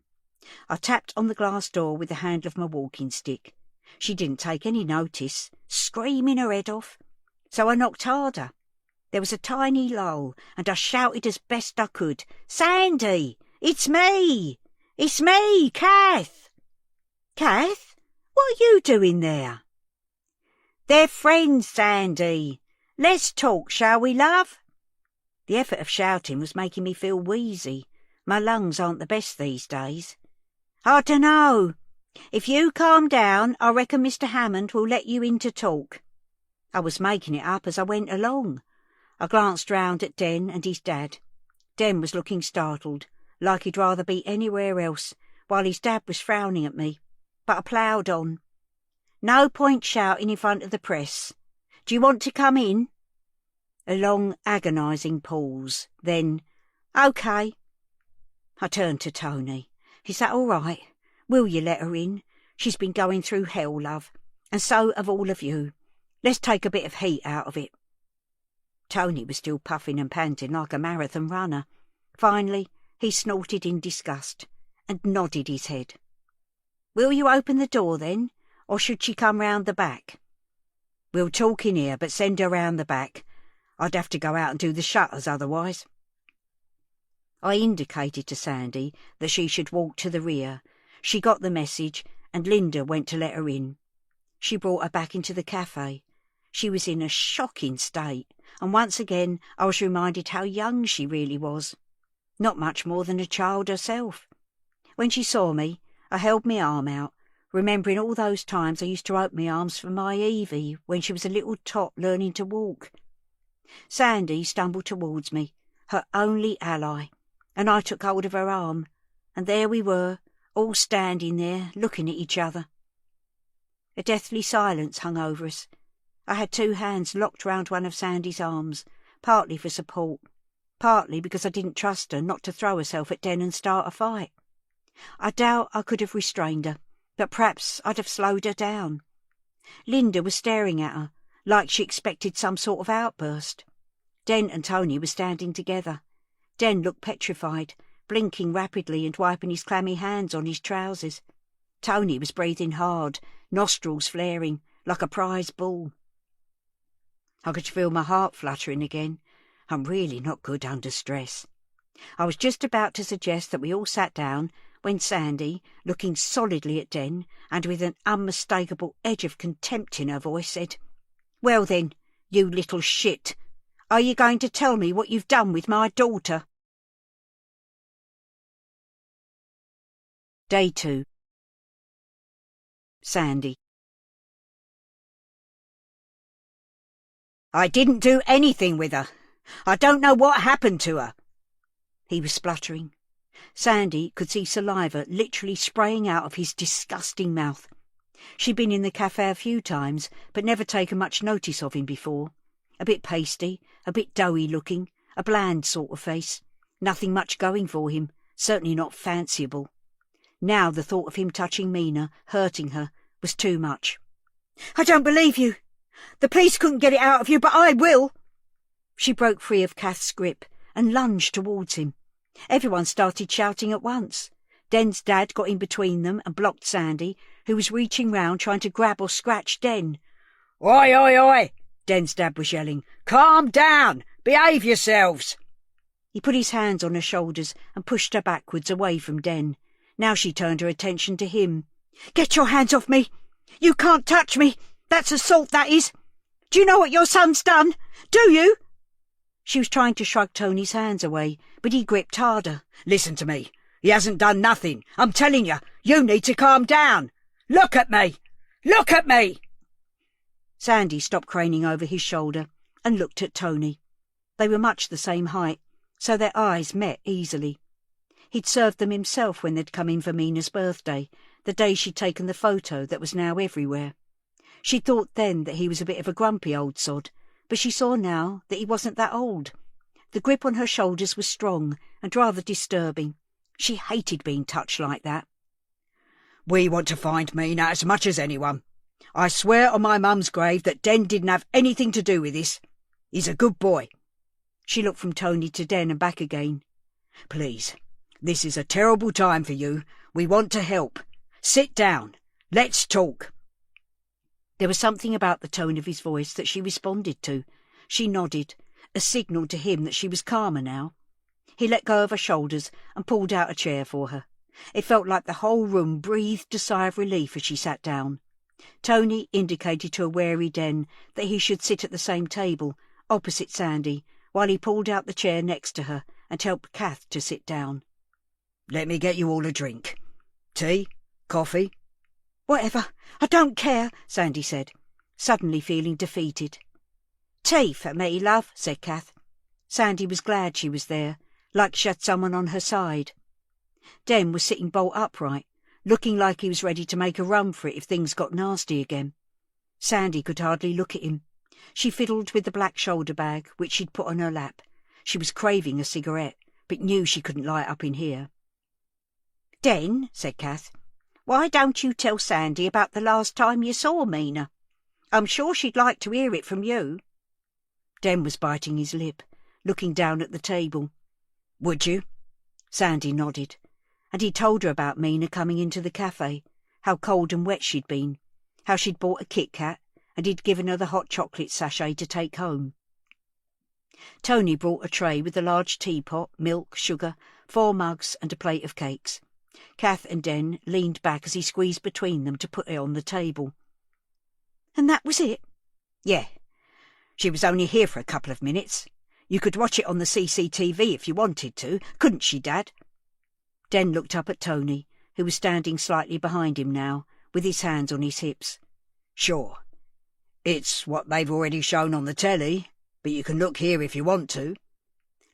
I tapped on the glass door with the handle of my walking stick. She didn't take any notice, screaming her head off. So I knocked harder. There was a tiny lull, and I shouted as best I could, "Sandy! It's me! It's me, Kath!" "Kath? What are you doing there?" "They're friends, Sandy. Let's talk, shall we, love?" The effort of shouting was making me feel wheezy. My lungs aren't the best these days. "I dunno. If you calm down, I reckon Mr. Hammond will let you in to talk." I was making it up as I went along. I glanced round at Den and his dad. Den was looking startled, like he'd rather be anywhere else, while his dad was frowning at me. But I ploughed on. "No point shouting in front of the press. Do you want to come in?" A long, agonising pause. Then, "OK." I turned to Tony. "Is that all right? Will you let her in? She's been going through hell, love, and so have all of you. Let's take a bit of heat out of it." Tony was still puffing and panting like a marathon runner. Finally, he snorted in disgust and nodded his head. "Will you open the door then, or should she come round the back?" "We'll talk in here, but send her round the back. I'd have to go out and do the shutters otherwise." I indicated to Sandy that she should walk to the rear. She got the message, and Linda went to let her in. She brought her back into the cafe. She was in a shocking state, and once again I was reminded how young she really was. Not much more than a child herself. When she saw me, I held my arm out, remembering all those times I used to open my arms for my Evie when she was a little tot learning to walk. Sandy stumbled towards me, her only ally, and I took hold of her arm, and there we were, all standing there, looking at each other. A deathly silence hung over us. I had two hands locked round one of Sandy's arms, partly for support, partly because I didn't trust her not to throw herself at Den and start a fight. I doubt I could have restrained her, but perhaps I'd have slowed her down. Linda was staring at her, like she expected some sort of outburst. Den and Tony were standing together. Den looked petrified, blinking rapidly and wiping his clammy hands on his trousers. Tony was breathing hard, nostrils flaring, like a prize bull. I could feel my heart fluttering again. I'm really not good under stress. I was just about to suggest that we all sat down when Sandy, looking solidly at Den and with an unmistakable edge of contempt in her voice, said, "Well then, you little shit, are you going to tell me what you've done with my daughter?" Day 2. Sandy. I didn't do anything with her. I don't know what happened to her. He was spluttering. Sandy could see saliva literally spraying out of his disgusting mouth. She'd been in the cafe a few times, but never taken much notice of him before. A bit pasty, a bit doughy looking, a bland sort of face. Nothing much going for him, certainly not fanciable. Now the thought of him touching Mina, hurting her, was too much. I don't believe you. The police couldn't get it out of you, but I will. She broke free of Kath's grip and lunged towards him. Everyone started shouting at once. Den's dad got in between them and blocked Sandy, who was reaching round trying to grab or scratch Den. Oi, oi, oi! Den's dad was yelling. Calm down! Behave yourselves! He put his hands on her shoulders and pushed her backwards away from Den. Now she turned her attention to him. Get your hands off me! You can't touch me! That's assault, that is! Do you know what your son's done? Do you? She was trying to shrug Tony's hands away, but he gripped harder. Listen to me. He hasn't done nothing. I'm telling you, you need to calm down. Look at me! Look at me! Sandy stopped craning over his shoulder and looked at Tony. They were much the same height, so their eyes met easily. He'd served them himself when they'd come in for Mina's birthday, the day she'd taken the photo that was now everywhere. She thought then that he was a bit of a grumpy old sod, but she saw now that he wasn't that old. The grip on her shoulders was strong and rather disturbing. She hated being touched like that. We want to find Mina as much as anyone. I swear on my mum's grave that Den didn't have anything to do with this. He's a good boy. She looked from Tony to Den and back again. Please, this is a terrible time for you. We want to help. Sit down. Let's talk. There was something about the tone of his voice that she responded to. She nodded, a signal to him that she was calmer now. He let go of her shoulders and pulled out a chair for her. It felt like the whole room breathed a sigh of relief as she sat down. Tony indicated to a wary Den that he should sit at the same table, opposite Sandy, while he pulled out the chair next to her and helped Kath to sit down. Let me get you all a drink. Tea? Coffee? Whatever. I don't care, Sandy said, suddenly feeling defeated. Tea for me, love, said Kath. Sandy was glad she was there, like she had someone on her side. Den was sitting bolt upright, looking like he was ready to make a run for it if things got nasty again. Sandy could hardly look at him. She fiddled with the black shoulder bag, which she'd put on her lap. She was craving a cigarette, but knew she couldn't light up in here. Den, said Kath, why don't you tell Sandy about the last time you saw Mina? I'm sure she'd like to hear it from you. Den was biting his lip, looking down at the table. Would you? Sandy nodded, and he told her about Mina coming into the cafe, how cold and wet she'd been, how she'd bought a Kit Kat, and he'd given her the hot chocolate sachet to take home. Tony brought a tray with a large teapot, milk, sugar, 4 mugs and a plate of cakes. Kath and Den leaned back as he squeezed between them to put it on the table. And that was it? Yeah. She was only here for a couple of minutes. You could watch it on the CCTV if you wanted to, couldn't she, Dad? Den looked up at Tony, who was standing slightly behind him now, with his hands on his hips. Sure. It's what they've already shown on the telly, but you can look here if you want to.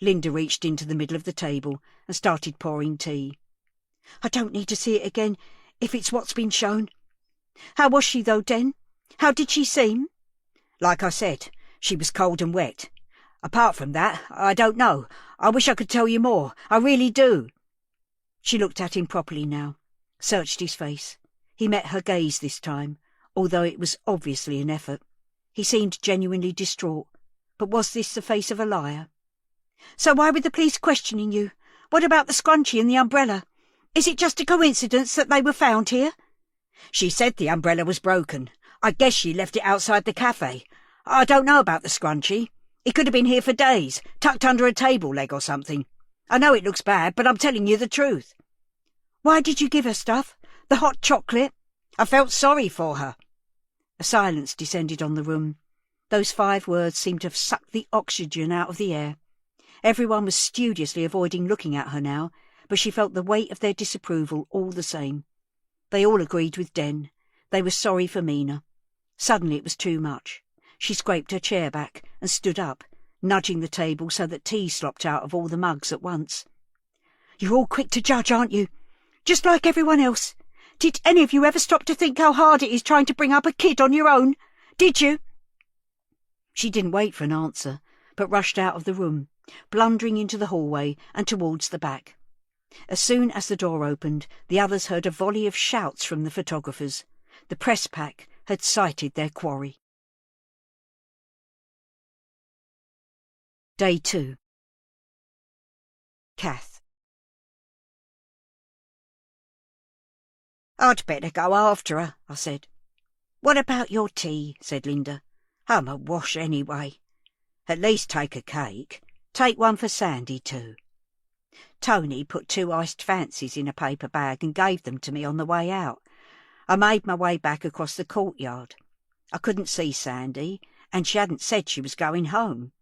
Linda reached into the middle of the table and started pouring tea. I don't need to see it again, if it's what's been shown. How was she, though, Den? How did she seem? Like I said, she was cold and wet. Apart from that, I don't know. I wish I could tell you more. I really do. She looked at him properly now, searched his face. He met her gaze this time, although it was obviously an effort. He seemed genuinely distraught. But was this the face of a liar? So why were the police questioning you? What about the scrunchie and the umbrella? Is it just a coincidence that they were found here? She said the umbrella was broken. I guess she left it outside the cafe. I don't know about the scrunchie. It could have been here for days, tucked under a table leg or something. I know it looks bad, but I'm telling you the truth. Why did you give her stuff? The hot chocolate? I felt sorry for her. A silence descended on the room. Those 5 words seemed to have sucked the oxygen out of the air. Everyone was studiously avoiding looking at her now, but she felt the weight of their disapproval all the same. They all agreed with Den. They were sorry for Mina. Suddenly it was too much. She scraped her chair back and stood up, nudging the table so that tea slopped out of all the mugs at once. "You're all quick to judge, aren't you? Just like everyone else. Did any of you ever stop to think how hard it is trying to bring up a kid on your own? Did you?" She didn't wait for an answer, but rushed out of the room, blundering into the hallway and towards the back. As soon as the door opened, the others heard a volley of shouts from the photographers. The press pack had sighted their quarry. Day 2. Kath. "I'd better go after her," I said. "What about your tea?" said Linda. "I'm awash anyway. At least take a cake. Take one for Sandy too." Tony put 2 iced fancies in a paper bag and gave them to me on the way out. I made my way back across the courtyard. I couldn't see Sandy, and she hadn't said she was going home.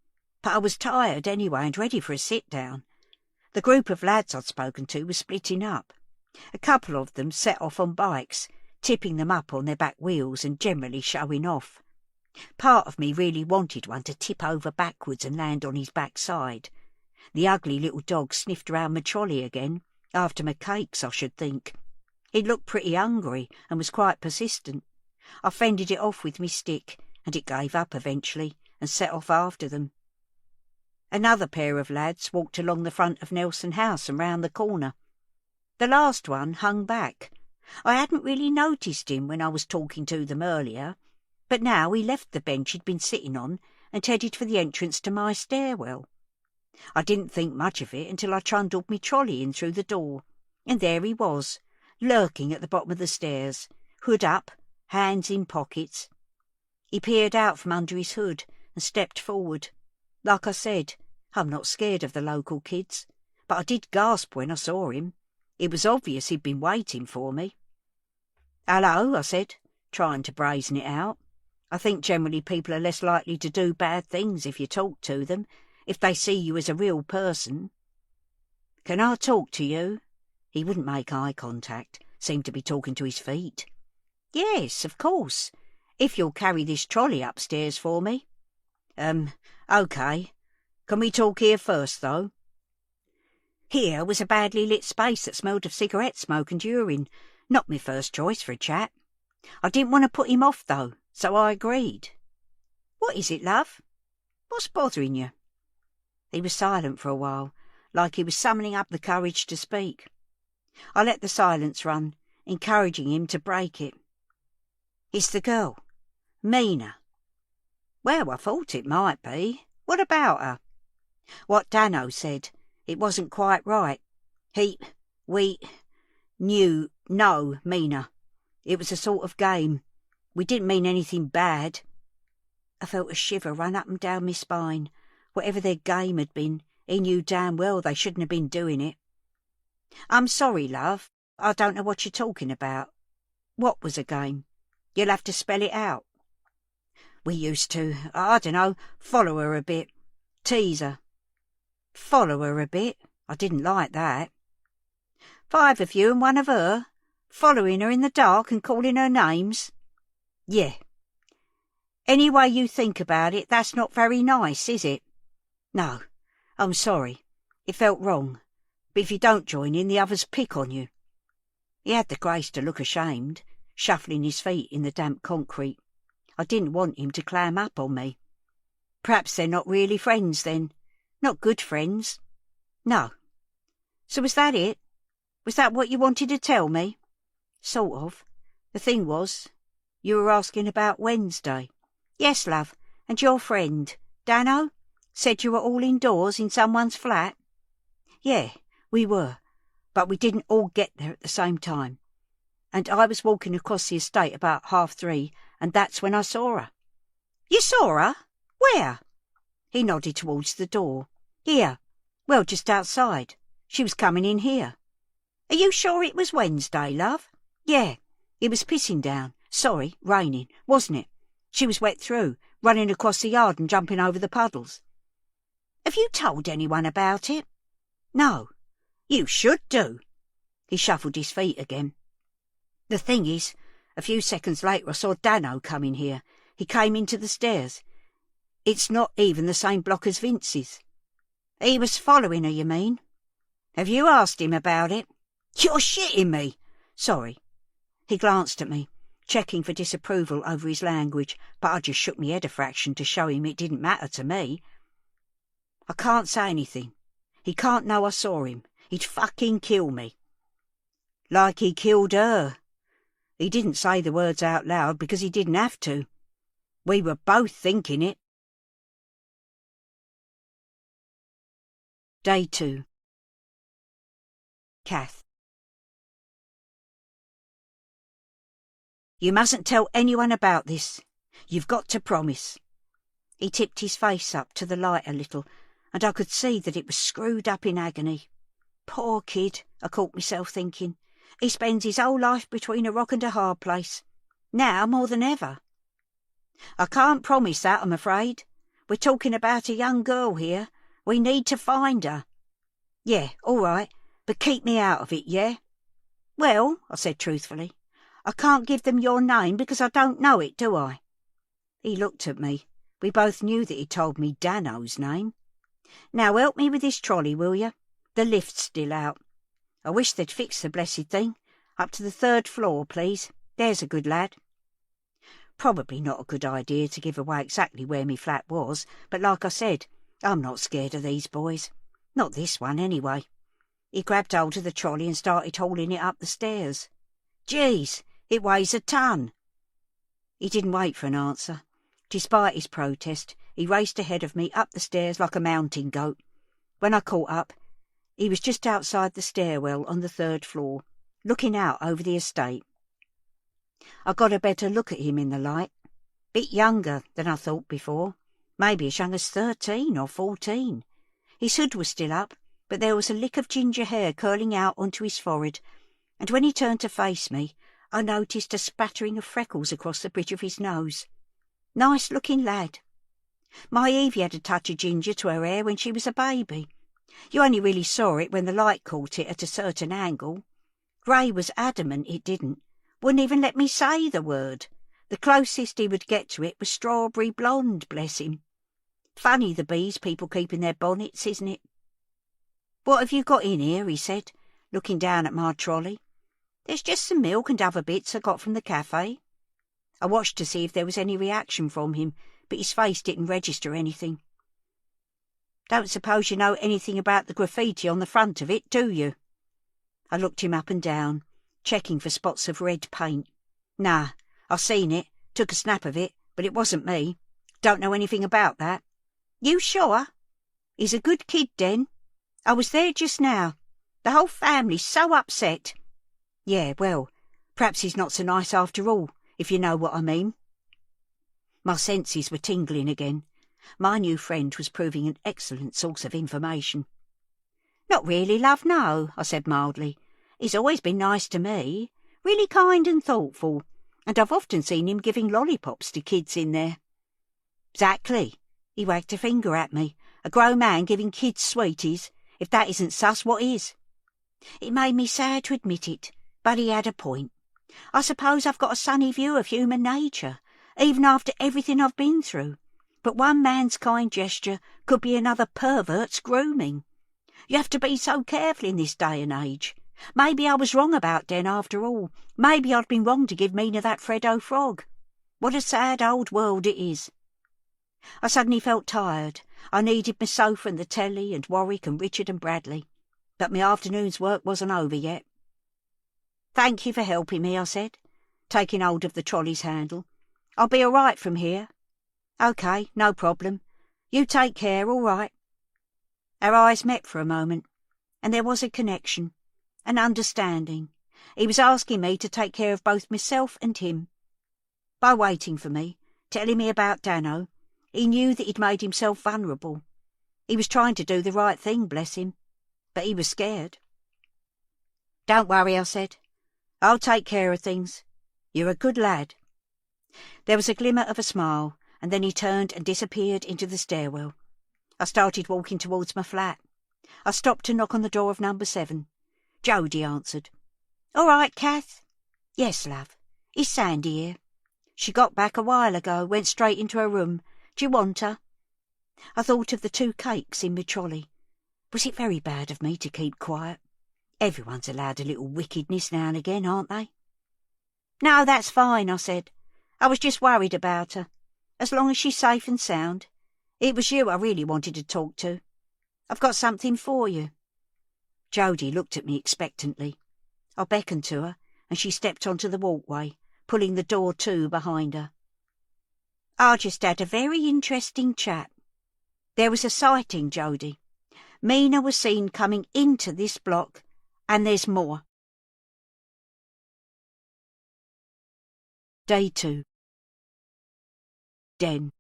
But I was tired anyway and ready for a sit-down. The group of lads I'd spoken to was splitting up. A couple of them set off on bikes, tipping them up on their back wheels and generally showing off. Part of me really wanted one to tip over backwards and land on his backside. The ugly little dog sniffed round my trolley again, after my cakes, I should think. It looked pretty hungry and was quite persistent. I fended it off with my stick, and it gave up eventually and set off after them. Another pair of lads walked along the front of Nelson House and round the corner. The last one hung back. I hadn't really noticed him when I was talking to them earlier, but now he left the bench he'd been sitting on and headed for the entrance to my stairwell. I didn't think much of it until I trundled me trolley in through the door, and there he was, lurking at the bottom of the stairs, hood up, hands in pockets. He peered out from under his hood and stepped forward. Like I said, I'm not scared of the local kids, but I did gasp when I saw him. It was obvious he'd been waiting for me. "Hello," I said, trying to brazen it out. I think generally people are less likely to do bad things if you talk to them, if they see you as a real person. "Can I talk to you?" He wouldn't make eye contact, seemed to be talking to his feet. "Yes, of course, if you'll carry this trolley upstairs for me." OK. Can we talk here first, though?" Here was a badly lit space that smelled of cigarette smoke and urine. Not my first choice for a chat. I didn't want to put him off, though, so I agreed. "What is it, love? What's bothering you?" He was silent for a while, like he was summoning up the courage to speak. I let the silence run, encouraging him to break it. "It's the girl, Mina." "Well, I thought it might be. What about her?" "What Dano said. It wasn't quite right. We know Mina. It was a sort of game. We didn't mean anything bad." I felt a shiver run up and down my spine. Whatever their game had been, he knew damn well they shouldn't have been doing it. "I'm sorry, love. I don't know what you're talking about." "What was a game? You'll have to spell it out." "We used to, I dunno, follow her a bit. Tease her." "Follow her a bit? I didn't like that." "5 of you and 1 of her? Following her in the dark and calling her names?" "Yeah." "Any way you think about it, that's not very nice, is it?" "No, I'm sorry. It felt wrong. But if you don't join in, the others pick on you." He had the grace to look ashamed, shuffling his feet in the damp concrete. I didn't want him to clam up on me. "Perhaps they're not really friends, then. Not good friends." "No." "So was that it? Was that what you wanted to tell me?" "Sort of. The thing was, you were asking about Wednesday." "Yes, love, and your friend, Dano, said you were all indoors in someone's flat?" "Yeah, we were, but we didn't all get there at the same time. And I was walking across the estate about 3:30, and that's when I saw her." "You saw her? Where?" He nodded towards the door. "Here. Well, just outside. She was coming in here." "Are you sure it was Wednesday, love?" "Yeah. It was pissing down. Sorry, raining, wasn't it? She was wet through, running across the yard and jumping over the puddles." "Have you told anyone about it?" "No." "You should do." He shuffled his feet again. "The thing is, A few seconds later I saw Dano come in here. He came into the stairs. It's not even the same block as Vince's." "He was following her, you mean? Have you asked him about it?" "You're shitting me!" "Sorry." He glanced at me, checking for disapproval over his language, but I just shook my head a fraction to show him it didn't matter to me. "I can't say anything. He can't know I saw him. He'd fucking kill me." "Like he killed her." He didn't say the words out loud because he didn't have to. We were both thinking it. Day 2. Kath. "You mustn't tell anyone about this. You've got to promise." He tipped his face up to the light a little, and I could see that it was screwed up in agony. Poor kid, I caught myself thinking. He spends his whole life between a rock and a hard place. Now more than ever. "I can't promise that, I'm afraid. We're talking about a young girl here. We need to find her." "Yeah, all right, but keep me out of it, yeah?" "Well," I said truthfully, "I can't give them your name because I don't know it, do I?" He looked at me. We both knew that he told me Dano's name. "Now help me with this trolley, will you? The lift's still out. I wish they'd fix the blessed thing. Up to the 3rd floor, please. There's a good lad." Probably not a good idea to give away exactly where me flat was, but like I said, I'm not scared of these boys. Not this one, anyway. He grabbed hold of the trolley and started hauling it up the stairs. "Geez, it weighs a ton." He didn't wait for an answer. Despite his protest, he raced ahead of me up the stairs like a mountain goat. When I caught up, he was just outside the stairwell on the 3rd floor, looking out over the estate. I got a better look at him in the light. Bit younger than I thought before. Maybe as young as 13 or 14. His hood was still up, but there was a lick of ginger hair curling out onto his forehead, and when he turned to face me, I noticed a spattering of freckles across the bridge of his nose. Nice-looking lad. My Evie had a touch of ginger to her hair when she was a baby. You only really saw it when the light caught it at a certain angle. Ray was adamant it didn't. Wouldn't even let me say the word. The closest he would get to it was strawberry blonde, bless him. Funny the bees people keep in their bonnets, isn't it? "What have you got in here?" he said, looking down at my trolley. "There's just some milk and other bits I got from the cafe." I watched to see if there was any reaction from him, but his face didn't register anything. "Don't suppose you know anything about the graffiti on the front of it, do you?" I looked him up and down, checking for spots of red paint. "Nah, I've seen it, took a snap of it, but it wasn't me. Don't know anything about that." "You sure? He's a good kid, then. I was there just now. The whole family's so upset." "Yeah, well, perhaps he's not so nice after all, if you know what I mean." My senses were tingling again. My new friend was proving an excellent source of information. "Not really, love, no," I said mildly. "He's always been nice to me, really kind and thoughtful, and I've often seen him giving lollipops to kids in there." "Exactly." He wagged a finger at me. "A grown man giving kids sweeties. If that isn't sus, what is?" It made me sad to admit it, but he had a point. I suppose I've got a sunny view of human nature, even after everything I've been through. But one man's kind gesture could be another pervert's grooming. You have to be so careful in this day and age. Maybe I was wrong about Den after all. Maybe I'd been wrong to give Mina that Freddo frog. What a sad old world it is. I suddenly felt tired. I needed my sofa and the telly and Warwick and Richard and Bradley. But my afternoon's work wasn't over yet. "Thank you for helping me," I said, taking hold of the trolley's handle. "I'll be all right from here." "OK, no problem. You take care, all right." Our eyes met for a moment, and there was a connection, an understanding. He was asking me to take care of both myself and him. By waiting for me, telling me about Dano, he knew that he'd made himself vulnerable. He was trying to do the right thing, bless him, but he was scared. "Don't worry," I said. "I'll take care of things. You're a good lad." There was a glimmer of a smile, and then he turned and disappeared into the stairwell. I started walking towards my flat. I stopped to knock on the door of number 7. Jodie answered. "All right, Kath?" "Yes, love. Is Sandy here? She got back a while ago, went straight into her room. Do you want her? I thought of the 2 cakes in my trolley. Was it very bad of me to keep quiet? Everyone's allowed a little wickedness now and again, aren't they? No, that's fine, I said. I was just worried about her. As long as she's safe and sound. It was you I really wanted to talk to. I've got something for you. Jody looked at me expectantly. I beckoned to her, and she stepped onto the walkway, pulling the door to behind her. I just had a very interesting chat. There was a sighting, Jody. Mina was seen coming into this block, and there's more. Day 2. Den.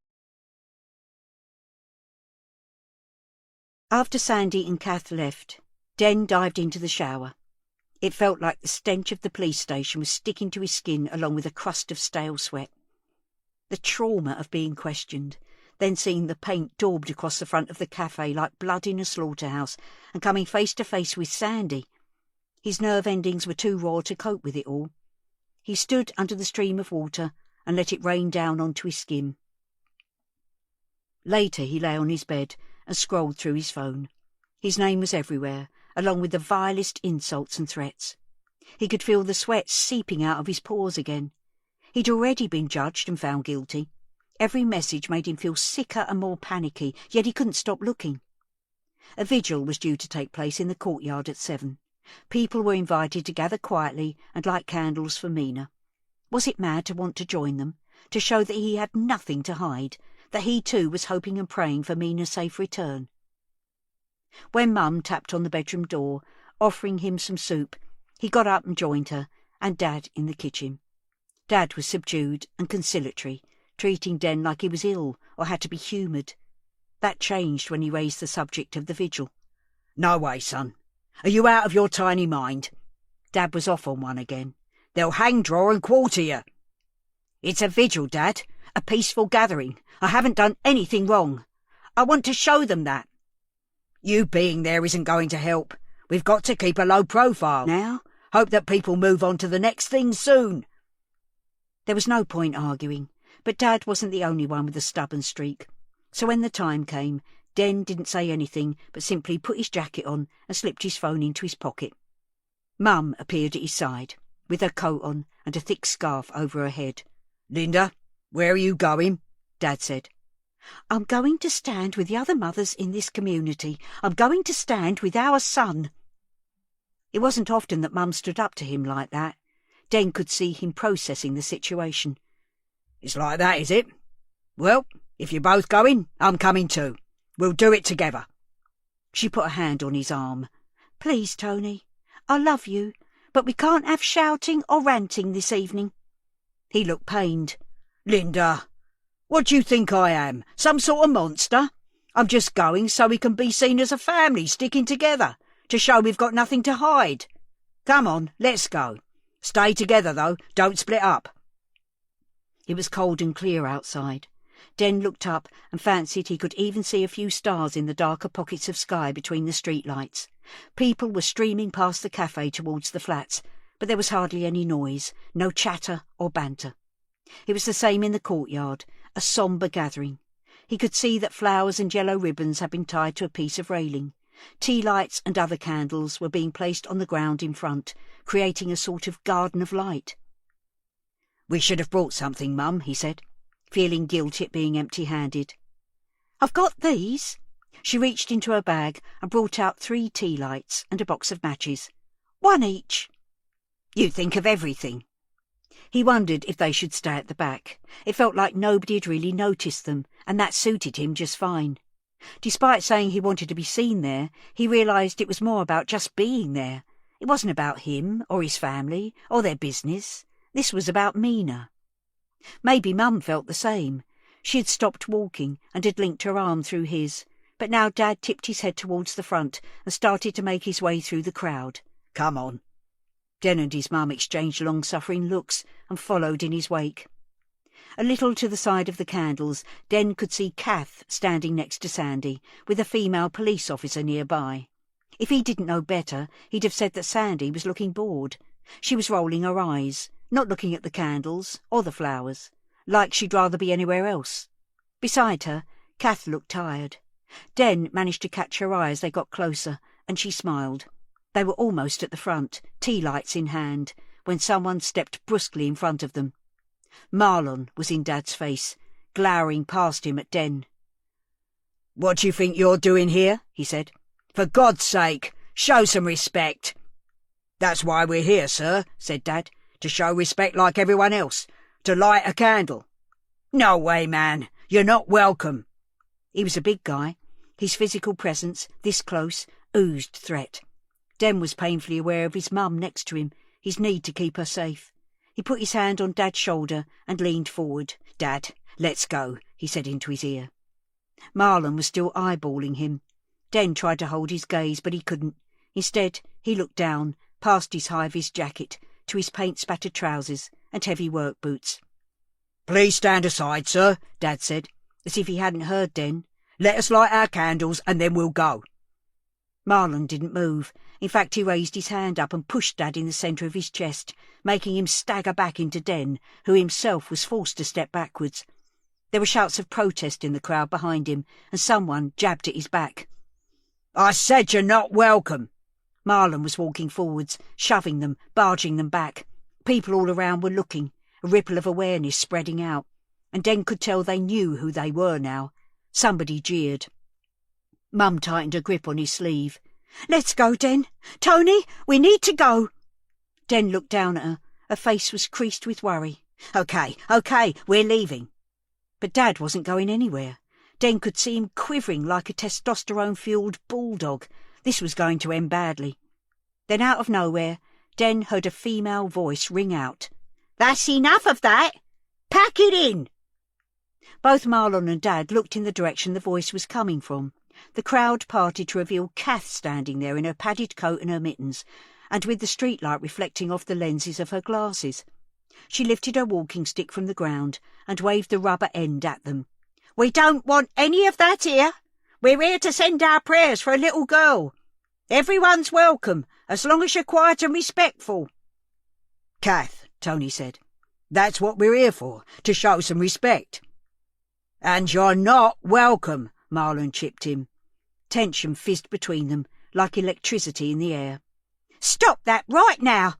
After Sandy and Kath left, Den dived into the shower. It felt like the stench of the police station was sticking to his skin along with a crust of stale sweat. The trauma of being questioned, then seeing the paint daubed across the front of the cafe like blood in a slaughterhouse, and coming face to face with Sandy. His nerve endings were too raw to cope with it all. He stood under the stream of water and let it rain down onto his skin. Later he lay on his bed and scrolled through his phone. His name was everywhere, along with the vilest insults and threats. He could feel the sweat seeping out of his pores again. He'd already been judged and found guilty. Every message made him feel sicker and more panicky, yet he couldn't stop looking. A vigil was due to take place in the courtyard at 7. People were invited to gather quietly and light candles for Mina. Was it mad to want to join them, to show that he had nothing to hide, that he too was hoping and praying for Mina's safe return? When Mum tapped on the bedroom door, offering him some soup, he got up and joined her, and Dad in the kitchen. Dad was subdued and conciliatory, treating Den like he was ill or had to be humoured. That changed when he raised the subject of the vigil. No way, son. Are you out of your tiny mind? Dad was off on one again. They'll hang, draw and quarter you. It's a vigil, Dad. A peaceful gathering. I haven't done anything wrong. I want to show them that. You being there isn't going to help. We've got to keep a low profile now. Hope that people move on to the next thing soon. There was no point arguing, but Dad wasn't the only one with a stubborn streak. So when the time came, Den didn't say anything but simply put his jacket on and slipped his phone into his pocket. Mum appeared at his side, with her coat on and a thick scarf over her head. Linda, where are you going? Dad said. I'm going to stand with the other mothers in this community. I'm going to stand with our son. It wasn't often that Mum stood up to him like that. Den could see him processing the situation. It's like that, is it? Well, if you're both going, I'm coming too. We'll do it together. She put a hand on his arm. Please, Tony, I love you, but we can't have shouting or ranting this evening. He looked pained. Linda, what do you think I am? Some sort of monster? I'm just going so we can be seen as a family sticking together, to show we've got nothing to hide. Come on, let's go. Stay together, though. Don't split up. It was cold and clear outside. Den looked up and fancied he could even see a few stars in the darker pockets of sky between the street lights. People were streaming past the cafe towards the flats, but there was hardly any noise, no chatter or banter. It was the same in the courtyard, a sombre gathering. He could see that flowers and yellow ribbons had been tied to a piece of railing. Tea lights and other candles were being placed on the ground in front, creating a sort of garden of light. We should have brought something, Mum, he said, feeling guilty at being empty-handed. I've got these. She reached into her bag and brought out 3 tea lights and a box of matches. 1 each. You think of everything. He wondered if they should stay at the back. It felt like nobody had really noticed them, and that suited him just fine. Despite saying he wanted to be seen there, he realised it was more about just being there. It wasn't about him, or his family, or their business. This was about Mina. Maybe Mum felt the same. She had stopped walking and had linked her arm through his, but now Dad tipped his head towards the front and started to make his way through the crowd. Come on. Den and his mum exchanged long-suffering looks and followed in his wake. A little to the side of the candles, Den could see Kath standing next to Sandy, with a female police officer nearby. If he didn't know better, he'd have said that Sandy was looking bored. She was rolling her eyes, not looking at the candles or the flowers, like she'd rather be anywhere else. Beside her, Kath looked tired. Den managed to catch her eye as they got closer, and she smiled. They were almost at the front, tea lights in hand, when someone stepped brusquely in front of them. Marlon was in Dad's face, glowering past him at Den. "What do you think you're doing here?" he said. "For God's sake, show some respect." "That's why we're here, sir," said Dad, "to show respect like everyone else, to light a candle." "No way, man, you're not welcome." He was a big guy. His physical presence, this close, oozed threat. Den was painfully aware of his mum next to him, his need to keep her safe. He put his hand on Dad's shoulder and leaned forward. "Dad, let's go," he said into his ear. Marlon was still eyeballing him. Den tried to hold his gaze, but he couldn't. Instead, he looked down, past his high-vis jacket, to his paint-spattered trousers and heavy work boots. "Please stand aside, sir," Dad said, as if he hadn't heard Den. "Let us light our candles and then we'll go." Marlon didn't move. In fact, he raised his hand up and pushed Dad in the centre of his chest, making him stagger back into Den, who himself was forced to step backwards. There were shouts of protest in the crowd behind him, and someone jabbed at his back. "I said you're not welcome." Marlon was walking forwards, shoving them, barging them back. People all around were looking, a ripple of awareness spreading out, and Den could tell they knew who they were now. Somebody jeered. Mum tightened her grip on his sleeve. "Let's go, Den. Tony, we need to go." Den looked down at her. Her face was creased with worry. Okay, we're leaving." But Dad wasn't going anywhere. Den could see him quivering like a testosterone-fueled bulldog. This was going to end badly. Then out of nowhere, Den heard a female voice ring out. "That's enough of that! Pack it in!" Both Marlon and Dad looked in the direction the voice was coming from. The crowd parted to reveal Kath standing there in her padded coat and her mittens, and with the streetlight reflecting off the lenses of her glasses. She lifted her walking stick from the ground and waved the rubber end at them. "We don't want any of that here. We're here to send our prayers for a little girl. Everyone's welcome, as long as you're quiet and respectful." "Kath," Tony said, "that's what we're here for, to show some respect." "And you're not welcome," Marlon chipped in. Tension fizzed between them, like electricity in the air. "Stop that right now!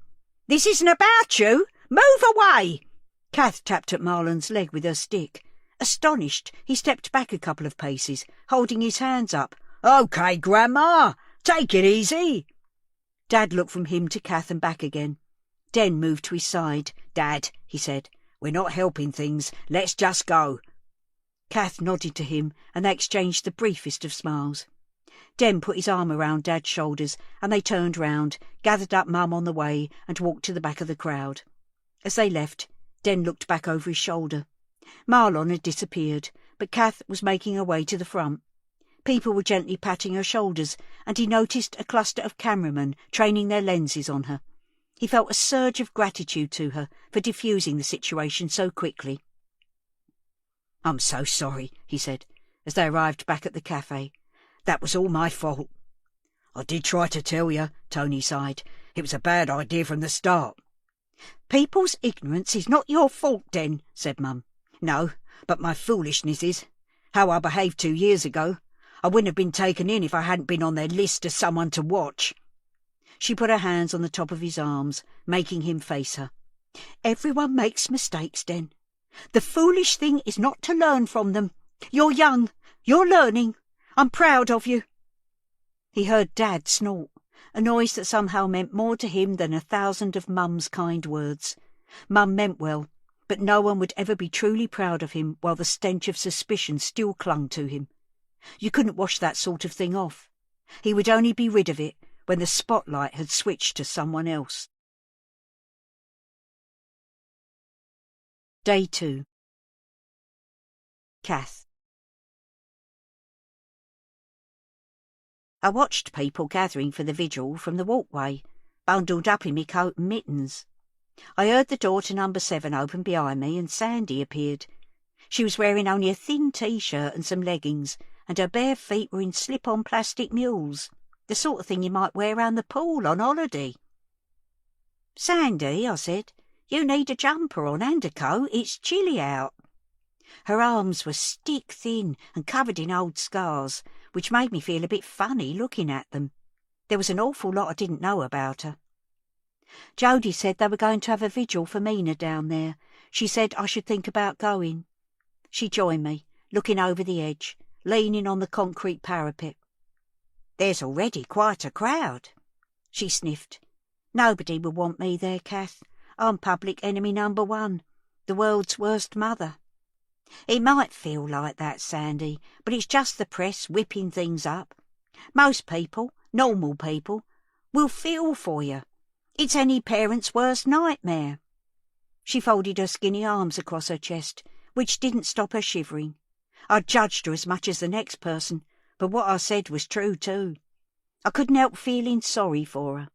This isn't about you! Move away!" Kath tapped at Marlon's leg with her stick. Astonished, he stepped back a couple of paces, holding his hands up. "OK, Grandma, take it easy." Dad looked from him to Kath and back again. Den moved to his side. "Dad," he said, "we're not helping things. Let's just go." Kath nodded to him, and they exchanged the briefest of smiles. Den put his arm around Dad's shoulders, and they turned round, gathered up Mum on the way, and walked to the back of the crowd. As they left, Den looked back over his shoulder. Marlon had disappeared, but Kath was making her way to the front. People were gently patting her shoulders, and he noticed a cluster of cameramen training their lenses on her. He felt a surge of gratitude to her for diffusing the situation so quickly. "I'm so sorry," he said, as they arrived back at the cafe. "That was all my fault." "I did try to tell you," Tony sighed. "It was a bad idea from the start." "People's ignorance is not your fault, Den," said Mum. "No, but my foolishness is. How I behaved 2 years ago. I wouldn't have been taken in if I hadn't been on their list as someone to watch." She put her hands on the top of his arms, making him face her. "Everyone makes mistakes, Den. The foolish thing is not to learn from them. You're young. You're learning. I'm proud of you." He heard Dad snort, a noise that somehow meant more to him than 1,000 of Mum's kind words. Mum meant well, but no one would ever be truly proud of him while the stench of suspicion still clung to him. You couldn't wash that sort of thing off. He would only be rid of it when the spotlight had switched to someone else. Day 2. Kath. I watched people gathering for the vigil from the walkway, bundled up in me coat and mittens. I heard the door to number 7 open behind me, and Sandy appeared. She was wearing only a thin T-shirt and some leggings, and her bare feet were in slip-on plastic mules, the sort of thing you might wear round the pool on holiday. "Sandy," I said, You need a jumper on and a coat. It's chilly out." Her arms were stick-thin and covered in old scars, which made me feel a bit funny looking at them. There was an awful lot I didn't know about her. Jody said they were going to have a vigil for Mina down there. She said I should think about going. She joined me, looking over the edge, leaning on the concrete parapet. "There's already quite a crowd." She sniffed. "Nobody will want me there, Kath. I'm public enemy number 1, the world's worst mother." "It might feel like that, Sandy, but it's just the press whipping things up. Most people, normal people, will feel for you. It's any parent's worst nightmare." She folded her skinny arms across her chest, which didn't stop her shivering. I judged her as much as the next person, but what I said was true too. I couldn't help feeling sorry for her.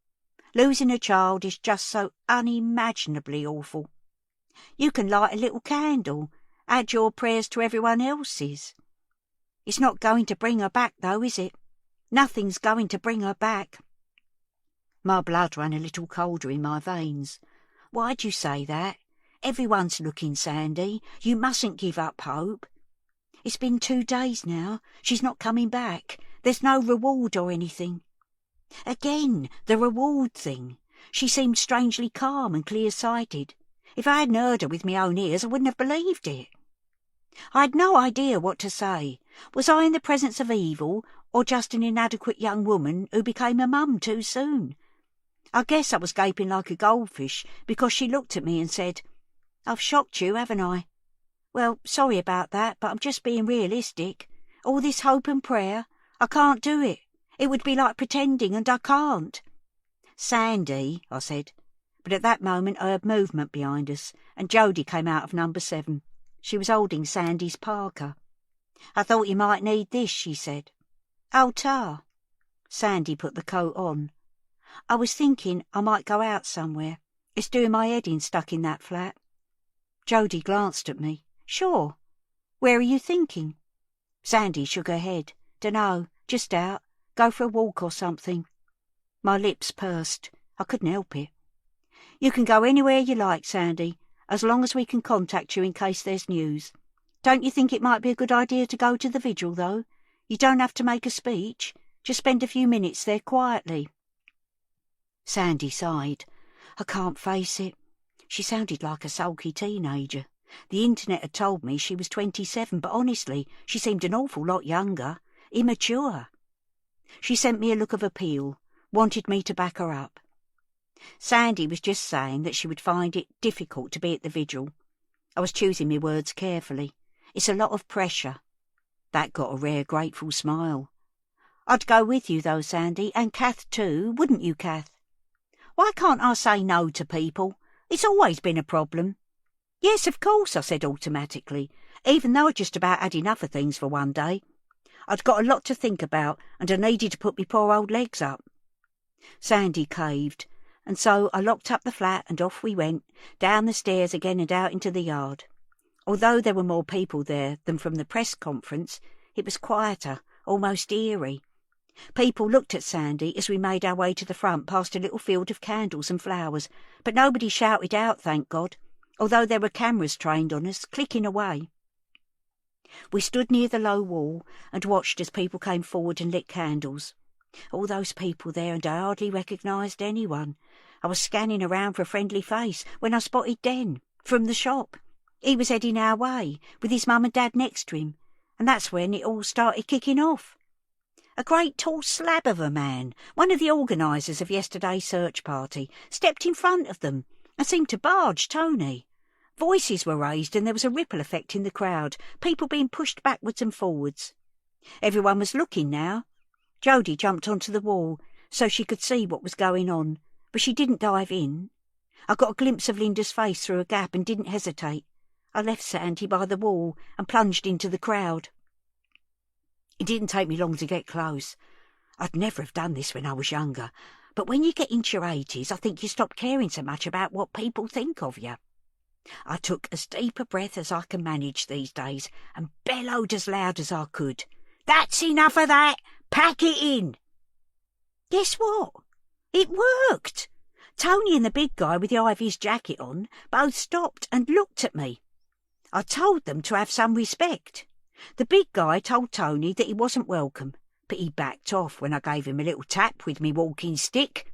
Losing a child is just so unimaginably awful. You can light a little candle, add your prayers to everyone else's. It's not going to bring her back, though, is it? Nothing's going to bring her back. My blood ran a little colder in my veins. "Why'd you say that? Everyone's looking, Sandy. You mustn't give up hope. It's been 2 days now. She's not coming back. There's no reward or anything." Again, the reward thing. She seemed strangely calm and clear-sighted. If I hadn't heard her with my own ears, I wouldn't have believed it. I had no idea what to say. Was I in the presence of evil, or just an inadequate young woman who became a mum too soon? I guess I was gaping like a goldfish because she looked at me and said, "I've shocked you, haven't I? Well, sorry about that, but I'm just being realistic. All this hope and prayer, I can't do it. It would be like pretending, and I can't." "Sandy," I said. But at that moment I heard movement behind us, and Jody came out of number 7. She was holding Sandy's parka. "I thought you might need this," she said. "Oh, tar." Sandy put the coat on. "I was thinking I might go out somewhere. It's doing my head in stuck in that flat." Jody glanced at me. "Sure. Where are you thinking?" Sandy shook her head. "Dunno, just out. Go for a walk or something." My lips pursed. I couldn't help it. "You can go anywhere you like, Sandy, as long as we can contact you in case there's news. Don't you think it might be a good idea to go to the vigil, though? You don't have to make a speech. Just spend a few minutes there quietly." Sandy sighed. "I can't face it." She sounded like a sulky teenager. The internet had told me she was 27, but honestly, she seemed an awful lot younger, immature. She sent me a look of appeal, wanted me to back her up. Sandy was just saying that she would find it difficult to be at the vigil. I was choosing my words carefully. It's a lot of pressure. That got a rare grateful smile. "I'd go with you, though, Sandy, and Kath too, wouldn't you, Kath?" "Why can't I say no to people? It's always been a problem." "Yes, of course," I said automatically, even though I'd just about had enough of things for one day. I'd got a lot to think about, and I needed to put me poor old legs up. Sandy caved, and so I locked up the flat and off we went, down the stairs again and out into the yard. Although there were more people there than from the press conference, it was quieter, almost eerie. People looked at Sandy as we made our way to the front past a little field of candles and flowers, but nobody shouted out, thank God, although there were cameras trained on us, clicking away. We stood near the low wall and watched as people came forward and lit candles. All those people there, and I hardly recognised anyone. I was scanning around for a friendly face when I spotted Den, from the shop. He was heading our way, with his mum and dad next to him, and that's when it all started kicking off. A great tall slab of a man, one of the organisers of yesterday's search party, stepped in front of them and seemed to barge Tony. Voices were raised and there was a ripple effect in the crowd, people being pushed backwards and forwards. Everyone was looking now. Jody jumped onto the wall so she could see what was going on, but she didn't dive in. I got a glimpse of Linda's face through a gap and didn't hesitate. I left Sandy by the wall and plunged into the crowd. It didn't take me long to get close. I'd never have done this when I was younger, but when you get into your 80s, I think you stop caring so much about what people think of you. I took as deep a breath as I can manage these days and bellowed as loud as I could. "That's enough of that! Pack it in!" Guess what? It worked! Tony and the big guy with the Ivy's jacket on both stopped and looked at me. I told them to have some respect. The big guy told Tony that he wasn't welcome, but he backed off when I gave him a little tap with me walking stick.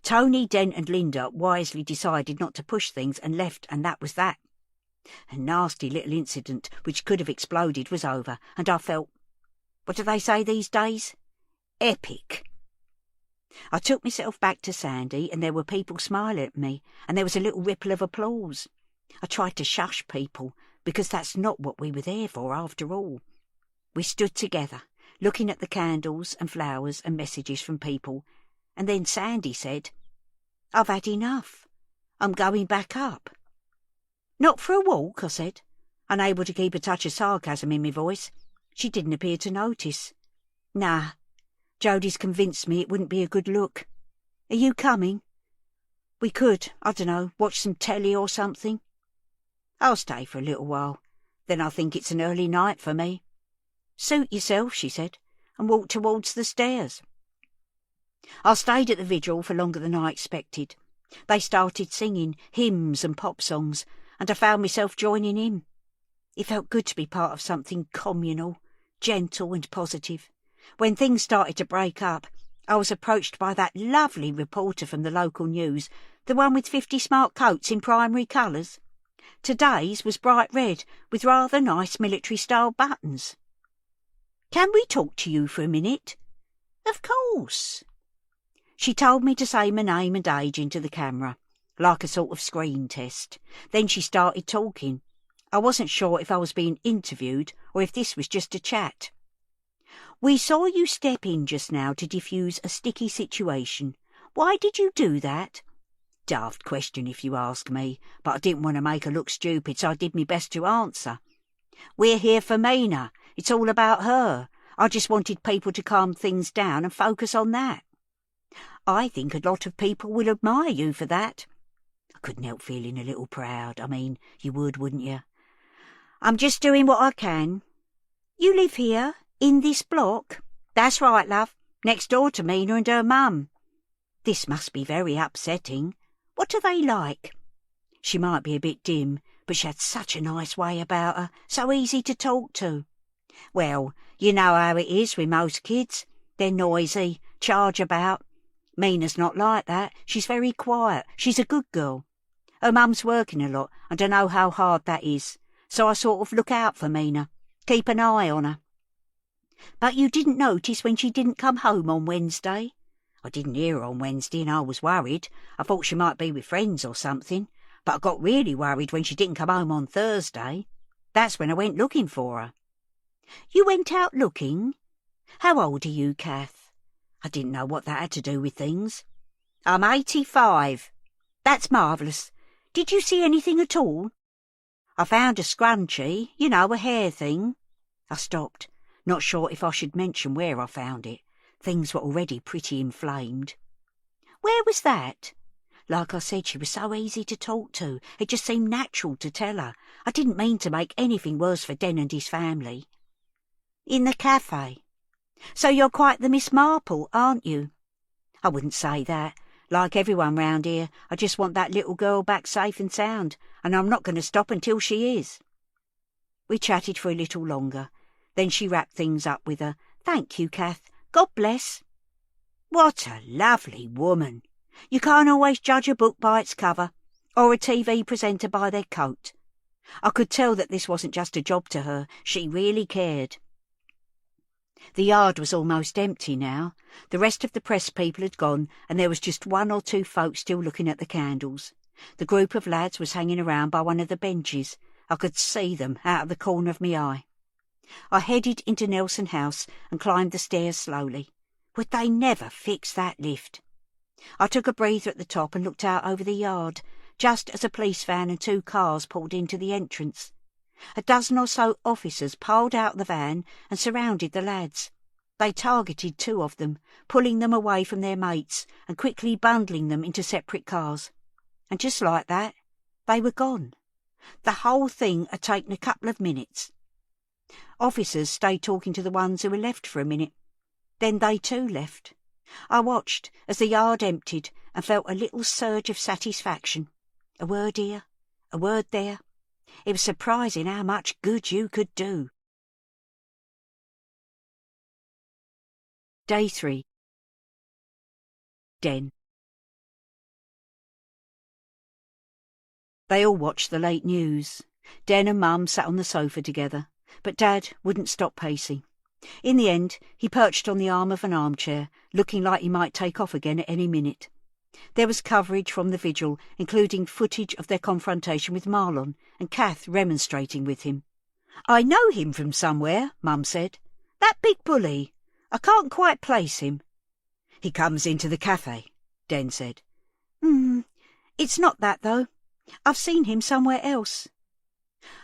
Tony, Dent and Linda wisely decided not to push things and left, and that was that. A nasty little incident which could have exploded was over, and I felt, what do they say these days? Epic. I took myself back to Sandy, and there were people smiling at me, and there was a little ripple of applause. I tried to shush people, because that's not what we were there for after all. We stood together, looking at the candles and flowers and messages from people, and then Sandy said, I've had enough. I'm going back up. Not for a walk, I said, unable to keep a touch of sarcasm in my voice. She didn't appear to notice. Nah, Jodie's convinced me it wouldn't be a good look. Are you coming? We could, I dunno, watch some telly or something. I'll stay for a little while. Then I think it's an early night for me. Suit yourself, she said, and walked towards the stairs. I stayed at the vigil for longer than I expected. They started singing hymns and pop songs, and I found myself joining in. It felt good to be part of something communal, gentle and positive. When things started to break up, I was approached by that lovely reporter from the local news, the one with 50 smart coats in primary colours. Today's was bright red, with rather nice military-style buttons. Can we talk to you for a minute? Of course. She told me to say my name and age into the camera, like a sort of screen test. Then she started talking. I wasn't sure if I was being interviewed or if this was just a chat. We saw you step in just now to defuse a sticky situation. Why did you do that? Daft question if you ask me, but I didn't want to make her look stupid, so I did my best to answer. We're here for Mina. It's all about her. I just wanted people to calm things down and focus on that. I think a lot of people will admire you for that. I couldn't help feeling a little proud. I mean, you would, wouldn't you? I'm just doing what I can. You live here, in this block? That's right, love. Next door to Mina and her mum. This must be very upsetting. What are they like? She might be a bit dim, but she had such a nice way about her, so easy to talk to. Well, you know how it is with most kids. They're noisy, charge about. Mina's not like that. She's very quiet. She's a good girl. Her mum's working a lot, and I know how hard that is, so I sort of look out for Mina, keep an eye on her. But you didn't notice when she didn't come home on Wednesday? I didn't hear her on Wednesday and I was worried. I thought she might be with friends or something, but I got really worried when she didn't come home on Thursday. That's when I went looking for her. You went out looking? How old are you, Kath? I didn't know what that had to do with things. I'm 85. That's marvellous. Did you see anything at all? I found a scrunchie, you know, a hair thing. I stopped, not sure if I should mention where I found it. Things were already pretty inflamed. Where was that? Like I said, she was so easy to talk to. It just seemed natural to tell her. I didn't mean to make anything worse for Den and his family. In the cafe. So you're quite the Miss Marple, aren't you? I wouldn't say that. Like everyone round here, I just want that little girl back safe and sound, and I'm not going to stop until she is. We chatted for a little longer. Then she wrapped things up with a, "Thank you, Kath. God bless." What a lovely woman. You can't always judge a book by its cover, or a TV presenter by their coat. I could tell that this wasn't just a job to her. She really cared. The yard was almost empty now. The rest of the press people had gone, and there was just one or two folks still looking at the candles. The group of lads was hanging around by one of the benches. I could see them out of the corner of my eye. I headed into Nelson House and climbed the stairs slowly. Would they never fix that lift? I took a breather at the top and looked out over the yard, just as a police van and 2 cars pulled into the entrance. A dozen or so officers piled out the van and surrounded the lads. They targeted 2 of them, pulling them away from their mates and quickly bundling them into separate cars. And just like that, they were gone. The whole thing had taken a couple of minutes. Officers stayed talking to the ones who were left for a minute. Then they too left. I watched as the yard emptied and felt a little surge of satisfaction. A word here, a word there. It was surprising how much good you could do. Day 3. Den. They all watched the late news. Den and Mum sat on the sofa together, but Dad wouldn't stop pacing. In the end, he perched on the arm of an armchair, looking like he might take off again at any minute. There was coverage from the vigil, including footage of their confrontation with Marlon and Kath remonstrating with him. "I know him from somewhere," Mum said. "That big bully. I can't quite place him." "He comes into the cafe," Den said. It's not that, though. I've seen him somewhere else."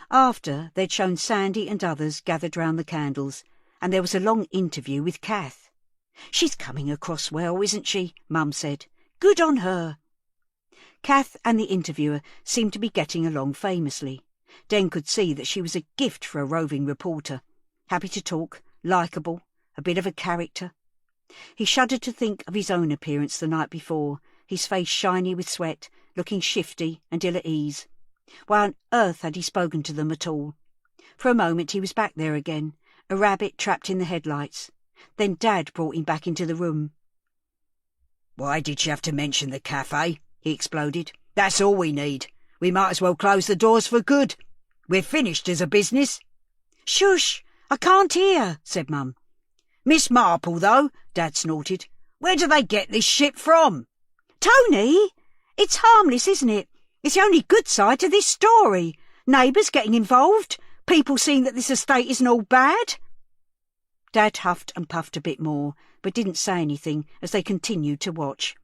After, they'd shown Sandy and others gathered round the candles, and there was a long interview with Kath. "She's coming across well, isn't she?" Mum said. "Good on her." Kath and the interviewer seemed to be getting along famously. Den could see that she was a gift for a roving reporter. Happy to talk, likeable, a bit of a character. He shuddered to think of his own appearance the night before, his face shiny with sweat, looking shifty and ill at ease. Why on earth had he spoken to them at all? For a moment he was back there again, a rabbit trapped in the headlights. Then Dad brought him back into the room. "Why did she have to mention the cafe?" he exploded. "That's all we need. We might as well close the doors for good. We're finished as a business." "Shush! I can't hear," said Mum. "Miss Marple, though," Dad snorted. "Where do they get this shit from?" "Tony! It's harmless, isn't it? It's the only good side to this story. Neighbours getting involved, people seeing that this estate isn't all bad." Dad huffed and puffed a bit more, but didn't say anything as they continued to watch.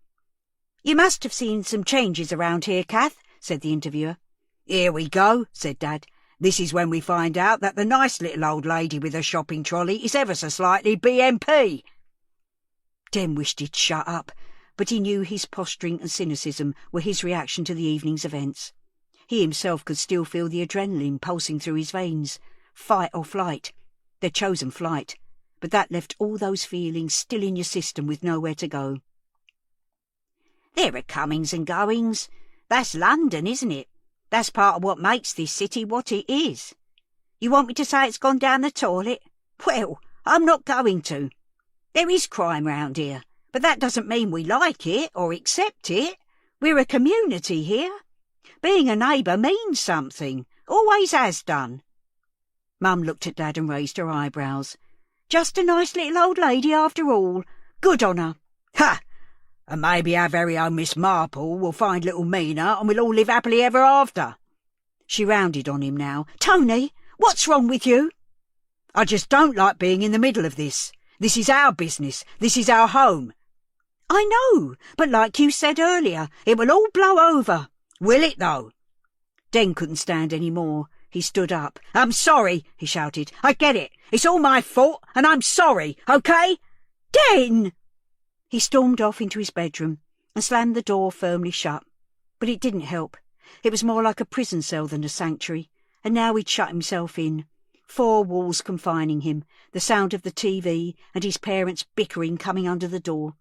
"You must have seen some changes around here, Kath," said the interviewer. "Here we go," said Dad. "This is when we find out that the nice little old lady with her shopping trolley is ever so slightly BMP. Den wished he'd shut up, but he knew his posturing and cynicism were his reaction to the evening's events. He himself could still feel the adrenaline pulsing through his veins. Fight or flight. They'd chosen flight, but that left all those feelings still in your system with nowhere to go. "There are comings and goings. That's London, isn't it? That's part of what makes this city what it is. You want me to say it's gone down the toilet? Well, I'm not going to. There is crime round here, but that doesn't mean we like it or accept it. We're a community here. Being a neighbour means something, always has done." Mum looked at Dad and raised her eyebrows. "Just a nice little old lady after all. Good on her." "Ha! And maybe our very own Miss Marple will find little Mina and we'll all live happily ever after." She rounded on him now. "Tony, what's wrong with you?" "I just don't like being in the middle of this. This is our business. This is our home." "I know, but like you said earlier, it will all blow over." "Will it, though?" Den couldn't stand any more. He stood up. "I'm sorry," he shouted. "I get it. It's all my fault, and I'm sorry, OK?" "Den!" He stormed off into his bedroom and slammed the door firmly shut. But it didn't help. It was more like a prison cell than a sanctuary, and now he'd shut himself in. 4 walls confining him, the sound of the TV and his parents bickering coming under the door.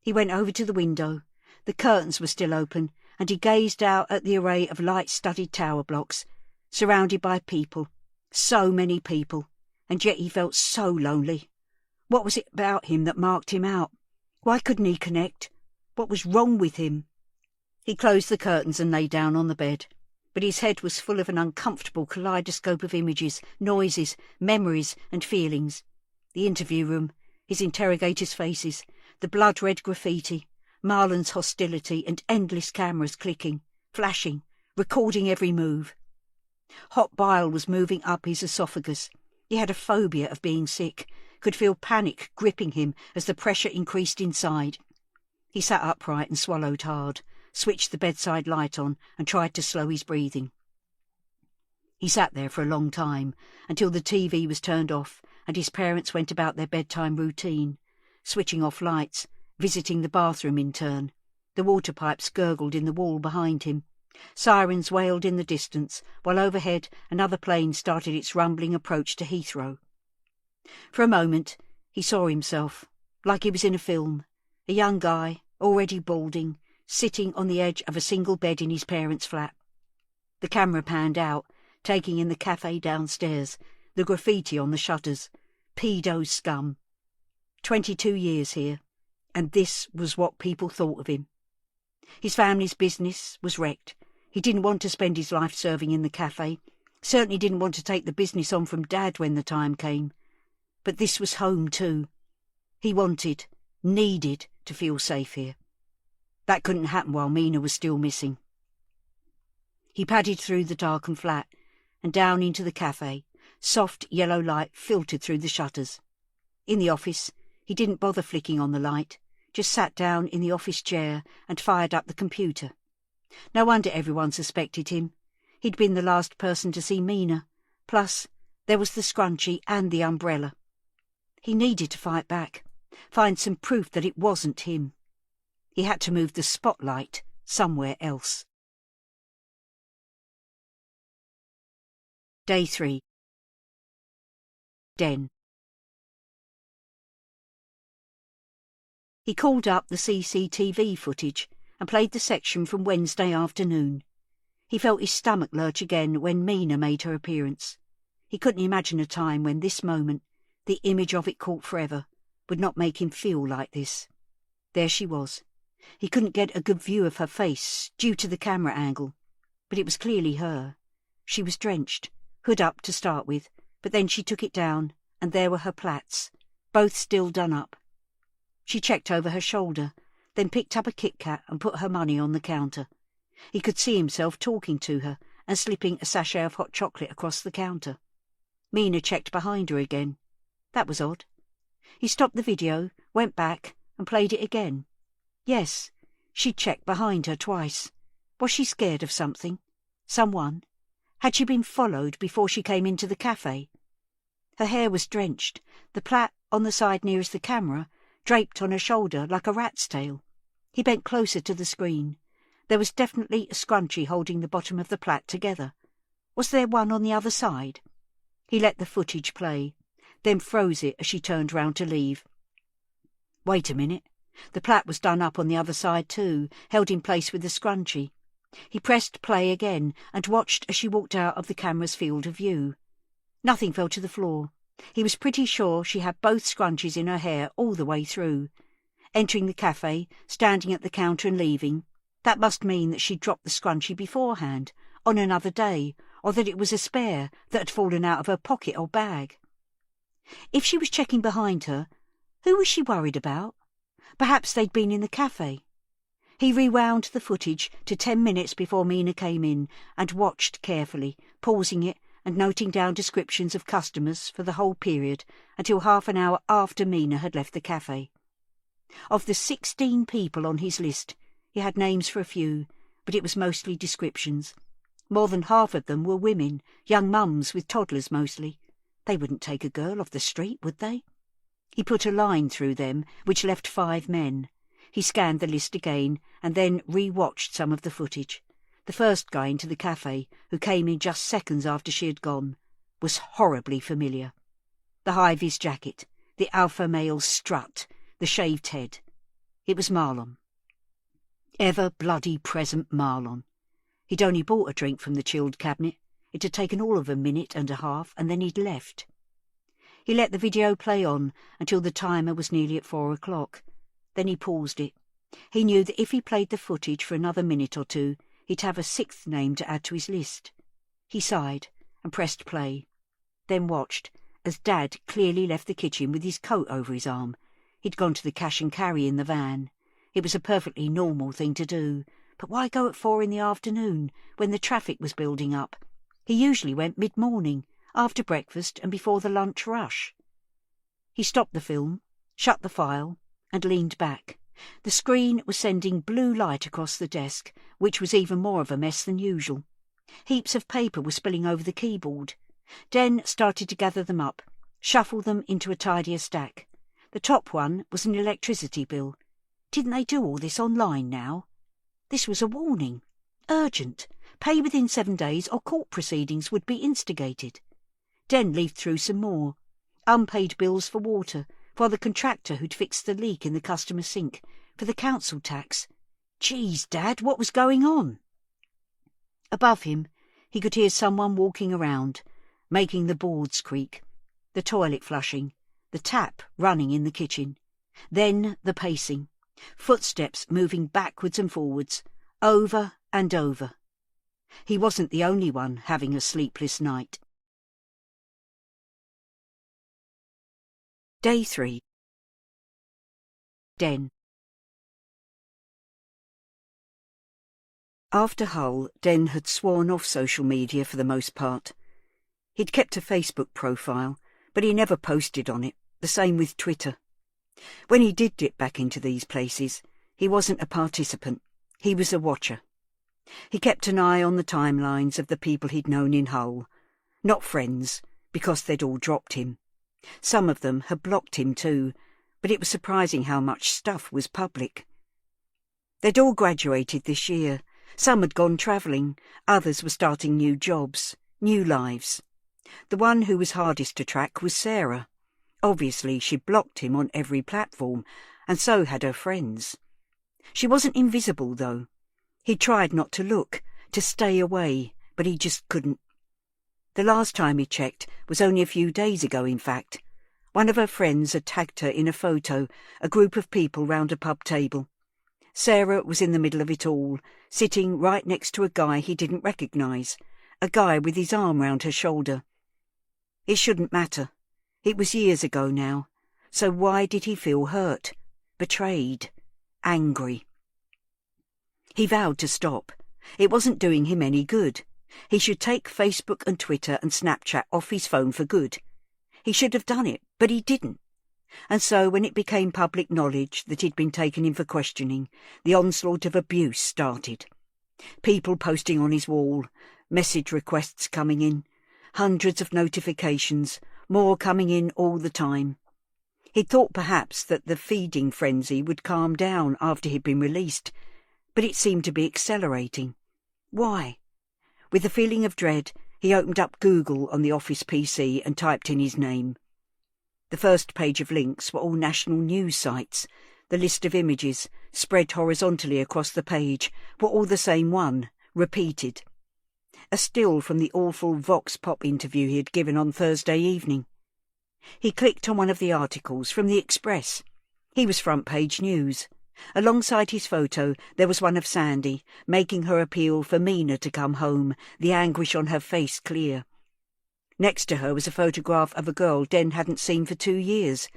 He went over to the window. The curtains were still open, and he gazed out at the array of light-studded tower blocks, surrounded by people, so many people, and yet he felt so lonely. What was it about him that marked him out? Why couldn't he connect? What was wrong with him? He closed the curtains and lay down on the bed, but his head was full of an uncomfortable kaleidoscope of images, noises, memories and feelings. The interview room, his interrogators' faces, the blood-red graffiti, Marlon's hostility and endless cameras clicking, flashing, recording every move. Hot bile was moving up his esophagus. He had a phobia of being sick, could feel panic gripping him as the pressure increased inside. He sat upright and swallowed hard, switched the bedside light on and tried to slow his breathing. He sat there for a long time, until the TV was turned off and his parents went about their bedtime routine, switching off lights, visiting the bathroom in turn. The water pipes gurgled in the wall behind him. Sirens wailed in the distance, while overhead another plane started its rumbling approach to Heathrow. For a moment he saw himself, like he was in a film, A young guy, already balding, sitting on the edge of a single bed in his parents' flat. The camera panned out, taking in the cafe downstairs, the graffiti on the shutters. Pedo scum. 22 years here, and this was what people thought of him. His family's business was wrecked. He didn't want to spend his life serving in the cafe, certainly didn't want to take the business on from Dad when the time came. But this was home too. He wanted, needed to feel safe here. That couldn't happen while Mina was still missing. He padded through the darkened flat and down into the cafe. Soft yellow light filtered through the shutters. In the office, he didn't bother flicking on the light, just sat down in the office chair and fired up the computer. No wonder everyone suspected him. He'd been the last person to see Mina. Plus, there was the scrunchie and the umbrella. He needed to fight back, find some proof that it wasn't him. He had to move the spotlight somewhere else. Day 3. Den. He called up the CCTV footage and played the section from Wednesday afternoon. He felt his stomach lurch again when Mina made her appearance. He couldn't imagine a time when this moment, the image of it caught forever, would not make him feel like this. There she was. He couldn't get a good view of her face due to the camera angle, but it was clearly her. She was drenched, hood up to start with, but then she took it down, and there were her plaits, both still done up. She checked over her shoulder, then picked up a Kit Kat and put her money on the counter. He could see himself talking to her and slipping a sachet of hot chocolate across the counter. Mina checked behind her again. That was odd. He stopped the video, went back, and played it again. Yes, she'd checked behind her twice. Was she scared of something? Someone? Had she been followed before she came into the cafe? Her hair was drenched, the plait on the side nearest the camera draped on her shoulder like a rat's tail. He bent closer to the screen. There was definitely a scrunchie holding the bottom of the plait together. Was there one on the other side? He let the footage play, then froze it as she turned round to leave. Wait a minute. The plait was done up on the other side too, held in place with the scrunchie. He pressed play again and watched as she walked out of the camera's field of view. Nothing fell to the floor. He was pretty sure she had both scrunchies in her hair all the way through. Entering the cafe, standing at the counter and leaving, that must mean that she'd dropped the scrunchie beforehand, on another day, or that it was a spare that had fallen out of her pocket or bag. If she was checking behind her, who was she worried about? Perhaps they'd been in the cafe. He rewound the footage to 10 minutes before Mina came in and watched carefully, pausing it and noting down descriptions of customers for the whole period until half an hour after Mina had left the cafe. Of the 16 people on his list, he had names for a few, but it was mostly descriptions. More than half of them were women, young mums with toddlers mostly. They wouldn't take a girl off the street, would they? He put a line through them, which left 5 men. He scanned the list again and then re-watched some of the footage. The first guy into the cafe, who came in just seconds after she had gone, was horribly familiar. The high-vis jacket, the alpha male strut, the shaved head. It was Marlon. Ever bloody present Marlon. He'd only bought a drink from the chilled cabinet. It had taken all of a minute and a half, and then he'd left. He let the video play on until the timer was nearly at 4 o'clock. Then he paused it. He knew that if he played the footage for another minute or two, he'd have a 6th name to add to his list. He sighed and pressed play, then watched as Dad clearly left the kitchen with his coat over his arm. He'd gone to the cash and carry in the van. It was a perfectly normal thing to do, but why go at 4 in the afternoon, when the traffic was building up? He usually went mid-morning, after breakfast and before the lunch rush. He stopped the film, shut the file, and leaned back. The screen was sending blue light across the desk, which was even more of a mess than usual. Heaps of paper were spilling over the keyboard. Den started to gather them up, shuffle them into a tidier stack. The top one was an electricity bill. Didn't they do all this online now? This was a warning. Urgent. Pay within 7 days or court proceedings would be instigated. Den leafed through some more. Unpaid bills for water, while the contractor who'd fixed the leak in the customer sink for the council tax. Geez, Dad, what was going on? Above him, he could hear someone walking around, making the boards creak, the toilet flushing, the tap running in the kitchen. Then the pacing, footsteps moving backwards and forwards, over and over. He wasn't the only one having a sleepless night. Day 3. Den. After Hull, Den had sworn off social media for the most part. He'd kept a Facebook profile, but he never posted on it, the same with Twitter. When he did dip back into these places, he wasn't a participant, he was a watcher. He kept an eye on the timelines of the people he'd known in Hull, not friends, because they'd all dropped him. Some of them had blocked him too, but it was surprising how much stuff was public. They'd all graduated this year. Some had gone travelling, others were starting new jobs, new lives. The one who was hardest to track was Sarah. Obviously she'd blocked him on every platform, and so had her friends. She wasn't invisible, though. He tried not to look, to stay away, but he just couldn't. The last time he checked was only a few days ago, in fact. One of her friends had tagged her in a photo, a group of people round a pub table. Sarah was in the middle of it all, sitting right next to a guy he didn't recognise, a guy with his arm round her shoulder. It shouldn't matter. It was years ago now. So why did he feel hurt, betrayed, angry? He vowed to stop. It wasn't doing him any good. He should take Facebook and Twitter and Snapchat off his phone for good. He should have done it, but he didn't. And so when it became public knowledge that he'd been taken in for questioning, the onslaught of abuse started. People posting on his wall, message requests coming in, hundreds of notifications, more coming in all the time. He'd thought perhaps that the feeding frenzy would calm down after he'd been released, but it seemed to be accelerating. Why? With a feeling of dread, he opened up Google on the office PC and typed in his name. The first page of links were all national news sites. The list of images, spread horizontally across the page, were all the same one, repeated. A still from the awful Vox Pop interview he had given on Thursday evening. He clicked on one of the articles from the Express. He was front page news. Alongside his photo there was one of Sandy, making her appeal for Mina to come home, the anguish on her face clear. Next to her was a photograph of a girl Den hadn't seen for 2 years,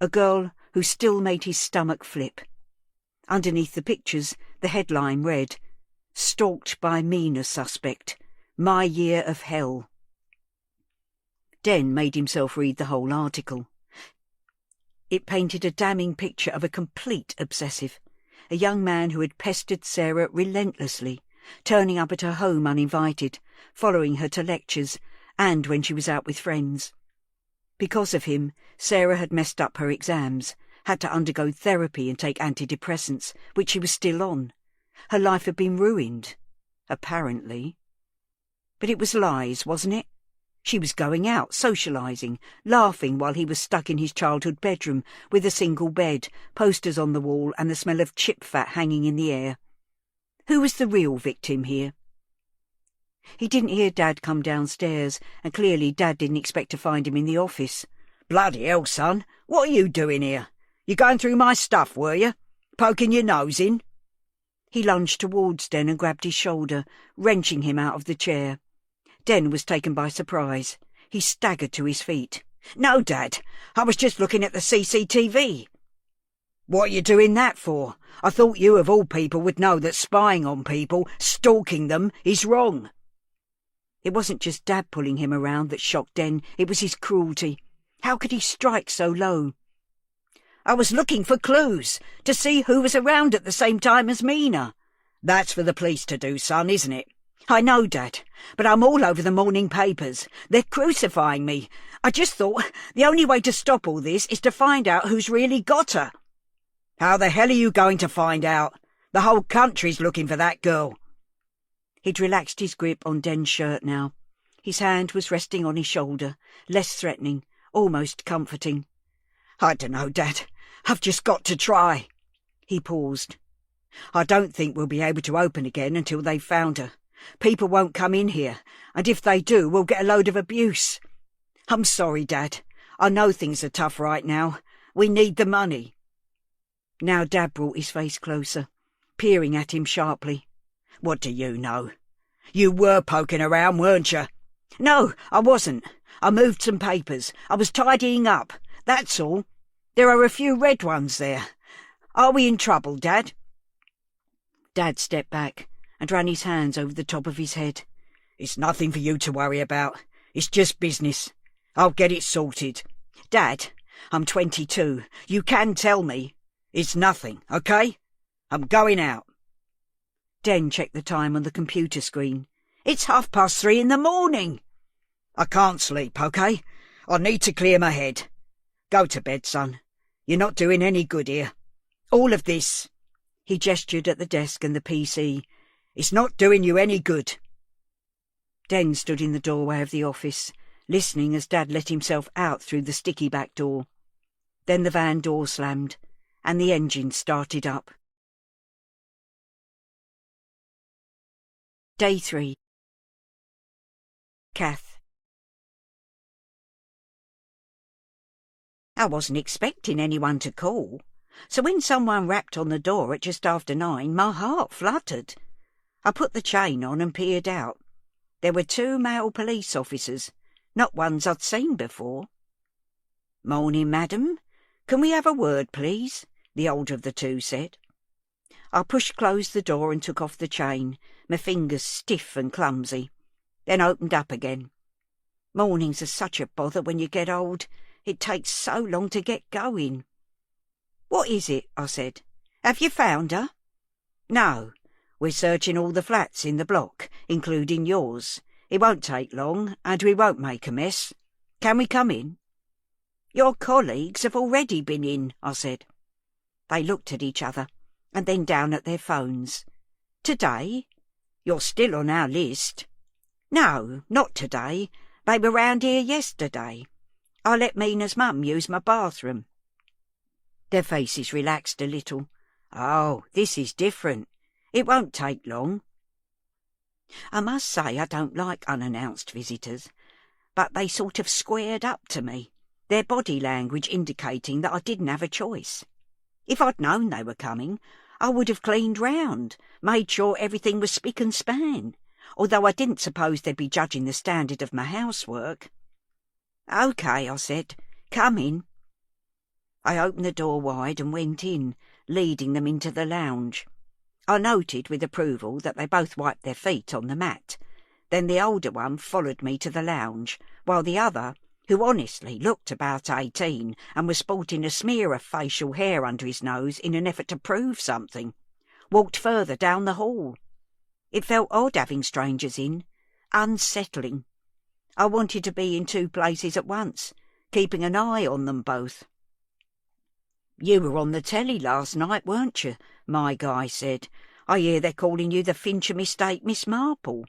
a girl who still made his stomach flip. Underneath the pictures, the headline read, "Stalked by Mina suspect. My year of hell." Den made himself read the whole article. It painted a damning picture of a complete obsessive, a young man who had pestered Sarah relentlessly, turning up at her home uninvited, following her to lectures, and when she was out with friends. Because of him, Sarah had messed up her exams, had to undergo therapy and take antidepressants, which she was still on. Her life had been ruined, apparently. But it was lies, wasn't it? She was going out, socialising, laughing while he was stuck in his childhood bedroom with a single bed, posters on the wall and the smell of chip fat hanging in the air. Who was the real victim here? He didn't hear Dad come downstairs, and clearly Dad didn't expect to find him in the office. "Bloody hell, son, what are you doing here? You going through my stuff, were you? Poking your nose in?" He lunged towards Den and grabbed his shoulder, wrenching him out of the chair. Den was taken by surprise. He staggered to his feet. "No, Dad, I was just looking at the CCTV. "What are you doing that for? I thought you, of all people, would know that spying on people, stalking them, is wrong." It wasn't just Dad pulling him around that shocked Den, it was his cruelty. How could he strike so low? "I was looking for clues, to see who was around at the same time as Mina." "That's for the police to do, son, isn't it?" "I know, Dad, but I'm all over the morning papers. They're crucifying me. I just thought the only way to stop all this is to find out who's really got her." "How the hell are you going to find out? The whole country's looking for that girl." He'd relaxed his grip on Den's shirt now. His hand was resting on his shoulder, less threatening, almost comforting. I dunno, Dad. I've just got to try. He paused. I don't think we'll be able to open again until they've found her. People won't come in here, and if they do, we'll get a load of abuse. I'm sorry, Dad. I know things are tough right now. We need the money. Now Dad brought his face closer, peering at him sharply. What do you know? You were poking around, weren't you? No, I wasn't. I moved some papers. I was tidying up. That's all. There are a few red ones there. Are we in trouble, Dad? Dad stepped back and ran his hands over the top of his head. It's nothing for you to worry about. It's just business. I'll get it sorted. Dad, I'm 22. You can tell me. It's nothing, okay? I'm going out. Den checked the time on the computer screen. It's 3:30 in the morning. I can't sleep, okay? I need to clear my head. Go to bed, son. You're not doing any good here. All of this. He gestured at the desk and the PC. It's not doing you any good. Den stood in the doorway of the office, listening as Dad let himself out through the sticky back door. Then the van door slammed, and the engine started up. Day 3. Kath. I wasn't expecting anyone to call, so when someone rapped on the door at just after 9, my heart fluttered. I put the chain on and peered out. There were 2 male police officers, not ones I'd seen before. "Morning, madam. Can we have a word, please?" the older of the 2 said. I pushed closed the door and took off the chain, my fingers stiff and clumsy, then opened up again. Mornings are such a bother when you get old. It takes so long to get going. "What is it?" I said. "Have you found her?" "No. We're searching all the flats in the block, including yours. It won't take long, and we won't make a mess. Can we come in?" "Your colleagues have already been in," I said. They looked at each other, and then down at their phones. "Today? You're still on our list." "No, not today. They were round here yesterday. I let Mina's mum use my bathroom." Their faces relaxed a little. "Oh, this is different. It won't take long." I must say I don't like unannounced visitors, but they sort of squared up to me, their body language indicating that I didn't have a choice. If I'd known they were coming, I would have cleaned round, made sure everything was spick and span, although I didn't suppose they'd be judging the standard of my housework. "OK," I said. "Come in." I opened the door wide and went in, leading them into the lounge. I noted with approval that they both wiped their feet on the mat. Then the older one followed me to the lounge, while the other, who honestly looked about 18 and was sporting a smear of facial hair under his nose in an effort to prove something, walked further down the hall. It felt odd having strangers in, unsettling. I wanted to be in 2 places at once, keeping an eye on them both. "You were on the telly last night, weren't you?" my guy said. "I hear they're calling you the Fincher mistake Miss Marple."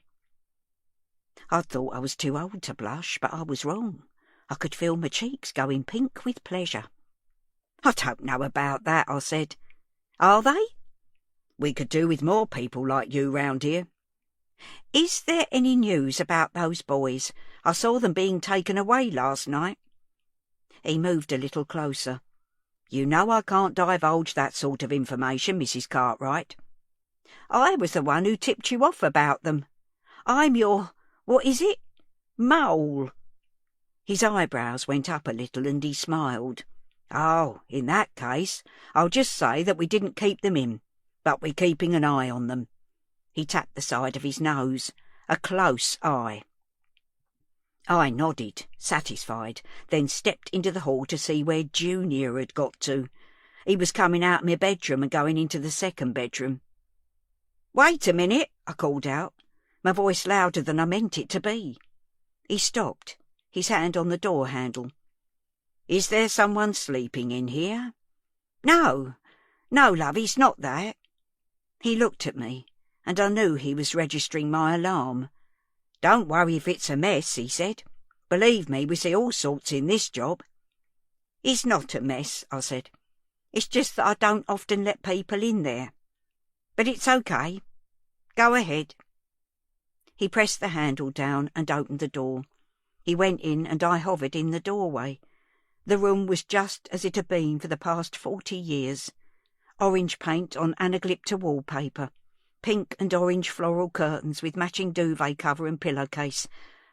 I thought I was too old to blush, but I was wrong. I could feel my cheeks going pink with pleasure. "I don't know about that," I said. "Are they?" "We could do with more people like you round here." "Is there any news about those boys? I saw them being taken away last night." He moved a little closer. "You know I can't divulge that sort of information, Mrs. Cartwright." "I was the one who tipped you off about them. I'm your, what is it? Mole." His eyebrows went up a little and he smiled. "Oh, in that case, I'll just say that we didn't keep them in, but we're keeping an eye on them." He tapped the side of his nose. "A close eye." I nodded, satisfied, then stepped into the hall to see where Junior had got to. He was coming out of my bedroom and going into the second bedroom. "Wait a minute," I called out, my voice louder than I meant it to be. He stopped, his hand on the door handle. "Is there someone sleeping in here?" No, love, it's not that." He looked at me, and I knew he was registering my alarm. "Don't worry if it's a mess," he said. "Believe me, we see all sorts in this job." "It's not a mess," I said. "It's just that I don't often let people in there. But it's okay. Go ahead." He pressed the handle down and opened the door. He went in and I hovered in the doorway. The room was just as it had been for the past 40 years. Orange paint on anaglypta wallpaper, pink and orange floral curtains with matching duvet cover and pillowcase,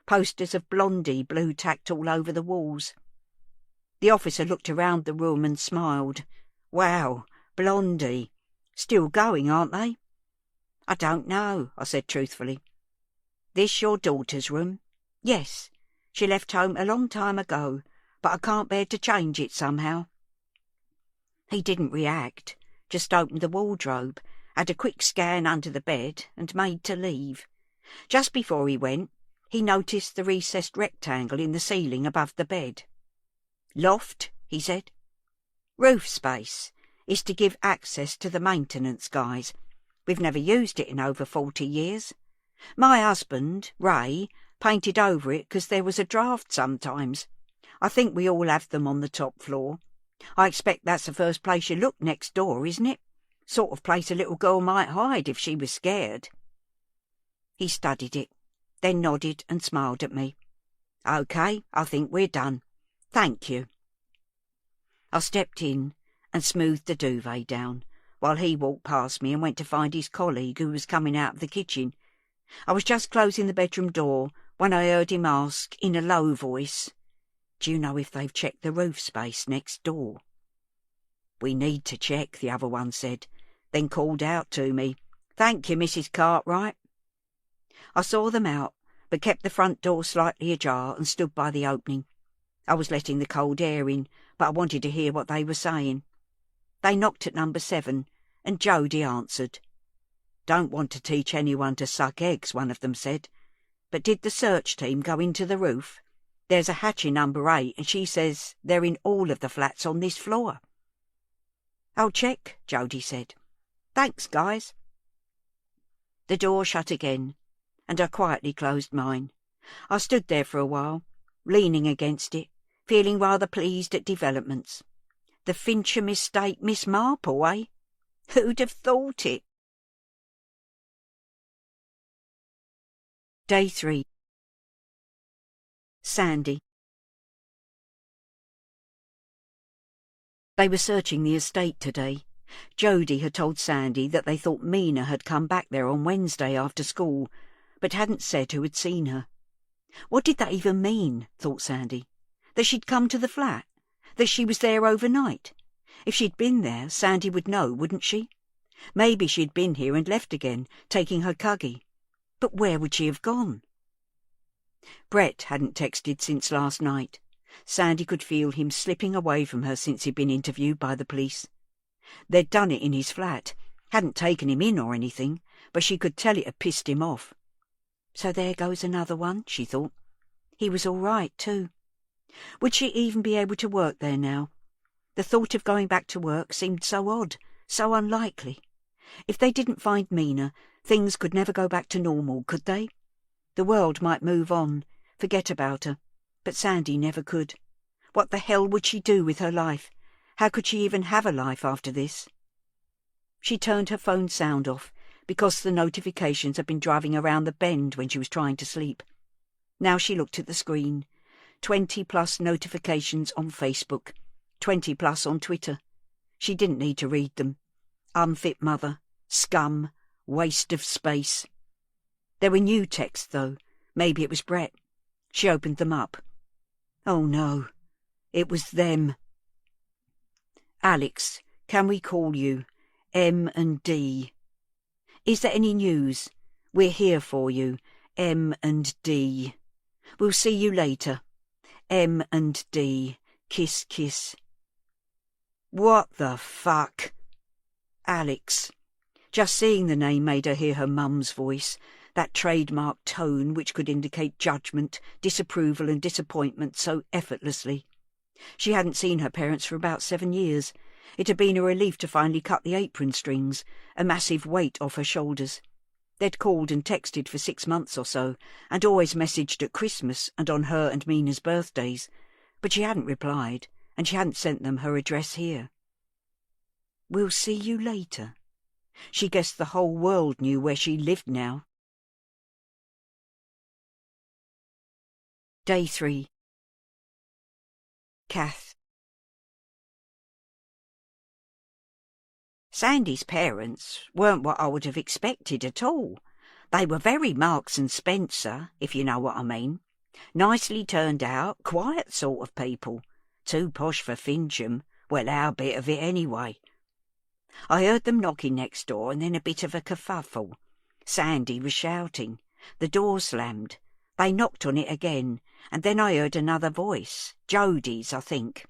posters of Blondie blue-tacked all over the walls. The officer looked around the room and smiled. "Wow, Blondie. Still going, aren't they?" "I don't know," I said truthfully. "This your daughter's room?" "Yes. She left home a long time ago, but I can't bear to change it somehow." He didn't react, just opened the wardrobe, had a quick scan under the bed, and made to leave. Just before he went, he noticed the recessed rectangle in the ceiling above the bed. "Loft," he said. "Roof space. Is to give access to the maintenance guys. We've never used it in over 40 years. My husband, Ray, painted over it because there was a draft sometimes. I think we all have them on the top floor. I expect that's the first place you look next door, isn't it? Sort of place a little girl might hide if she was scared." He studied it, then nodded and smiled at me. "OK, I think we're done. Thank you." I stepped in and smoothed the duvet down, while he walked past me and went to find his colleague who was coming out of the kitchen. I was just closing the bedroom door when I heard him ask in a low voice, "Do you know if they've checked the roof space next door?" "We need to check," the other one said, then called out to me, "Thank you, Mrs. Cartwright." I saw them out, but kept the front door slightly ajar and stood by the opening. I was letting the cold air in, but I wanted to hear what they were saying. They knocked at number 7, and Jody answered. "Don't want to teach anyone to suck eggs," one of them said. "But did the search team go into the roof? There's a hatch in number 8, and she says they're in all of the flats on this floor." "I'll check," Jody said. "Thanks, guys." The door shut again, and I quietly closed mine. I stood there for a while, leaning against it, feeling rather pleased at developments. The Fincher mistake Miss Marple, eh? Who'd have thought it? Day 3. Sandy. They were searching the estate today. Jody had told Sandy that they thought Mina had come back there on Wednesday after school, but hadn't said who had seen her. What did that even mean, thought Sandy? That she'd come to the flat? That she was there overnight? If she'd been there, Sandy would know, wouldn't she? Maybe she'd been here and left again, taking her cuggy. But where would she have gone? Brett hadn't texted since last night. Sandy could feel him slipping away from her since he'd been interviewed by the police. They'd done it in his flat, hadn't taken him in or anything, but she could tell it had pissed him off. So there goes another one, she thought. He was all right, too. Would she even be able to work there now? The thought of going back to work seemed so odd, so unlikely. If they didn't find Mina, things could never go back to normal, could they? The world might move on, forget about her, but Sandy never could. What the hell would she do with her life? How could she even have a life after this? She turned her phone sound off, because the notifications had been driving around the bend when she was trying to sleep. Now she looked at the screen. 20+ notifications on Facebook, 20+ on Twitter. She didn't need to read them. Unfit mother, scum, waste of space. There were new texts, though. Maybe it was Brett. She opened them up. Oh no, it was them. "Alex, can we call you? M and D. Is there any news? We're here for you. M and D. We'll see you later. M and D. Kiss, kiss." What the fuck? Alex. Just seeing the name made her hear her mum's voice, that trademark tone which could indicate judgment, disapproval and disappointment so effortlessly. She hadn't seen her parents for about 7 years. It had been a relief to finally cut the apron strings, a massive weight off her shoulders. They'd called and texted for 6 months or so, and always messaged at Christmas and on her and Mina's birthdays, but she hadn't replied, and she hadn't sent them her address here. We'll see you later. She guessed the whole world knew where she lived now. Day 3. Kath. Sandy's parents weren't what I would have expected at all. They were very Marks and Spencer, if you know what I mean. Nicely turned out, quiet sort of people. Too posh for Fincham. Well, our bit of it anyway. I heard them knocking next door and then a bit of a kerfuffle. Sandy was shouting. The door slammed. They knocked on it again, and then I heard another voice. Jodie's, I think.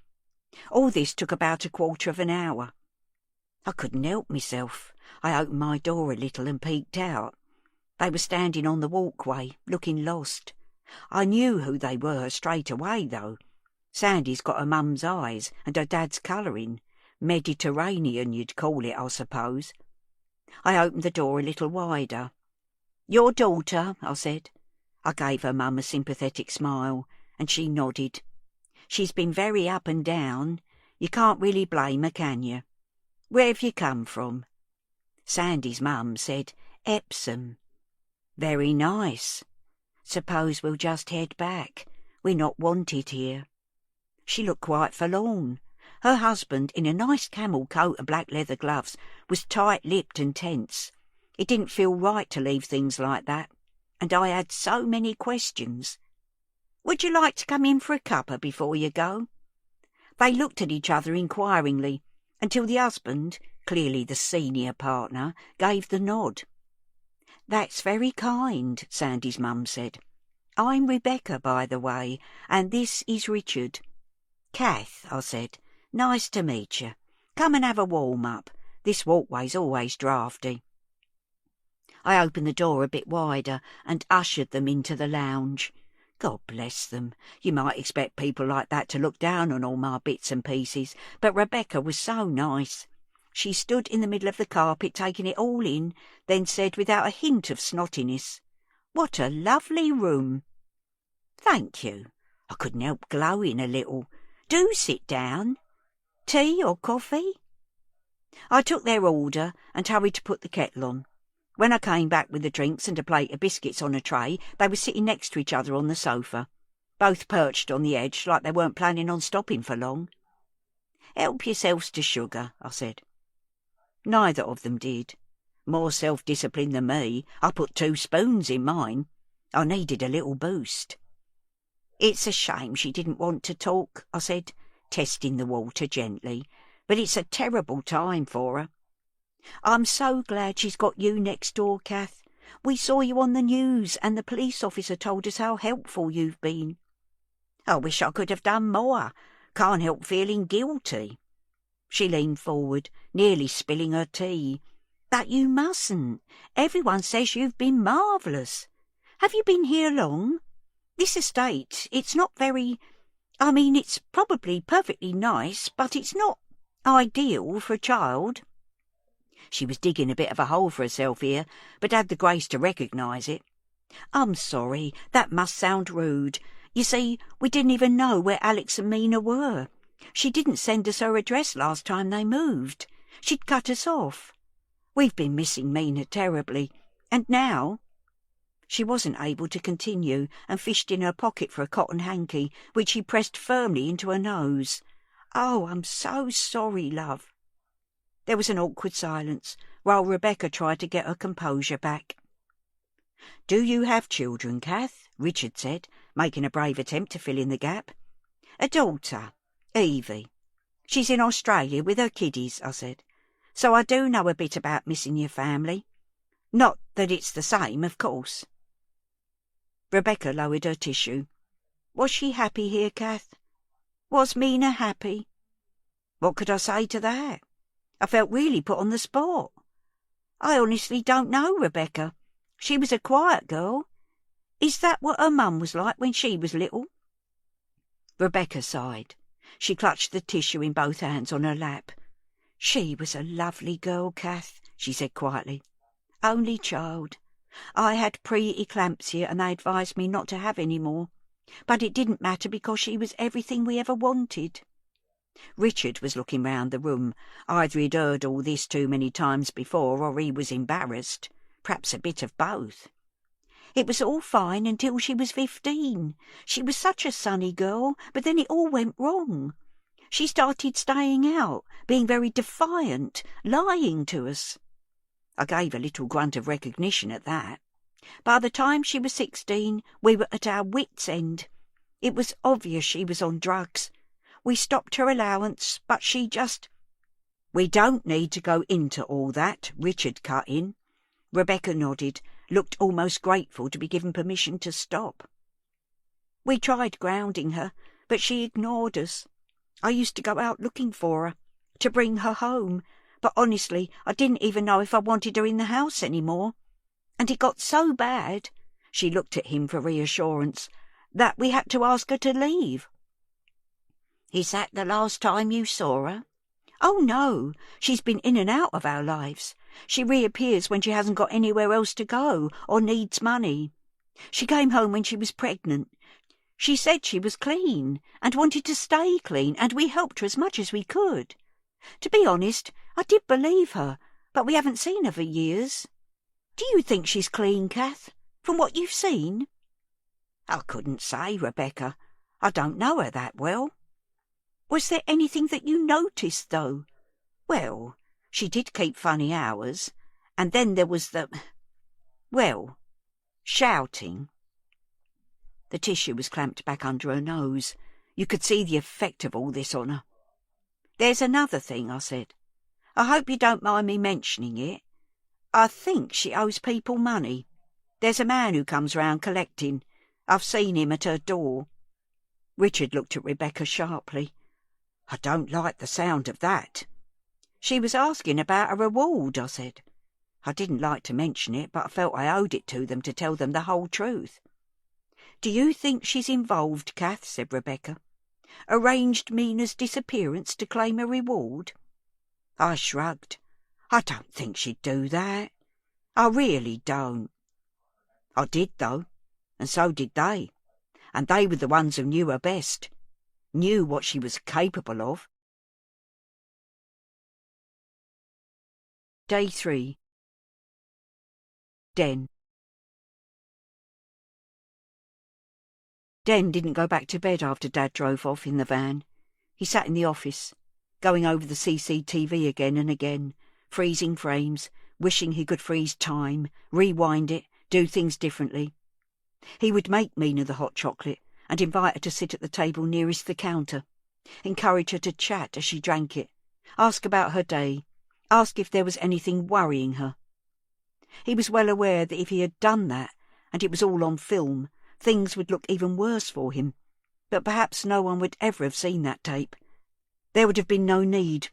All this took about a quarter of an hour. I couldn't help myself. I opened my door a little and peeked out. They were standing on the walkway, looking lost. I knew who they were straight away, though. Sandy's got her mum's eyes and her dad's colouring. Mediterranean, you'd call it, I suppose. I opened the door a little wider. "Your daughter," I said. I gave her mum a sympathetic smile, and she nodded. "She's been very up and down. You can't really blame her, can you? Where have you come from?" Sandy's mum said, "Epsom." "Very nice. Suppose we'll just head back. We're not wanted here." She looked quite forlorn. Her husband, in a nice camel coat and black leather gloves, was tight-lipped and tense. It didn't feel right to leave things like that, and I had so many questions. "Would you like to come in for a cuppa before you go?" They looked at each other inquiringly, until the husband, clearly the senior partner, gave the nod. "That's very kind," Sandy's mum said. "I'm Rebecca, by the way, and this is Richard." "Kath," I said. "Nice to meet you. Come and have a warm-up. This walkway's always draughty." I opened the door a bit wider and ushered them into the lounge. God bless them. You might expect people like that to look down on all my bits and pieces, but Rebecca was so nice. She stood in the middle of the carpet taking it all in, then said without a hint of snottiness, "What a lovely room." "Thank you." I couldn't help glowing a little. "Do sit down. Tea or coffee?" I took their order and hurried to put the kettle on. When I came back with the drinks and a plate of biscuits on a tray, they were sitting next to each other on the sofa, both perched on the edge like they weren't planning on stopping for long. "Help yourselves to sugar," I said. Neither of them did. More self-discipline than me, I put 2 spoons in mine. I needed a little boost. "It's a shame she didn't want to talk," I said, testing the water gently, "but it's a terrible time for her. I'm so glad she's got you next door, Kath. We saw you on the news, and the police officer told us how helpful you've been. I wish I could have done more. Can't help feeling guilty." She leaned forward, nearly spilling her tea. "But you mustn't. Everyone says you've been marvellous. Have you been here long? This estate, it's not very... I mean, it's probably perfectly nice, but it's not ideal for a child." She was digging a bit of a hole for herself here, but had the grace to recognise it. "I'm sorry, that must sound rude. You see, we didn't even know where Alex and Mina were. She didn't send us her address last time they moved. She'd cut us off. We've been missing Mina terribly, and now—" She wasn't able to continue and fished in her pocket for a cotton hanky, which she pressed firmly into her nose. "Oh, I'm so sorry, love." There was an awkward silence, while Rebecca tried to get her composure back. "Do you have children, Kath?" Richard said, making a brave attempt to fill in the gap. "A daughter, Evie. She's in Australia with her kiddies," I said. "So I do know a bit about missing your family. Not that it's the same, of course." Rebecca lowered her tissue. "Was she happy here, Kath? Was Mina happy?" What could I say to that? I felt really put on the spot. "I honestly don't know, Rebecca. She was a quiet girl. Is that what her mum was like when she was little?" Rebecca sighed. She clutched the tissue in both hands on her lap. "She was a lovely girl, Kath," she said quietly. "Only child. I had pre-eclampsia and they advised me not to have any more. But it didn't matter because she was everything we ever wanted." Richard was looking round the room. Either he'd heard all this too many times before, or he was embarrassed. Perhaps a bit of both. It was all fine until she was 15. She was such a sunny girl, but then it all went wrong. She started staying out, being very defiant, lying to us. I gave a little grunt of recognition at that. By the time she was 16, we were at our wits' end. It was obvious she was on drugs. We stopped her allowance, but she just— "We don't need to go into all that," Richard cut in. Rebecca nodded, looked almost grateful to be given permission to stop. "We tried grounding her, but she ignored us. I used to go out looking for her, to bring her home, but honestly, I didn't even know if I wanted her in the house any more. And it got so bad," she looked at him for reassurance, "that we had to ask her to leave." "Is that the last time you saw her?" "Oh, no. She's been in and out of our lives. She reappears when she hasn't got anywhere else to go or needs money. She came home when she was pregnant. She said she was clean and wanted to stay clean, and we helped her as much as we could. To be honest, I did believe her, but we haven't seen her for years. Do you think she's clean, Kath, from what you've seen?" "I couldn't say, Rebecca. I don't know her that well." "Was there anything that you noticed, though?" "Well, she did keep funny hours, and then there was shouting." The tissue was clamped back under her nose. You could see the effect of all this on her. "There's another thing," I said. "I hope you don't mind me mentioning it. I think she owes people money. There's a man who comes round collecting. I've seen him at her door." Richard looked at Rebecca sharply. "I don't like the sound of that." "She was asking about a reward," I said. I didn't like to mention it, but I felt I owed it to them to tell them the whole truth. "Do you think she's involved, Kath?" said Rebecca. "Arranged Mina's disappearance to claim a reward?" I shrugged. "I don't think she'd do that. I really don't." I did, though, and so did they. And they were the ones who knew her best, knew what she was capable of. Day 3. Den. Den didn't go back to bed after Dad drove off in the van. He sat in the office, going over the CCTV again and again, freezing frames, wishing he could freeze time, rewind it, do things differently. He would make Mina the hot chocolate and invite her to sit at the table nearest the counter, encourage her to chat as she drank it, ask about her day, ask if there was anything worrying her. He was well aware that if he had done that, and it was all on film, things would look even worse for him, but perhaps no one would ever have seen that tape. There would have been no need.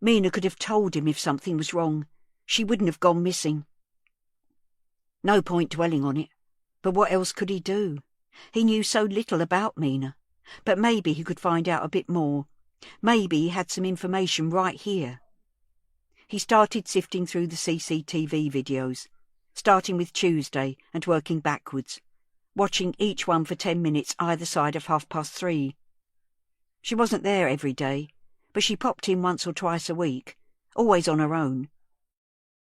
Mina could have told him if something was wrong. She wouldn't have gone missing. No point dwelling on it, but what else could he do? He knew so little about Mina, but maybe he could find out a bit more. Maybe he had some information right here. He started sifting through the CCTV videos, starting with Tuesday and working backwards, watching each one for 10 minutes either side of 3:30. She wasn't there every day, but she popped in once or twice a week, always on her own.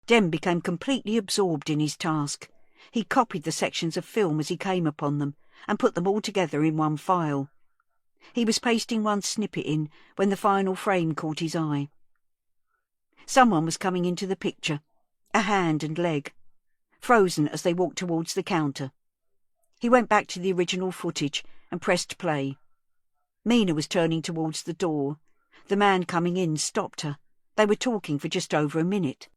Den became completely absorbed in his task. He copied the sections of film as he came upon them and put them all together in one file. He was pasting one snippet in when the final frame caught his eye. Someone was coming into the picture, a hand and leg, frozen as they walked towards the counter. He went back to the original footage and pressed play. Mina was turning towards the door. The man coming in stopped her. They were talking for just over a minute.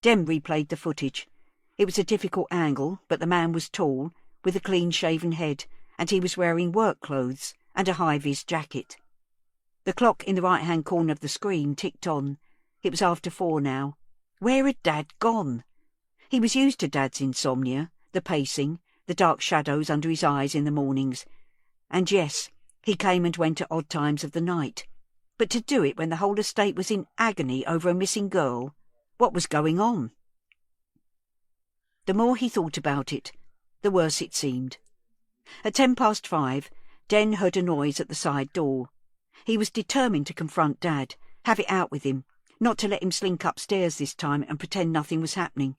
Den replayed the footage. It was a difficult angle, but the man was tall, with a clean-shaven head, and he was wearing work clothes and a high-vis jacket. The clock in the right-hand corner of the screen ticked on. It was after 4 now. Where had Dad gone? He was used to Dad's insomnia, the pacing, the dark shadows under his eyes in the mornings. And yes, he came and went at odd times of the night. But to do it when the whole estate was in agony over a missing girl, what was going on? The more he thought about it, the worse it seemed. At 5:10, Den heard a noise at the side door. He was determined to confront Dad, have it out with him, not to let him slink upstairs this time and pretend nothing was happening.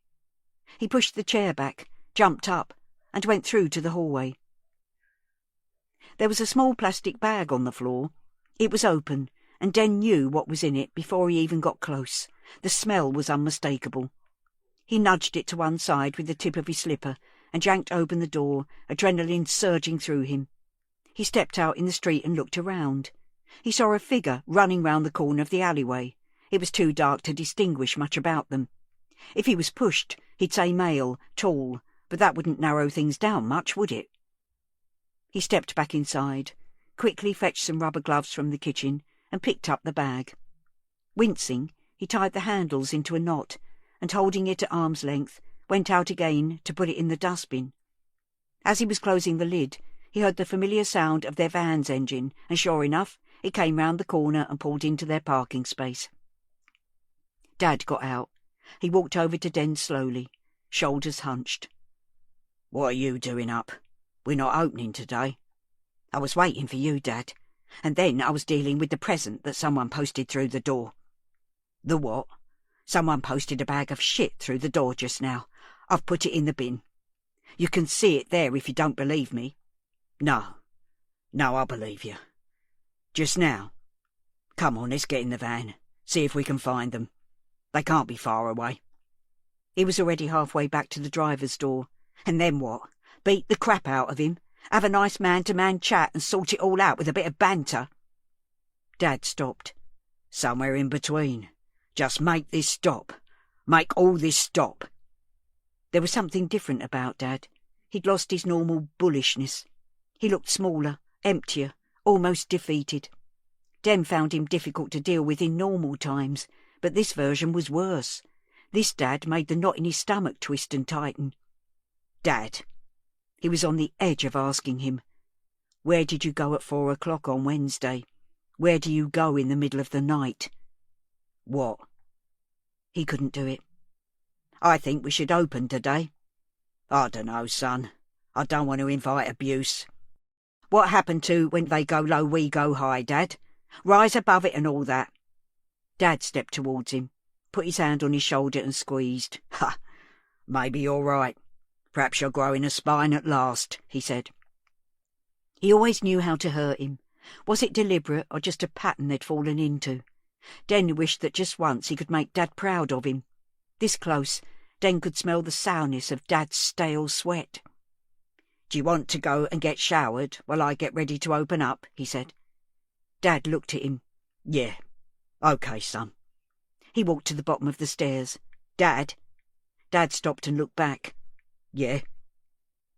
He pushed the chair back, jumped up, and went through to the hallway. There was a small plastic bag on the floor. It was open, and Den knew what was in it before he even got close. The smell was unmistakable. He nudged it to one side with the tip of his slipper and yanked open the door, adrenaline surging through him. He stepped out in the street and looked around. He saw a figure running round the corner of the alleyway. It was too dark to distinguish much about them. If he was pushed, he'd say male, tall, but that wouldn't narrow things down much, would it? He stepped back inside, quickly fetched some rubber gloves from the kitchen, and picked up the bag. Wincing, he tied the handles into a knot, and holding it at arm's length, went out again to put it in the dustbin. As he was closing the lid, he heard the familiar sound of their van's engine, and sure enough, it came round the corner and pulled into their parking space. Dad got out. He walked over to Den slowly, shoulders hunched. "What are you doing up? We're not opening today." "I was waiting for you, Dad. And then I was dealing with the present that someone posted through the door." "The what?" "Someone posted a bag of shit through the door just now. I've put it in the bin. You can see it there if you don't believe me." No, I believe you. Just now. Come on, let's get in the van. See if we can find them. They can't be far away." He was already halfway back to the driver's door. And then what? Beat the crap out of him? Have a nice man-to-man chat and sort it all out with a bit of banter? Dad stopped. "Somewhere in between. Just make this stop. Make all this stop." There was something different about Dad. He'd lost his normal bullishness. He looked smaller, emptier, almost defeated. Den found him difficult to deal with in normal times, but this version was worse. This Dad made the knot in his stomach twist and tighten. "Dad." He was on the edge of asking him. "Where did you go at 4 o'clock on Wednesday? Where do you go in the middle of the night?" "What?" He couldn't do it. "I think we should open today." "I dunno, son. I don't want to invite abuse." "What happened to when they go low, we go high, Dad? Rise above it and all that." Dad stepped towards him, put his hand on his shoulder and squeezed. "Ha! Maybe you're right. Perhaps you're growing a spine at last," he said. He always knew how to hurt him. Was it deliberate or just a pattern they'd fallen into? Den wished that just once he could make Dad proud of him. This close, Den could smell the sourness of Dad's stale sweat. "Do you want to go and get showered while I get ready to open up?" he said. Dad looked at him. "Yeah. OK, son." He walked to the bottom of the stairs. "Dad?" Dad stopped and looked back. "Yeah."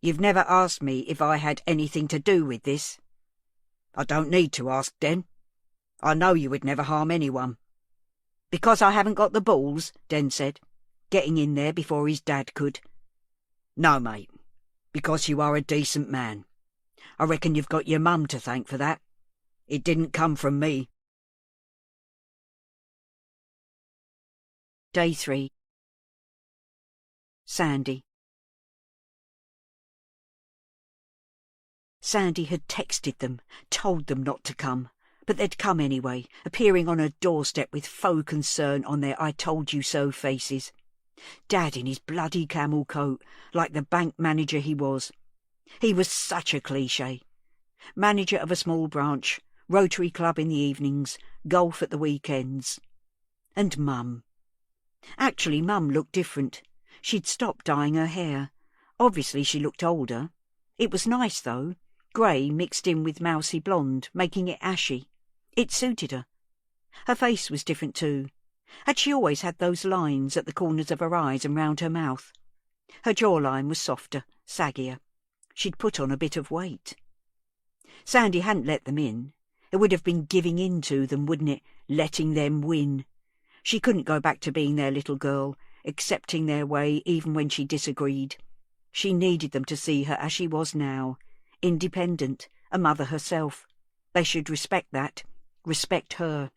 "You've never asked me if I had anything to do with this." "I don't need to ask, Den. I know you would never harm anyone." "Because I haven't got the balls," Den said, getting in there before his dad could. "No, mate. Because you are a decent man. I reckon you've got your mum to thank for that. It didn't come from me." Day 3. Sandy. Sandy had texted them, told them not to come, but they'd come anyway, appearing on her doorstep with faux concern on their I-told-you-so faces. Dad in his bloody camel coat, like the bank manager he was. He was such a cliché. Manager of a small branch, Rotary Club in the evenings, golf at the weekends. And Mum. Actually, Mum looked different. She'd stopped dyeing her hair. Obviously she looked older. It was nice, though. Grey mixed in with mousy blonde, making it ashy. It suited her. Her face was different too. Had she always had those lines at the corners of her eyes and round her mouth? Her jawline was softer, saggier. She'd put on a bit of weight. Sandy hadn't let them in. It would have been giving in to them, wouldn't it? Letting them win. She couldn't go back to being their little girl, accepting their way even when she disagreed. She needed them to see her as she was now, independent, a mother herself. They should respect that, respect her.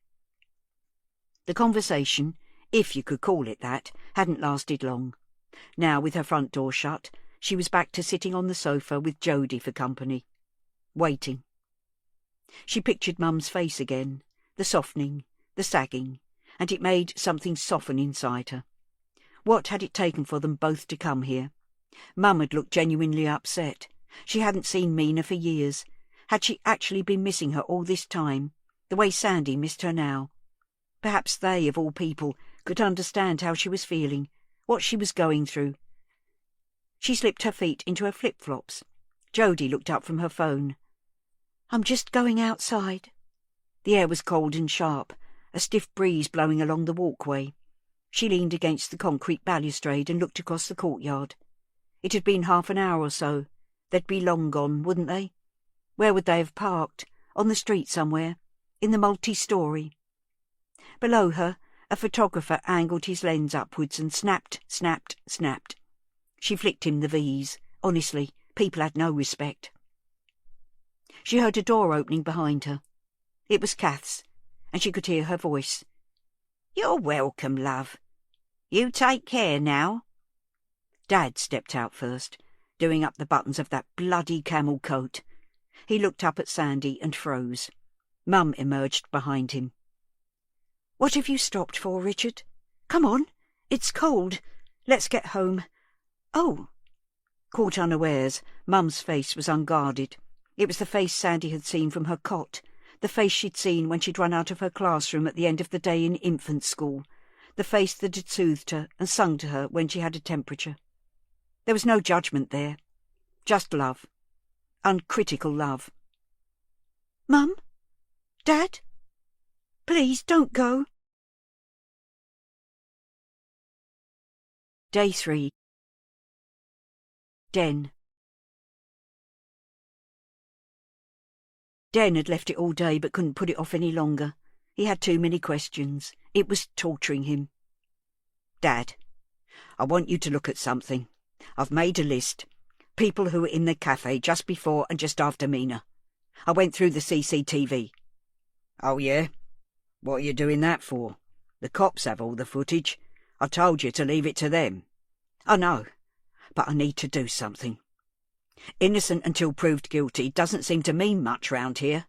The conversation, if you could call it that, hadn't lasted long. Now, with her front door shut, she was back to sitting on the sofa with Jody for company. Waiting. She pictured Mum's face again, the softening, the sagging, and it made something soften inside her. What had it taken for them both to come here? Mum had looked genuinely upset. She hadn't seen Mina for years. Had she actually been missing her all this time, the way Sandy missed her now? Perhaps they, of all people, could understand how she was feeling, what she was going through. She slipped her feet into her flip-flops. Jodie looked up from her phone. "I'm just going outside." The air was cold and sharp, a stiff breeze blowing along the walkway. She leaned against the concrete balustrade and looked across the courtyard. It had been half an hour or so. They'd be long gone, wouldn't they? Where would they have parked? On the street somewhere? In the multi-story? Below her, a photographer angled his lens upwards and snapped, snapped, snapped. She flicked him the V's. Honestly, people had no respect. She heard a door opening behind her. It was Kath's, and she could hear her voice. "You're welcome, love. You take care now." Dad stepped out first, doing up the buttons of that bloody camel coat. He looked up at Sandy and froze. Mum emerged behind him. "What have you stopped for, Richard? Come on. It's cold. Let's get home. Oh." Caught unawares, Mum's face was unguarded. It was the face Sandy had seen from her cot, the face she'd seen when she'd run out of her classroom at the end of the day in infant school, the face that had soothed her and sung to her when she had a temperature. There was no judgment there, just love, uncritical love. "Mum? Dad? Please don't go." Day 3. Den. Den had left it all day but couldn't put it off any longer. He had too many questions. It was torturing him. "Dad, I want you to look at something. I've made a list. People who were in the cafe just before and just after Mina. I went through the CCTV. "Oh, yeah? What are you doing that for? The cops have all the footage. I told you to leave it to them." "I know, but I need to do something. Innocent until proved guilty doesn't seem to mean much round here.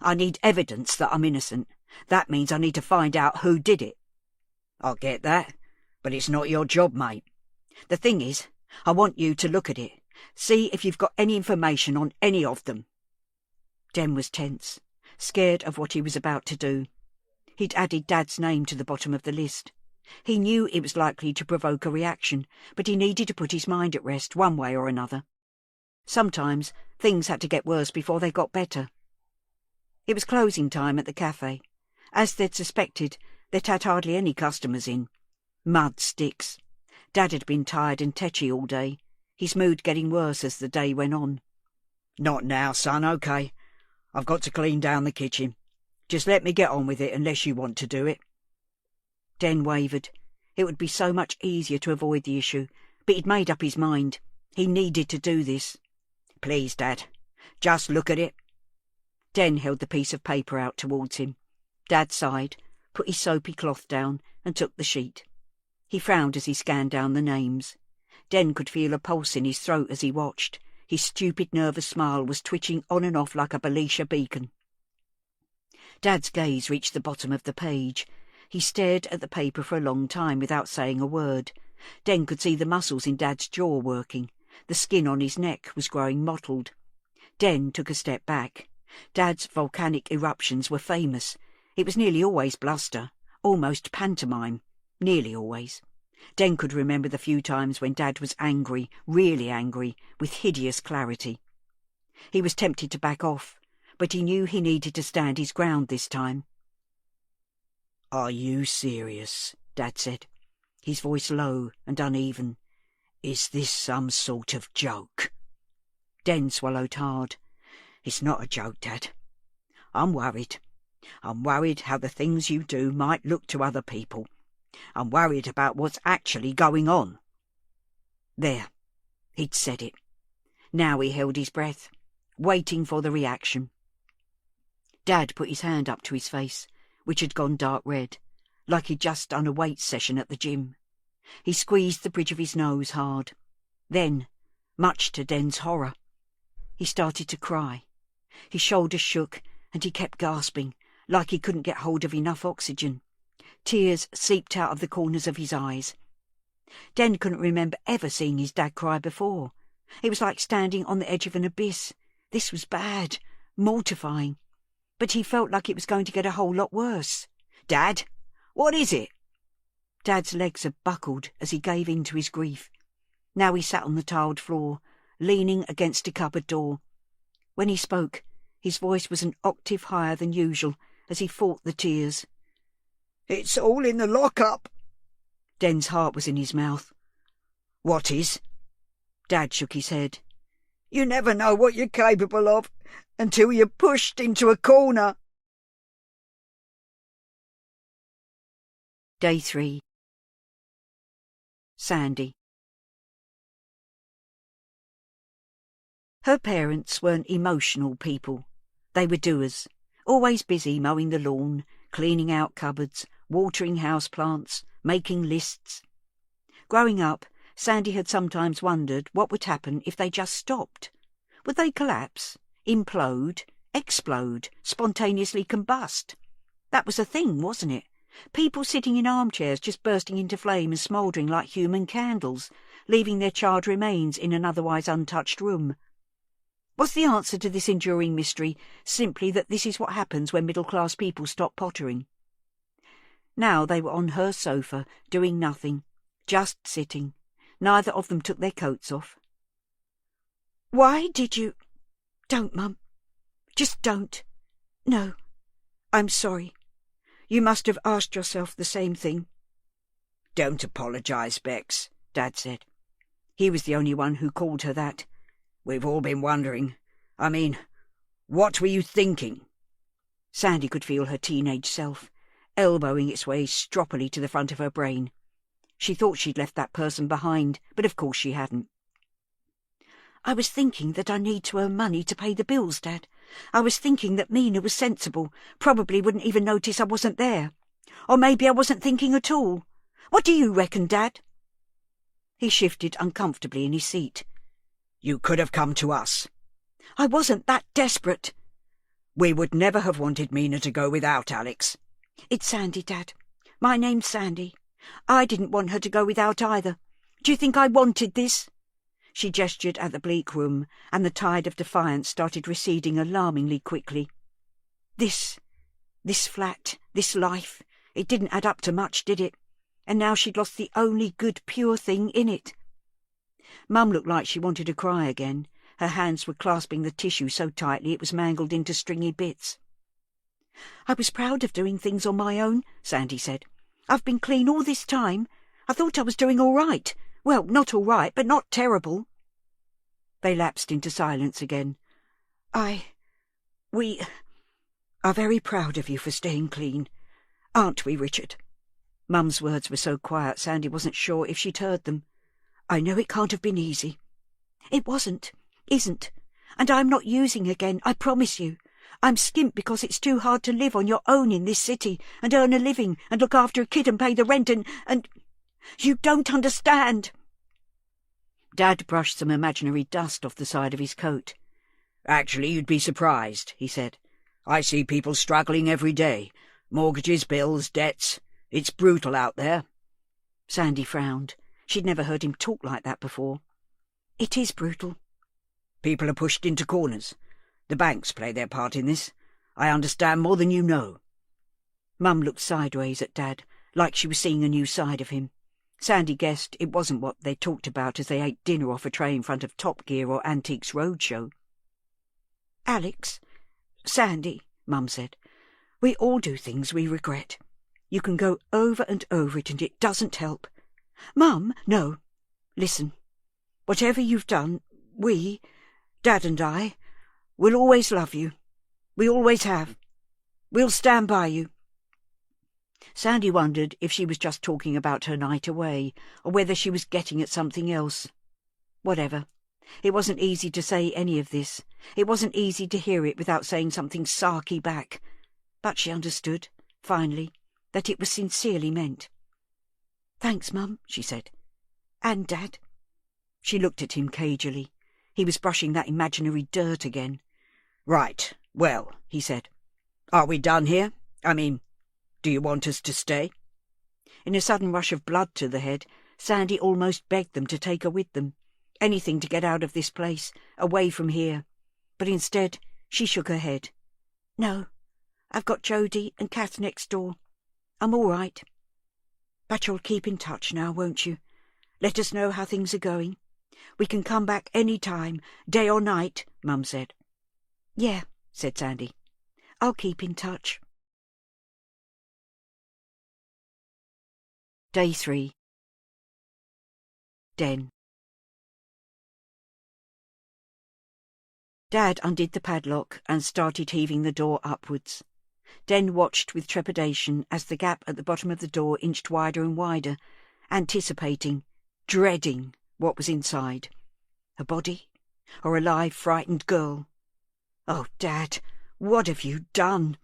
I need evidence that I'm innocent. That means I need to find out who did it." "I get that, but it's not your job, mate. The thing is, I want you to look at it. See if you've got any information on any of them." Den was tense, scared of what he was about to do. He'd added Dad's name to the bottom of the list. He knew it was likely to provoke a reaction, but he needed to put his mind at rest one way or another. Sometimes things had to get worse before they got better. It was closing time at the cafe. As they'd suspected, they'd had hardly any customers in. Mud sticks. Dad had been tired and tetchy all day, his mood getting worse as the day went on. "Not now, son, okay. I've got to clean down the kitchen. Just let me get on with it unless you want to do it." Den wavered. It would be so much easier to avoid the issue, but he'd made up his mind. He needed to do this. "Please, Dad, just look at it." Den held the piece of paper out towards him. Dad sighed, put his soapy cloth down, and took the sheet. He frowned as he scanned down the names. Den could feel a pulse in his throat as he watched. His stupid, nervous smile was twitching on and off like a Belisha beacon. Dad's gaze reached the bottom of the page. He stared at the paper for a long time without saying a word. Den could see the muscles in Dad's jaw working. The skin on his neck was growing mottled. Den took a step back. Dad's volcanic eruptions were famous. It was nearly always bluster, almost pantomime. Nearly always. Den could remember the few times when Dad was angry, really angry, with hideous clarity. He was tempted to back off, but he knew he needed to stand his ground this time. "Are you serious?" Dad said, his voice low and uneven. "Is this some sort of joke?" Den swallowed hard. "It's not a joke, Dad. I'm worried. I'm worried how the things you do might look to other people. I'm worried about what's actually going on." There. He'd said it. Now he held his breath, waiting for the reaction. Dad put his hand up to his face, which had gone dark red, like he'd just done a weights session at the gym. He squeezed the bridge of his nose hard. Then, much to Den's horror, he started to cry. His shoulders shook, and and he kept gasping, like he couldn't get hold of enough oxygen. Tears seeped out of the corners of his eyes. Den couldn't remember ever seeing his dad cry before. It was like standing on the edge of an abyss. This was bad, mortifying. But he felt like it was going to get a whole lot worse. "Dad, what is it?" Dad's legs had buckled as he gave in to his grief. Now he sat on the tiled floor, leaning against a cupboard door. When he spoke, his voice was an octave higher than usual as he fought the tears. "It's all in the lock-up." Den's heart was in his mouth. "What is?" Dad shook his head. "You never know what you're capable of until you're pushed into a corner." Day 3. Sandy. Her parents weren't emotional people. They were doers, always busy mowing the lawn, cleaning out cupboards, watering houseplants, making lists. Growing up, Sandy had sometimes wondered what would happen if they just stopped. Would they collapse, implode, explode, spontaneously combust? That was a thing, wasn't it? People sitting in armchairs just bursting into flame and smouldering like human candles, leaving their charred remains in an otherwise untouched room. Was the answer to this enduring mystery simply that this is what happens when middle-class people stop pottering? Now they were on her sofa, doing nothing, just sitting. Neither of them took their coats off. "Why did you—" "Don't, Mum. Just don't. No. I'm sorry. You must have asked yourself the same thing." "Don't apologise, Bex," Dad said. He was the only one who called her that. "We've all been wondering. I mean, what were you thinking?" Sandy could feel her teenage self, elbowing its way stroppily to the front of her brain. She thought she'd left that person behind, but of course she hadn't. "I was thinking that I need to earn money to pay the bills, Dad. I was thinking that Mina was sensible, probably wouldn't even notice I wasn't there. Or maybe I wasn't thinking at all. What do you reckon, Dad?" He shifted uncomfortably in his seat. "You could have come to us." "I wasn't that desperate." "We would never have wanted Mina to go without Alex." "It's Sandy, Dad. My name's Sandy. I didn't want her to go without either. Do you think I wanted this?" She gestured at the bleak room, and the tide of defiance started receding alarmingly quickly. This flat, this life, it didn't add up to much, did it? And now she'd lost the only good, pure thing in it. Mum looked like she wanted to cry again. Her hands were clasping the tissue so tightly it was mangled into stringy bits. "I was proud of doing things on my own," Sandy said. "I've been clean all this time. I thought I was doing all right. Well, not all right, but not terrible." They lapsed into silence again. We are very proud of you for staying clean. Aren't we, Richard?" Mum's words were so quiet Sandy wasn't sure if she'd heard them. "I know it can't have been easy." "It wasn't, isn't. And I'm not using again, I promise you. I'm skint because it's too hard to live on your own in this city and earn a living and look after a kid and pay the rent and... You don't understand." Dad brushed some imaginary dust off the side of his coat. "Actually, you'd be surprised," he said. "I see people struggling every day. Mortgages, bills, debts. It's brutal out there." Sandy frowned. She'd never heard him talk like that before. "It is brutal." "People are pushed into corners. The banks play their part in this. I understand more than you know." Mum looked sideways at Dad, like she was seeing a new side of him. Sandy guessed it wasn't what they talked about as they ate dinner off a tray in front of Top Gear or Antiques Roadshow. "Alex, Sandy," Mum said, "we all do things we regret. You can go over and over it and it doesn't help. Mum, no. Listen. Whatever you've done, we, Dad and I, will always love you. We always have. We'll stand by you." Sandy wondered if she was just talking about her night away, or whether she was getting at something else. Whatever. It wasn't easy to say any of this. It wasn't easy to hear it without saying something sarky back. But she understood, finally, that it was sincerely meant. "Thanks, Mum," she said. "And Dad." She looked at him cagily. He was brushing that imaginary dirt again. "Right. Well," he said, Are we done here? I mean, do you want us to stay? In a sudden rush of blood to the head, Sandy almost begged them to take her with them. Anything to get out of this place, away from here. But instead, she shook her head. No, I've got Jody and Kath next door. I'm all right. But you'll keep in touch now, won't you? Let us know how things are going. We can come back any time, day or night, Mum said. Yeah, said Sandy. I'll keep in touch. Day 3. Den. Dad undid the padlock and started heaving the door upwards. Den watched with trepidation as the gap at the bottom of the door inched wider and wider, anticipating, dreading what was inside. A body? Or a live, frightened girl? Oh, Dad, what have you done?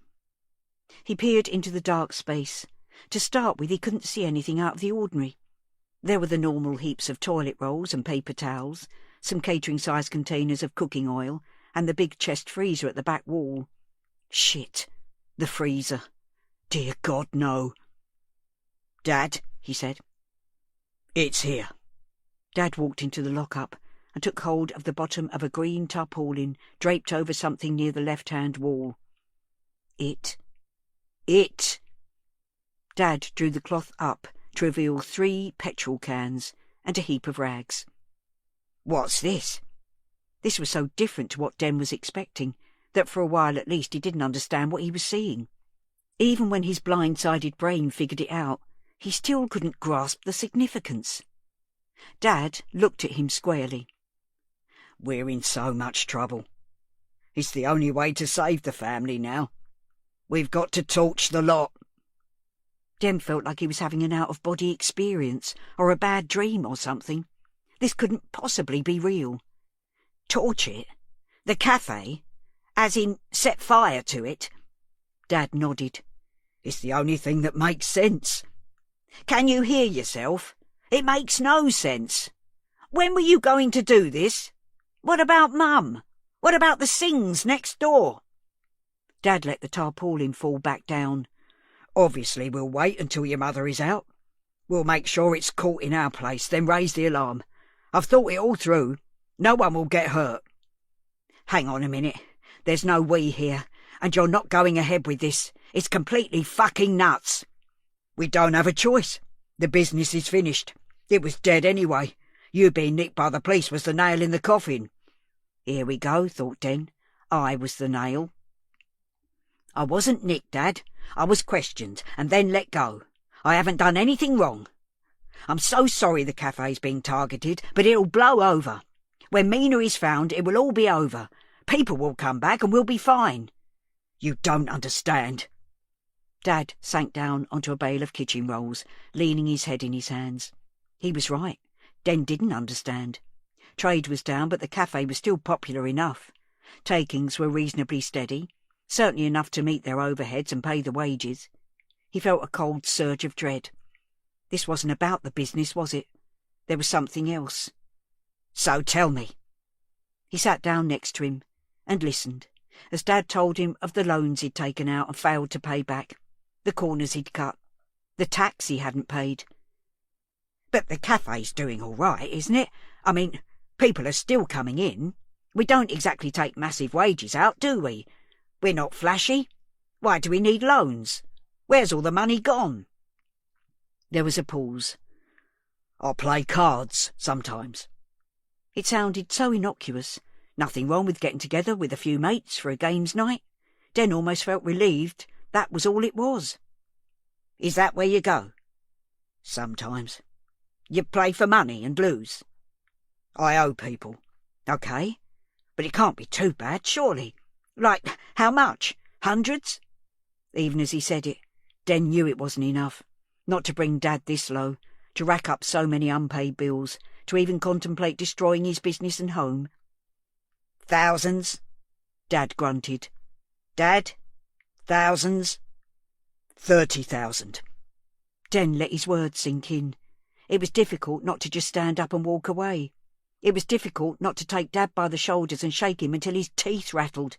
He peered into the dark space. To start with, he couldn't see anything out of the ordinary. There were the normal heaps of toilet rolls and paper towels, some catering-sized containers of cooking oil, and the big chest freezer at the back wall. Shit. The freezer. Dear God, no. Dad, he said. It's here. Dad walked into the lock-up and took hold of the bottom of a green tarpaulin draped over something near the left-hand wall. It. Dad drew the cloth up to reveal 3 petrol cans and a heap of rags. What's this? This was so different to what Den was expecting that for a while at least he didn't understand what he was seeing. Even when his blind-sided brain figured it out, he still couldn't grasp the significance. Dad looked at him squarely. We're in so much trouble. It's the only way to save the family now. We've got to torch the lot. Den felt like he was having an out-of-body experience, or a bad dream or something. This couldn't possibly be real. Torch it? The cafe? As in, set fire to it? Dad nodded. It's the only thing that makes sense. Can you hear yourself? It makes no sense. When were you going to do this? What about Mum? What about the Sings next door? Dad let the tarpaulin fall back down. Obviously we'll wait until your mother is out. We'll make sure it's caught in our place, then raise the alarm. I've thought it all through. No one will get hurt. Hang on a minute. There's no we here, and you're not going ahead with this. It's completely fucking nuts. We don't have a choice. The business is finished. It was dead anyway. You being nicked by the police was the nail in the coffin. Here we go, thought Den. I was the nail. I wasn't nicked, Dad. I was questioned, and then let go. I haven't done anything wrong. I'm so sorry the cafe's being targeted, but it'll blow over. When Mina is found, it will all be over. People will come back and we'll be fine. You don't understand. Dad sank down onto a bale of kitchen rolls, leaning his head in his hands. He was right. Den didn't understand. Trade was down, but the cafe was still popular enough. Takings were reasonably steady, certainly enough to meet their overheads and pay the wages. He felt a cold surge of dread. This wasn't about the business, was it? There was something else. So tell me. He sat down next to him and listened, as Dad told him of the loans he'd taken out and failed to pay back, the corners he'd cut, the tax he hadn't paid. But the cafe's doing all right, isn't it? I mean, people are still coming in. We don't exactly take massive wages out, do we? We're not flashy. Why do we need loans? Where's all the money gone? There was a pause. I play cards sometimes. It sounded so innocuous. Nothing wrong with getting together with a few mates for a games night. Den almost felt relieved that was all it was. Is that where you go? Sometimes. You play for money and lose? I owe people. OK. But it can't be too bad, surely. Like, how much? Hundreds? Even as he said it, Den knew it wasn't enough. Not to bring Dad this low, to rack up so many unpaid bills, to even contemplate destroying his business and home. Thousands? Dad grunted. Dad? Thousands? 30,000. Den let his words sink in. It was difficult not to just stand up and walk away. It was difficult not to take Dad by the shoulders and shake him until his teeth rattled.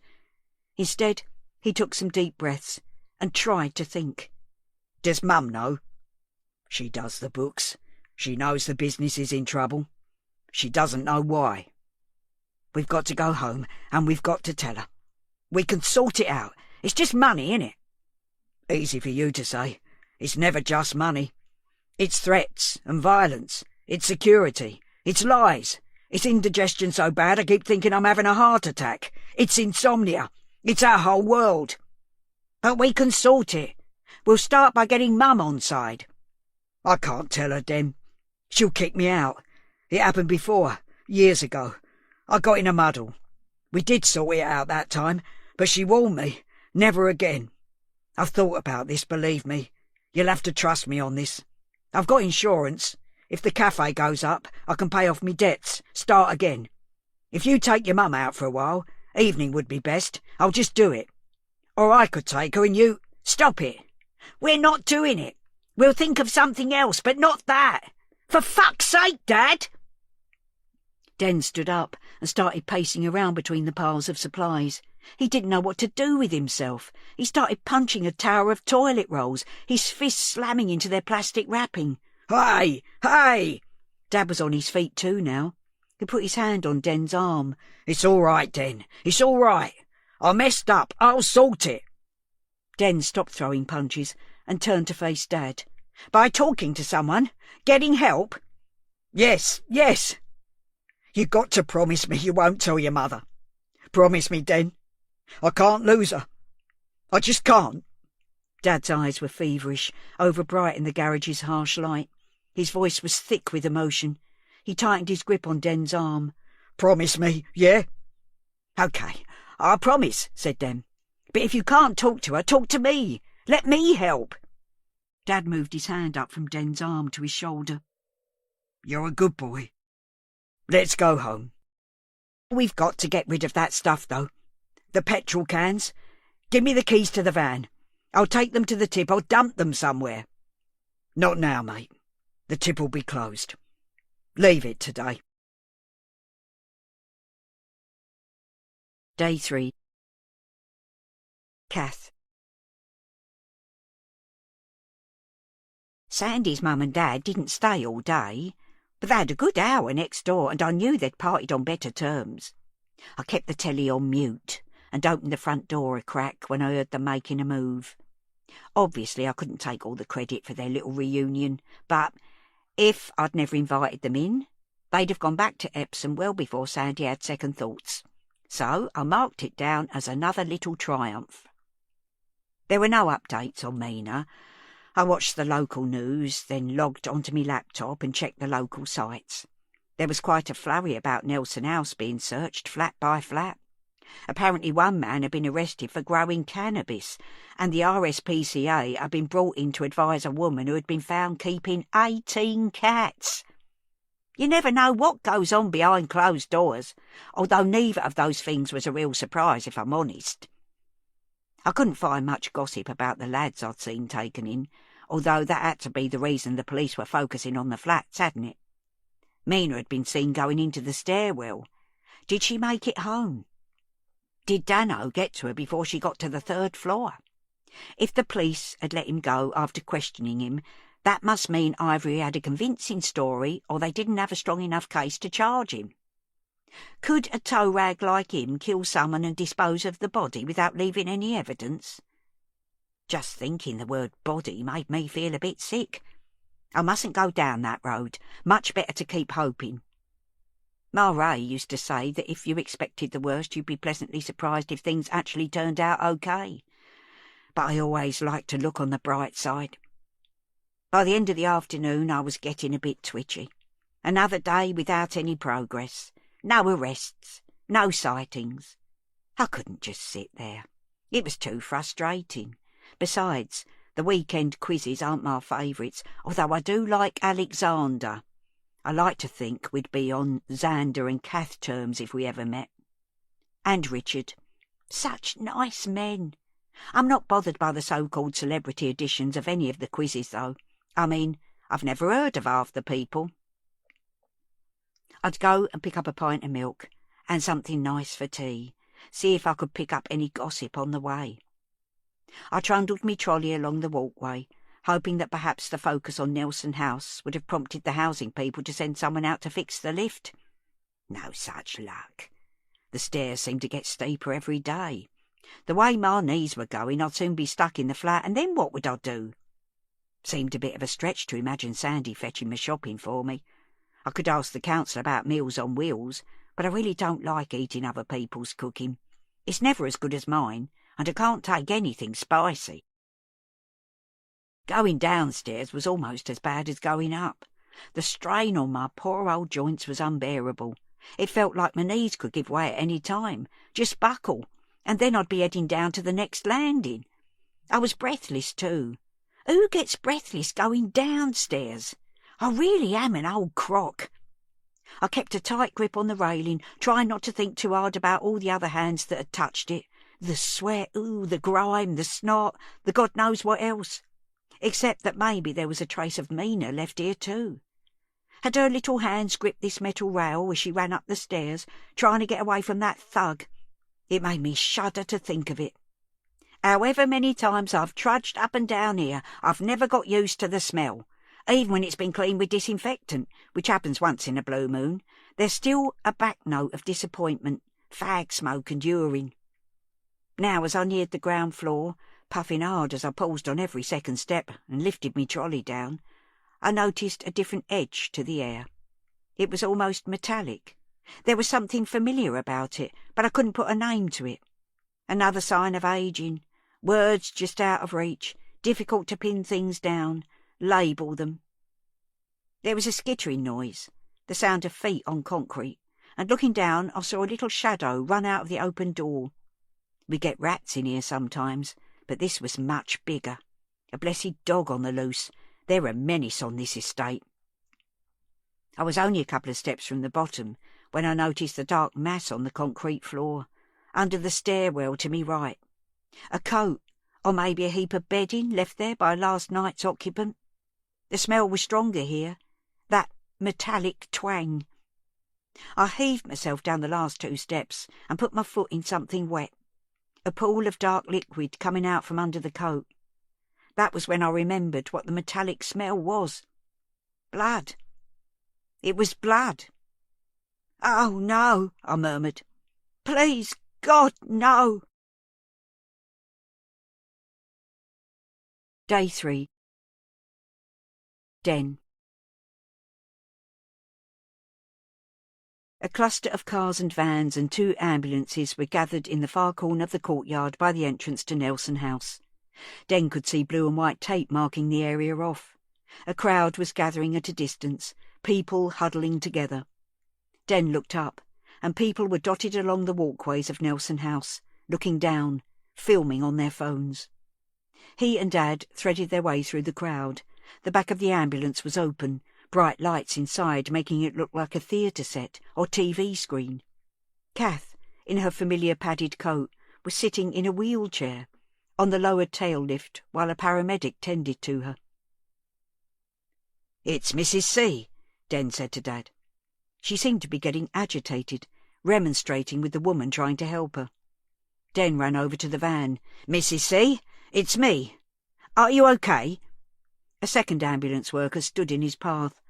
Instead, He took some deep breaths and tried to think. Does Mum know? She does the books. She knows the business is in trouble. She doesn't know why. We've got to go home and we've got to tell her. We can sort it out. It's just money, innit? Easy for you to say. It's never just money. It's threats and violence. It's security. It's lies. It's indigestion so bad I keep thinking I'm having a heart attack. It's insomnia. It's our whole world. But we can sort it. We'll start by getting Mum on side. I can't tell her, Den. She'll kick me out. It happened before, years ago. I got in a muddle. We did sort it out that time, but she warned me, never again. I've thought about this, believe me. You'll have to trust me on this. I've got insurance. If the cafe goes up, I can pay off me debts, start again. If you take your Mum out for a while, evening would be best. I'll just do it. Or I could take her and you... Stop it. We're not doing it. We'll think of something else, but not that. For fuck's sake, Dad! Den stood up and started pacing around between the piles of supplies. He didn't know what to do with himself. He started punching a tower of toilet rolls, his fists slamming into their plastic wrapping. Hey! Hey! Dad was on his feet too now. He put his hand on Den's arm. It's all right, Den. It's all right. I messed up. I'll sort it. Den stopped throwing punches and turned to face Dad. By talking to someone? Getting help? Yes, yes. You got to promise me you won't tell your mother. Promise me, Den. I can't lose her. I just can't. Dad's eyes were feverish, overbright in the garage's harsh light. His voice was thick with emotion. He tightened his grip on Den's arm. Promise me, yeah? OK, I promise, said Den. But if you can't talk to her, talk to me. Let me help. Dad moved his hand up from Den's arm to his shoulder. You're a good boy. Let's go home. We've got to get rid of that stuff, though. The petrol cans. Give me the keys to the van. I'll take them to the tip. I'll dump them somewhere. Not now, mate. The tip will be closed. Leave it today. Day 3. Kath. Sandy's mum and dad didn't stay all day, but they had a good hour next door, and I knew they'd parted on better terms. I kept the telly on mute and opened the front door a crack when I heard them making a move. Obviously, I couldn't take all the credit for their little reunion, but if I'd never invited them in, they'd have gone back to Epsom well before Sandy had second thoughts. So I marked it down as another little triumph. There were no updates on Mina. I watched the local news, then logged onto my laptop and checked the local sites. There was quite a flurry about Nelson House being searched flat by flat. Apparently one man had been arrested for growing cannabis, and the RSPCA had been brought in to advise a woman who had been found keeping 18 cats. You never know what goes on behind closed doors, although neither of those things was a real surprise, if I'm honest. I couldn't find much gossip about the lads I'd seen taken in, although that had to be the reason the police were focusing on the flats, hadn't it? Mina had been seen going into the stairwell. Did she make it home? Did Dano get to her before she got to the 3rd floor? If the police had let him go after questioning him, that must mean either he had a convincing story or they didn't have a strong enough case to charge him. Could a tow rag like him kill someone and dispose of the body without leaving any evidence? Just thinking the word body made me feel a bit sick. I mustn't go down that road. Much better to keep hoping. Ma Ray used to say that if you expected the worst, you'd be pleasantly surprised if things actually turned out okay. But I always like to look on the bright side. By the end of the afternoon, I was getting a bit twitchy. Another day without any progress. No arrests. No sightings. I couldn't just sit there. It was too frustrating. Besides, the weekend quizzes aren't my favourites, although I do like Alexander. I like to think we'd be on Xander and Kath terms if we ever met. And Richard. Such nice men. I'm not bothered by the so-called celebrity editions of any of the quizzes, though. I mean, I've never heard of half the people. I'd go and pick up a pint of milk and something nice for tea, see if I could pick up any gossip on the way. I trundled me trolley along the walkway, hoping that perhaps the focus on Nelson House would have prompted the housing people to send someone out to fix the lift. No such luck. The stairs seemed to get steeper every day. The way my knees were going, I'd soon be stuck in the flat, and then what would I do? Seemed a bit of a stretch to imagine Sandy fetching my shopping for me. I could ask the council about Meals on Wheels, but I really don't like eating other people's cooking. It's never as good as mine, and I can't take anything spicy. Going downstairs was almost as bad as going up. The strain on my poor old joints was unbearable. It felt like my knees could give way at any time, just buckle, and then I'd be heading down to the next landing. I was breathless too. Who gets breathless going downstairs? I really am an old crock. I kept a tight grip on the railing, trying not to think too hard about all the other hands that had touched it. The sweat, the grime, the snot, the God knows what else. Except that maybe there was a trace of Mina left here too. Had her little hands gripped this metal rail as she ran up the stairs, trying to get away from that thug? It made me shudder to think of it. However many times I've trudged up and down here, I've never got used to the smell. Even when it's been cleaned with disinfectant, which happens once in a blue moon, there's still a back note of disappointment, fag smoke and urine. Now, as I neared the ground floor, puffing hard as I paused on every second step and lifted me trolley down, I noticed a different edge to the air. It was almost metallic. There was something familiar about it, but I couldn't put a name to it. Another sign of ageing. Words just out of reach, difficult to pin things down, label them. There was a skittering noise, the sound of feet on concrete, and looking down I saw a little shadow run out of the open door. We get rats in here sometimes, but this was much bigger. A blessed dog on the loose. They're a menace on this estate. I was only a couple of steps from the bottom when I noticed the dark mass on the concrete floor, under the stairwell to me right. A coat, or maybe a heap of bedding left there by last night's occupant. The smell was stronger here, that metallic twang. I heaved myself down the last 2 steps and put my foot in something wet. A pool of dark liquid coming out from under the coat. That was when I remembered what the metallic smell was. Blood. It was blood. "Oh, no," I murmured. "Please, God, no." Day 3. Den. A cluster of cars and vans and 2 ambulances were gathered in the far corner of the courtyard by the entrance to Nelson House. Den could see blue and white tape marking the area off. A crowd was gathering at a distance, people huddling together. Den looked up, and people were dotted along the walkways of Nelson House, looking down, filming on their phones. He and Dad threaded their way through the crowd. The back of the ambulance was open, bright lights inside making it look like a theatre set or TV screen. Kath, in her familiar padded coat, was sitting in a wheelchair on the lowered tail lift while a paramedic tended to her. "It's Mrs. C," Den said to Dad. She seemed to be getting agitated, remonstrating with the woman trying to help her. Den ran over to the van. "Mrs. C, it's me. Are you okay?" A second ambulance worker stood in his path.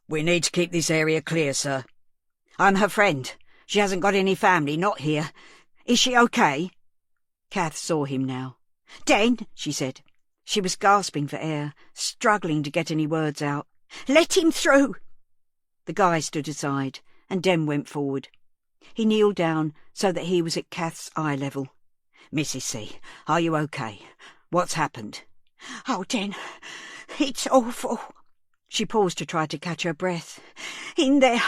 "We need to keep this area clear, sir." "I'm her friend. She hasn't got any family, not here. Is she okay?" Kath saw him now. "Den," she said. She was gasping for air, struggling to get any words out. "Let him through!" The guy stood aside, and Den went forward. He kneeled down so that he was at Kath's eye level. "Mrs. C, are you okay? What's happened?" "Oh, Den, it's awful." She paused to try to catch her breath. "In there,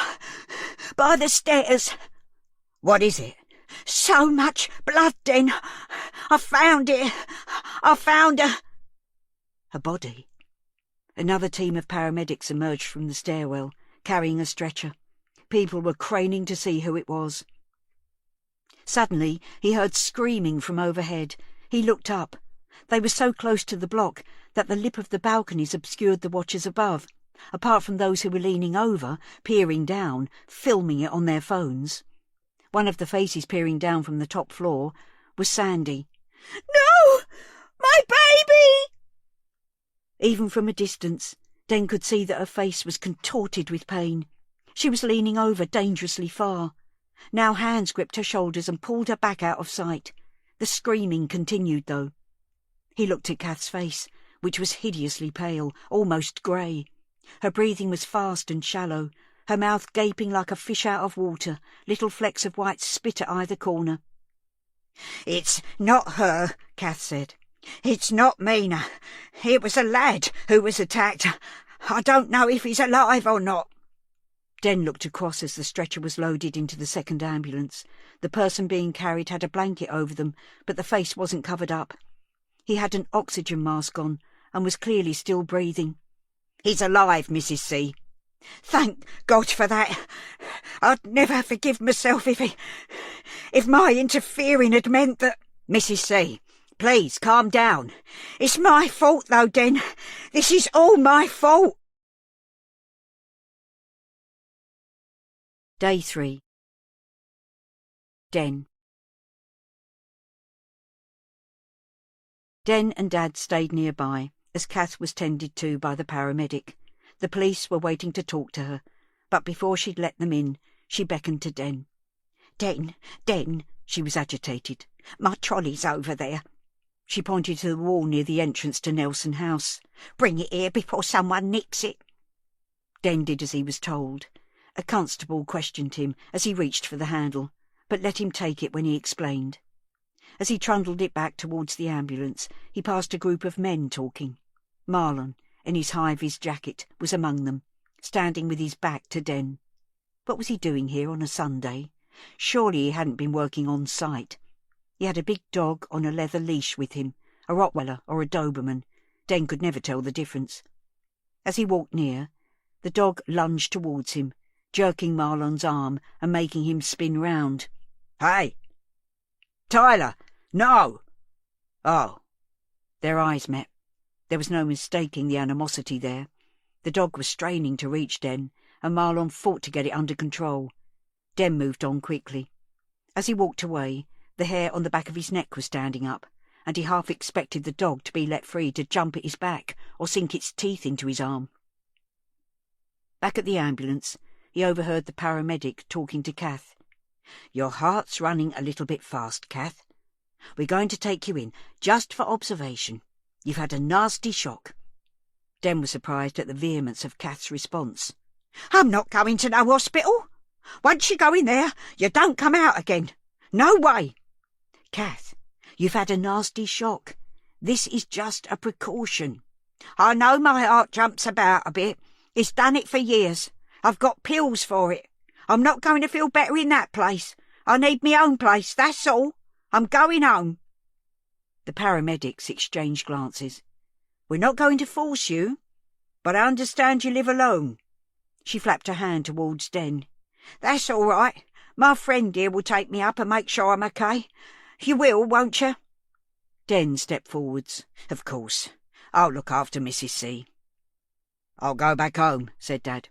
by the stairs." "What is it?" "So much blood, Den. I found it. I found her." A body. Another team of paramedics emerged from the stairwell, carrying a stretcher. People were craning to see who it was. Suddenly he heard screaming from overhead. He looked up. They were so close to the block that the lip of the balconies obscured the watchers above, apart from those who were leaning over, peering down, filming it on their phones. One of the faces peering down from the top floor was Sandy. "No! Even from a distance, Den could see that her face was contorted with pain. She was leaning over dangerously far. Now hands gripped her shoulders and pulled her back out of sight. The screaming continued, though. He looked at Kath's face, which was hideously pale, almost grey. Her breathing was fast and shallow, her mouth gaping like a fish out of water, little flecks of white spit at either corner. "It's not her," Kath said. "It's not Mina. It was a lad who was attacked. I don't know if he's alive or not." Den looked across as the stretcher was loaded into the second ambulance. The person being carried had a blanket over them, but the face wasn't covered up. He had an oxygen mask on and was clearly still breathing. "He's alive, Mrs. C." "Thank God for that. I'd never forgive myself if my interfering had meant that—" "Mrs. C, please calm down." "It's my fault, though, Den. This is all my fault." Day 3. Den. Den and Dad stayed nearby, as Kath was tended to by the paramedic. The police were waiting to talk to her, but before she'd let them in, she beckoned to Den. Den, she was agitated. "My trolley's over there." She pointed to the wall near the entrance to Nelson House. "Bring it here before someone nicks it." Den did as he was told. A constable questioned him as he reached for the handle, but let him take it when he explained. As he trundled it back towards the ambulance, he passed a group of men talking. Marlon, in his high-vis jacket, was among them, standing with his back to Den. What was he doing here on a Sunday? Surely he hadn't been working on site. He had a big dog on a leather leash with him, a Rottweiler or a Doberman. Den could never tell the difference. As he walked near, the dog lunged towards him, jerking Marlon's arm and making him spin round. "Hey! Tyler! No!" "Oh." Their eyes met. There was no mistaking the animosity there. The dog was straining to reach Den, and Marlon fought to get it under control. Den moved on quickly. As he walked away, the hair on the back of his neck was standing up, and he half expected the dog to be let free to jump at his back or sink its teeth into his arm. Back at the ambulance, he overheard the paramedic talking to Kath. "Your heart's running a little bit fast, Kath. We're going to take you in, just for observation. You've had a nasty shock." Den was surprised at the vehemence of Kath's response. "I'm not going to no hospital. Once you go in there, you don't come out again. No way." "Kath, you've had a nasty shock. This is just a precaution." "I know my heart jumps about a bit. It's done it for years. I've got pills for it. I'm not going to feel better in that place. I need my own place, that's all. I'm going home." The paramedics exchanged glances. "We're not going to force you, but I understand you live alone." She flapped her hand towards Den. "That's all right. My friend here will take me up and make sure I'm okay. You will, won't you?" Den stepped forwards. "Of course. I'll look after Mrs. C." "I'll go back home," said Dad.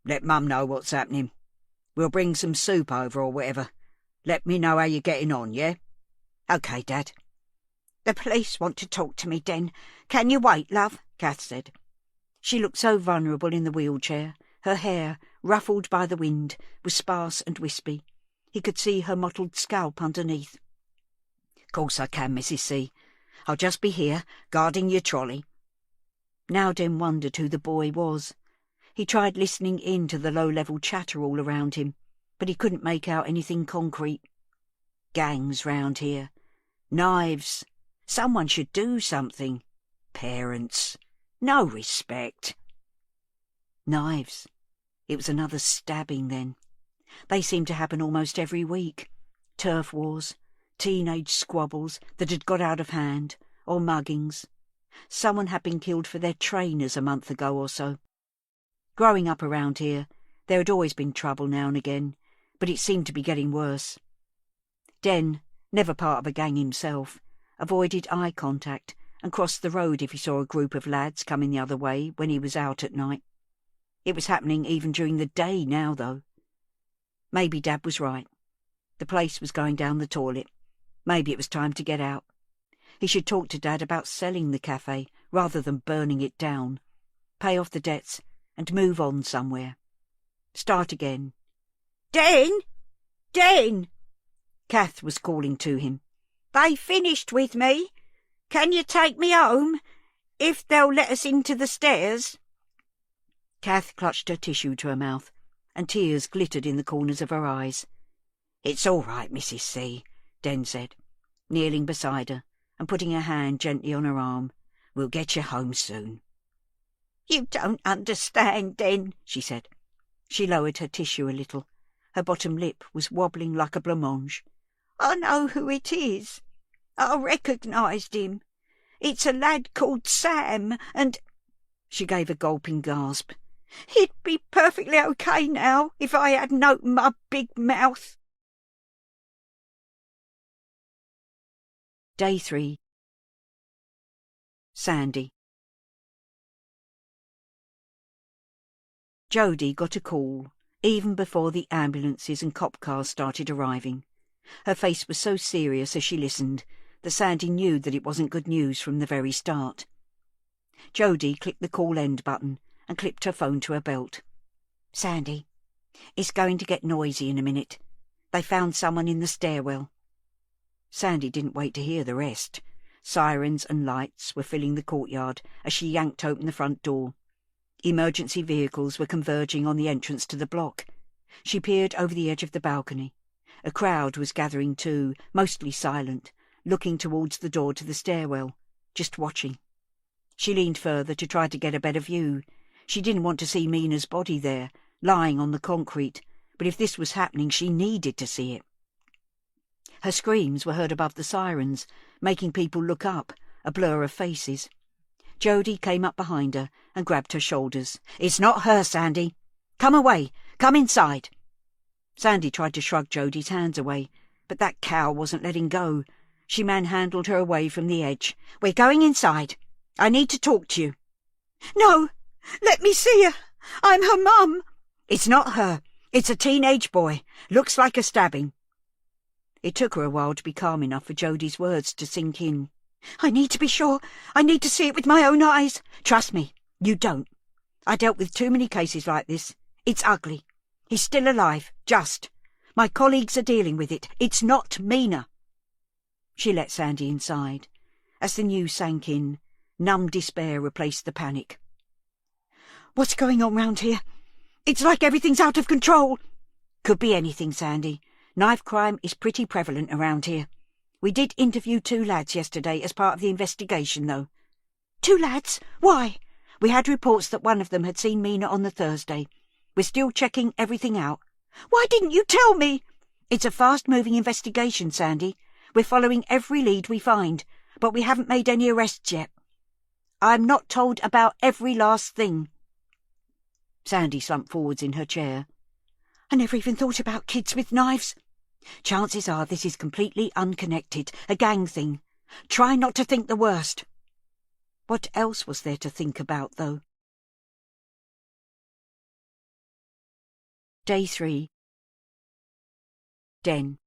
"Let Mum know what's happening. We'll bring some soup over or whatever. Let me know how you're getting on, yeah?" "OK, Dad." "The police want to talk to me, Den. Can you wait, love?" Kath said. She looked so vulnerable in the wheelchair. Her hair, ruffled by the wind, was sparse and wispy. He could see her mottled scalp underneath. "Course I can, Mrs. C. I'll just be here, guarding your trolley." Now Den wondered who the boy was. He tried listening in to the low-level chatter all around him, but he couldn't make out anything concrete. Gangs round here. Knives. Someone should do something. Parents. No respect. Knives. It was another stabbing then. They seemed to happen almost every week. Turf wars, teenage squabbles that had got out of hand, or muggings. Someone had been killed for their trainers a month ago or so. Growing up around here, there had always been trouble now and again, but it seemed to be getting worse. Den, never part of a gang himself, avoided eye contact and crossed the road if he saw a group of lads coming the other way when he was out at night. It was happening even during the day now, though. Maybe Dad was right. The place was going down the toilet. Maybe it was time to get out. He should talk to Dad about selling the cafe rather than burning it down. Pay off the debts and move on somewhere. Start again. Den! Den! Kath was calling to him. They finished with me. Can you take me home, if they'll let us into the stairs? Kath clutched her tissue to her mouth, and tears glittered in the corners of her eyes. "It's all right, Mrs. C," Den said, kneeling beside her and putting her hand gently on her arm. "We'll get you home soon." "You don't understand, Den," she said. She lowered her tissue a little. Her bottom lip was wobbling like a blancmange. "I know who it is. I recognised him. It's a lad called Sam, and—" She gave a gulping gasp. "He'd be perfectly okay now if I hadn't opened my big mouth." Day 3. Sandy. Jodie got a call even before the ambulances and cop cars started arriving. Her face was so serious as she listened that Sandy knew that it wasn't good news from the very start. Jodie clicked the call end button and clipped her phone to her belt. "Sandy, it's going to get noisy in a minute. They found someone in the stairwell." Sandy didn't wait to hear the rest. Sirens and lights were filling the courtyard as she yanked open the front door. Emergency vehicles were converging on the entrance to the block. She peered over the edge of the balcony. A crowd was gathering too, mostly silent, looking towards the door to the stairwell, just watching. She leaned further to try to get a better view. She didn't want to see Mina's body there, lying on the concrete, but if this was happening, she needed to see it. Her screams were heard above the sirens, making people look up, a blur of faces. Jodie came up behind her and grabbed her shoulders. "It's not her, Sandy. Come away. Come inside." Sandy tried to shrug Jodie's hands away, but that cow wasn't letting go. She manhandled her away from the edge. "We're going inside. I need to talk to you." "No, let me see her. I'm her mum." "It's not her. It's a teenage boy. Looks like a stabbing." It took her a while to be calm enough for Jodie's words to sink in. "I need to be sure. I need to see it with my own eyes." "Trust me, you don't. I dealt with too many cases like this. It's ugly. He's still alive, just. My colleagues are dealing with it. It's not Mina." She let Sandy inside. As the news sank in, numb despair replaced the panic. "What's going on round here? It's like everything's out of control." "Could be anything, Sandy. Knife crime is pretty prevalent around here. We did interview 2 lads yesterday as part of the investigation, though." "2 lads? Why?" "We had reports that one of them had seen Mina on the Thursday. We're still checking everything out." "Why didn't you tell me?" "It's a fast-moving investigation, Sandy. We're following every lead we find, but we haven't made any arrests yet. I'm not told about every last thing." Sandy slumped forwards in her chair. "I never even thought about kids with knives." "Chances are this is completely unconnected, a gang thing. Try not to think the worst." What else was there to think about, though? Day 3. Den.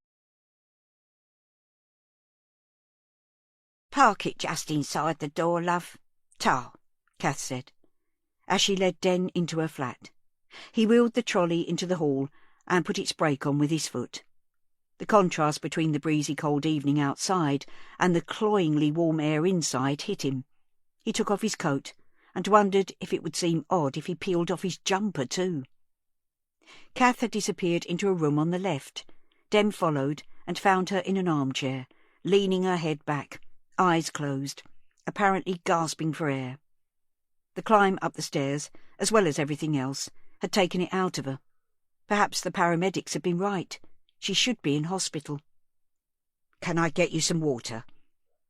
"Park it just inside the door, love." "Ta," Kath said, as she led Den into her flat. He wheeled the trolley into the hall and put its brake on with his foot. The contrast between the breezy cold evening outside and the cloyingly warm air inside hit him. He took off his coat and wondered if it would seem odd if he peeled off his jumper too. Kath had disappeared into a room on the left. Den followed and found her in an armchair, leaning her head back, eyes closed, apparently gasping for air. The climb up the stairs, as well as everything else, had taken it out of her. Perhaps the paramedics had been right. She should be in hospital. "Can I get you some water?"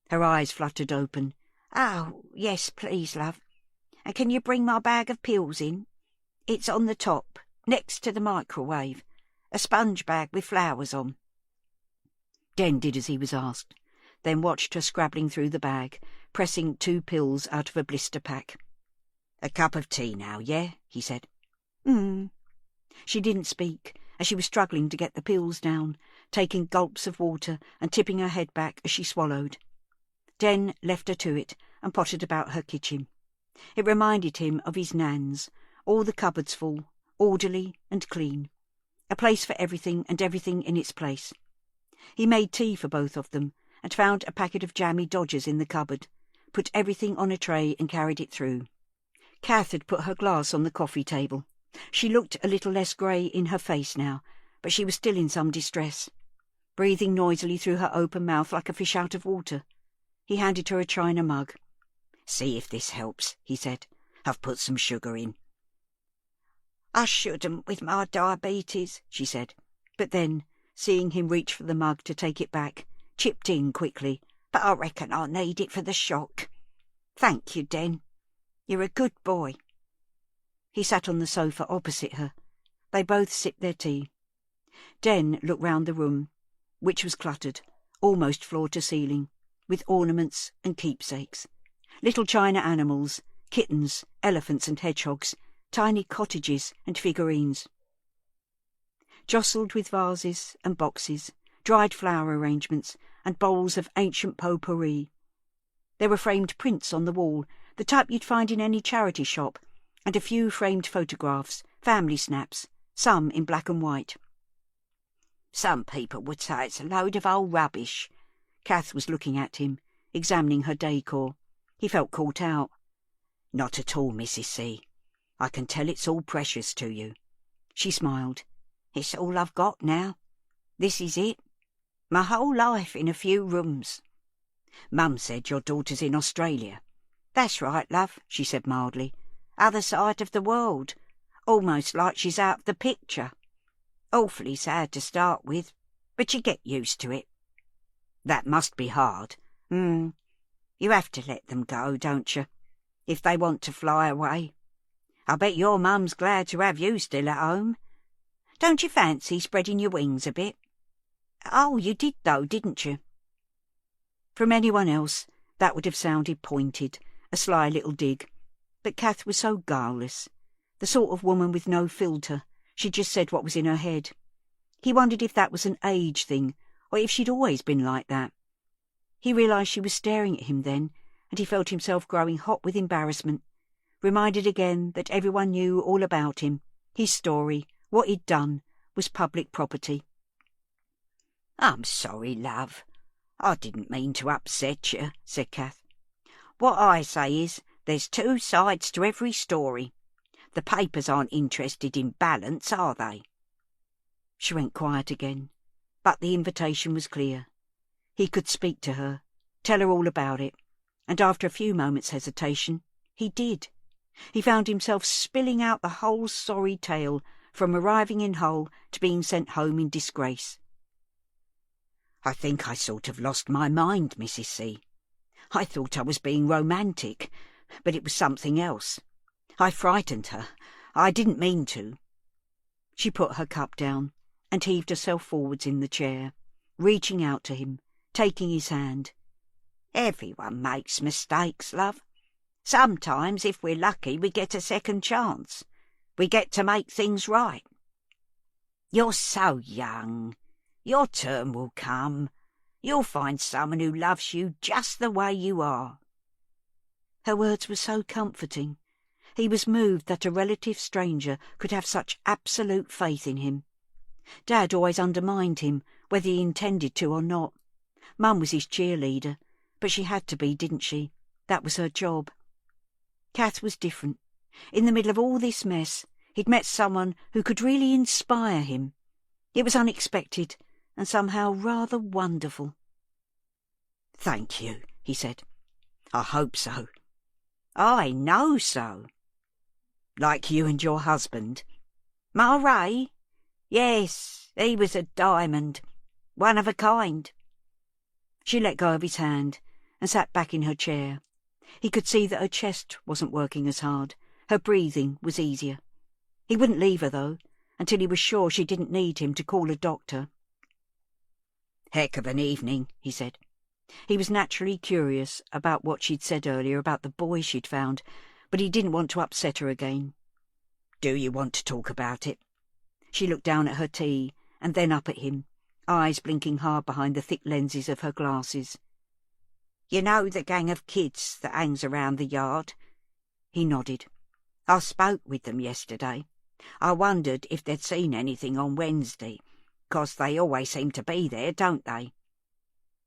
Her eyes fluttered open. "Oh, yes, please, love. And can you bring my bag of pills in? It's on the top, next to the microwave. A sponge bag with flowers on." Den did as he was asked, then watched her scrabbling through the bag, pressing 2 pills out of a blister pack. "A cup of tea now, yeah?" he said. She didn't speak, as she was struggling to get the pills down, taking gulps of water and tipping her head back as she swallowed. Den left her to it and pottered about her kitchen. It reminded him of his nan's, all the cupboards full, orderly and clean, a place for everything and everything in its place. He made tea for both of them and found a packet of jammy Dodgers in the cupboard, put everything on a tray and carried it through. Kath had put her glass on the coffee table. She looked a little less grey in her face now, but she was still in some distress, breathing noisily through her open mouth like a fish out of water. He handed her a china mug. "See if this helps," he said. "I've put some sugar in." "I shouldn't with my diabetes," she said, but then, seeing him reach for the mug to take it back, chipped in quickly. "But I reckon I need it for the shock. Thank you, Den. You're a good boy." He sat on the sofa opposite her. They both sipped their tea. Den looked round the room, which was cluttered, almost floor to ceiling, with ornaments and keepsakes. Little china animals, kittens, elephants and hedgehogs, tiny cottages and figurines. Jostled with vases and boxes, dried flower arrangements and bowls of ancient potpourri. There were framed prints on the wall, the type you'd find in any charity shop, and a few framed photographs, family snaps, some in black and white. "Some people would say it's a load of old rubbish." Kath was looking at him, examining her decor. He felt caught out. "Not at all, Mrs. C. I can tell it's all precious to you." She smiled. "It's all I've got now. This is it. My whole life in a few rooms." "Mum said your daughter's in Australia." "That's right, love," she said mildly. "Other side of the world. Almost like she's out of the picture. Awfully sad to start with, but you get used to it." "That must be hard." You have to let them go, don't you, if they want to fly away. I bet your mum's glad to have you still at home. Don't you fancy spreading your wings a bit? Oh, you did though, didn't you?" From anyone else, that would have sounded pointed, a sly little dig. But Kath was so guileless, the sort of woman with no filter. She just said what was in her head. He wondered if that was an age thing, or if she'd always been like that. He realised she was staring at him then, and he felt himself growing hot with embarrassment, reminded again that everyone knew all about him. His story, what he'd done, was public property. "I'm sorry, love. I didn't mean to upset you," said Kath. "What I say is, there's two sides to every story. The papers aren't interested in balance, are they?" She went quiet again, but the invitation was clear. He could speak to her, tell her all about it, and after a few moments' hesitation, he did. He found himself spilling out the whole sorry tale, from arriving in Hull to being sent home in disgrace. "I think I sort of lost my mind, Mrs. C. I thought I was being romantic, but it was something else. I frightened her. I didn't mean to." She put her cup down and heaved herself forwards in the chair, reaching out to him, taking his hand. "Everyone makes mistakes, love. Sometimes, if we're lucky, we get a second chance. We get to make things right. You're so young. Your turn will come. You'll find someone who loves you just the way you are." Her words were so comforting. He was moved that a relative stranger could have such absolute faith in him. Dad always undermined him, whether he intended to or not. Mum was his cheerleader, but she had to be, didn't she? That was her job. Kath was different. In the middle of all this mess, he'd met someone who could really inspire him. It was unexpected and somehow rather wonderful. "Thank you," he said. "I hope so." "I know so." "Like you and your husband?" "My Ray? Yes, he was a diamond. One of a kind." She let go of his hand and sat back in her chair. He could see that her chest wasn't working as hard. Her breathing was easier. He wouldn't leave her, though, until he was sure she didn't need him to call a doctor. "Heck of an evening," he said. He was naturally curious about what she'd said earlier about the boy she'd found, but he didn't want to upset her again. "Do you want to talk about it?" She looked down at her tea and then up at him, eyes blinking hard behind the thick lenses of her glasses. You know the gang of kids that hangs around the yard?" He nodded. "I spoke with them yesterday. I wondered if they'd seen anything on Wednesday, 'cause they always seem to be there, don't they?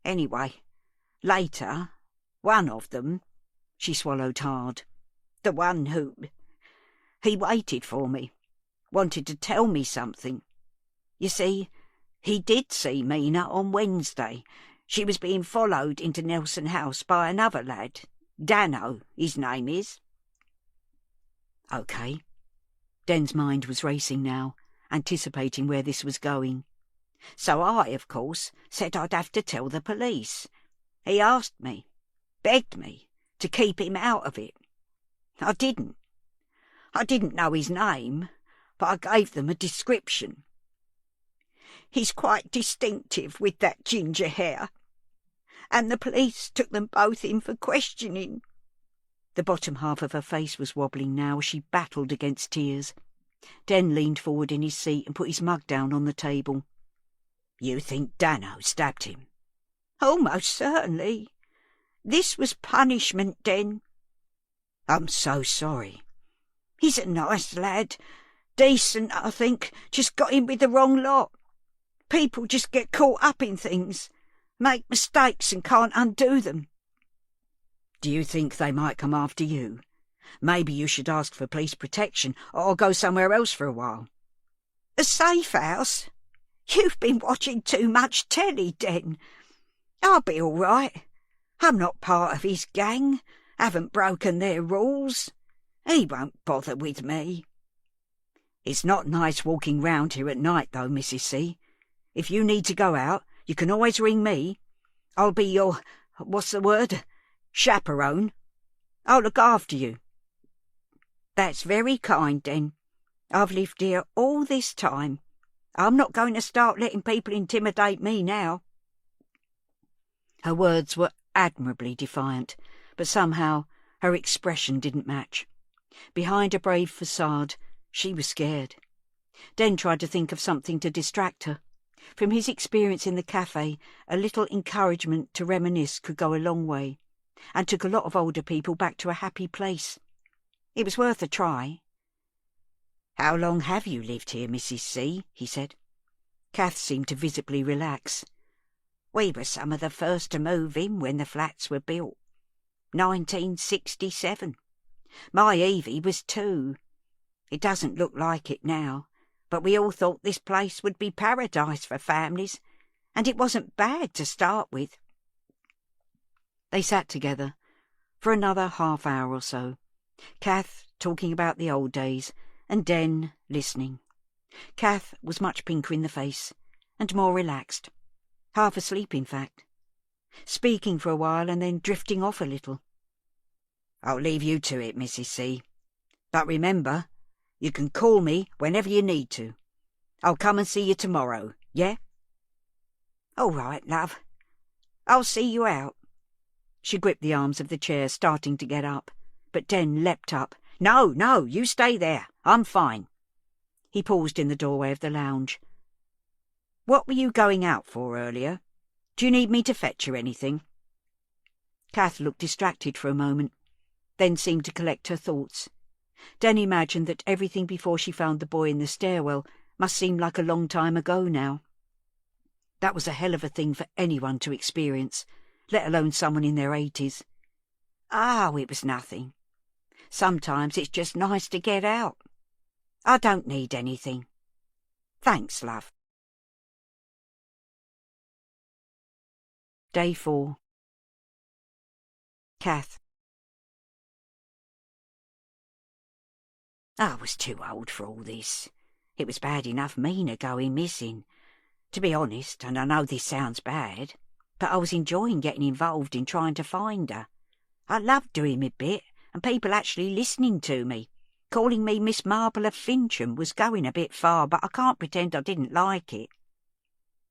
Anyway, later, one of them," she swallowed hard, "the one he waited for me, wanted to tell me something. You see, he did see Mina on Wednesday. She was being followed into Nelson House by another lad. Dano, his name is." OK. Den's mind was racing now, anticipating where this was going. "So I, of course, said I'd have to tell the police. He asked me, begged me, to keep him out of it. I didn't. I didn't know his name, but I gave them a description. He's quite distinctive with that ginger hair. And the police took them both in for questioning." The bottom half of her face was wobbling now as she battled against tears. Den leaned forward in his seat and put his mug down on the table. "You think Dano stabbed him?" "Almost certainly. This was punishment, Den." "I'm so sorry." "He's a nice lad. Decent, I think. Just got in with the wrong lot. People just get caught up in things, make mistakes and can't undo them." "Do you think they might come after you? Maybe you should ask for police protection or go somewhere else for a while." "A safe house? You've been watching too much telly, Den. I'll be all right. I'm not part of his gang, haven't broken their rules. He won't bother with me." "It's not nice walking round here at night, though, Mrs. C. If you need to go out, you can always ring me. I'll be your, what's the word, chaperone. I'll look after you." "That's very kind, Den. I've lived here all this time. I'm not going to start letting people intimidate me now." Her words were admirably defiant, but somehow her expression didn't match. Behind a brave facade, she was scared. Den tried to think of something to distract her. From his experience in the cafe, a little encouragement to reminisce could go a long way, and took a lot of older people back to a happy place. It was worth a try. "How long have you lived here, Mrs. C?" he said. Kath seemed to visibly relax. "We were some of the first to move in when the flats were built. 1967. My Evie was 2. It doesn't look like it now, but we all thought this place would be paradise for families, and it wasn't bad to start with." They sat together for another half hour or so, Kath talking about the old days, and Den listening. Kath was much pinker in the face, and more relaxed, half asleep in fact, speaking for a while and then drifting off a little. "I'll leave you to it, Mrs. C. But remember, you can call me whenever you need to. I'll come and see you tomorrow, yeah?" "All right, love. I'll see you out." She gripped the arms of the chair, starting to get up, but Den leapt up. No, you stay there. I'm fine." He paused in the doorway of the lounge. "What were you going out for earlier? Do you need me to fetch you anything?" Kath looked distracted for a moment, then seemed to collect her thoughts. Den imagined that everything before she found the boy in the stairwell must seem like a long time ago now. That was a hell of a thing for anyone to experience, let alone someone in their 80s. "Oh, it was nothing. Sometimes it's just nice to get out. I don't need anything. Thanks, love." Day 4. Kath. I was too old for all this. It was bad enough Mina going missing. To be honest, and I know this sounds bad, but I was enjoying getting involved in trying to find her. I loved doing my bit, and people actually listening to me. Calling me Miss Marble of Fincham was going a bit far, but I can't pretend I didn't like it.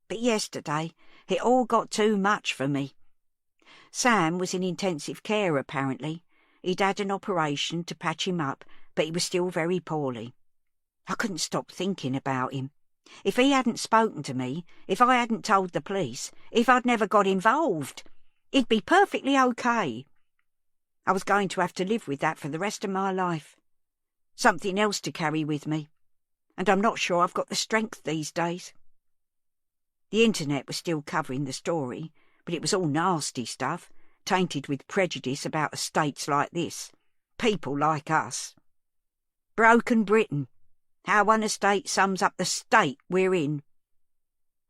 But yesterday, it all got too much for me. Sam was in intensive care, apparently. He'd had an operation to patch him up, but he was still very poorly. I couldn't stop thinking about him. If he hadn't spoken to me, if I hadn't told the police, if I'd never got involved, He'd be perfectly okay. I was going to have to live with that for the rest of my life. Something else to carry with me. And I'm not sure I've got the strength these days. The internet was still covering the story, but it was all nasty stuff, tainted with prejudice about estates like this. People like us. Broken Britain. How one estate sums up the state we're in.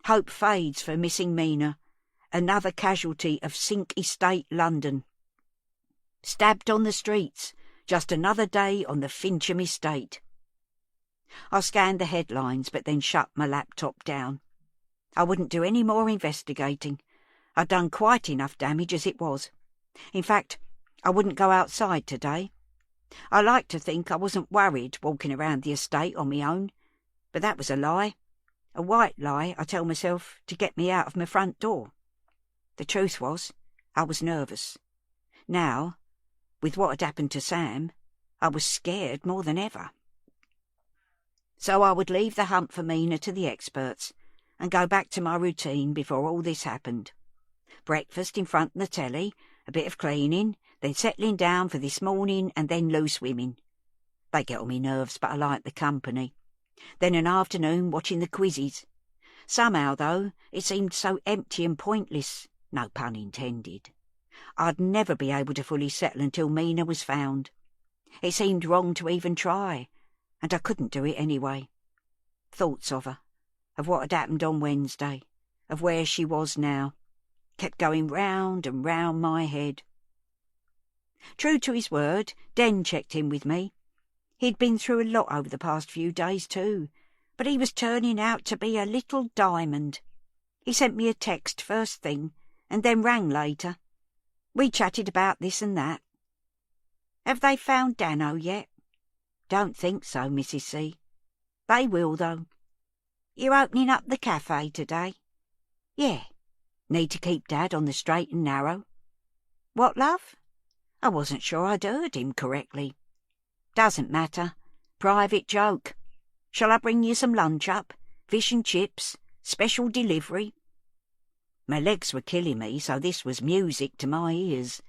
Hope fades for missing Mina. Another casualty of Sink Estate, London. Stabbed on the streets. Just another day on the Fincham estate. I scanned the headlines, but then shut my laptop down. I wouldn't do any more investigating. I'd done quite enough damage as it was. In fact, I wouldn't go outside today. I like to think I wasn't worried walking around the estate on my own, but that was a lie. A white lie, I tell myself, to get me out of my front door. The truth was, I was nervous. Now, with what had happened to Sam, I was scared more than ever. So I would leave the hunt for Mina to the experts and go back to my routine before all this happened. Breakfast in front of the telly, a bit of cleaning, then settling down for this morning and then loose women. They get on me nerves, but I like the company. Then an afternoon watching the quizzes. Somehow, though, it seemed so empty and pointless, no pun intended. I'd never be able to fully settle until Mina was found. It seemed wrong to even try, and I couldn't do it anyway. Thoughts of her, of what had happened on Wednesday, of where she was now, kept going round and round my head. True to his word, Den checked in with me. He'd been through a lot over the past few days too, but he was turning out to be a little diamond. He sent me a text first thing, and then rang later. We chatted about this and that. Have they found Dano yet? Don't think so, Mrs. C. They will, though. You're opening up the cafe today? Yeah. Need to keep Dad on the straight and narrow. What, love? I wasn't sure I'd heard him correctly. Doesn't matter. Private joke. Shall I bring you some lunch up? Fish and chips? Special delivery? My legs were killing me, so this was music to my ears.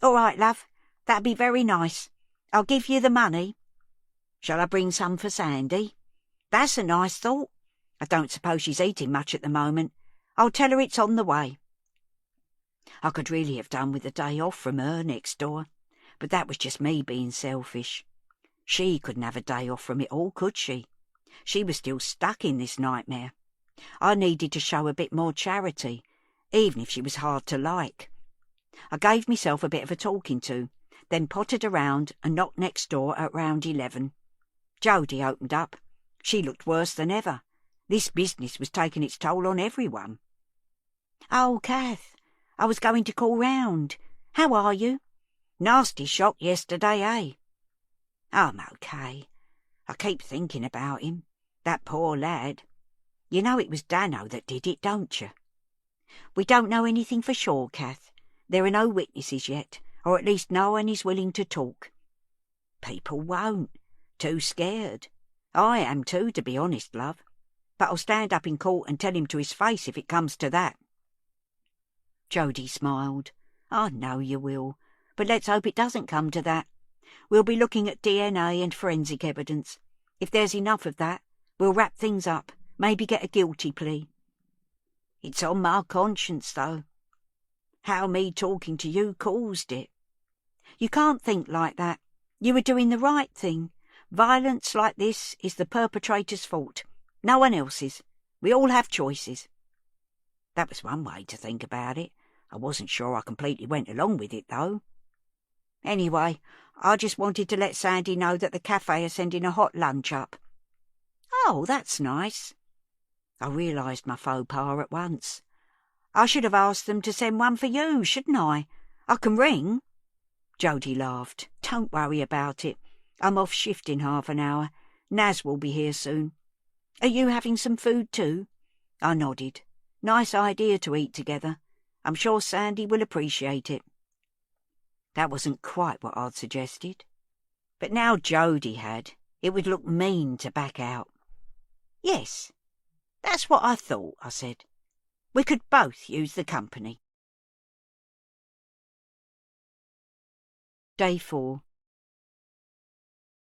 All right, love. That'd be very nice. I'll give you the money. Shall I bring some for Sandy? That's a nice thought. I don't suppose she's eating much at the moment. I'll tell her it's on the way. I could really have done with a day off from her next door, but that was just me being selfish. She couldn't have a day off from it all, could she? She was still stuck in this nightmare. I needed to show a bit more charity, even if she was hard to like. I gave myself a bit of a talking to, then pottered around and knocked next door at round 11. Jodie opened up. She looked worse than ever. This business was taking its toll on everyone. Oh, Kath, I was going to call round. How are you? Nasty shock yesterday, eh? I'm okay. I keep thinking about him. That poor lad. You know it was Dano that did it, don't you? We don't know anything for sure, Kath. There are no witnesses yet, or at least no one is willing to talk. People won't. Too scared. I am too, to be honest, love. But I'll stand up in court and tell him to his face if it comes to that. Jodie smiled. I know you will, but let's hope it doesn't come to that. We'll be looking at DNA and forensic evidence. If there's enough of that, we'll wrap things up, maybe get a guilty plea. It's on my conscience, though. How me talking to you caused it. You can't think like that. You were doing the right thing. Violence like this is the perpetrator's fault. No one else's. We all have choices. That was one way to think about it. I wasn't sure I completely went along with it, though. Anyway, I just wanted to let Sandy know that the cafe are sending a hot lunch up. Oh, that's nice. I realised my faux pas at once. I should have asked them to send one for you, shouldn't I? I can ring. Jodie laughed. Don't worry about it. I'm off shift in half an hour. Naz will be here soon. Are you having some food too? I nodded. Nice idea to eat together. I'm sure Sandy will appreciate it. That wasn't quite what I'd suggested. But now Jodie had, it would look mean to back out. Yes, that's what I thought, I said. We could both use the company. Day 4.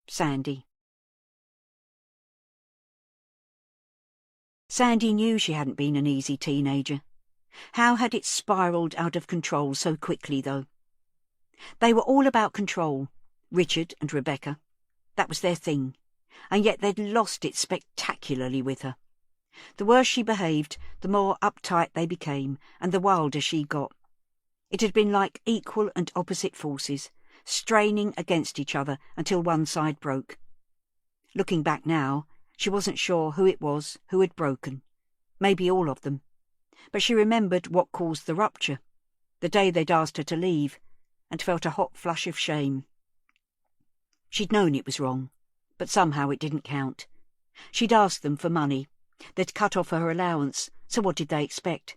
Sandy. Sandy knew she hadn't been an easy teenager. How had it spiralled out of control so quickly, though? They were all about control, Richard and Rebecca. That was their thing, and yet they'd lost it spectacularly with her. The worse she behaved, the more uptight they became, and the wilder she got. It had been like equal and opposite forces, straining against each other until one side broke. Looking back now, she wasn't sure who it was who had broken. Maybe all of them. But she remembered what caused the rupture, the day they'd asked her to leave, and felt a hot flush of shame. She'd known it was wrong, but somehow it didn't count. She'd asked them for money. They'd cut off her allowance, so what did they expect?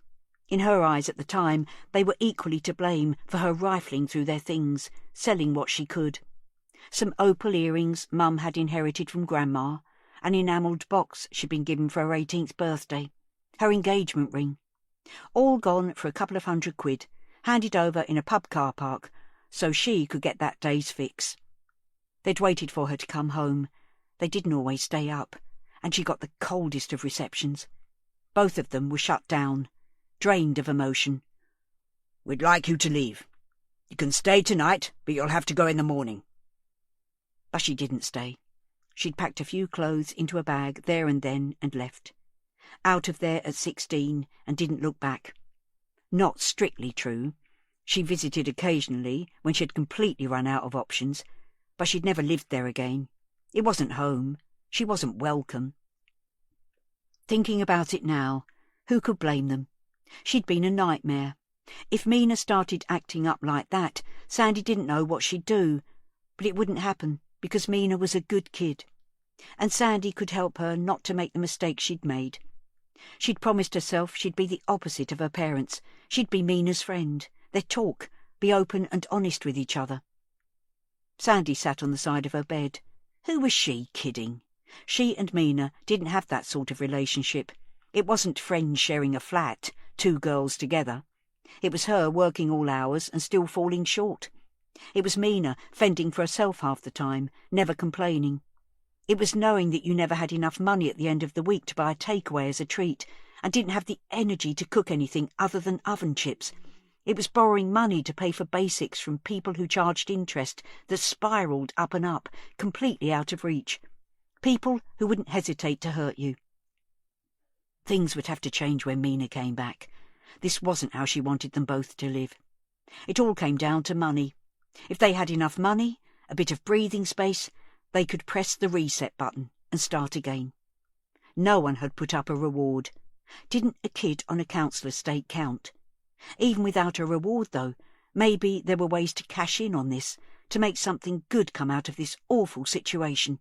In her eyes at the time, they were equally to blame for her rifling through their things, selling what she could. Some opal earrings Mum had inherited from Grandma, an enamelled box she'd been given for her 18th birthday, her engagement ring. All gone for a couple of £100, handed over in a pub car park, so she could get that day's fix. They'd waited for her to come home. They didn't always stay up, and she got the coldest of receptions. Both of them were shut down, drained of emotion. "We'd like you to leave. You can stay tonight, but you'll have to go in the morning." But she didn't stay. She'd packed a few clothes into a bag there and then and left. Out of there at 16 and didn't look back. Not strictly true. She visited occasionally when she'd completely run out of options, but she'd never lived there again. It wasn't home. She wasn't welcome. Thinking about it now, who could blame them? She'd been a nightmare. If Mina started acting up like that, Sandy didn't know what she'd do, but it wouldn't happen because Mina was a good kid. And Sandy could help her not to make the mistakes she'd made. She'd promised herself she'd be the opposite of her parents. She'd be Mina's friend. They'd talk, be open and honest with each other. Sandy sat on the side of her bed. Who was she kidding? She and Mina didn't have that sort of relationship. It wasn't friends sharing a flat, two girls together. It was her working all hours and still falling short. It was Mina fending for herself half the time, never complaining. It was knowing that you never had enough money at the end of the week to buy a takeaway as a treat, and didn't have the energy to cook anything other than oven chips. It was borrowing money to pay for basics from people who charged interest that spiralled up and up, completely out of reach. People who wouldn't hesitate to hurt you. Things would have to change when Mina came back. This wasn't how she wanted them both to live. It all came down to money. If they had enough money, a bit of breathing space, they could press the reset button and start again. No one had put up a reward. Didn't a kid on a council estate count? Even without a reward, though, maybe there were ways to cash in on this, to make something good come out of this awful situation.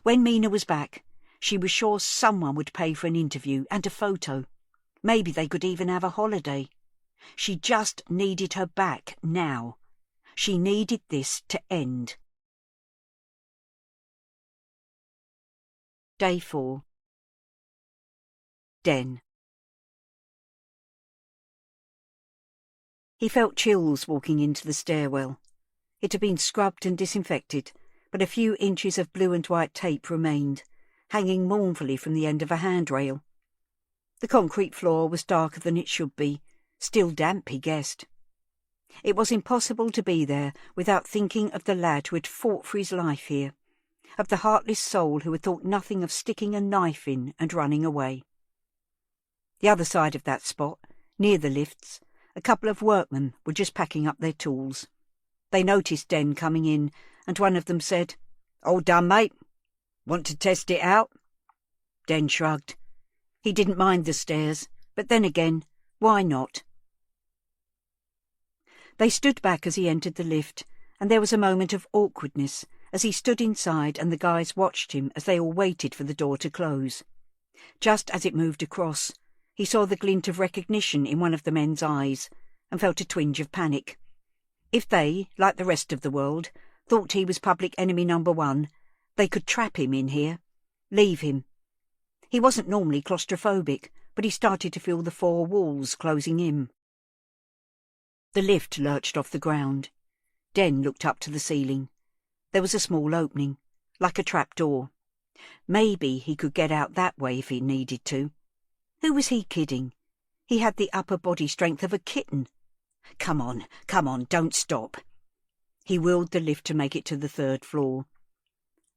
When Mina was back, she was sure someone would pay for an interview and a photo. Maybe they could even have a holiday. She just needed her back now. She needed this to end. Day 4. Den. He felt chills walking into the stairwell. It had been scrubbed and disinfected, but a few inches of blue and white tape remained, hanging mournfully from the end of a handrail. The concrete floor was darker than it should be, still damp, he guessed. It was impossible to be there without thinking of the lad who had fought for his life here, of the heartless soul who had thought nothing of sticking a knife in and running away. The other side of that spot, near the lifts, a couple of workmen were just packing up their tools. They noticed Den coming in, and one of them said, "All done, mate? Want to test it out?" Den shrugged. He didn't mind the stairs, but then again, why not? They stood back as he entered the lift, and there was a moment of awkwardness as he stood inside and the guys watched him as they all waited for the door to close. Just as it moved across, he saw the glint of recognition in one of the men's eyes and felt a twinge of panic. If they, like the rest of the world, thought he was public enemy number 1, they could trap him in here, leave him. He wasn't normally claustrophobic, but he started to feel the 4 walls closing in. The lift lurched off the ground. Den looked up to the ceiling. There was a small opening, like a trap-door. Maybe he could get out that way if he needed to. Who was he kidding? He had the upper body strength of a kitten. Come on, don't stop. He willed the lift to make it to the 3rd floor.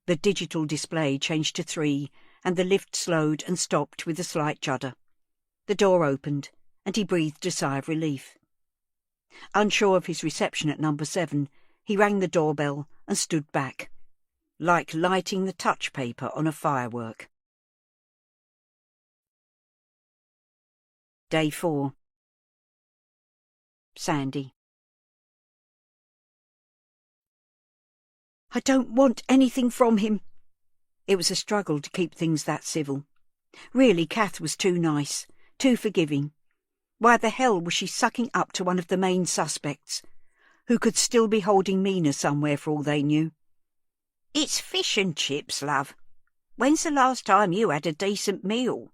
The digital display changed to 3, and the lift slowed and stopped with a slight judder. The door opened, and he breathed a sigh of relief. Unsure of his reception at number 7, he rang the doorbell and stood back, like lighting the touch paper on a firework. Day 4. Sandy. I don't want anything from him. It was a struggle to keep things that civil. Really, Kath was too nice, too forgiving. Why the hell was she sucking up to one of the main suspects, who could still be holding Mina somewhere for all they knew? It's fish and chips, love. When's the last time you had a decent meal?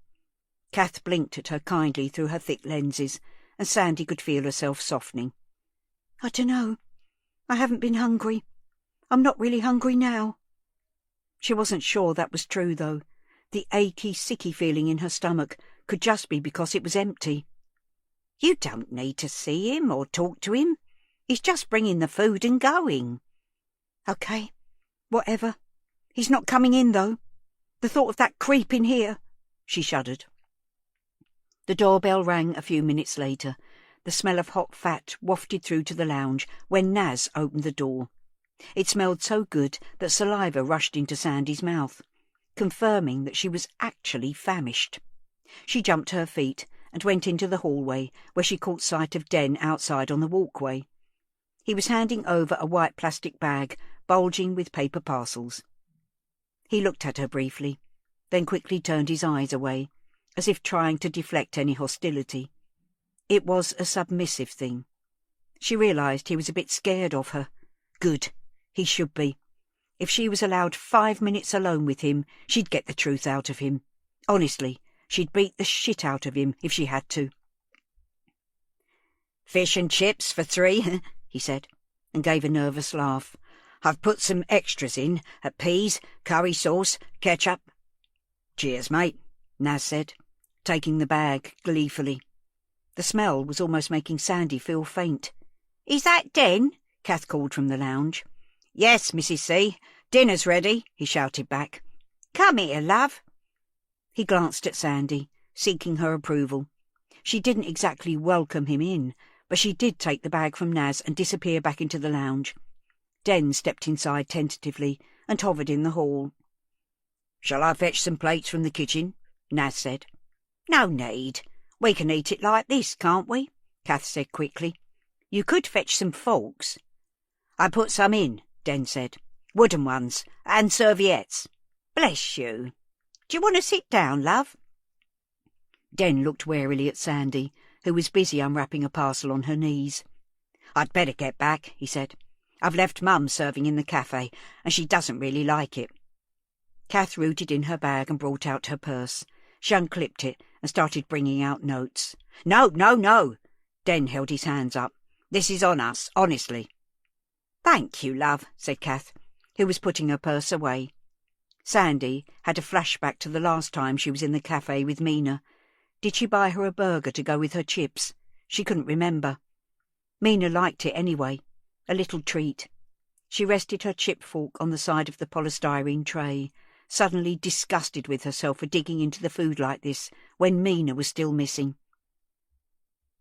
Kath blinked at her kindly through her thick lenses, and Sandy could feel herself softening. I dunno. I haven't been hungry. I'm not really hungry now. She wasn't sure that was true, though. The achy, sicky feeling in her stomach could just be because it was empty. You don't need to see him or talk to him. He's just bringing the food and going. OK, whatever. He's not coming in, though. The thought of that creep in here. She shuddered. The doorbell rang a few minutes later. The smell of hot fat wafted through to the lounge when Naz opened the door. It smelled so good that saliva rushed into Sandy's mouth, confirming that she was actually famished. She jumped to her feet and went into the hallway, where she caught sight of Den outside on the walkway. He was handing over a white plastic bag, bulging with paper parcels. He looked at her briefly, then quickly turned his eyes away, as if trying to deflect any hostility. It was a submissive thing. She realised he was a bit scared of her. Good. He should be. If she was allowed 5 minutes alone with him, she'd get the truth out of him. Honestly, she'd beat the shit out of him if she had to. Fish and chips for 3, he said, and gave a nervous laugh. I've put some extras in, peas, curry sauce, ketchup. Cheers, mate, Naz said, taking the bag gleefully. The smell was almost making Sandy feel faint. Is that Den? Kath called from the lounge. Yes, Mrs. C. Dinner's ready, he shouted back. Come here, love. He glanced at Sandy, seeking her approval. She didn't exactly welcome him in, but she did take the bag from Naz and disappear back into the lounge. Den stepped inside tentatively and hovered in the hall. Shall I fetch some plates from the kitchen? Naz said. No need. We can eat it like this, can't we? Kath said quickly. You could fetch some forks. I put some in, Den said. Wooden ones, and serviettes. Bless you. Do you want to sit down, love? Den looked warily at Sandy, who was busy unwrapping a parcel on her knees. I'd better get back, he said. I've left Mum serving in the cafe, and she doesn't really like it. Kath rooted in her bag and brought out her purse. She unclipped it and started bringing out notes. No, no, no. Den held his hands up. This is on us, honestly. Thank you, love, said Kath, who was putting her purse away. Sandy had a flashback to the last time she was in the cafe with Mina. Did she buy her a burger to go with her chips? She couldn't remember. Mina liked it anyway, a little treat. She rested her chip fork on the side of the polystyrene tray, suddenly disgusted with herself for digging into the food like this when Mina was still missing.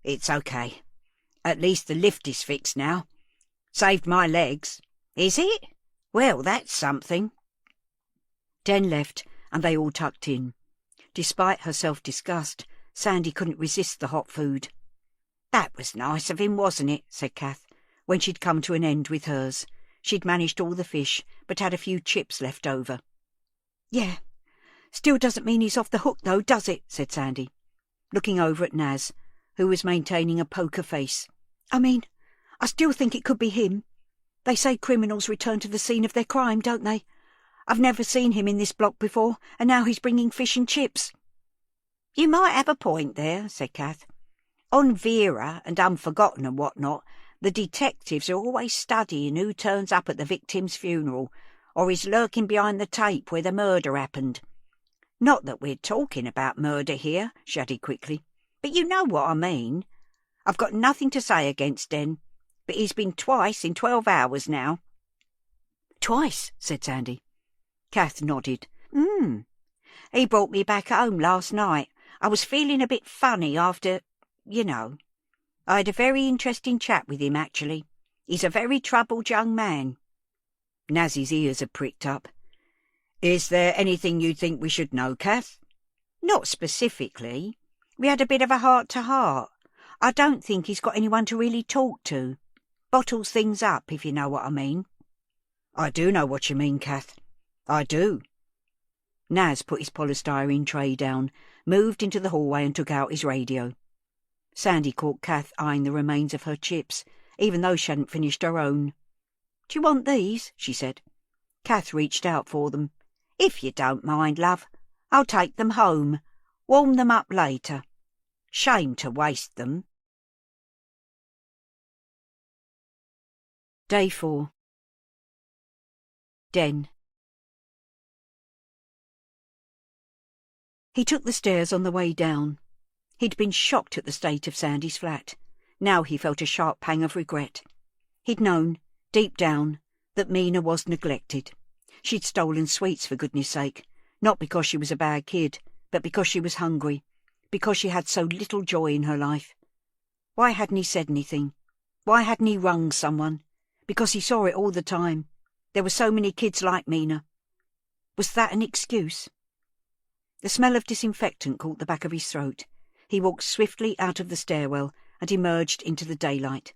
It's okay. At least the lift is fixed now. Saved my legs. Is it? Well, that's something. Den left, and they all tucked in. Despite her self-disgust, Sandy couldn't resist the hot food. That was nice of him, wasn't it? Said Kath, when she'd come to an end with hers. She'd managed all the fish, but had a few chips left over. Yeah. Still doesn't mean he's off the hook, though, does it? Said Sandy, looking over at Naz, who was maintaining a poker face. I mean, I still think it could be him. They say criminals return to the scene of their crime, don't they? I've never seen him in this block before, and now he's bringing fish and chips. You might have a point there, said Kath. On Vera and Unforgotten and what not, The detectives are always studying who turns up at the victim's funeral, or is lurking behind the tape where the murder happened. Not that we're talking about murder here," she added quickly, "but you know what I mean. I've got nothing to say against Den, but he's been twice in 12 hours now." "Twice," said Sandy. Kath nodded. He brought me back home last night. I was feeling a bit funny after, you know. I had a very interesting chat with him, actually. He's a very troubled young man." Nazzy's ears had pricked up. "Is there anything you think we should know, Kath?" "Not specifically. We had a bit of a heart-to-heart. I don't think he's got anyone to really talk to. Bottles things up, if you know what I mean." "I do know what you mean, Kath. I do." Naz put his polystyrene tray down, moved into the hallway and took out his radio. Sandy caught Kath eyeing the remains of her chips, even though she hadn't finished her own. "Do you want these?" she said. Kath reached out for them. "If you don't mind, love, I'll take them home. Warm them up later. Shame to waste them." Day 4. Den. He took the stairs on the way down. He'd been shocked at the state of Sandy's flat. Now he felt a sharp pang of regret. He'd known, deep down, that Mina was neglected. She'd stolen sweets, for goodness sake, not because she was a bad kid, but because she was hungry, because she had so little joy in her life. Why hadn't he said anything? Why hadn't he rung someone? Because he saw it all the time. There were so many kids like Mina. Was that an excuse? The smell of disinfectant caught the back of his throat. He walked swiftly out of the stairwell and emerged into the daylight.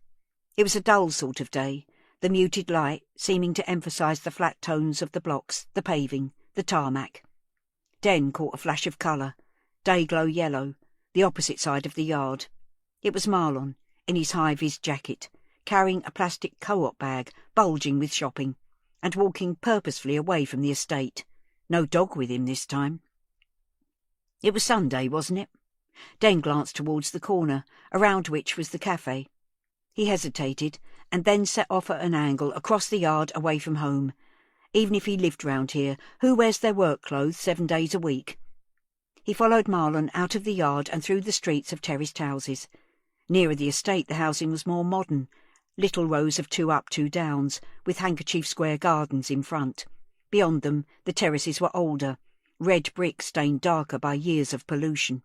It was a dull sort of day, the muted light seeming to emphasise the flat tones of the blocks, the paving, the tarmac. Den caught a flash of colour, day-glow yellow, the opposite side of the yard. It was Marlon, in his high-vis jacket, carrying a plastic co-op bag bulging with shopping, and walking purposefully away from the estate. No dog with him this time. It was Sunday, wasn't it? Den glanced towards the corner, around which was the cafe. He hesitated, and then set off at an angle across the yard away from home. Even if he lived round here, who wears their work clothes 7 days a week? He followed Marlon out of the yard and through the streets of terraced houses. Nearer the estate the housing was more modern, little rows of 2 up, 2 downs, with handkerchief-square gardens in front. Beyond them the terraces were older, red brick stained darker by years of pollution.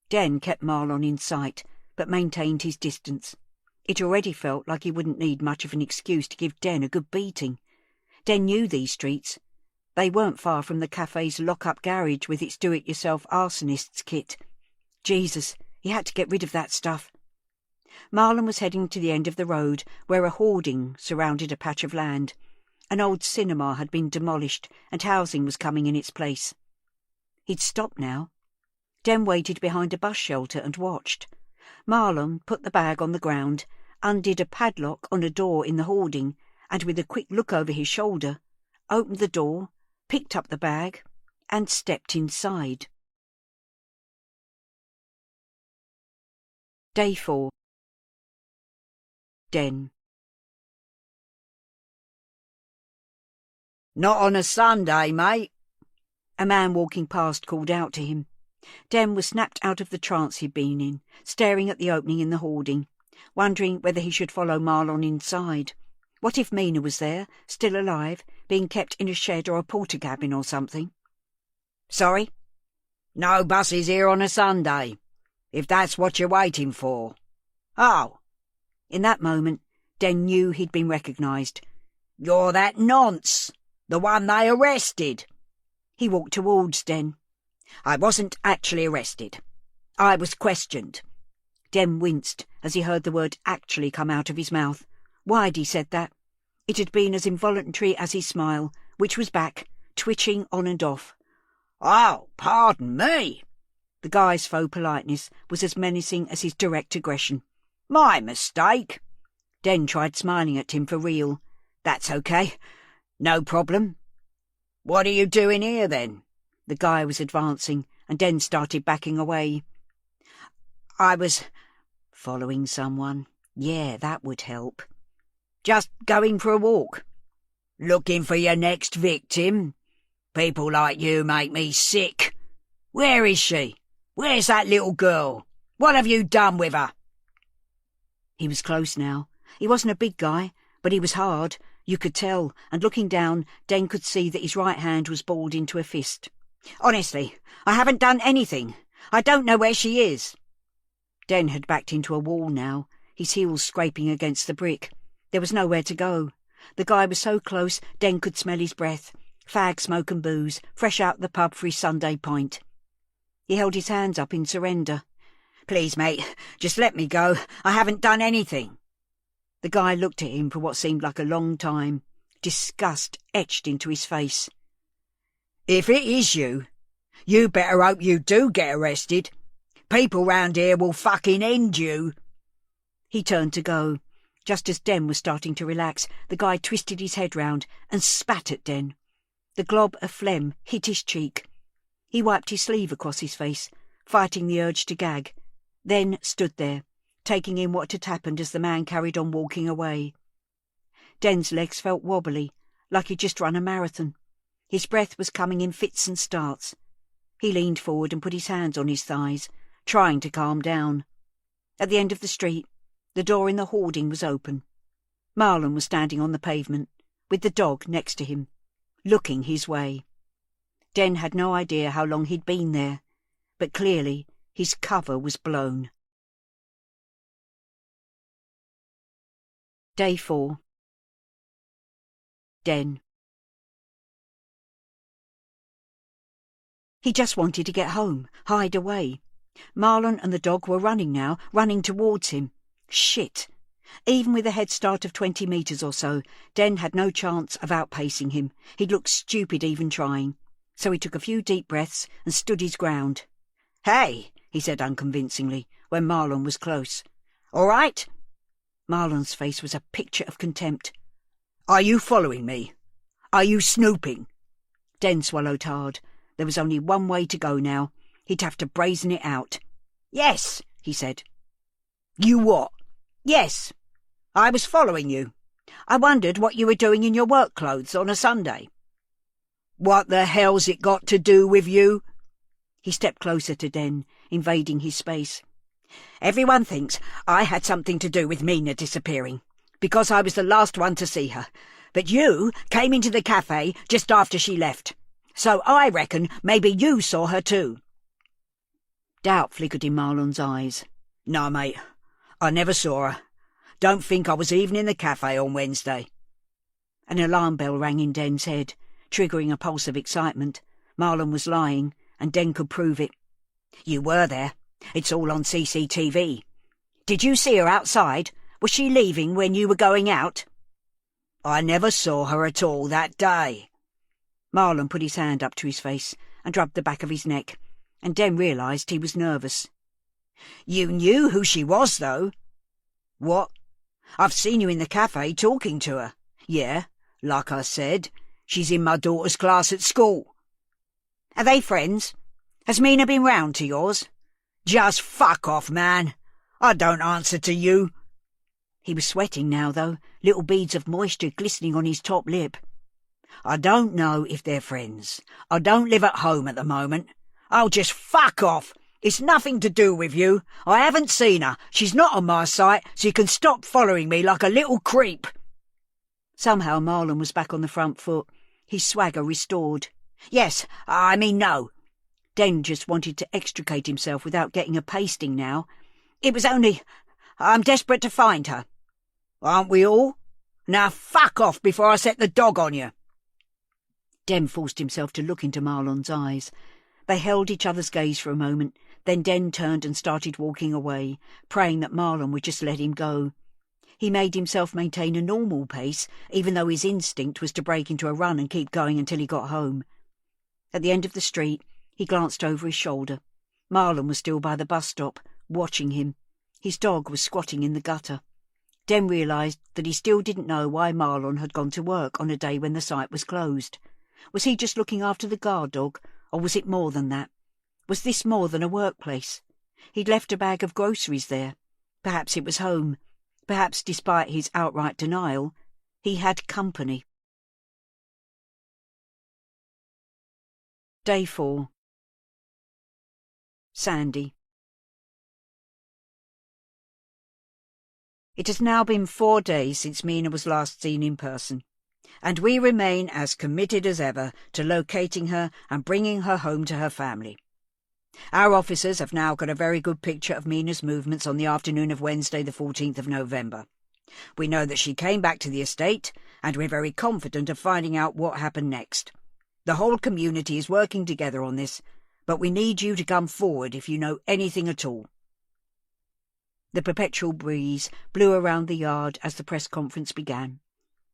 Den kept Marlon in sight, but maintained his distance. It already felt like he wouldn't need much of an excuse to give Den a good beating. Den knew these streets. They weren't far from the cafe's lock-up garage with its do-it-yourself arsonist's kit. Jesus, he had to get rid of that stuff. Marlon was heading to the end of the road, where a hoarding surrounded a patch of land. An old cinema had been demolished, and housing was coming in its place. He'd stopped now. Den waited behind a bus shelter and watched. Marlon put the bag on the ground, undid a padlock on a door in the hoarding, and with a quick look over his shoulder, opened the door, picked up the bag, and stepped inside. Day 4. Den. "Not on a Sunday, mate," a man walking past called out to him. Den was snapped out of the trance he'd been in, staring at the opening in the hoarding, wondering whether he should follow Marlon inside. What if Mina was there, still alive, being kept in a shed or a porter-cabin or something? "Sorry?" "No buses here on a Sunday, if that's what you're waiting for." "Oh!" In that moment, Den knew he'd been recognised. "You're that nonce, the one they arrested." He walked towards Den. "I wasn't actually arrested. I was questioned." Den winced as he heard the word actually come out of his mouth. Why'd he said that? It had been as involuntary as his smile, which was back, twitching on and off. "Oh, pardon me." The guy's faux politeness was as menacing as his direct aggression. "My mistake." Den tried smiling at him for real. "That's okay. No problem. What are you doing here, then?" The guy was advancing, and Den started backing away. "I was following someone," Yeah, that would help. Just going for a walk. Looking for your next victim? People like you make me sick. Where is she? Where's that little girl? What have you done with her? He was close now. He wasn't a big guy, but he was hard, you could tell, and looking down, Den could see that his right hand was balled into a fist. Honestly, I haven't done anything. I don't know where she is. Den had backed into a wall now, his heels scraping against the brick. There was nowhere to go. The guy was so close, Den could smell his breath. Fag smoke and booze, fresh out the pub for his Sunday pint. He held his hands up in surrender. Please, mate, just let me go. I haven't done anything. The guy looked at him for what seemed like a long time, disgust etched into his face. If it is you, you better hope you do get arrested. People round here will fucking end you. He turned to go. Just as Den was starting to relax, the guy twisted his head round and spat at Den. The glob of phlegm hit his cheek. He wiped his sleeve across his face, fighting the urge to gag, then stood there, taking in what had happened as the man carried on walking away. Den's legs felt wobbly, like he'd just run a marathon. His breath was coming in fits and starts. He leaned forward and put his hands on his thighs, trying to calm down. At the end of the street, the door in the hoarding was open. Marlon was standing on the pavement, with the dog next to him, looking his way. Den had no idea how long he'd been there, but clearly his cover was blown. Day 4. Den. He just wanted to get home, hide away. Marlon and the dog were running now, running towards him. Shit! Even with a head start of 20 metres or so, Den had no chance of outpacing him. He'd look stupid even trying. So he took a few deep breaths and stood his ground. "Hey," he said unconvincingly, when Marlon was close. "All right?" Marlon's face was a picture of contempt. Are you following me? Are you snooping? Den swallowed hard. There was only one way to go now. He'd have to brazen it out. "Yes," he said. You what? "Yes. I was following you. I wondered what you were doing in your work clothes on a Sunday." What the hell's it got to do with you? He stepped closer to Den, invading his space. "Everyone thinks I had something to do with Mina disappearing, because I was the last one to see her. But you came into the cafe just after she left. So I reckon maybe you saw her too." Doubt flickered in Marlon's eyes. No, mate. I never saw her. Don't think I was even in the cafe on Wednesday. An alarm bell rang in Den's head, triggering a pulse of excitement. Marlon was lying, and Den could prove it. "You were there. It's all on CCTV. Did you see her outside? Was she leaving when you were going out?" I never saw her at all that day. Marlon put his hand up to his face and rubbed the back of his neck, and Den realised he was nervous. You knew who she was, though. "What?" I've seen you in the cafe talking to her. Yeah, like I said, she's in my daughter's class at school. Are they friends? Has Mina been round to yours? Just fuck off, man. I don't answer to you. He was sweating now, though, little beads of moisture glistening on his top lip. I don't know if they're friends. I don't live at home at the moment. Oh, just fuck off. It's nothing to do with you. I haven't seen her. She's not on my site, so you can stop following me like a little creep. Somehow Marlon was back on the front foot, his swagger restored. Yes, I mean no. Den just wanted to extricate himself without getting a pasting now. It was only... I'm desperate to find her. Aren't we all? Now fuck off before I set the dog on you. Den forced himself to look into Marlon's eyes. They held each other's gaze for a moment, then Den turned and started walking away, praying that Marlon would just let him go. He made himself maintain a normal pace, even though his instinct was to break into a run and keep going until he got home. At the end of the street, he glanced over his shoulder. Marlon was still by the bus stop, watching him. His dog was squatting in the gutter. Den realised that he still didn't know why Marlon had gone to work on a day when the site was closed. Was he just looking after the guard dog, or was it more than that? Was this more than a workplace? He'd left a bag of groceries there. Perhaps it was home. Perhaps despite his outright denial, he had company. Day 4. Sandy. It has now been 4 days since Mina was last seen in person, and we remain as committed as ever to locating her and bringing her home to her family. Our officers have now got a very good picture of Mina's movements on the afternoon of Wednesday the 14th of November. We know that she came back to the estate, and we're very confident of finding out what happened next. The whole community is working together on this, but we need you to come forward if you know anything at all. The perpetual breeze blew around the yard as the press conference began.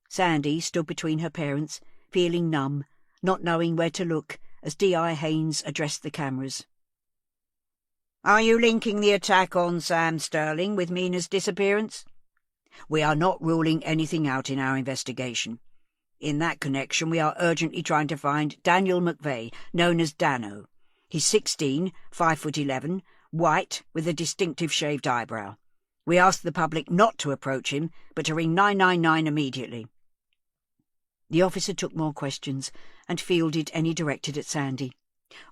Sandy stood between her parents, feeling numb, not knowing where to look, as D.I. Haynes addressed the cameras. "Are you linking the attack on Sam Sterling with Mina's disappearance?" "We are not ruling anything out in our investigation. In that connection, we are urgently trying to find Daniel McVeigh, known as Dano. He's 16, 5'11", white, with a distinctive shaved eyebrow. We ask the public not to approach him, but to ring 999 immediately." The officer took more questions and fielded any directed at Sandy.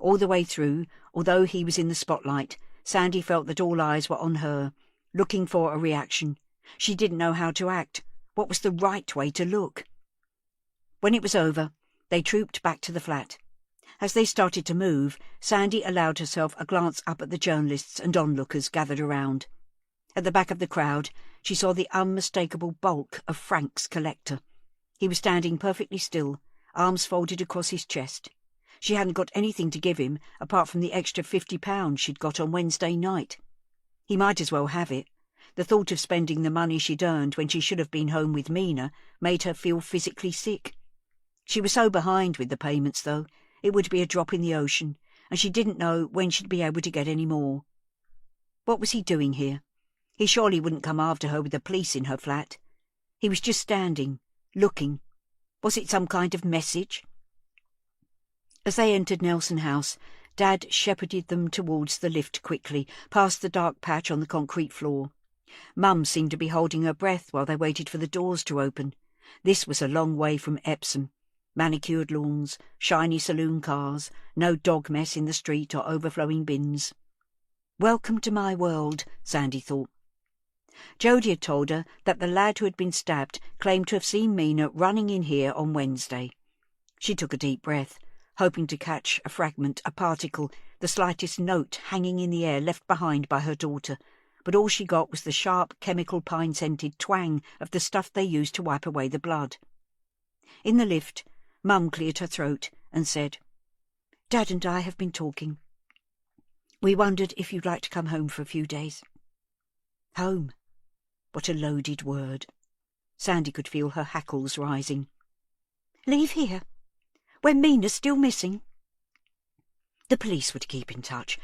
All the way through, although he was in the spotlight, Sandy felt that all eyes were on her, looking for a reaction. She didn't know how to act. What was the right way to look? When it was over, they trooped back to the flat. As they started to move, Sandy allowed herself a glance up at the journalists and onlookers gathered around. At the back of the crowd, she saw the unmistakable bulk of Frank's collector. He was standing perfectly still, arms folded across his chest. She hadn't got anything to give him apart from the extra £50 she'd got on Wednesday night. He might as well have it. The thought of spending the money she'd earned when she should have been home with Mina made her feel physically sick. She was so behind with the payments, though, it would be a drop in the ocean, and she didn't know when she'd be able to get any more. What was he doing here? He surely wouldn't come after her with the police in her flat. He was just standing, looking. Was it some kind of message? As they entered Nelson House, Dad shepherded them towards the lift quickly, past the dark patch on the concrete floor. Mum seemed to be holding her breath while they waited for the doors to open. This was a long way from Epsom. Manicured lawns, shiny saloon cars, no dog mess in the street or overflowing bins. Welcome to my world, Sandy thought. Jodie had told her that the lad who had been stabbed claimed to have seen Mina running in here on Wednesday. She took a deep breath, hoping to catch a fragment, a particle, the slightest note hanging in the air left behind by her daughter, but all she got was the sharp, chemical pine-scented twang of the stuff they used to wipe away the blood. In the lift, Mum cleared her throat and said, "Dad and I have been talking. We wondered if you'd like to come home for a few days." Home. What a loaded word. Sandy could feel her hackles rising. Leave here? When Mina's still missing? The police would keep in touch.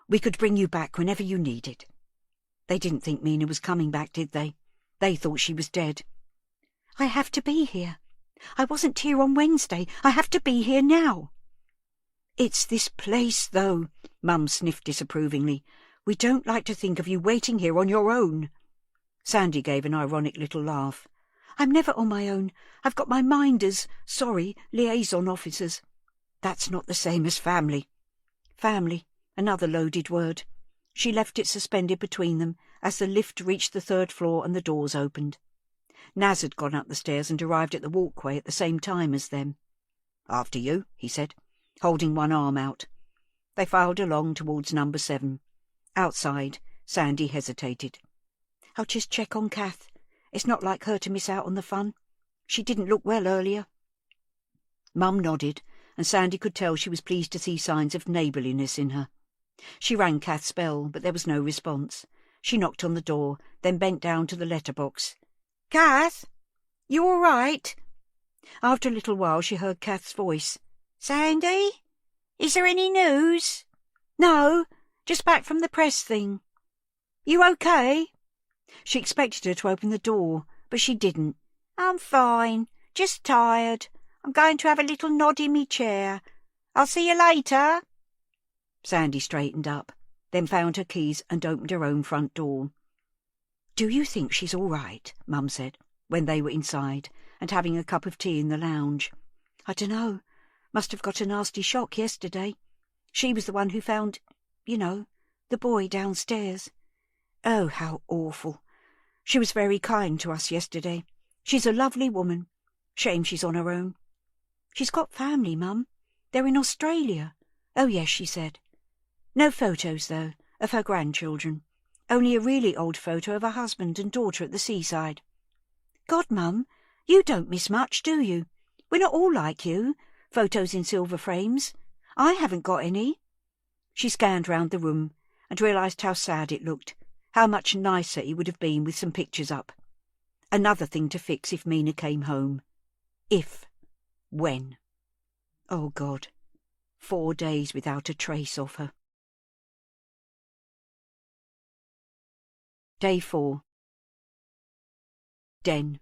We could bring you back whenever you needed. They didn't think Mina was coming back, did they? They thought she was dead. I have to be here. I wasn't here on Wednesday. I have to be here now. It's this place, though, Mum sniffed disapprovingly. We don't like to think of you waiting here on your own. Sandy gave an ironic little laugh. I'm never on my own. I've got my minders, liaison officers. That's not the same as family. Family, another loaded word. She left it suspended between them as the lift reached the 3rd floor and the doors opened. Naz had gone up the stairs and arrived at the walkway at the same time as them. After you, he said, holding one arm out. They filed along towards number 7. Outside, Sandy hesitated. I'll just check on Kath. It's not like her to miss out on the fun. She didn't look well earlier. Mum nodded, and Sandy could tell she was pleased to see signs of neighbourliness in her. She rang Kath's bell, but there was no response. She knocked on the door, then bent down to the letterbox. Kath? You all right? After a little while she heard Kath's voice. Sandy? Is there any news? No, just back from the press thing. You okay? She expected her to open the door, but she didn't. I'm fine, just tired. I'm going to have a little nod in me chair. I'll see you later. Sandy straightened up, then found her keys and opened her own front door. "Do you think she's all right?" Mum said, when they were inside and having a cup of tea in the lounge. "I dunno. Must have got a nasty shock yesterday. She was the one who found, the boy downstairs. Oh, how awful. She was very kind to us yesterday. She's a lovely woman. Shame she's on her own." "She's got family, Mum. They're in Australia." "Oh, yes," she said. "No photos, though, of her grandchildren. Only a really old photo of her husband and daughter at the seaside." "God, Mum, you don't miss much, do you? We're not all like you, photos in silver frames. I haven't got any." She scanned round the room and realised how sad it looked, how much nicer it would have been with some pictures up. Another thing to fix if Mina came home. If. When. Oh, God. 4 days without a trace of her. Day 4. Den.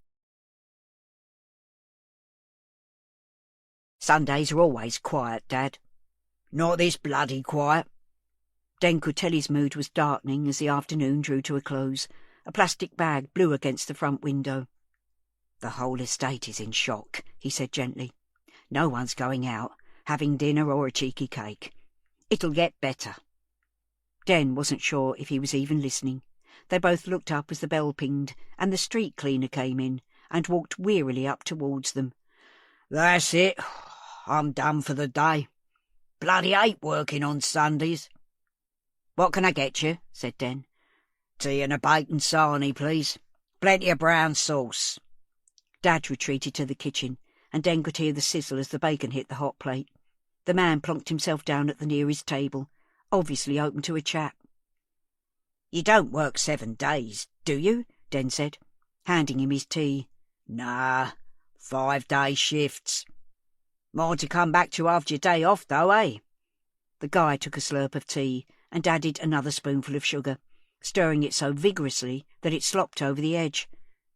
"Sundays are always quiet, Dad." "Not this bloody quiet." Den could tell his mood was darkening as the afternoon drew to a close. A plastic bag blew against the front window. "The whole estate is in shock," he said gently. "No one's going out, having dinner or a cheeky cake. It'll get better." Den wasn't sure if he was even listening. They both looked up as the bell pinged and the street cleaner came in and walked wearily up towards them. "That's it. I'm done for the day. Bloody hate working on Sundays." "What can I get you?" said Den. "Tea and a bacon sarnie, please. Plenty of brown sauce." Dad retreated to the kitchen, and Den could hear the sizzle as the bacon hit the hot plate. The man plonked himself down at the nearest table, obviously open to a chat. "You don't work 7 days, do you?" Den said, handing him his tea. "Nah, 5-day shifts. More to come back to after your day off, though, eh?" The guy took a slurp of tea and added another spoonful of sugar, stirring it so vigorously that it slopped over the edge.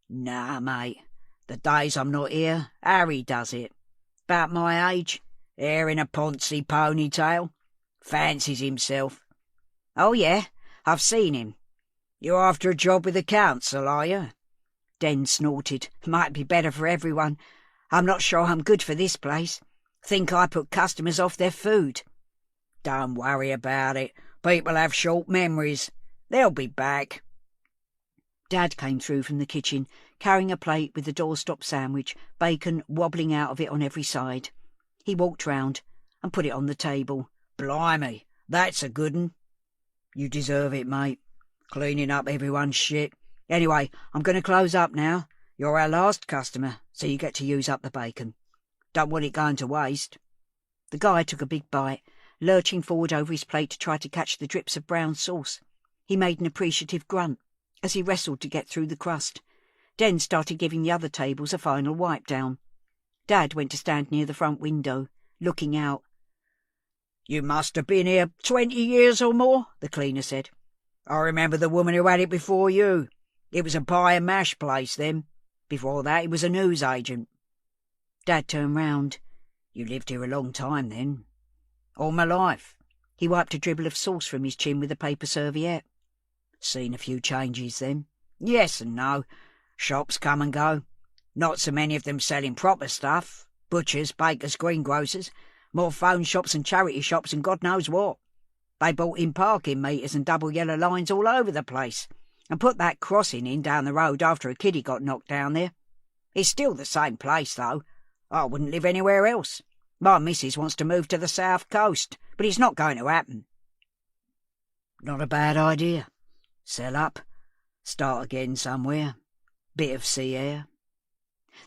"Nah, mate. The days I'm not here, Harry does it. About my age, hair in a poncy ponytail. Fancies himself." "Oh, yeah, I've seen him." "You're after a job with the council, are you?" Den snorted. "Might be better for everyone. I'm not sure I'm good for this place. Think I put customers off their food." "Don't worry about it. People have short memories. They'll be back." Dad came through from the kitchen, carrying a plate with the doorstop sandwich, bacon wobbling out of it on every side. He walked round and put it on the table. "Blimey, that's a good 'un." "You deserve it, mate. Cleaning up everyone's shit. Anyway, I'm going to close up now. You're our last customer, so you get to use up the bacon. Don't want it going to waste." The guy took a big bite, lurching forward over his plate to try to catch the drips of brown sauce. He made an appreciative grunt as he wrestled to get through the crust. Den started giving the other tables a final wipe down. Dad went to stand near the front window, looking out. "You must have been here 20 years or more," the cleaner said. "I remember the woman who had it before you. It was a pie and mash place then. Before that it was a news agent." Dad turned round. "You lived here a long time then?" "All my life." He wiped a dribble of sauce from his chin with a paper serviette. "Seen a few changes then?" "Yes and no. Shops come and go. Not so many of them selling proper stuff. Butchers, bakers, greengrocers. More phone shops and charity shops and God knows what. They brought in parking meters and double yellow lines all over the place, and put that crossing in down the road after a kiddie got knocked down there. It's still the same place, though. I wouldn't live anywhere else. My missus wants to move to the south coast, but it's not going to happen." "Not a bad idea. Sell up. Start again somewhere. Bit of sea air."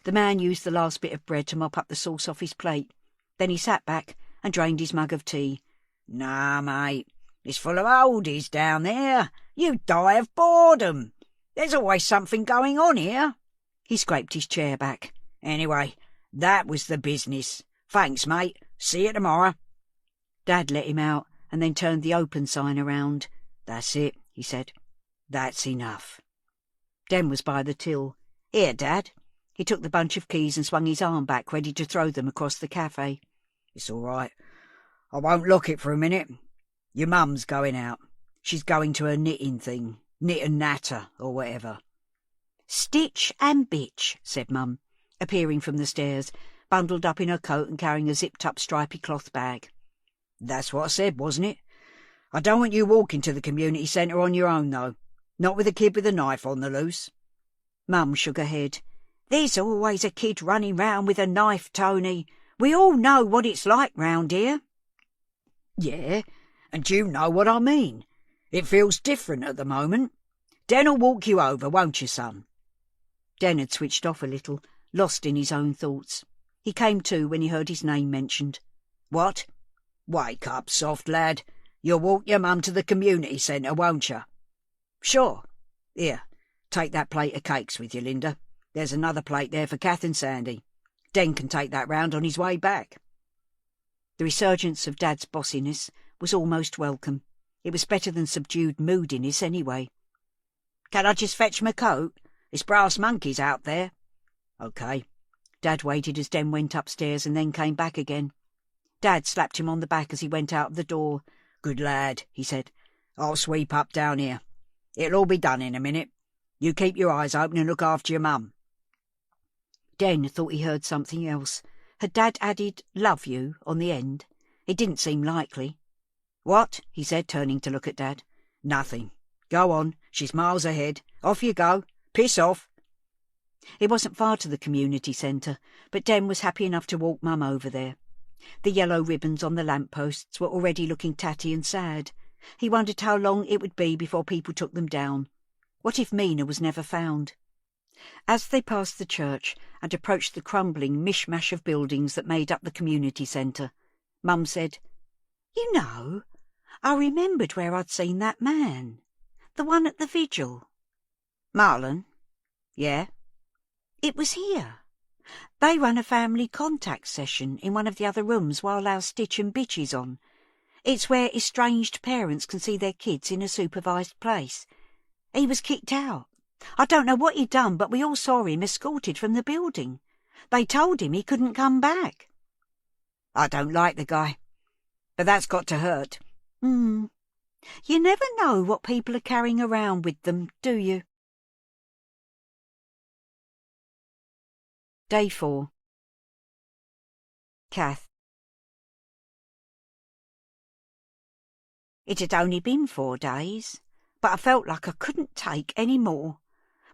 The man used the last bit of bread to mop up the sauce off his plate. Then he sat back and drained his mug of tea. "Nah, mate. It's full of oldies down there. You'd die of boredom. There's always something going on here." He scraped his chair back. "Anyway, that was the business. Thanks, mate. See you tomorrow." Dad let him out and then turned the open sign around. "That's it," he said. "That's enough." Den was by the till. "Here, Dad." He took the bunch of keys and swung his arm back, ready to throw them across the cafe. "It's all right. I won't lock it for a minute. Your mum's going out. She's going to her knitting thing. Knit and natter, or whatever. Stitch and bitch, said Mum, appearing from the stairs, bundled up in her coat and carrying a zipped-up stripy cloth bag. That's what I said, wasn't it? I don't want you walking to the community centre on your own, though. Not with a kid with a knife on the loose. Mum shook her head. There's always a kid running round with a knife, Tony. We all know what it's like round here. Yeah, and you know what I mean. It feels different at the moment. Den'll walk you over, won't you, son? Den had switched off a little, lost in his own thoughts. He came to when he heard his name mentioned. What? Wake up, soft lad. You'll walk your mum to the community centre, won't you? Sure. Here, take that plate of cakes with you, Linda. There's another plate there for Kath and Sandy. Den can take that round on his way back. The resurgence of Dad's bossiness was almost welcome. It was better than subdued moodiness anyway. Can I just fetch my coat? It's brass monkeys out there. OK. Dad waited as Den went upstairs and then came back again. Dad slapped him on the back as he went out of the door. Good lad, he said. I'll sweep up down here. It'll all be done in a minute. You keep your eyes open and look after your mum. Den thought he heard something else. Had Dad added "love you" on the end? It didn't seem likely. What? He said, turning to look at Dad. Nothing. Go on. She's miles ahead. Off you go. Piss off. It wasn't far to the community centre, but Den was happy enough to walk Mum over there. The yellow ribbons on the lamp-posts were already looking tatty and sad. He wondered how long it would be before people took them down. What if Mina was never found? As they passed the church and approached the crumbling mishmash of buildings that made up the community centre, Mum said, "You know, I remembered where I'd seen that man. The one at the vigil." "Marlon?" "Yeah." "It was here. They run a family contact session in one of the other rooms while our Stitch and Bitch is on. It's where estranged parents can see their kids in a supervised place. He was kicked out. I don't know what he'd done, but we all saw him escorted from the building. They told him he couldn't come back." "I don't like the guy. But that's got to hurt." You never know what people are carrying around with them, do you? Day 4. Kath. It had only been 4 days, but I felt like I couldn't take any more.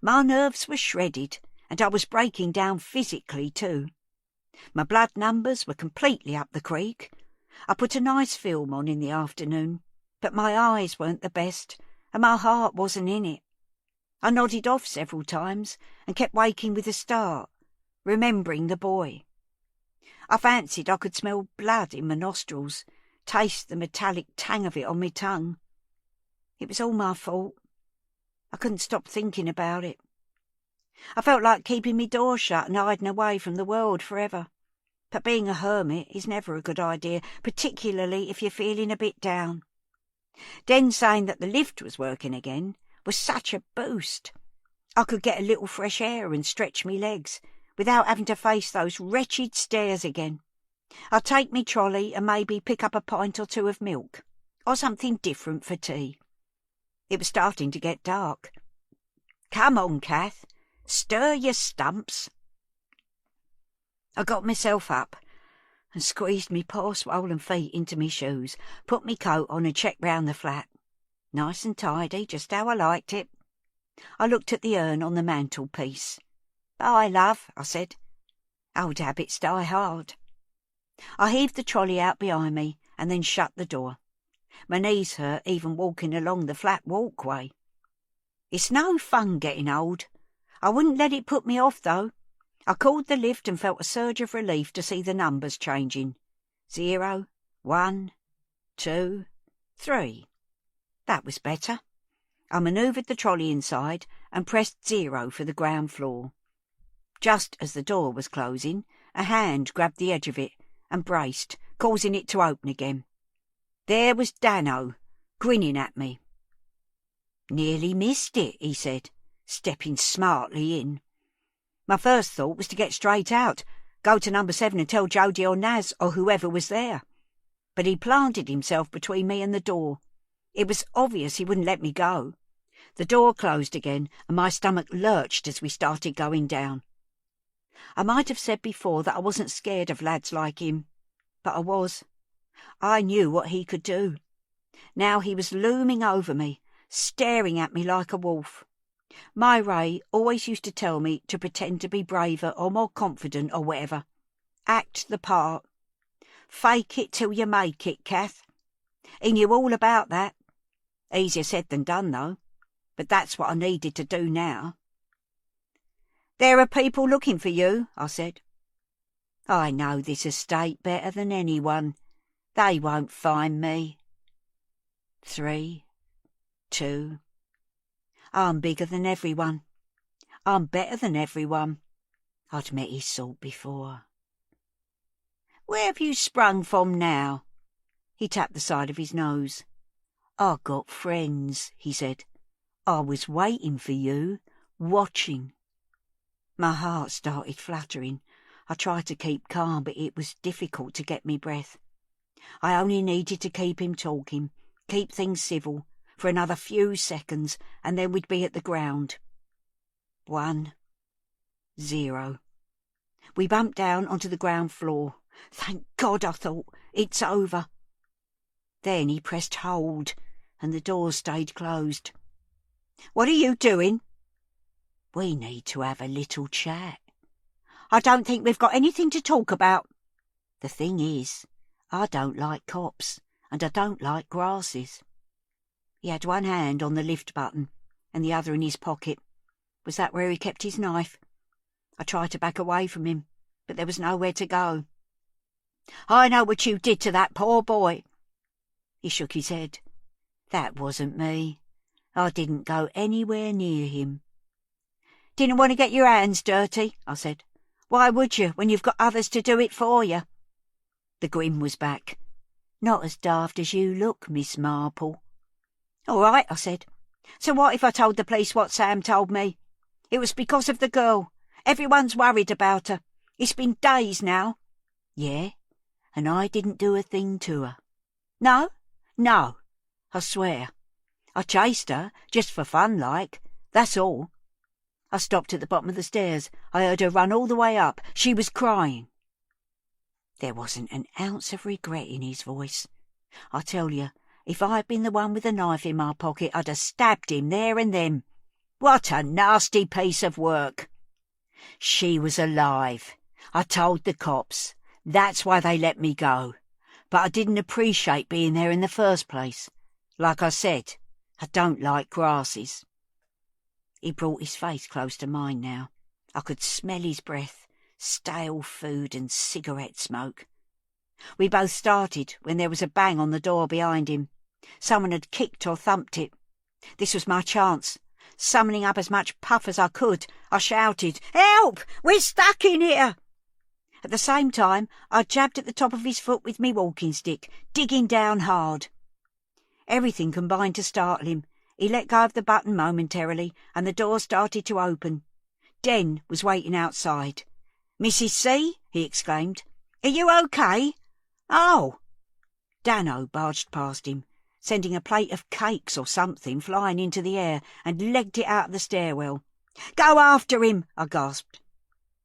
My nerves were shredded, and I was breaking down physically too. My blood numbers were completely up the creek. I put a nice film on in the afternoon, but my eyes weren't the best, and my heart wasn't in it. I nodded off several times and kept waking with a start, remembering the boy. I fancied I could smell blood in my nostrils, taste the metallic tang of it on my tongue. It was all my fault. I couldn't stop thinking about it. I felt like keeping my door shut and hiding away from the world forever. But being a hermit is never a good idea, particularly if you're feeling a bit down. Den saying that the lift was working again was such a boost. I could get a little fresh air and stretch me legs without having to face those wretched stairs again. I'd take me trolley and maybe pick up a pint or 2 of milk, or something different for tea. It was starting to get dark. "Come on, Kath. Stir your stumps." I got myself up and squeezed me poor swollen feet into me shoes, put me coat on and checked round the flat. Nice and tidy, just how I liked it. I looked at the urn on the mantelpiece. "Bye, love," I said. Old habits die hard. I heaved the trolley out behind me and then shut the door. My knees hurt even walking along the flat walkway. It's no fun getting old. I wouldn't let it put me off, though. I called the lift and felt a surge of relief to see the numbers changing. 0, 1, 2, 3. That was better. I manoeuvred the trolley inside and pressed 0 for the ground floor. Just as the door was closing, a hand grabbed the edge of it and braced, causing it to open again. There was Dano, grinning at me. "Nearly missed it," he said, stepping smartly in. My first thought was to get straight out, go to number 7 and tell Jody or Naz or whoever was there. But he planted himself between me and the door. It was obvious he wouldn't let me go. The door closed again, and my stomach lurched as we started going down. I might have said before that I wasn't scared of lads like him, but I was. I knew what he could do. Now he was looming over me, staring at me like a wolf. My Ray always used to tell me to pretend to be braver or more confident or whatever. Act the part. Fake it till you make it, Kath. He knew all about that. Easier said than done, though. But that's what I needed to do now. "There are people looking for you," I said. "I know this estate better than anyone. They won't find me." 3, 2. I'm bigger than everyone. I'm better than everyone. I'd met his sort before. "Where have you sprung from now?" He tapped the side of his nose. "I got friends," he said. "I was waiting for you, watching." My heart started fluttering. I tried to keep calm, but it was difficult to get me breath. I only needed to keep him talking, keep things civil, for another few seconds, and then we'd be at the ground. 1, 0. We bumped down onto the ground floor. Thank God, I thought. It's over. Then he pressed hold, and the door stayed closed. "What are you doing?" "We need to have a little chat." "I don't think we've got anything to talk about." "The thing is, I don't like cops, and I don't like grasses." He had one hand on the lift button, and the other in his pocket. Was that where he kept his knife? I tried to back away from him, but there was nowhere to go. "I know what you did to that poor boy." He shook his head. "That wasn't me. I didn't go anywhere near him." "Didn't want to get your hands dirty," I said. "Why would you, when you've got others to do it for you?" The grin was back. "Not as daft as you look, Miss Marple." "All right," I said. "So what if I told the police what Sam told me? It was because of the girl. Everyone's worried about her. It's been days now." "Yeah, and I didn't do a thing to her." "No? No. I swear. I chased her, just for fun like. That's all." I stopped at the bottom of the stairs. I heard her run all the way up. She was crying. There wasn't an ounce of regret in his voice. I tell you, if I'd been the one with the knife in my pocket, I'd have stabbed him there and then. What a nasty piece of work. She was alive. I told the cops. That's why they let me go. But I didn't appreciate being there in the first place. Like I said, I don't like grasses. He brought his face close to mine now. I could smell his breath, stale food and cigarette smoke. We both started when there was a bang on the door behind him. Someone had kicked or thumped it. This was my chance. Summoning up as much puff as I could, I shouted, "Help! We're stuck in here!" At the same time, I jabbed at the top of his foot with me walking stick, digging down hard. Everything combined to startle him. He let go of the button momentarily, and the door started to open. Den was waiting outside. "Mrs. C?" he exclaimed. "Are you okay?" "Oh!" Dano barged past him, sending a plate of cakes or something flying into the air, and legged it out of the stairwell. "Go after him!" I gasped.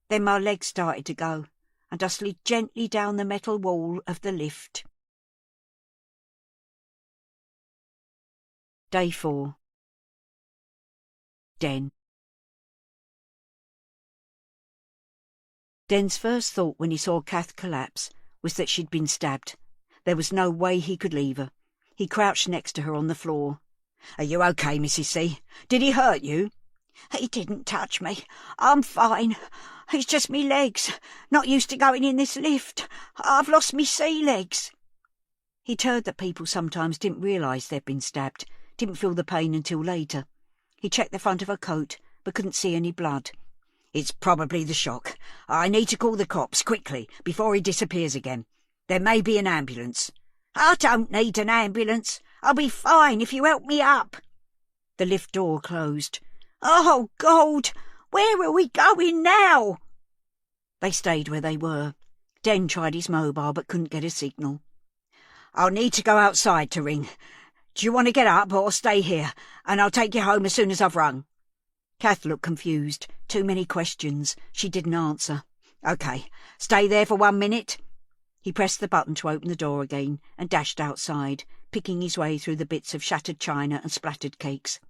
Then my legs started to go, and I slid gently down the metal wall of the lift. Day 4. Den. Den's first thought when he saw Kath collapse was that she'd been stabbed. There was no way he could leave her. He crouched next to her on the floor. "Are you okay, Mrs. C? Did he hurt you?" "He didn't touch me. I'm fine. It's just me legs. Not used to going in this lift. I've lost me sea legs." He'd heard that people sometimes didn't realise they'd been stabbed, didn't feel the pain until later. He checked the front of her coat, but couldn't see any blood. "It's probably the shock. I need to call the cops, quickly, before he disappears again. There may be an ambulance." "I don't need an ambulance. I'll be fine if you help me up." The lift door closed. "Oh, God! Where are we going now?" They stayed where they were. Den tried his mobile but couldn't get a signal. "I'll need to go outside to ring. Do you want to get up or stay here, and I'll take you home as soon as I've rung?" Kath looked confused. Too many questions. She didn't answer. "OK, stay there for 1 minute." He pressed the button to open the door again and dashed outside, picking his way through the bits of shattered china and splattered cakes.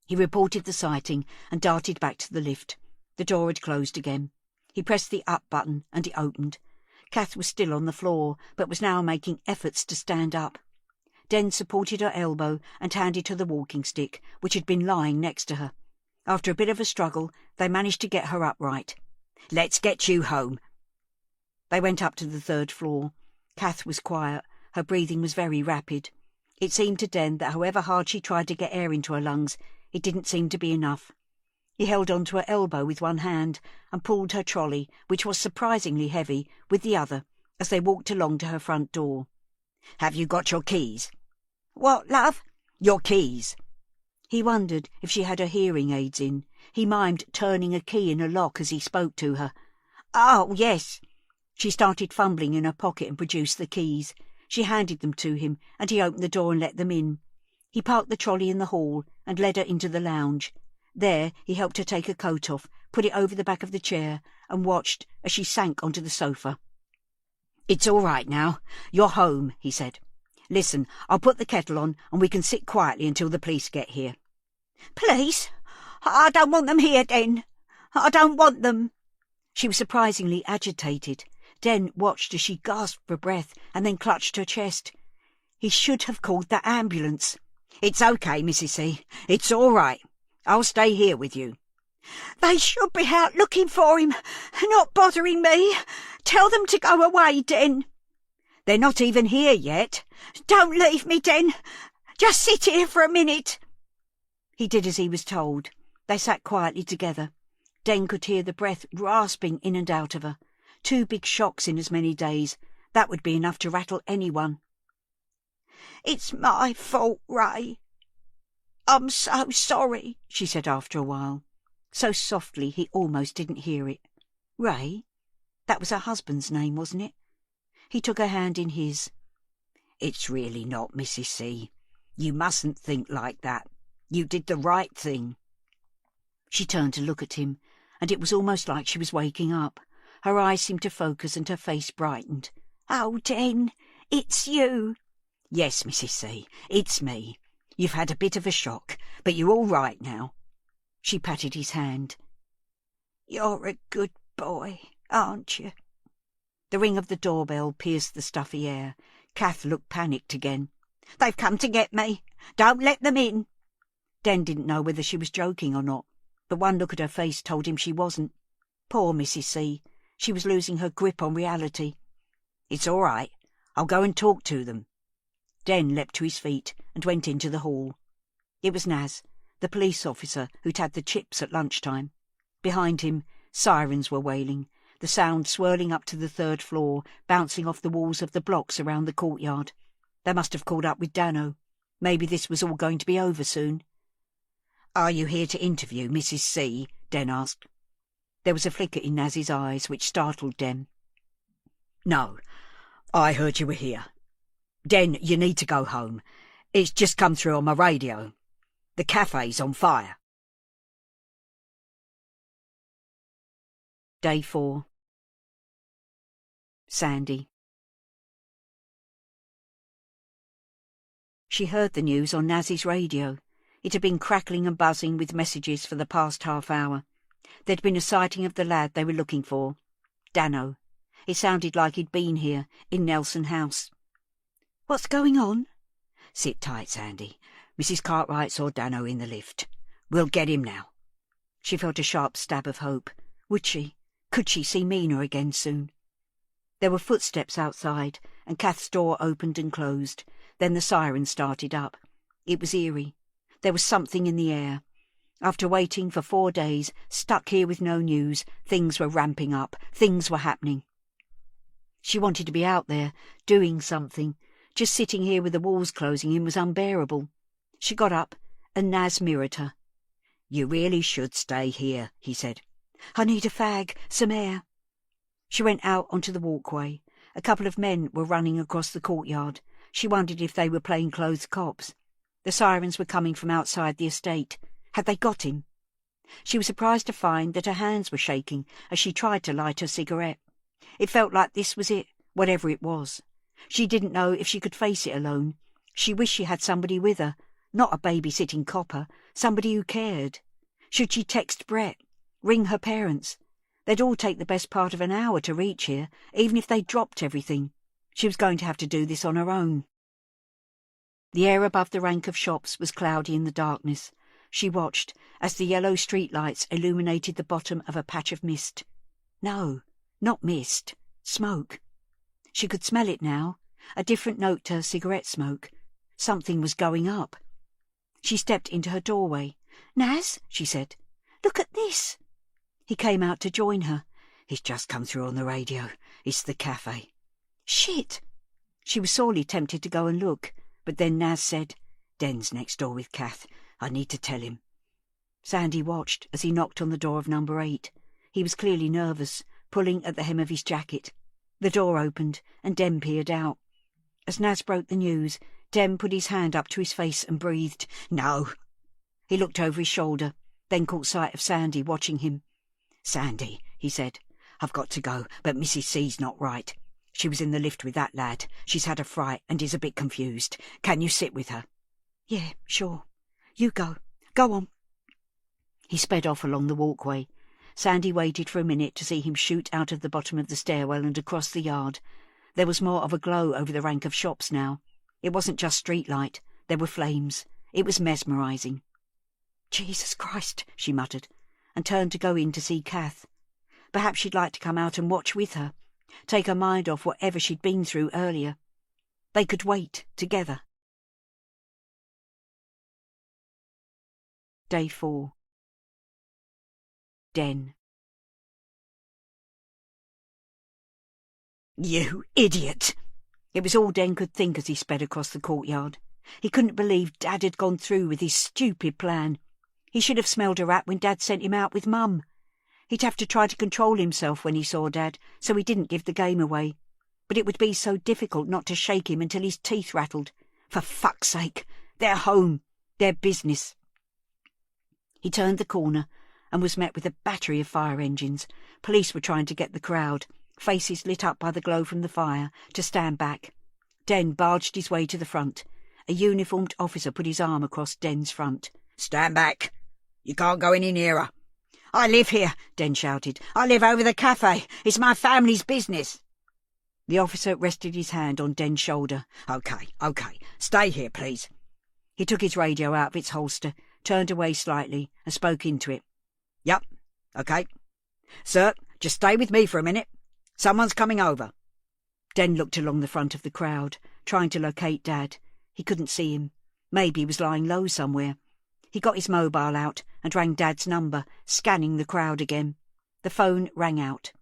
He reported the sighting and darted back to the lift. The door had closed again. He pressed the up button and it opened. Kath was still on the floor, but was now making efforts to stand up. Den supported her elbow and handed her the walking stick, which had been lying next to her. After a bit of a struggle, they managed to get her upright. "Let's get you home." They went up to the 3rd floor. Kath was quiet. Her breathing was very rapid. It seemed to Den that however hard she tried to get air into her lungs, it didn't seem to be enough. He held on to her elbow with one hand and pulled her trolley, which was surprisingly heavy, with the other, as they walked along to her front door. "Have you got your keys?" What, love? "Your keys." He wondered if she had her hearing aids in. He mimed turning a key in a lock as he spoke to her. Oh, yes. She started fumbling in her pocket and produced the keys. She handed them to him, and he opened the door and let them in. He parked the trolley in the hall and led her into the lounge. There he helped her take her coat off, put it over the back of the chair, and watched as she sank onto the sofa. "It's all right now. You're home," he said. "Listen, I'll put the kettle on and we can sit quietly until the police get here." Police? I don't want them here, Den. I don't want them. She was surprisingly agitated. Den watched as she gasped for breath and then clutched her chest. He should have called the ambulance. "It's okay, Mrs. C. It's all right. I'll stay here with you." They should be out looking for him, not bothering me. Tell them to go away, Den. "They're not even here yet." Don't leave me, Den. Just sit here for a minute. He did as he was told. They sat quietly together. Den could hear the breath rasping in and out of her. 2 big shocks in as many days. That would be enough to rattle anyone. It's my fault, Ray. I'm so sorry, she said after a while. So softly he almost didn't hear it. Ray? That was her husband's name, wasn't it? He took her hand in his. "It's really not, Mrs. C. You mustn't think like that. You did the right thing." She turned to look at him, and it was almost like she was waking up. Her eyes seemed to focus and her face brightened. "Oh, Den, it's you." "Yes, Mrs. C, it's me. You've had a bit of a shock, but you're all right now." She patted his hand. "You're a good boy, aren't you?" The ring of the doorbell pierced the stuffy air. Kath looked panicked again. "They've come to get me. Don't let them in." Den didn't know whether she was joking or not, but one look at her face told him she wasn't. Poor Mrs. C. She was losing her grip on reality. "It's all right. I'll go and talk to them." Den leapt to his feet and went into the hall. It was Naz, the police officer who'd had the chips at lunchtime. Behind him, sirens were wailing, the sound swirling up to the 3rd floor, bouncing off the walls of the blocks around the courtyard. They must have caught up with Dano. Maybe this was all going to be over soon. "Are you here to interview Mrs. C?" Den asked. There was a flicker in Naz's eyes which startled Den. "No, I heard you were here. Den, you need to go home. It's just come through on my radio. The cafe's on fire." Day 4. Sandy. She heard the news on Naz's radio. It had been crackling and buzzing with messages for the past half hour. There'd been a sighting of the lad they were looking for. Dano. It sounded like he'd been here, in Nelson House. "What's going on?" "Sit tight, Sandy. Mrs. Cartwright saw Dano in the lift. We'll get him now." She felt a sharp stab of hope. Would she? Could she see Mina again soon? There were footsteps outside, and Kath's door opened and closed. Then the siren started up. It was eerie. There was something in the air. After waiting for 4 days, stuck here with no news, things were ramping up. Things were happening. She wanted to be out there, doing something. Just sitting here with the walls closing in was unbearable. She got up, and Naz mirrored her. "You really should stay here," he said. "I need a fag, some air." She went out onto the walkway. A couple of men were running across the courtyard. She wondered if they were plainclothes cops. The sirens were coming from outside the estate. Had they got him? She was surprised to find that her hands were shaking as she tried to light her cigarette. It felt like this was it, whatever it was. She didn't know if she could face it alone. She wished she had somebody with her, not a babysitting copper, somebody who cared. Should she text Brett? Ring her parents? They'd all take the best part of an hour to reach here, even if they dropped everything. She was going to have to do this on her own. The air above the rank of shops was cloudy in the darkness. She watched as the yellow streetlights illuminated the bottom of a patch of mist. No, not mist, smoke. She could smell it now, a different note to her cigarette smoke. Something was going up. She stepped into her doorway. "Naz," she said, "look at this." He came out to join her. "He's just come through on the radio. It's the cafe." "Shit!" She was sorely tempted to go and look, but then Naz said, "Den's next door with Kath. I need to tell him." Sandy watched as he knocked on the door of number 8. He was clearly nervous, pulling at the hem of his jacket. The door opened, and Den peered out. As Naz broke the news, Den put his hand up to his face and breathed, "No." He looked over his shoulder, then caught sight of Sandy watching him. "Sandy," he said, "I've got to go, but Mrs. C's not right. She was in the lift with that lad. She's had a fright and is a bit confused. Can you sit with her?" "Yeah, sure. You go. Go on." He sped off along the walkway. Sandy waited for a minute to see him shoot out of the bottom of the stairwell and across the yard. There was more of a glow over the rank of shops now. It wasn't just streetlight. There were flames. It was mesmerising. "Jesus Christ," she muttered, and turned to go in to see Kath. Perhaps she'd like to come out and watch with her, take her mind off whatever she'd been through earlier. They could wait, together. Day 4. Den. "You idiot!" It was all Den could think as he sped across the courtyard. He couldn't believe Dad had gone through with his stupid plan. He should have smelled a rat when Dad sent him out with Mum. He'd have to try to control himself when he saw Dad, so he didn't give the game away. But it would be so difficult not to shake him until his teeth rattled. For fuck's sake, they're home, their business. He turned the corner and was met with a battery of fire engines. Police were trying to get the crowd, faces lit up by the glow from the fire, to stand back. Den barged his way to the front. A uniformed officer put his arm across Den's front. "Stand back. You can't go any nearer." "I live here," Den shouted. "I live over the cafe. It's my family's business." The officer rested his hand on Den's shoulder. Okay. Stay here, please." He took his radio out of its holster, turned away slightly, and spoke into it. "Yep, okay. Sir, just stay with me for a minute. Someone's coming over." Den looked along the front of the crowd, trying to locate Dad. He couldn't see him. Maybe he was lying low somewhere. He got his mobile out and rang Dad's number, scanning the crowd again. The phone rang out.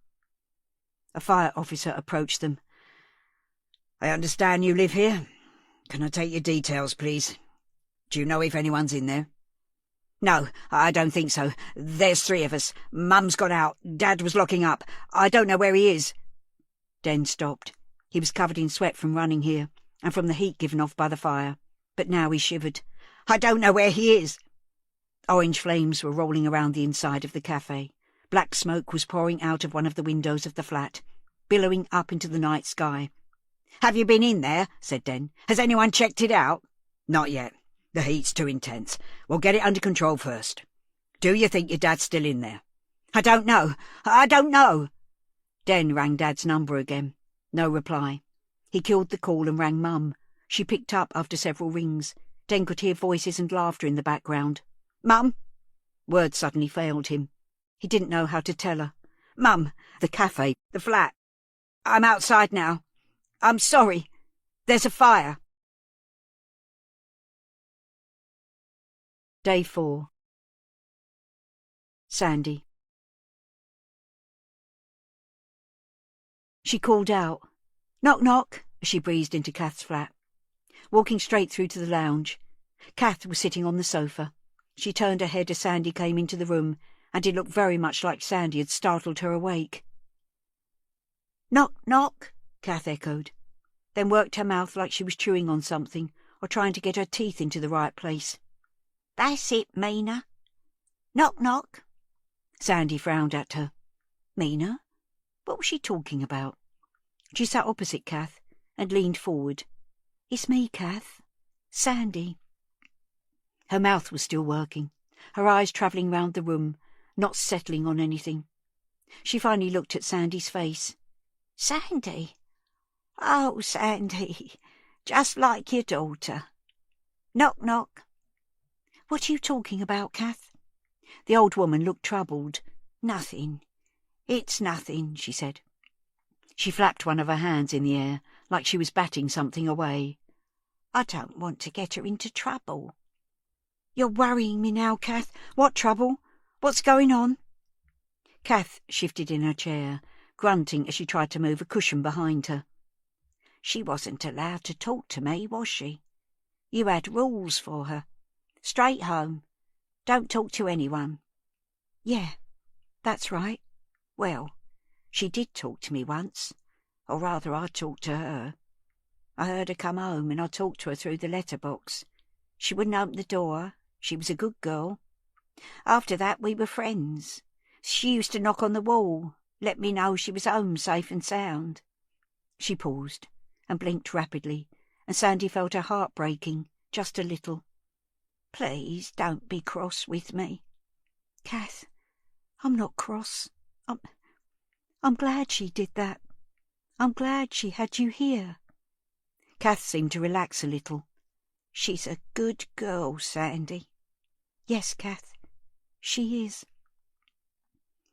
A fire officer approached them. "I understand you live here. Can I take your details, please? Do you know if anyone's in there?" "No, I don't think so. There's 3 of us. Mum's gone out. Dad was locking up. I don't know where he is." Den stopped. He was covered in sweat from running here, and from the heat given off by the fire. But now he shivered. "I don't know where he is." Orange flames were rolling around the inside of the cafe. Black smoke was pouring out of one of the windows of the flat, billowing up into the night sky. "Have you been in there?" said Den. "Has anyone checked it out?" "Not yet. The heat's too intense. We'll get it under control first. Do you think your dad's still in there?" "I don't know. I don't know." Den rang Dad's number again. No reply. He killed the call and rang Mum. She picked up after several rings. Den could hear voices and laughter in the background. "Mum?" Words suddenly failed him. He didn't know how to tell her. "Mum, the cafe, the flat. I'm outside now. I'm sorry. There's a fire." Day 4. Sandy. She called out, "Knock, knock," as she breezed into Kath's flat. Walking straight through to the lounge. Kath was sitting on the sofa. She turned her head as Sandy came into the room, and it looked very much like Sandy had startled her awake. "Knock, knock," Kath echoed. then worked her mouth like she was chewing on something or trying to get her teeth into the right place. That's it, Mina. Knock, knock. Sandy frowned at her. Mina? What was she talking about? She sat opposite Kath and leaned forward. It's me, Kath. Sandy. Her mouth was still working, her eyes travelling round the room, not settling on anything. She finally looked at Sandy's face. Sandy? Oh, Sandy, just like your daughter. Knock, knock. What are you talking about, Kath? The old woman looked troubled. Nothing. It's nothing, she said. She flapped one of her hands in the air, like she was batting something away. I don't want to get her into trouble. You're worrying me now, Kath. What trouble? What's going on? Kath shifted in her chair, grunting as she tried to move a cushion behind her. She wasn't allowed to talk to me, was she? You had rules for her. Straight home. Don't talk to anyone. Yeah, that's right. Well, she did talk to me once, or rather I talked to her. I heard her come home and I talked to her through the letterbox. She wouldn't open the door. She was a good girl. After that we were friends. She used to knock on the wall, let me know she was home safe and sound. She paused and blinked rapidly, and Sandy felt her heart breaking, just a little. Please don't be cross with me. Kath, I'm not cross. I'm glad she did that. I'm glad she had you here. Kath seemed to relax a little. She's a good girl, Sandy. Yes, Kath, she is.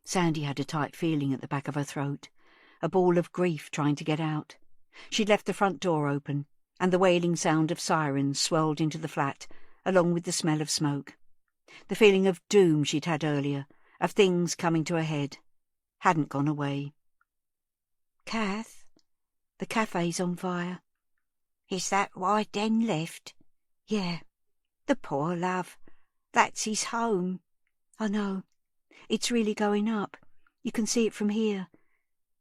Sandy had a tight feeling at the back of her throat, a ball of grief trying to get out. She'd left the front door open, and the wailing sound of sirens swirled into the flat, along with the smell of smoke. The feeling of doom she'd had earlier, of things coming to a head, hadn't gone away. Kath, the cafe's on fire. Is that why Den left? Yeah. The poor love. That's his home. I know. It's really going up. You can see it from here.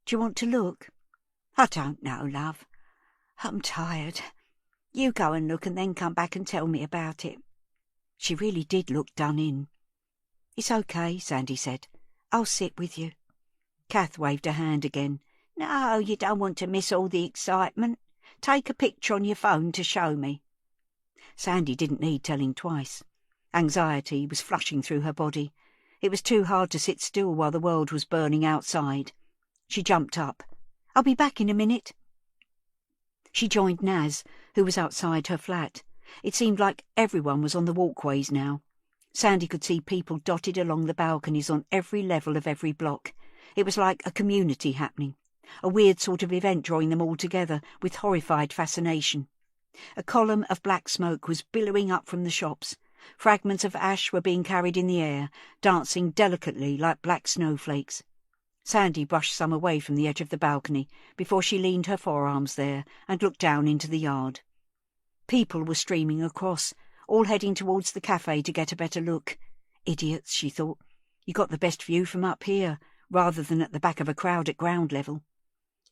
Do you want to look? I don't know, love. I'm tired. You go and look and then come back and tell me about it. She really did look done in. It's okay, Sandy said. I'll sit with you. Kath waved her hand again. No, you don't want to miss all the excitement. Take a picture on your phone to show me. Sandy didn't need telling twice. Anxiety was flushing through her body. It was too hard to sit still while the world was burning outside. She jumped up. I'll be back in a minute. She joined Naz, who was outside her flat. It seemed like everyone was on the walkways now. Sandy could see people dotted along the balconies on every level of every block. It was like a community happening, a weird sort of event drawing them all together with horrified fascination. A column of black smoke was billowing up from the shops. Fragments of ash were being carried in the air, dancing delicately like black snowflakes. Sandy brushed some away from the edge of the balcony before she leaned her forearms there and looked down into the yard. People were streaming across, all heading towards the cafe to get a better look. Idiots, she thought. You got the best view from up here, rather than at the back of a crowd at ground level.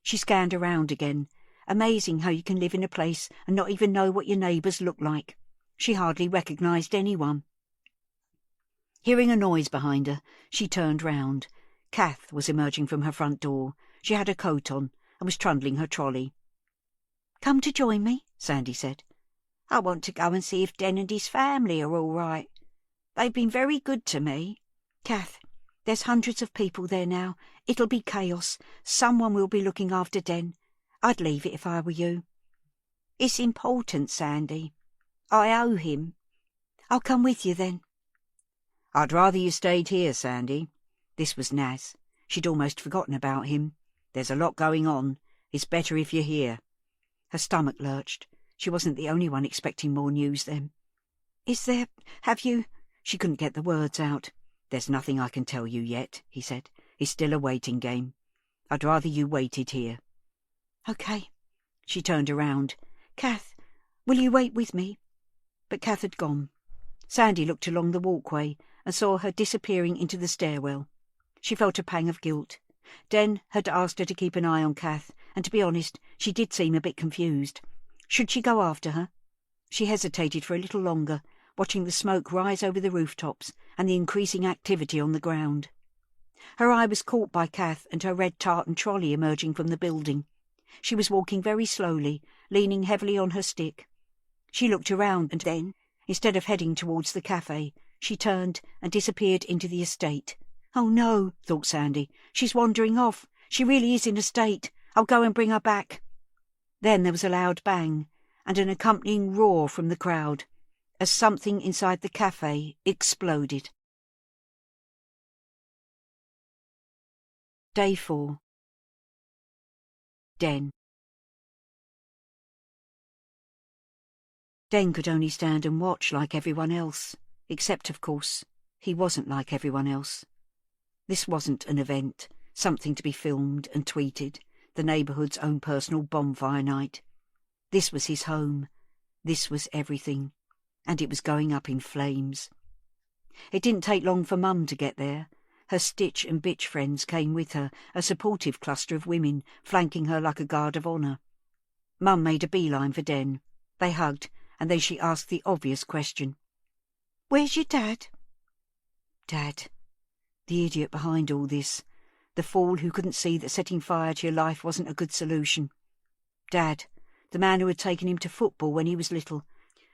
She scanned around again. Amazing how you can live in a place and not even know what your neighbours look like. She hardly recognised anyone. Hearing a noise behind her, she turned round. Kath was emerging from her front door. She had a coat on and was trundling her trolley. "Come to join me," Sandy said. "I want to go and see if Den and his family are all right. They've been very good to me." "Kath, there's hundreds of people there now. It'll be chaos. Someone will be looking after Den. I'd leave it if I were you." "It's important, Sandy. I owe him." "I'll come with you then." "I'd rather you stayed here, Sandy." This was Naz. She'd almost forgotten about him. "There's a lot going on. It's better if you're here." Her stomach lurched. She wasn't the only one expecting more news then. Have you... She couldn't get the words out. "There's nothing I can tell you yet," he said. "It's still a waiting game. I'd rather you waited here." "OK." She turned around. "Kath, will you wait with me?" But Kath had gone. Sandy looked along the walkway and saw her disappearing into the stairwell. She felt a pang of guilt. Den had asked her to keep an eye on Kath, and to be honest, She did seem a bit confused. Should she go after her? She hesitated for a little longer, watching the smoke rise over the rooftops and the increasing activity on the ground. Her eye was caught by Kath and her red tartan trolley emerging from the building. She was walking very slowly, leaning heavily on her stick. She looked around and then, instead of heading towards the cafe, she turned and disappeared into the estate. "Oh no," thought Sandy, "she's wandering off. She really is in a state. I'll go and bring her back." Then there was a loud bang and an accompanying roar from the crowd as something inside the cafe exploded. Day 4. Den. Den could only stand and watch like everyone else, except, of course, he wasn't like everyone else. This wasn't an event, something to be filmed and tweeted, the neighbourhood's own personal bonfire night. This was his home. This was everything. And it was going up in flames. It didn't take long for Mum to get there. Her Stitch and Bitch friends came with her, a supportive cluster of women, flanking her like a guard of honour. Mum made a beeline for Den. They hugged, and then she asked the obvious question. "Where's your dad?" Dad. The idiot behind all this. The fool who couldn't see that setting fire to your life wasn't a good solution. Dad. The man who had taken him to football when he was little,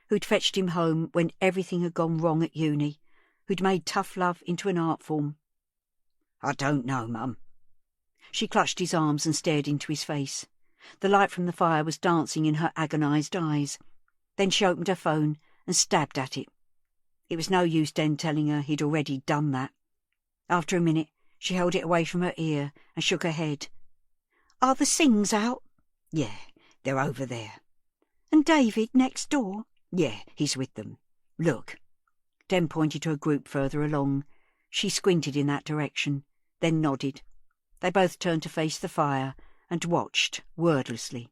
who'd fetched him home when everything had gone wrong at uni, who'd made tough love into an art form. "I don't know, Mum." She clutched his arms and stared into his face. The light from the fire was dancing in her agonised eyes. Then she opened her phone and stabbed at it. It was no use Den telling her he'd already done that. After a minute, she held it away from her ear and shook her head. "Are the Sings out?" "Yeah, they're over there." "And David next door?" "Yeah, he's with them. Look." Den pointed to a group further along. She squinted in that direction, then nodded. They both turned to face the fire and watched, wordlessly.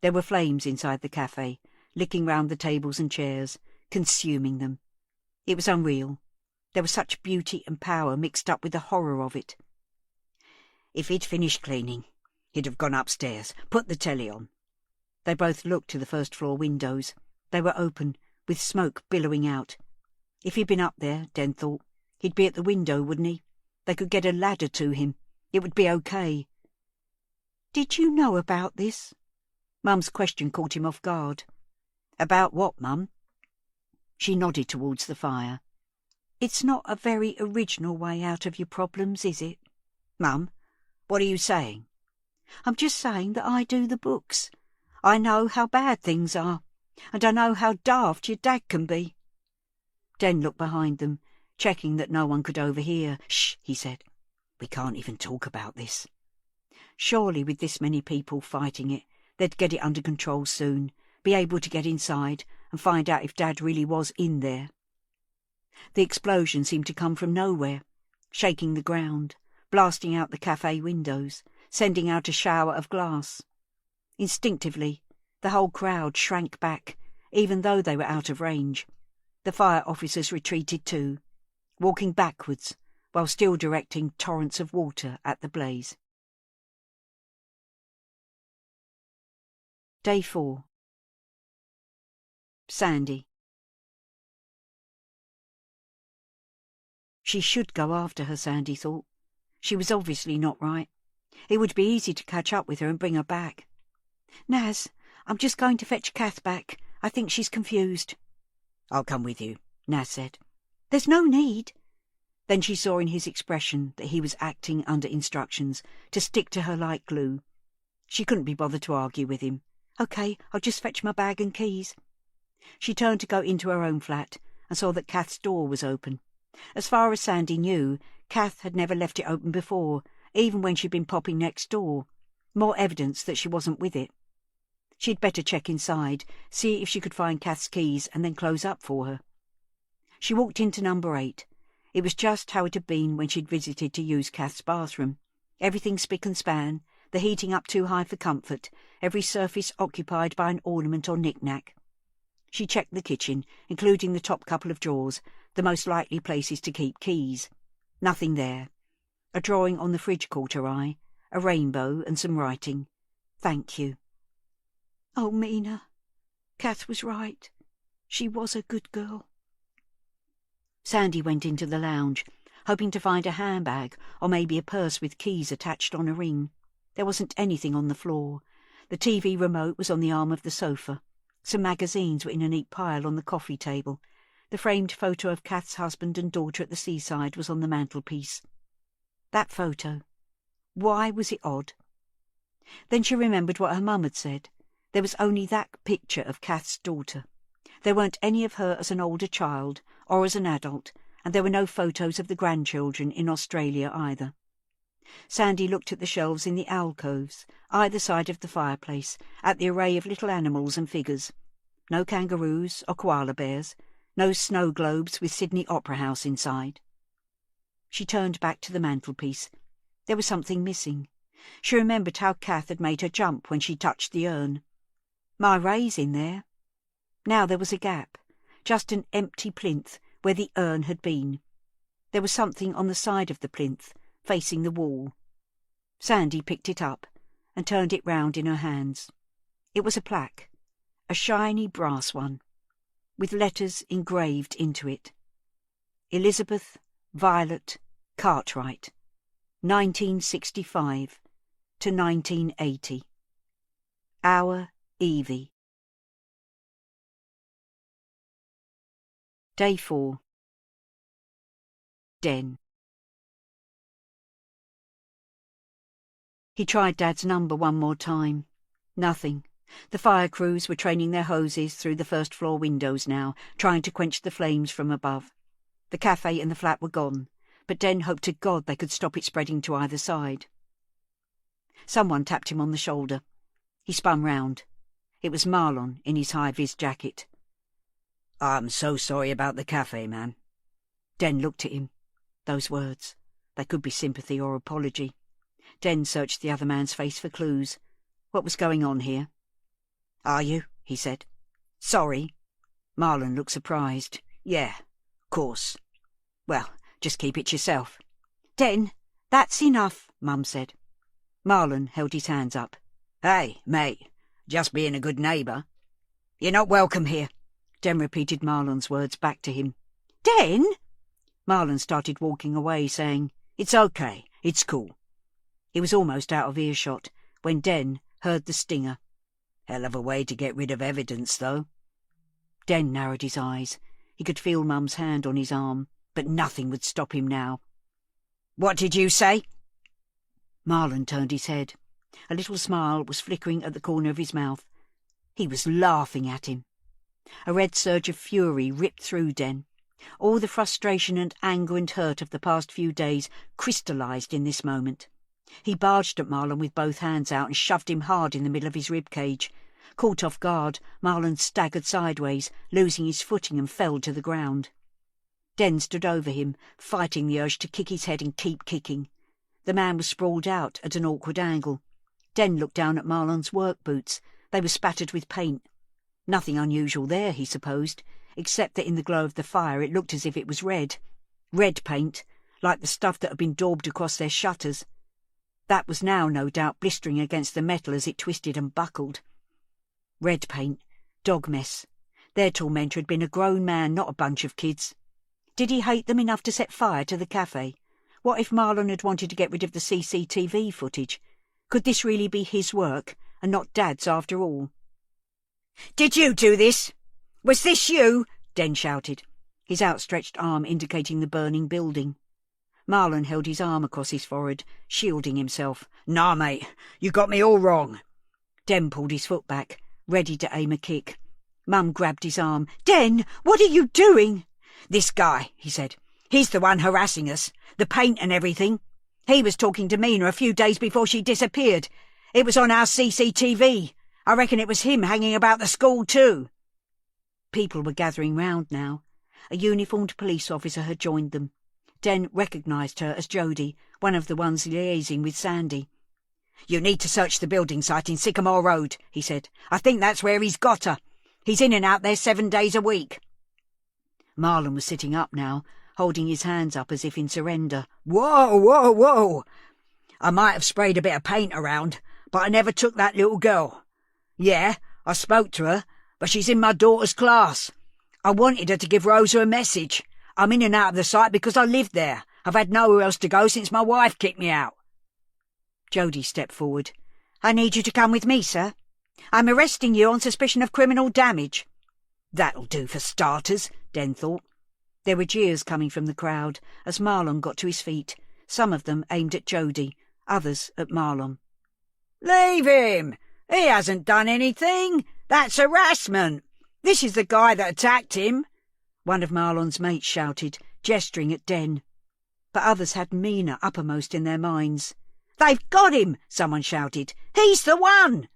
There were flames inside the cafe, licking round the tables and chairs, consuming them. It was unreal. There was such beauty and power mixed up with the horror of it. If he'd finished cleaning, he'd have gone upstairs, put the telly on. They both looked to the first-floor windows. They were open, with smoke billowing out. If he'd been up there, Den thought, he'd be at the window, wouldn't he? They could get a ladder to him. It would be okay. "Did you know about this?" Mum's question caught him off guard. "About what, Mum?" She nodded towards the fire. "It's not a very original way out of your problems, is it?" "Mum, what are you saying?" "I'm just saying that I do the books. I know how bad things are, and I know how daft your dad can be." Den looked behind them, checking that no one could overhear. "Shh," he said. "We can't even talk about this." Surely with this many people fighting it, they'd get it under control soon, be able to get inside and find out if Dad really was in there. The explosion seemed to come from nowhere, shaking the ground, blasting out the cafe windows, sending out a shower of glass. Instinctively, the whole crowd shrank back, even though they were out of range. The fire officers retreated too, walking backwards while still directing torrents of water at the blaze. Day 4. Sandy. She should go after her, Sandy thought. She was obviously not right. It would be easy to catch up with her and bring her back. "Naz, I'm just going to fetch Kath back. I think she's confused." "I'll come with you," Naz said. "There's no need." Then she saw in his expression that he was acting under instructions to stick to her like glue. She couldn't be bothered to argue with him. "OK, I'll just fetch my bag and keys." She turned to go into her own flat and saw that Kath's door was open. As far as Sandy knew, Kath had never left it open before, even when she'd been popping next door. More evidence that she wasn't with it. She'd better check inside, see if she could find Kath's keys and then close up for her. She walked into number 8. It was just how it had been when she'd visited to use Kath's bathroom. Everything spick and span, the heating up too high for comfort, every surface occupied by an ornament or knick-knack. She checked the kitchen, including the top couple of drawers, the most likely places to keep keys. Nothing there. A drawing on the fridge caught her eye, a rainbow and some writing. "Thank you." Oh, Mina, Kath was right. She was a good girl. Sandy went into the lounge, hoping to find a handbag or maybe a purse with keys attached on a ring. There wasn't anything on the floor. The TV remote was on the arm of the sofa. Some magazines were in a neat pile on the coffee table. The framed photo of Kath's husband and daughter at the seaside was on the mantelpiece. That photo. Why was it odd? Then she remembered what her mum had said. There was only that picture of Kath's daughter. There weren't any of her as an older child or as an adult, and there were no photos of the grandchildren in Australia either. Sandy looked at the shelves in the alcoves, either side of the fireplace, at the array of little animals and figures. No kangaroos or koala bears, no snow globes with Sydney Opera House inside. She turned back to the mantelpiece. There was something missing. She remembered how Kath had made her jump when she touched the urn. My Ray's in there. Now there was a gap, just an empty plinth where the urn had been. There was something on the side of the plinth, facing the wall. Sandy picked it up and turned it round in her hands. It was a plaque, a shiny brass one, with letters engraved into it. Elizabeth Violet Cartwright, 1965 to 1980. Our Evie. Day 4. Den. He tried Dad's number one more time. Nothing. The fire crews were training their hoses through the first-floor windows now, trying to quench the flames from above. The cafe and the flat were gone, but Den hoped to God they could stop it spreading to either side. Someone tapped him on the shoulder. He spun round. It was Marlon in his high-vis jacket. "I'm so sorry about the cafe, man." Den looked at him. Those words. They could be sympathy or apology. Den searched the other man's face for clues. What was going on here? "Are you?" he said. "Sorry." Marlon looked surprised. "Yeah, course." "Well, just keep it yourself." Den, that's enough, Mum said. Marlon held his hands up. "Hey, mate, just being a good neighbour. You're not welcome here." Den repeated Marlon's words back to him. Den? Marlon started walking away, saying, "It's okay, it's cool." He was almost out of earshot when Den heard the stinger. "Hell of a way to get rid of evidence, though." Den narrowed his eyes. He could feel Mum's hand on his arm, but nothing would stop him now. "What did you say?" Marlon turned his head. A little smile was flickering at the corner of his mouth. He was laughing at him. A red surge of fury ripped through Den. All the frustration and anger and hurt of the past few days crystallised in this moment. He barged at Marlon with both hands out and shoved him hard in the middle of his rib cage. Caught off guard, Marlon staggered sideways, losing his footing, and fell to the ground. Den stood over him, fighting the urge to kick his head and keep kicking. The man was sprawled out at an awkward angle. Den looked down at Marlon's work boots. They were spattered with paint. Nothing unusual there, he supposed, except that in the glow of the fire it looked as if it was red. Red paint, like the stuff that had been daubed across their shutters. That was now, no doubt, blistering against the metal as it twisted and buckled. Red paint, dog mess. Their tormentor had been a grown man, not a bunch of kids. Did he hate them enough to set fire to the cafe? What if Marlon had wanted to get rid of the CCTV footage? Could this really be his work, and not Dad's after all? "Did you do this? Was this you?" Den shouted, his outstretched arm indicating the burning building. Marlon held his arm across his forehead, shielding himself. "Nah, mate, you got me all wrong." Den pulled his foot back, ready to aim a kick. Mum grabbed his arm. "Den, what are you doing?" "This guy," he said. "He's the one harassing us. The paint and everything. He was talking to Mina a few days before she disappeared. It was on our CCTV. I reckon it was him hanging about the school too." People were gathering round now. A uniformed police officer had joined them. Den recognised her as Jody, one of the ones liaising with Sandy. "You need to search the building site in Sycamore Road," he said. "I think that's where he's got her. He's in and out there 7 days a week." Marlon was sitting up now, holding his hands up as if in surrender. "Whoa, whoa, whoa! I might have sprayed a bit of paint around, but I never took that little girl. Yeah, I spoke to her, but she's in my daughter's class. I wanted her to give Rosa a message. I'm in and out of the site because I live there. I've had nowhere else to go since my wife kicked me out." Jody stepped forward. "I need you to come with me, sir. I'm arresting you on suspicion of criminal damage." "That'll do for starters," Den thought. There were jeers coming from the crowd as Marlon got to his feet, some of them aimed at Jody, others at Marlon. "Leave him! He hasn't done anything! That's harassment! This is the guy that attacked him!" one of Marlon's mates shouted, gesturing at Den. But others had Mina uppermost in their minds. "They've got him!" someone shouted. "He's the one!"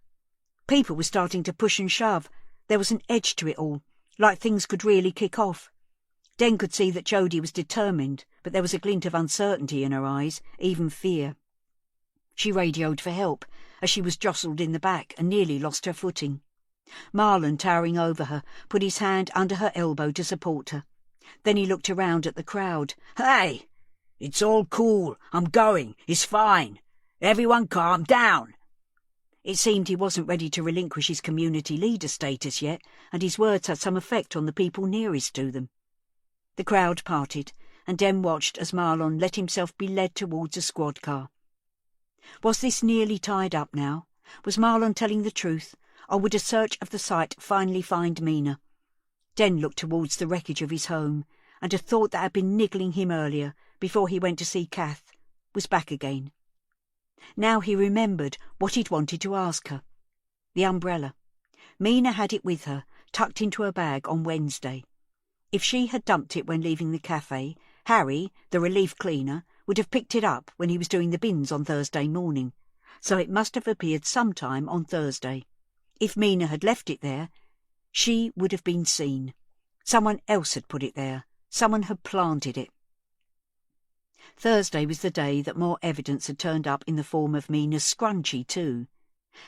People were starting to push and shove. There was an edge to it all, like things could really kick off. Den could see that Jody was determined, but there was a glint of uncertainty in her eyes, even fear. She radioed for help, as she was jostled in the back and nearly lost her footing. Marlon, towering over her, put his hand under her elbow to support her. Then he looked around at the crowd. "Hey! It's all cool. I'm going. It's fine. Everyone calm down." It seemed he wasn't ready to relinquish his community leader status yet, and his words had some effect on the people nearest to them. The crowd parted, and Den watched as Marlon let himself be led towards a squad car. Was this nearly tied up now? Was Marlon telling the truth, or would a search of the site finally find Mina? Den looked towards the wreckage of his home, and a thought that had been niggling him earlier, before he went to see Kath, was back again. Now he remembered what he'd wanted to ask her. The umbrella. Mina had it with her, tucked into her bag on Wednesday. If she had dumped it when leaving the cafe, Harry, the relief cleaner, would have picked it up when he was doing the bins on Thursday morning, so it must have appeared sometime on Thursday. If Mina had left it there, she would have been seen. Someone else had put it there. Someone had planted it. Thursday was the day that more evidence had turned up in the form of Mina's scrunchie too.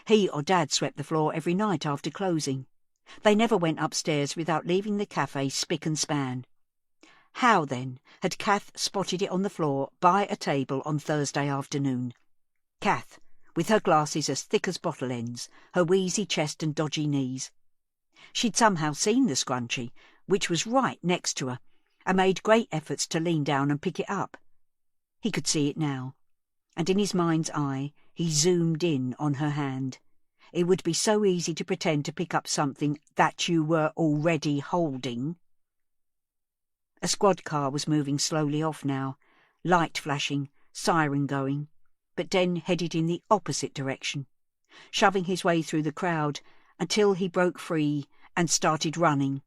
He or Dad swept the floor every night after closing. They never went upstairs without leaving the cafe spick and span. How, then, had Kath spotted it on the floor by a table on Thursday afternoon? Kath, with her glasses as thick as bottle ends, her wheezy chest and dodgy knees. She'd somehow seen the scrunchie, which was right next to her, and made great efforts to lean down and pick it up. He could see it now, and in his mind's eye he zoomed in on her hand. It would be so easy to pretend to pick up something that you were already holding. A squad car was moving slowly off now, light flashing, siren going, but Den headed in the opposite direction, shoving his way through the crowd until he broke free and started running,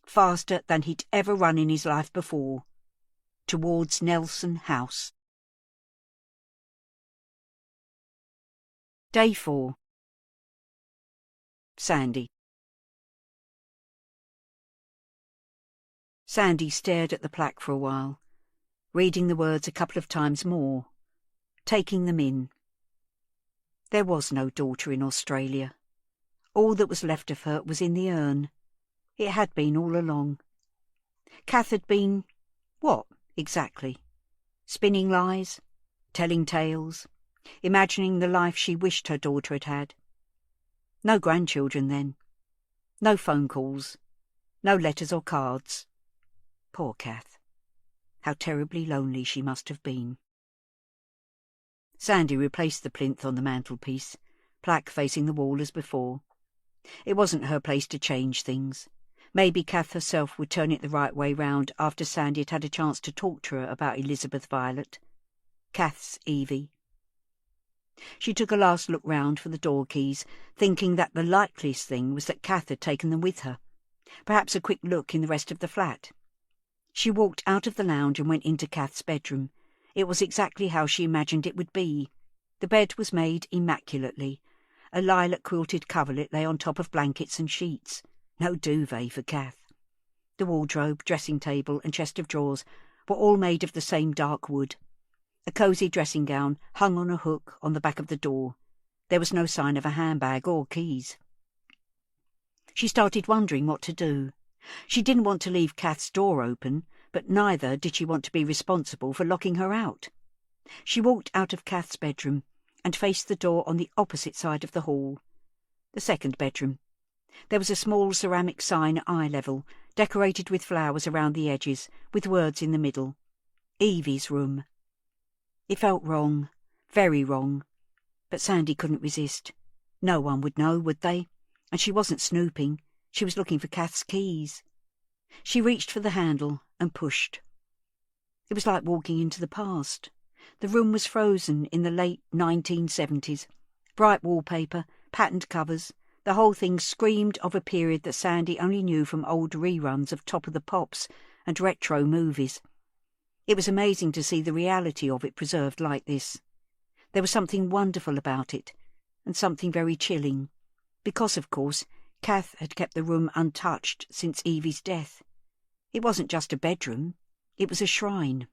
faster than he'd ever run in his life before, towards Nelson House. Day 4. Sandy. Sandy stared at the plaque for a while, reading the words a couple of times more, taking them in. There was no daughter in Australia. All that was left of her was in the urn. It had been all along. Kath had been what, exactly? Spinning lies? Telling tales? Imagining the life she wished her daughter had had? No grandchildren, then. No phone calls. No letters or cards. Poor Kath. How terribly lonely she must have been. Sandy replaced the plinth on the mantelpiece, plaque facing the wall as before. It wasn't her place to change things. Maybe Kath herself would turn it the right way round after Sandy had had a chance to talk to her about Elizabeth Violet. Kath's Evie. She took a last look round for the door keys, thinking that the likeliest thing was that Kath had taken them with her. Perhaps a quick look in the rest of the flat. She walked out of the lounge and went into Kath's bedroom. It was exactly how she imagined it would be. The bed was made immaculately. A lilac-quilted coverlet lay on top of blankets and sheets. No duvet for Kath. The wardrobe, dressing table and chest of drawers were all made of the same dark wood. A cosy dressing gown hung on a hook on the back of the door. There was no sign of a handbag or keys. She started wondering what to do. She didn't want to leave Kath's door open, but neither did she want to be responsible for locking her out. She walked out of Kath's bedroom and faced the door on the opposite side of the hall. The second bedroom. There was a small ceramic sign at eye level, decorated with flowers around the edges, with words in the middle. Evie's room. It felt wrong, very wrong, but Sandy couldn't resist. No one would know, would they? And she wasn't snooping. She was looking for Kath's keys. She reached for the handle and pushed. It was like walking into the past. The room was frozen in the late 1970s. Bright wallpaper, patterned covers, the whole thing screamed of a period that Sandy only knew from old reruns of Top of the Pops and retro movies. It was amazing to see the reality of it preserved like this. There was something wonderful about it, and something very chilling, because, of course, Kath had kept the room untouched since Evie's death. It wasn't just a bedroom, it was a shrine.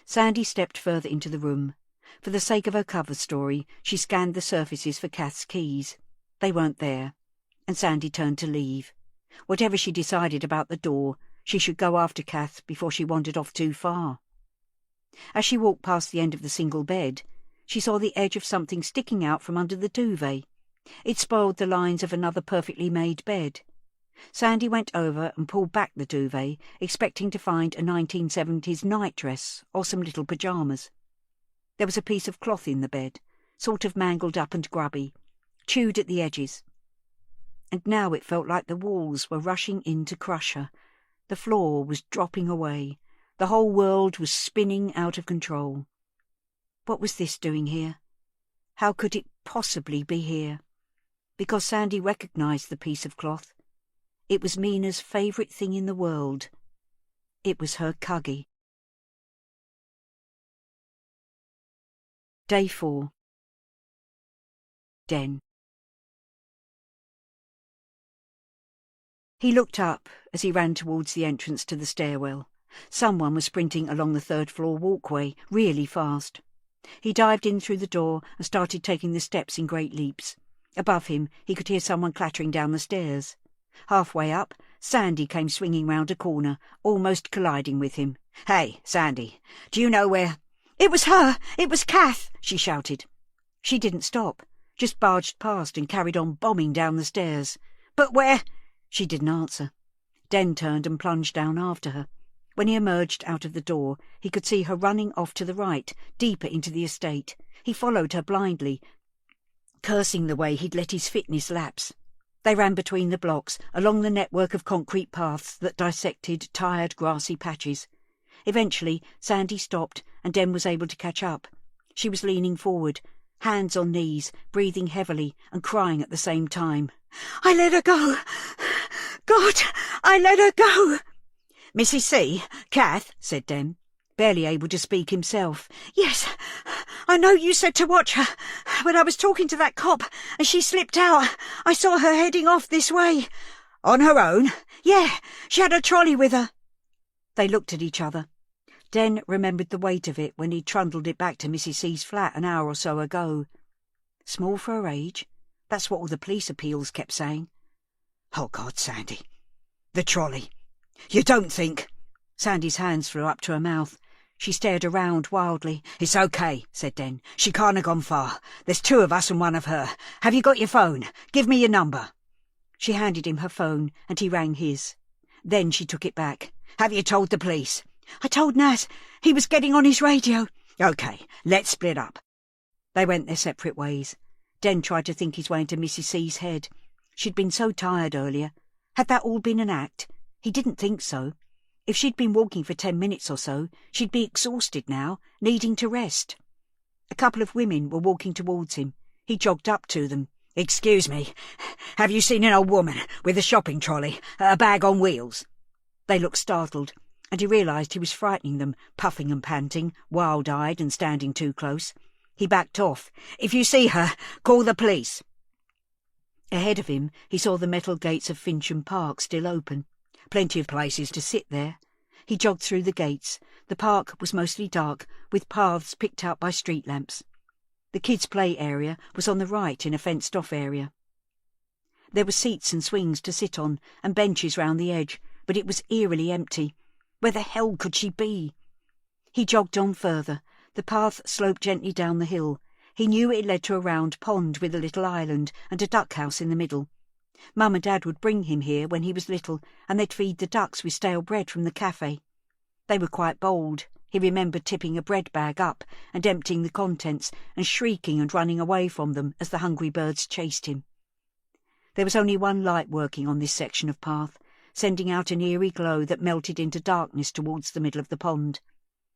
Sandy stepped further into the room. For the sake of her cover story, she scanned the surfaces for Kath's keys. They weren't there, and Sandy turned to leave. Whatever she decided about the door, she should go after Kath before she wandered off too far. As she walked past the end of the single bed, she saw the edge of something sticking out from under the duvet. It spoiled the lines of another perfectly made bed. Sandy went over and pulled back the duvet, expecting to find a 1970s nightdress or some little pyjamas. There was a piece of cloth in the bed, sort of mangled up and grubby, chewed at the edges. And now it felt like the walls were rushing in to crush her. The floor was dropping away. The whole world was spinning out of control. What was this doing here? How could it possibly be here? Because Sandy recognised the piece of cloth. It was Mina's favourite thing in the world. It was her cuggy. Day 4. Den. He looked up as he ran towards the entrance to the stairwell. Someone was sprinting along the third-floor walkway, really fast. He dived in through the door and started taking the steps in great leaps. Above him, he could hear someone clattering down the stairs. Halfway up, Sandy came swinging round a corner, almost colliding with him. "Hey, Sandy, do you know where—" "It was her! It was Kath!" she shouted. She didn't stop, just barged past and carried on bombing down the stairs. "But where—" She didn't answer. Den turned and plunged down after her. When he emerged out of the door, he could see her running off to the right, deeper into the estate. He followed her blindly, cursing the way he'd let his fitness lapse. They ran between the blocks, along the network of concrete paths that dissected tired grassy patches. Eventually, Sandy stopped, and Den was able to catch up. She was leaning forward, hands on knees, breathing heavily and crying at the same time. "I let her go! God, I let her go!" "Mrs. C, Kath," said Den, barely able to speak himself. "Yes, I know you said to watch her, but I was talking to that cop and she slipped out. I saw her heading off this way." "On her own?" "Yeah, she had a trolley with her." They looked at each other. Den remembered the weight of it when he trundled it back to Mrs. C's flat an hour or so ago. Small for her age, that's what all the police appeals kept saying. "Oh, God, Sandy. The trolley. You don't think—" Sandy's hands flew up to her mouth. She stared around wildly. "It's okay," said Den. "She can't have gone far. There's 2 of us and 1 of her. Have you got your phone? Give me your number." She handed him her phone, and he rang his. Then she took it back. "Have you told the police?" "I told Naz. He was getting on his radio." "OK, let's split up." They went their separate ways. Den tried to think his way into Mrs. C's head. She'd been so tired earlier. Had that all been an act? He didn't think so. If she'd been walking for 10 minutes or so, she'd be exhausted now, needing to rest. A couple of women were walking towards him. He jogged up to them. "Excuse me, have you seen an old woman with a shopping trolley, a bag on wheels?" They looked startled, and he realised he was frightening them, puffing and panting, wild-eyed and standing too close. He backed off. "If you see her, call the police." Ahead of him, he saw the metal gates of Fincham Park still open. Plenty of places to sit there. He jogged through the gates. The park was mostly dark, with paths picked out by street lamps. The kids' play area was on the right in a fenced-off area. There were seats and swings to sit on, and benches round the edge, but it was eerily empty. Where the hell could she be? He jogged on further. The path sloped gently down the hill. He knew it led to a round pond with a little island and a duck house in the middle. Mum and Dad would bring him here when he was little, and they'd feed the ducks with stale bread from the cafe. They were quite bold. He remembered tipping a bread bag up and emptying the contents and shrieking and running away from them as the hungry birds chased him. There was only one light working on this section of path, sending out an eerie glow that melted into darkness towards the middle of the pond.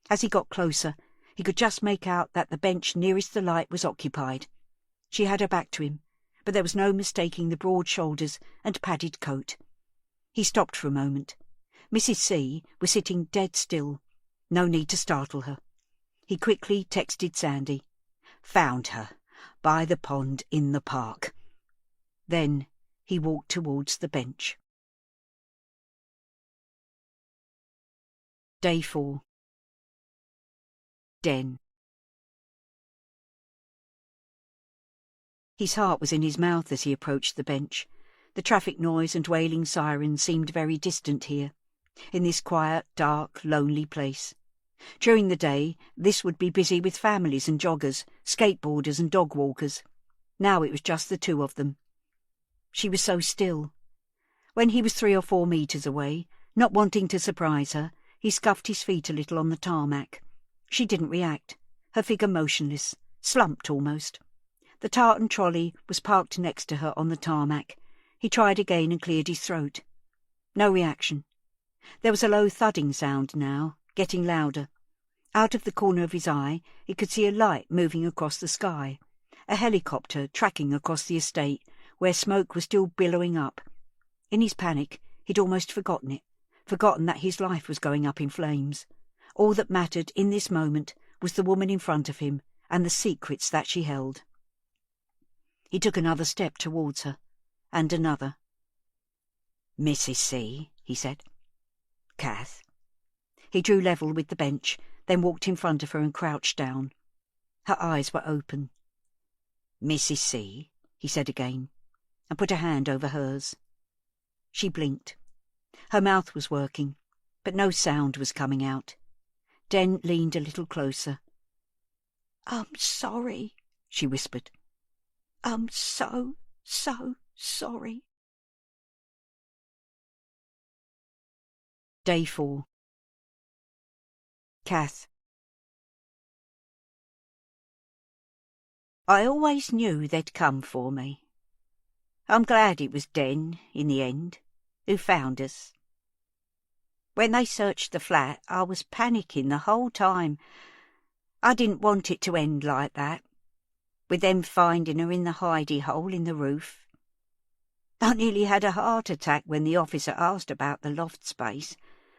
As he got closer, he could just make out that the bench nearest the light was occupied. She had her back to him, but there was no mistaking the broad shoulders and padded coat. He stopped for a moment. Mrs. C was sitting dead still. No need to startle her. He quickly texted Sandy. Found her. By the pond in the park. Then he walked towards the bench. Day 4. Den. His heart was in his mouth as he approached the bench. The traffic noise and wailing siren seemed very distant here, in this quiet, dark, lonely place. During the day, this would be busy with families and joggers, skateboarders and dog walkers. Now it was just the two of them. She was so still. When he was 3 or 4 metres away, not wanting to surprise her, he scuffed his feet a little on the tarmac. She didn't react, her figure motionless, slumped almost. The tartan trolley was parked next to her on the tarmac. He tried again and cleared his throat. No reaction. There was a low thudding sound now, getting louder. Out of the corner of his eye, he could see a light moving across the sky, a helicopter tracking across the estate, where smoke was still billowing up. In his panic, he'd almost forgotten it, forgotten that his life was going up in flames. All that mattered in this moment was the woman in front of him and the secrets that she held. He took another step towards her, and another. "Mrs. C," he said. "Kath." He drew level with the bench, then walked in front of her and crouched down. Her eyes were open. "Mrs. C," he said again, and put a hand over hers. She blinked. Her mouth was working, but no sound was coming out. Den leaned a little closer. "I'm sorry," she whispered. "I'm so sorry." Day 4. Kath. I always knew they'd come for me. I'm glad it was Den, in the end, who found us. When they searched the flat, I was panicking the whole time. I didn't want it to end like that, with them finding her in the hidey hole in the roof. I nearly had a heart attack when the officer asked about the loft space,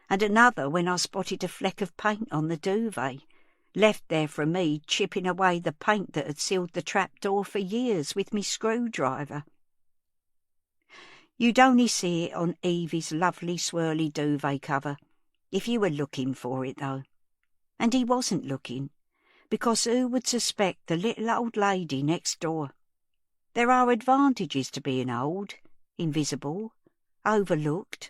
and another when I spotted a fleck of paint on the duvet, left there from me chipping away the paint that had sealed the trapdoor for years with me screwdriver. You'd only see it on Evie's lovely swirly duvet cover, if you were looking for it, though. And he wasn't looking, because who would suspect the little old lady next door? There are advantages to being old, invisible, overlooked.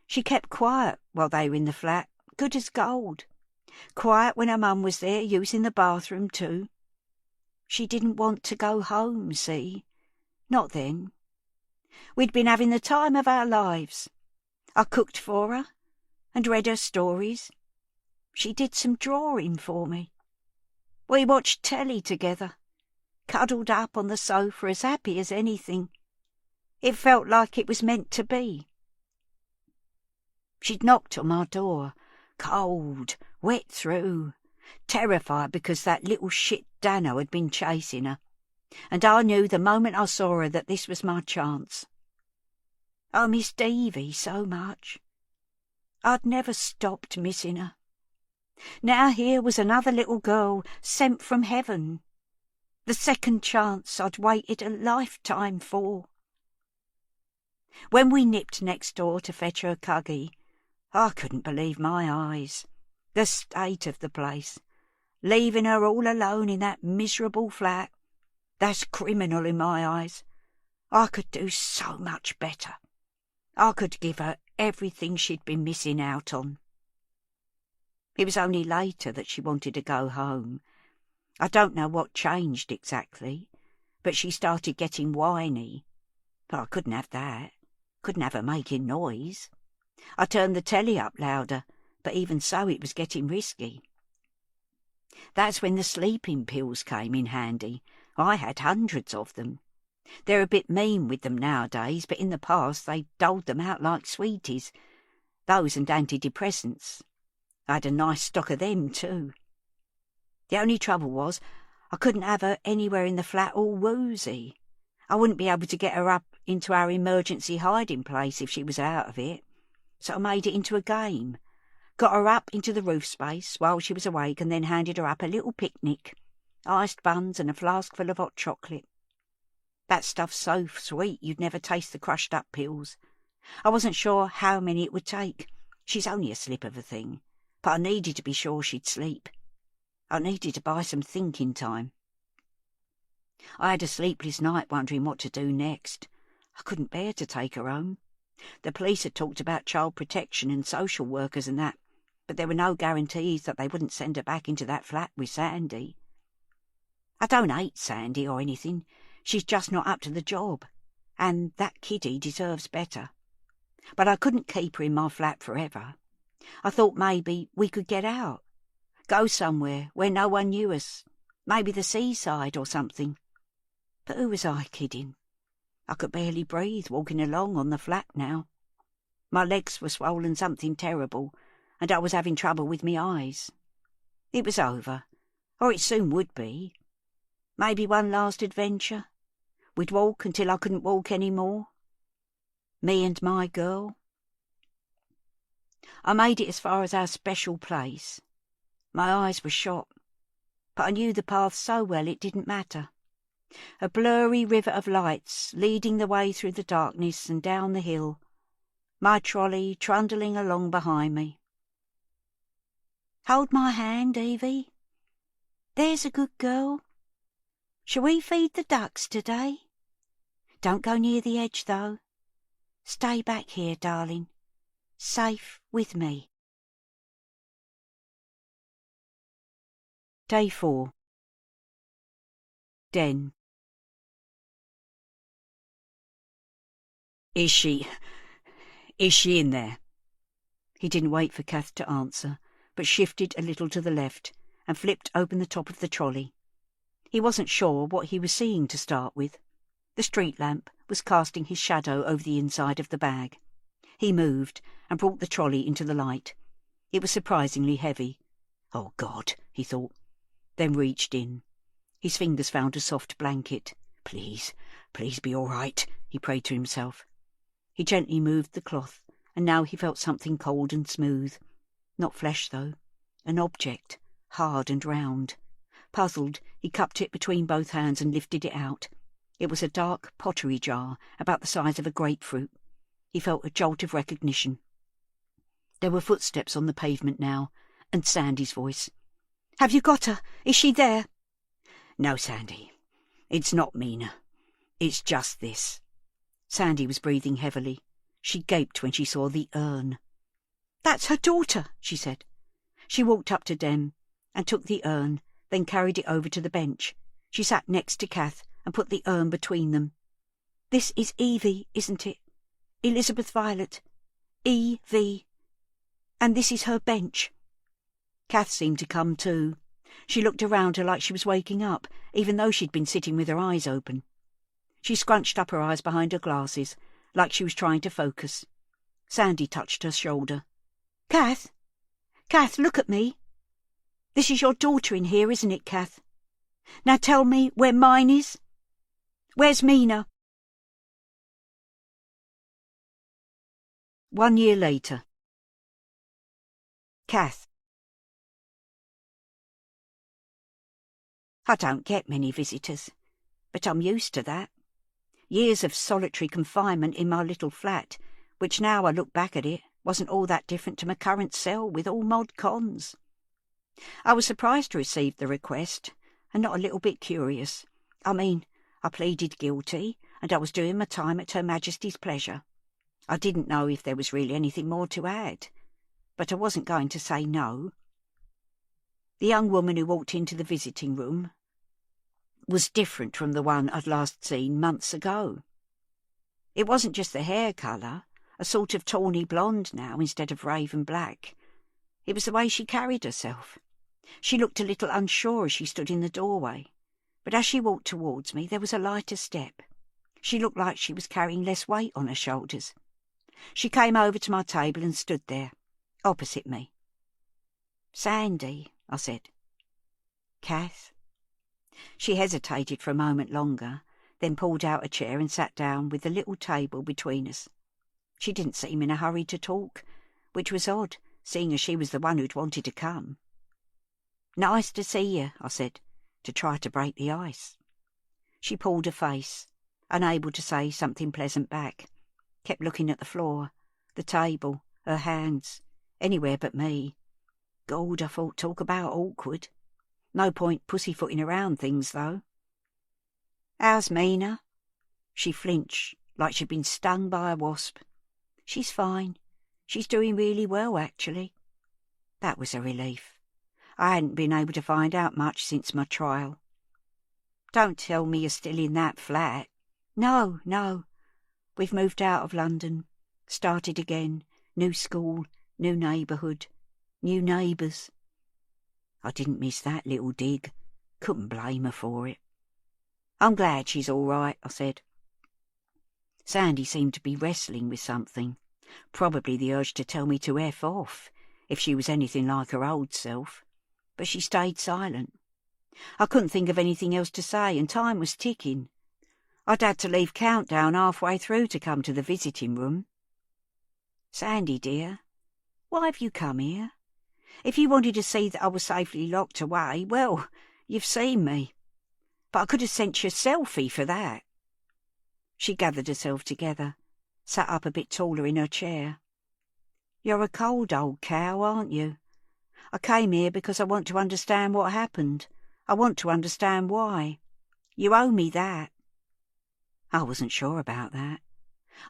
She kept quiet while they were in the flat, good as gold. Quiet when her mum was there using the bathroom too. She didn't want to go home, see? Not then. We'd been having the time of our lives. I cooked for her and read her stories. She did some drawing for me. We watched telly together, cuddled up on the sofa as happy as anything. It felt like it was meant to be. She'd knocked on my door, cold, wet through, terrified because that little shit Dano had been chasing her, and I knew the moment I saw her that this was my chance. I missed Evie so much. I'd never stopped missing her. Now here was another little girl sent from heaven, the second chance I'd waited a lifetime for. When we nipped next door to fetch her cuggy, I couldn't believe my eyes. The state of the place, leaving her all alone in that miserable flat. That's criminal in my eyes. I could do so much better. I could give her everything she'd been missing out on. It was only later that she wanted to go home. I don't know what changed exactly, but she started getting whiny. But I couldn't have that. Couldn't have her making noise. I turned the telly up louder, but even so it was getting risky. That's when the sleeping pills came in handy. I had hundreds of them. They're a bit mean with them nowadays, but in the past they doled them out like sweeties. Those and antidepressants. I had a nice stock of them too. The only trouble was I couldn't have her anywhere in the flat all woozy. I wouldn't be able to get her up into our emergency hiding place if she was out of it. So I made it into a game. Got her up into the roof space while she was awake and then handed her up a little picnic. Iced buns and a flask full of hot chocolate. That stuff's so sweet you'd never taste the crushed up pills. I wasn't sure how many it would take. She's only a slip of a thing. But I needed to be sure she'd sleep. I needed to buy some thinking time. I had a sleepless night wondering what to do next. I couldn't bear to take her home. The police had talked about child protection and social workers and that, but there were no guarantees that they wouldn't send her back into that flat with Sandy. I don't hate Sandy or anything. She's just not up to the job, and that kiddie deserves better. But I couldn't keep her in my flat forever. I thought maybe we could get out, go somewhere where no one knew us, maybe the seaside or something. But who was I kidding? I could barely breathe walking along on the flat now. My legs were swollen something terrible, and I was having trouble with my eyes. It was over, or it soon would be. Maybe one last adventure. We'd walk until I couldn't walk any more. Me and my girl. I made it as far as our special place. My eyes were shot, but I knew the path so well it didn't matter. A blurry river of lights leading the way through the darkness and down the hill, my trolley trundling along behind me. Hold my hand, Evie. There's a good girl. Shall we feed the ducks today? Don't go near the edge, though. Stay back here, darling. Safe with me. Day 4. Den. Is she in there? He didn't wait for Kath to answer, but shifted a little to the left and flipped open the top of the trolley. He wasn't sure what he was seeing to start with. The street lamp was casting his shadow over the inside of the bag. He moved and brought the trolley into the light. It was surprisingly heavy. Oh, God, he thought, then reached in. His fingers found a soft blanket. Please be all right, he prayed to himself. He gently moved the cloth, and now he felt something cold and smooth. Not flesh, though. An object, hard and round. Puzzled, he cupped it between both hands and lifted it out. It was a dark pottery jar, about the size of a grapefruit. He felt a jolt of recognition. There were footsteps on the pavement now, and Sandy's voice. "Have you got her? Is she there?" "No, Sandy. It's not Mina. It's just this." Sandy was breathing heavily. She gaped when she saw the urn. "That's her daughter," she said. She walked up to Dem and took the urn, then carried it over to the bench. She sat next to Kath and put the urn between them. "This is Evie, isn't it? Elizabeth Violet. E.V. And this is her bench." Kath seemed to come too. She looked around her like she was waking up, even though she'd been sitting with her eyes open. She scrunched up her eyes behind her glasses, like she was trying to focus. Sandy touched her shoulder. Kath, look at me. This is your daughter in here, isn't it, Kath? Now tell me where mine is. Where's Mina?" 1 year later. Kath. I don't get many visitors, but I'm used to that. Years of solitary confinement in my little flat, which now I look back at it, wasn't all that different to my current cell with all mod cons. I was surprised to receive the request, and not a little bit curious. I mean, I pleaded guilty, and I was doing my time at Her Majesty's pleasure. I didn't know if there was really anything more to add, but I wasn't going to say no. The young woman who walked into the visiting room was different from the one I'd last seen months ago. It wasn't just the hair colour, a sort of tawny blonde now instead of raven black. It was the way she carried herself. She looked a little unsure as she stood in the doorway, but as she walked towards me there was a lighter step. She looked like she was carrying less weight on her shoulders. She came over to my table and stood there, opposite me. "Sandy," I said. "Kath?" She hesitated for a moment longer, then pulled out a chair and sat down with the little table between us. She didn't seem in a hurry to talk, which was odd, seeing as she was the one who'd wanted to come. "Nice to see you," I said, to try to break the ice. She pulled her face, unable to say something pleasant back, kept looking at the floor, the table, her hands, anywhere but me. God, I thought, talk about awkward. No point pussyfooting around things, though. "How's Mina?" She flinched, like she'd been stung by a wasp. "She's fine. She's doing really well, actually." That was a relief. I hadn't been able to find out much since my trial. "Don't tell me you're still in that flat." "No, no. We've moved out of London. Started again. New school, new neighbourhood, new neighbours." I didn't miss that little dig. Couldn't blame her for it. "I'm glad she's all right," I said. Sandy seemed to be wrestling with something. Probably the urge to tell me to F off, if she was anything like her old self. But she stayed silent. I couldn't think of anything else to say, and time was ticking. I'd had to leave Countdown halfway through to come to the visiting room. "Sandy, dear, why have you come here? If you wanted to see that I was safely locked away, well, you've seen me. But I could have sent you a selfie for that." She gathered herself together, sat up a bit taller in her chair. "You're a cold old cow, aren't you? I came here because I want to understand what happened. I want to understand why. You owe me that." I wasn't sure about that.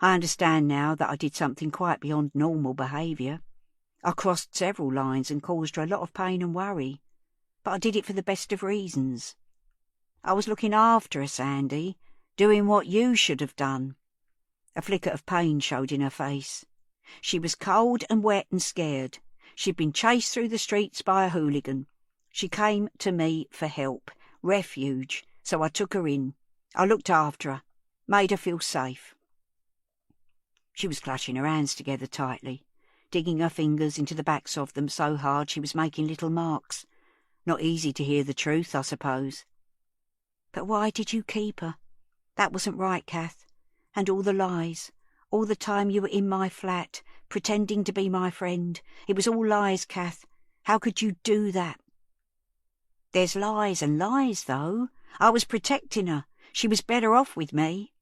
I understand now that I did something quite beyond normal behaviour. I crossed several lines and caused her a lot of pain and worry, but I did it for the best of reasons. I was looking after her, Sandy, doing what you should have done. A flicker of pain showed in her face. She was cold and wet and scared. She'd been chased through the streets by a hooligan. She came to me for help, refuge, so I took her in. I looked after her, made her feel safe. She was clutching her hands together tightly, digging her fingers into the backs of them so hard she was making little marks. Not easy to hear the truth, I suppose. "But why did you keep her? That wasn't right, Kath. And all the lies, all the time you were in my flat, pretending to be my friend. It was all lies, Kath. How could you do that?" "There's lies and lies, though. I was protecting her. She was better off with me."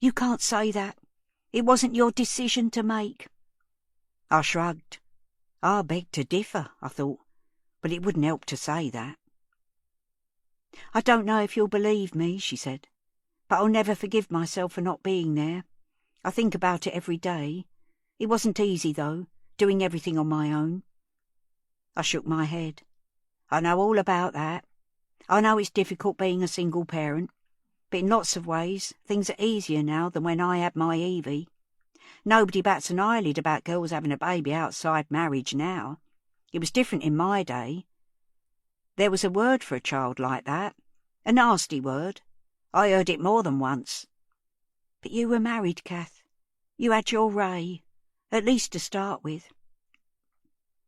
"You can't say that. It wasn't your decision to make." I shrugged. I begged to differ, I thought, but it wouldn't help to say that. "I don't know if you'll believe me," she said, "but I'll never forgive myself for not being there. I think about it every day. It wasn't easy, though, doing everything on my own." I shook my head. "I know all about that. I know it's difficult being a single parent, but in lots of ways things are easier now than when I had my Evie. Nobody bats an eyelid about girls having a baby outside marriage now. It was different in my day. There was a word for a child like that, a nasty word. I heard it more than once. But you were married, Kath. You had your Ray, at least to start with."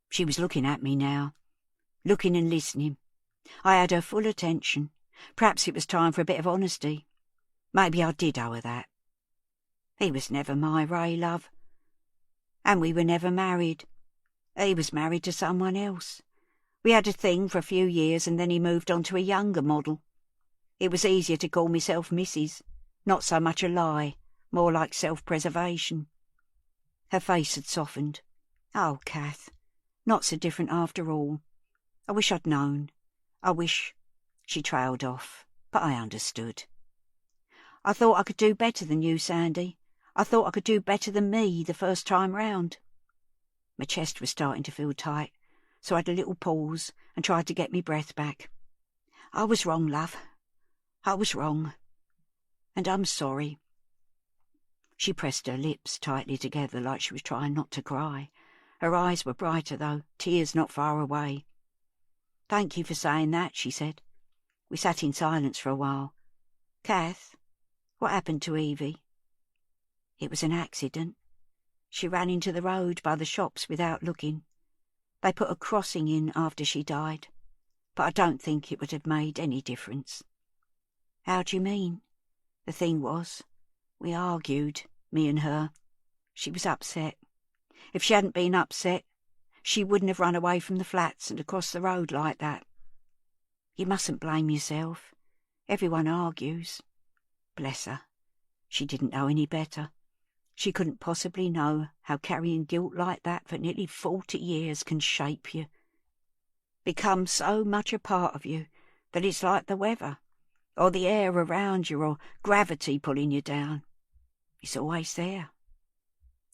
She was looking at me now, looking and listening. I had her full attention. Perhaps it was time for a bit of honesty. Maybe I did owe her that. He was never my Ray, love. And we were never married. He was married to someone else. We had a thing for a few years and then he moved on to a younger model. It was easier to call myself Mrs., not so much a lie, more like self-preservation. Her face had softened. "Oh, Kath, not so different after all. I wish I'd known. I wish—" She trailed off, but I understood. "I thought I could do better than you, Sandy. I thought I could do better than me the first time round." My chest was starting to feel tight, so I had a little pause and tried to get me breath back. "I was wrong, love. I was wrong. And I'm sorry." She pressed her lips tightly together like she was trying not to cry. Her eyes were brighter, though, tears not far away. "Thank you for saying that," she said. We sat in silence for a while. "Kath, what happened to Evie?" "It was an accident. She ran into the road by the shops without looking. They put a crossing in after she died, but I don't think it would have made any difference." "How do you mean?" "The thing was, we argued, me and her. She was upset. If she hadn't been upset, she wouldn't have run away from the flats and across the road like that. You mustn't blame yourself. Everyone argues. Bless her. She didn't know any better. She couldn't possibly know how carrying guilt like that for nearly 40 years can shape you. Become so much a part of you that it's like the weather, or the air around you, or gravity pulling you down. It's always there.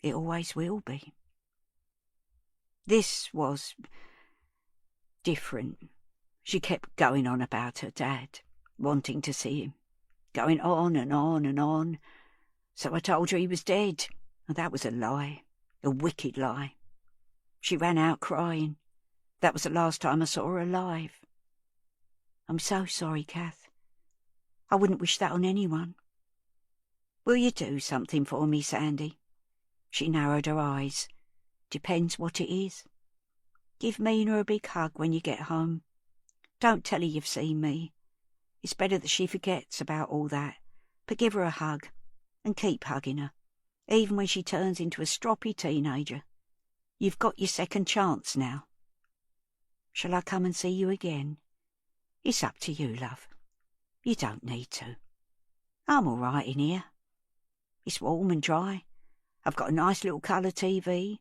It always will be." This was different. She kept going on about her dad, wanting to see him, going on and on and on. So I told her he was dead, and that was a lie, a wicked lie. She ran out crying. That was the last time I saw her alive. "I'm so sorry, Kath. I wouldn't wish that on anyone." "Will you do something for me, Sandy?" She narrowed her eyes. "Depends what it is. Give Mina a big hug when you get home. Don't tell her you've seen me. It's better that she forgets about all that, but give her a hug, and keep hugging her, even when she turns into a stroppy teenager. You've got your second chance now. Shall I come and see you again? It's up to you, love. You don't need to. I'm all right in here. It's warm and dry. I've got a nice little colour TV.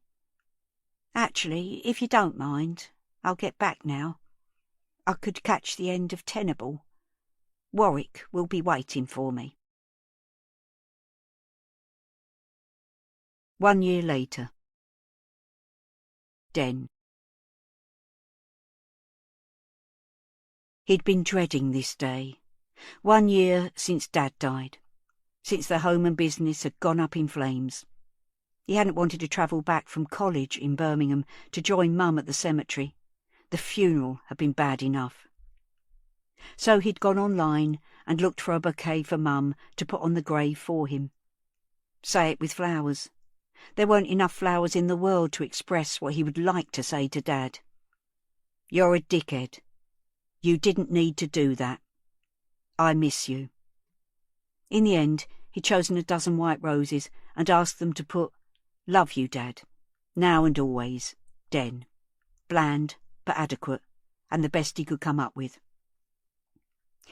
Actually, if you don't mind, I'll get back now. I could catch the end of Tenable. Warwick will be waiting for me." 1 year later. Den. He'd been dreading this day. 1 year since Dad died, since the home and business had gone up in flames. He hadn't wanted to travel back from college in Birmingham to join Mum at the cemetery. The funeral had been bad enough. So he'd gone online and looked for a bouquet for Mum to put on the grave for him. Say it with flowers. There weren't enough flowers in the world to express what he would like to say to Dad. "You're a dickhead. You didn't need to do that. I miss you." In the end, he'd chosen a dozen white roses and asked them to put "Love you, Dad. Now and always. Den." Bland, but adequate, and the best he could come up with.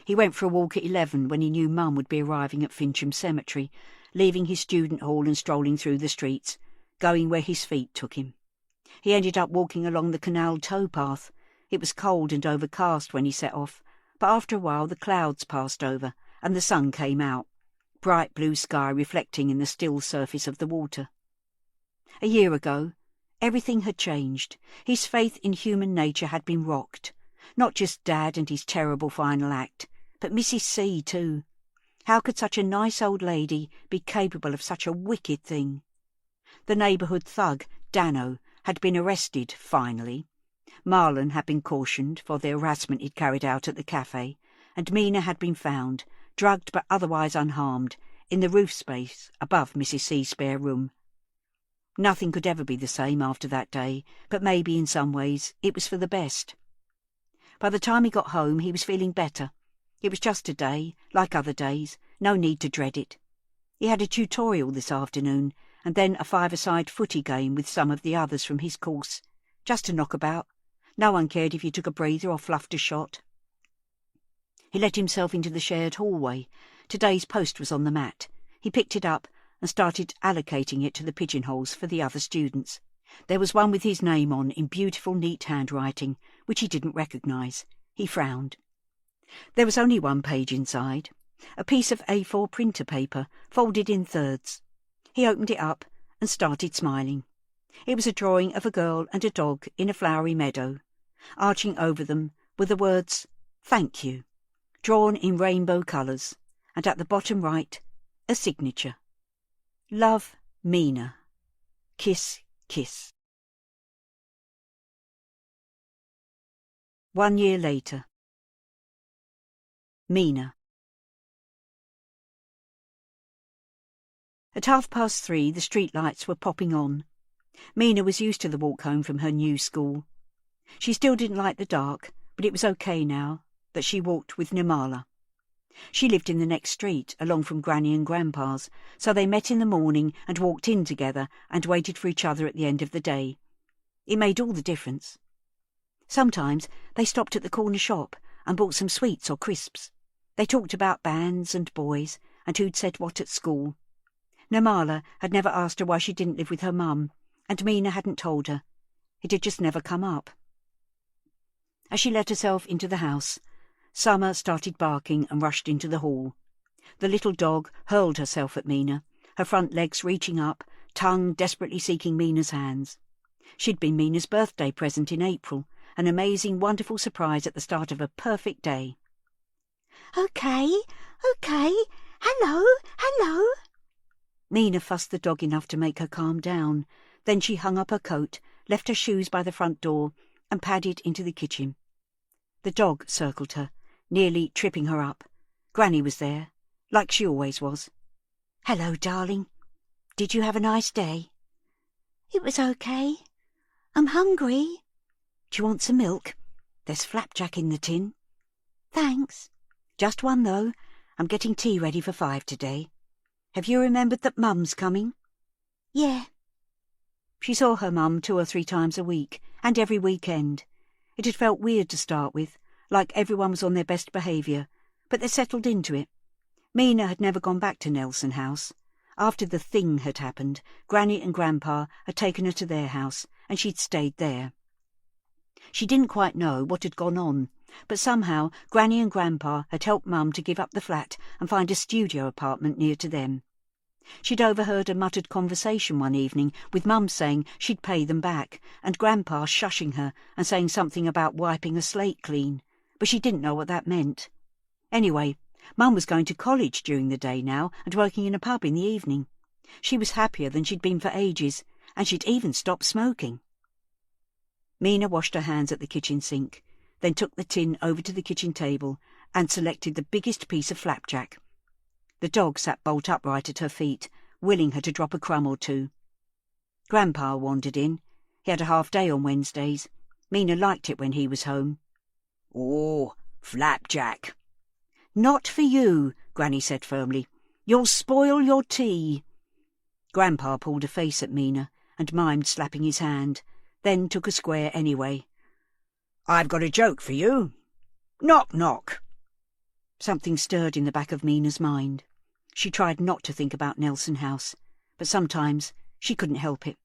He went for a walk at 11 when he knew Mum would be arriving at Fincham Cemetery, leaving his student hall and strolling through the streets, going where his feet took him. He ended up walking along the canal towpath. It was cold and overcast when he set off, but after a while the clouds passed over and the sun came out, bright blue sky reflecting in the still surface of the water. A year ago, everything had changed. His faith in human nature had been rocked. Not just Dad and his terrible final act, but Mrs. C too. How could such a nice old lady be capable of such a wicked thing? The neighbourhood thug, Dano, had been arrested, finally. Marlon had been cautioned for the harassment he'd carried out at the cafe, and Mina had been found, drugged but otherwise unharmed, in the roof space above Mrs. C's spare room. Nothing could ever be the same after that day, but maybe in some ways it was for the best. By the time he got home he was feeling better. It was just a day, like other days, no need to dread it. He had a tutorial this afternoon, and then a five-a-side footy game with some of the others from his course. Just a knockabout. No one cared if you took a breather or fluffed a shot. He let himself into the shared hallway. Today's post was on the mat. He picked it up and started allocating it to the pigeonholes for the other students. There was one with his name on in beautiful, neat handwriting, which he didn't recognise. He frowned. There was only one page inside, a piece of A4 printer paper, folded in thirds. He opened it up and started smiling. It was a drawing of a girl and a dog in a flowery meadow. Arching over them were the words, "Thank you," drawn in rainbow colours, and at the bottom right, a signature. Love, Mina. Kiss, kiss. 1 year later. Mina. At 3:30 the street lights were popping on. Mina was used to the walk home from her new school. She still didn't like the dark, but it was okay now that she walked with Nirmala. She lived in the next street, along from Granny and Grandpa's, so they met in the morning and walked in together and waited for each other at the end of the day. It made all the difference. Sometimes they stopped at the corner shop and bought some sweets or crisps. They talked about bands and boys and who'd said what at school. Nirmala had never asked her why she didn't live with her mum, and Mina hadn't told her. It had just never come up. As she let herself into the house, Summer started barking and rushed into the hall. The little dog hurled herself at Mina, her front legs reaching up, tongue desperately seeking Mina's hands. She'd been Mina's birthday present in April, an amazing, wonderful surprise at the start of a perfect day. Okay. Hello. Mina fussed the dog enough to make her calm down. Then she hung up her coat, left her shoes by the front door, and padded into the kitchen. The dog circled her, nearly tripping her up. Granny was there, like she always was. Hello, darling. Did you have a nice day? It was okay. I'm hungry. Do you want some milk? There's flapjack in the tin. Thanks. Just one, though. I'm getting tea ready for 5 today. Have you remembered that Mum's coming? Yeah. She saw her mum 2 or 3 times a week, and every weekend. It had felt weird to start with, like everyone was on their best behaviour, but they settled into it. Mina had never gone back to Nelson House. After the thing had happened, Granny and Grandpa had taken her to their house, and she'd stayed there. She didn't quite know what had gone on, but somehow Granny and Grandpa had helped Mum to give up the flat and find a studio apartment near to them. She'd overheard a muttered conversation one evening, with Mum saying she'd pay them back, and Grandpa shushing her and saying something about wiping a slate clean, but she didn't know what that meant. Anyway, Mum was going to college during the day now and working in a pub in the evening. She was happier than she'd been for ages, and she'd even stopped smoking. Mina washed her hands at the kitchen sink, then took the tin over to the kitchen table and selected the biggest piece of flapjack. The dog sat bolt upright at her feet, willing her to drop a crumb or two. Grandpa wandered in. He had a half day on Wednesdays. Mina liked it when he was home. Oh, flapjack. Not for you, Granny said firmly. You'll spoil your tea. Grandpa pulled a face at Mina and mimed slapping his hand, then took a square anyway. I've got a joke for you. Knock, knock. Something stirred in the back of Mina's mind. She tried not to think about Nelson House, but sometimes she couldn't help it.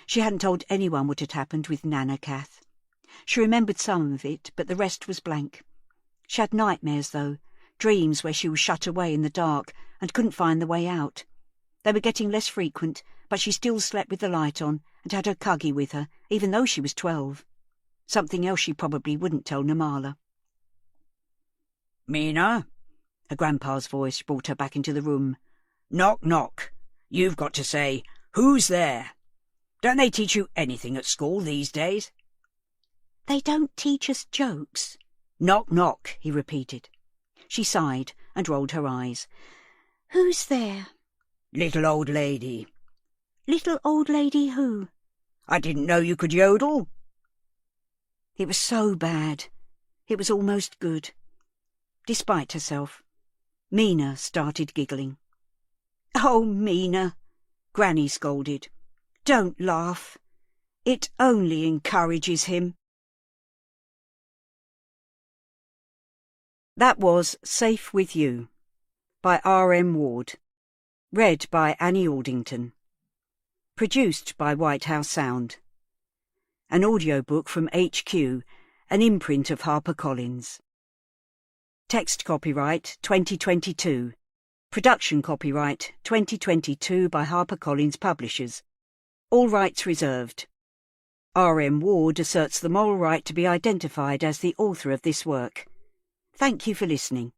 She hadn't told anyone what had happened with Nana Kath. She remembered some of it, but the rest was blank. She had nightmares, though, dreams where she was shut away in the dark and couldn't find the way out. They were getting less frequent, but she still slept with the light on and had her cuggy with her, even though she was 12. Something else she probably wouldn't tell Nirmala. Mina? Her grandpa's voice brought her back into the room. Knock, knock. You've got to say, who's there? Don't they teach you anything at school these days? They don't teach us jokes. Knock, knock, he repeated. She sighed and rolled her eyes. Who's there? Little old lady. Little old lady who? I didn't know you could yodel. It was so bad. It was almost good. Despite herself, Mina started giggling. Oh, Mina, Granny scolded. Don't laugh. It only encourages him. That was Safe With You by R.M. Ward. Read by Annie Aldington. Produced by White House Sound. An audiobook from HQ, an imprint of HarperCollins. Text copyright 2022. Production copyright 2022 by HarperCollins Publishers. All rights reserved. R.M. Ward asserts the moral right to be identified as the author of this work. Thank you for listening.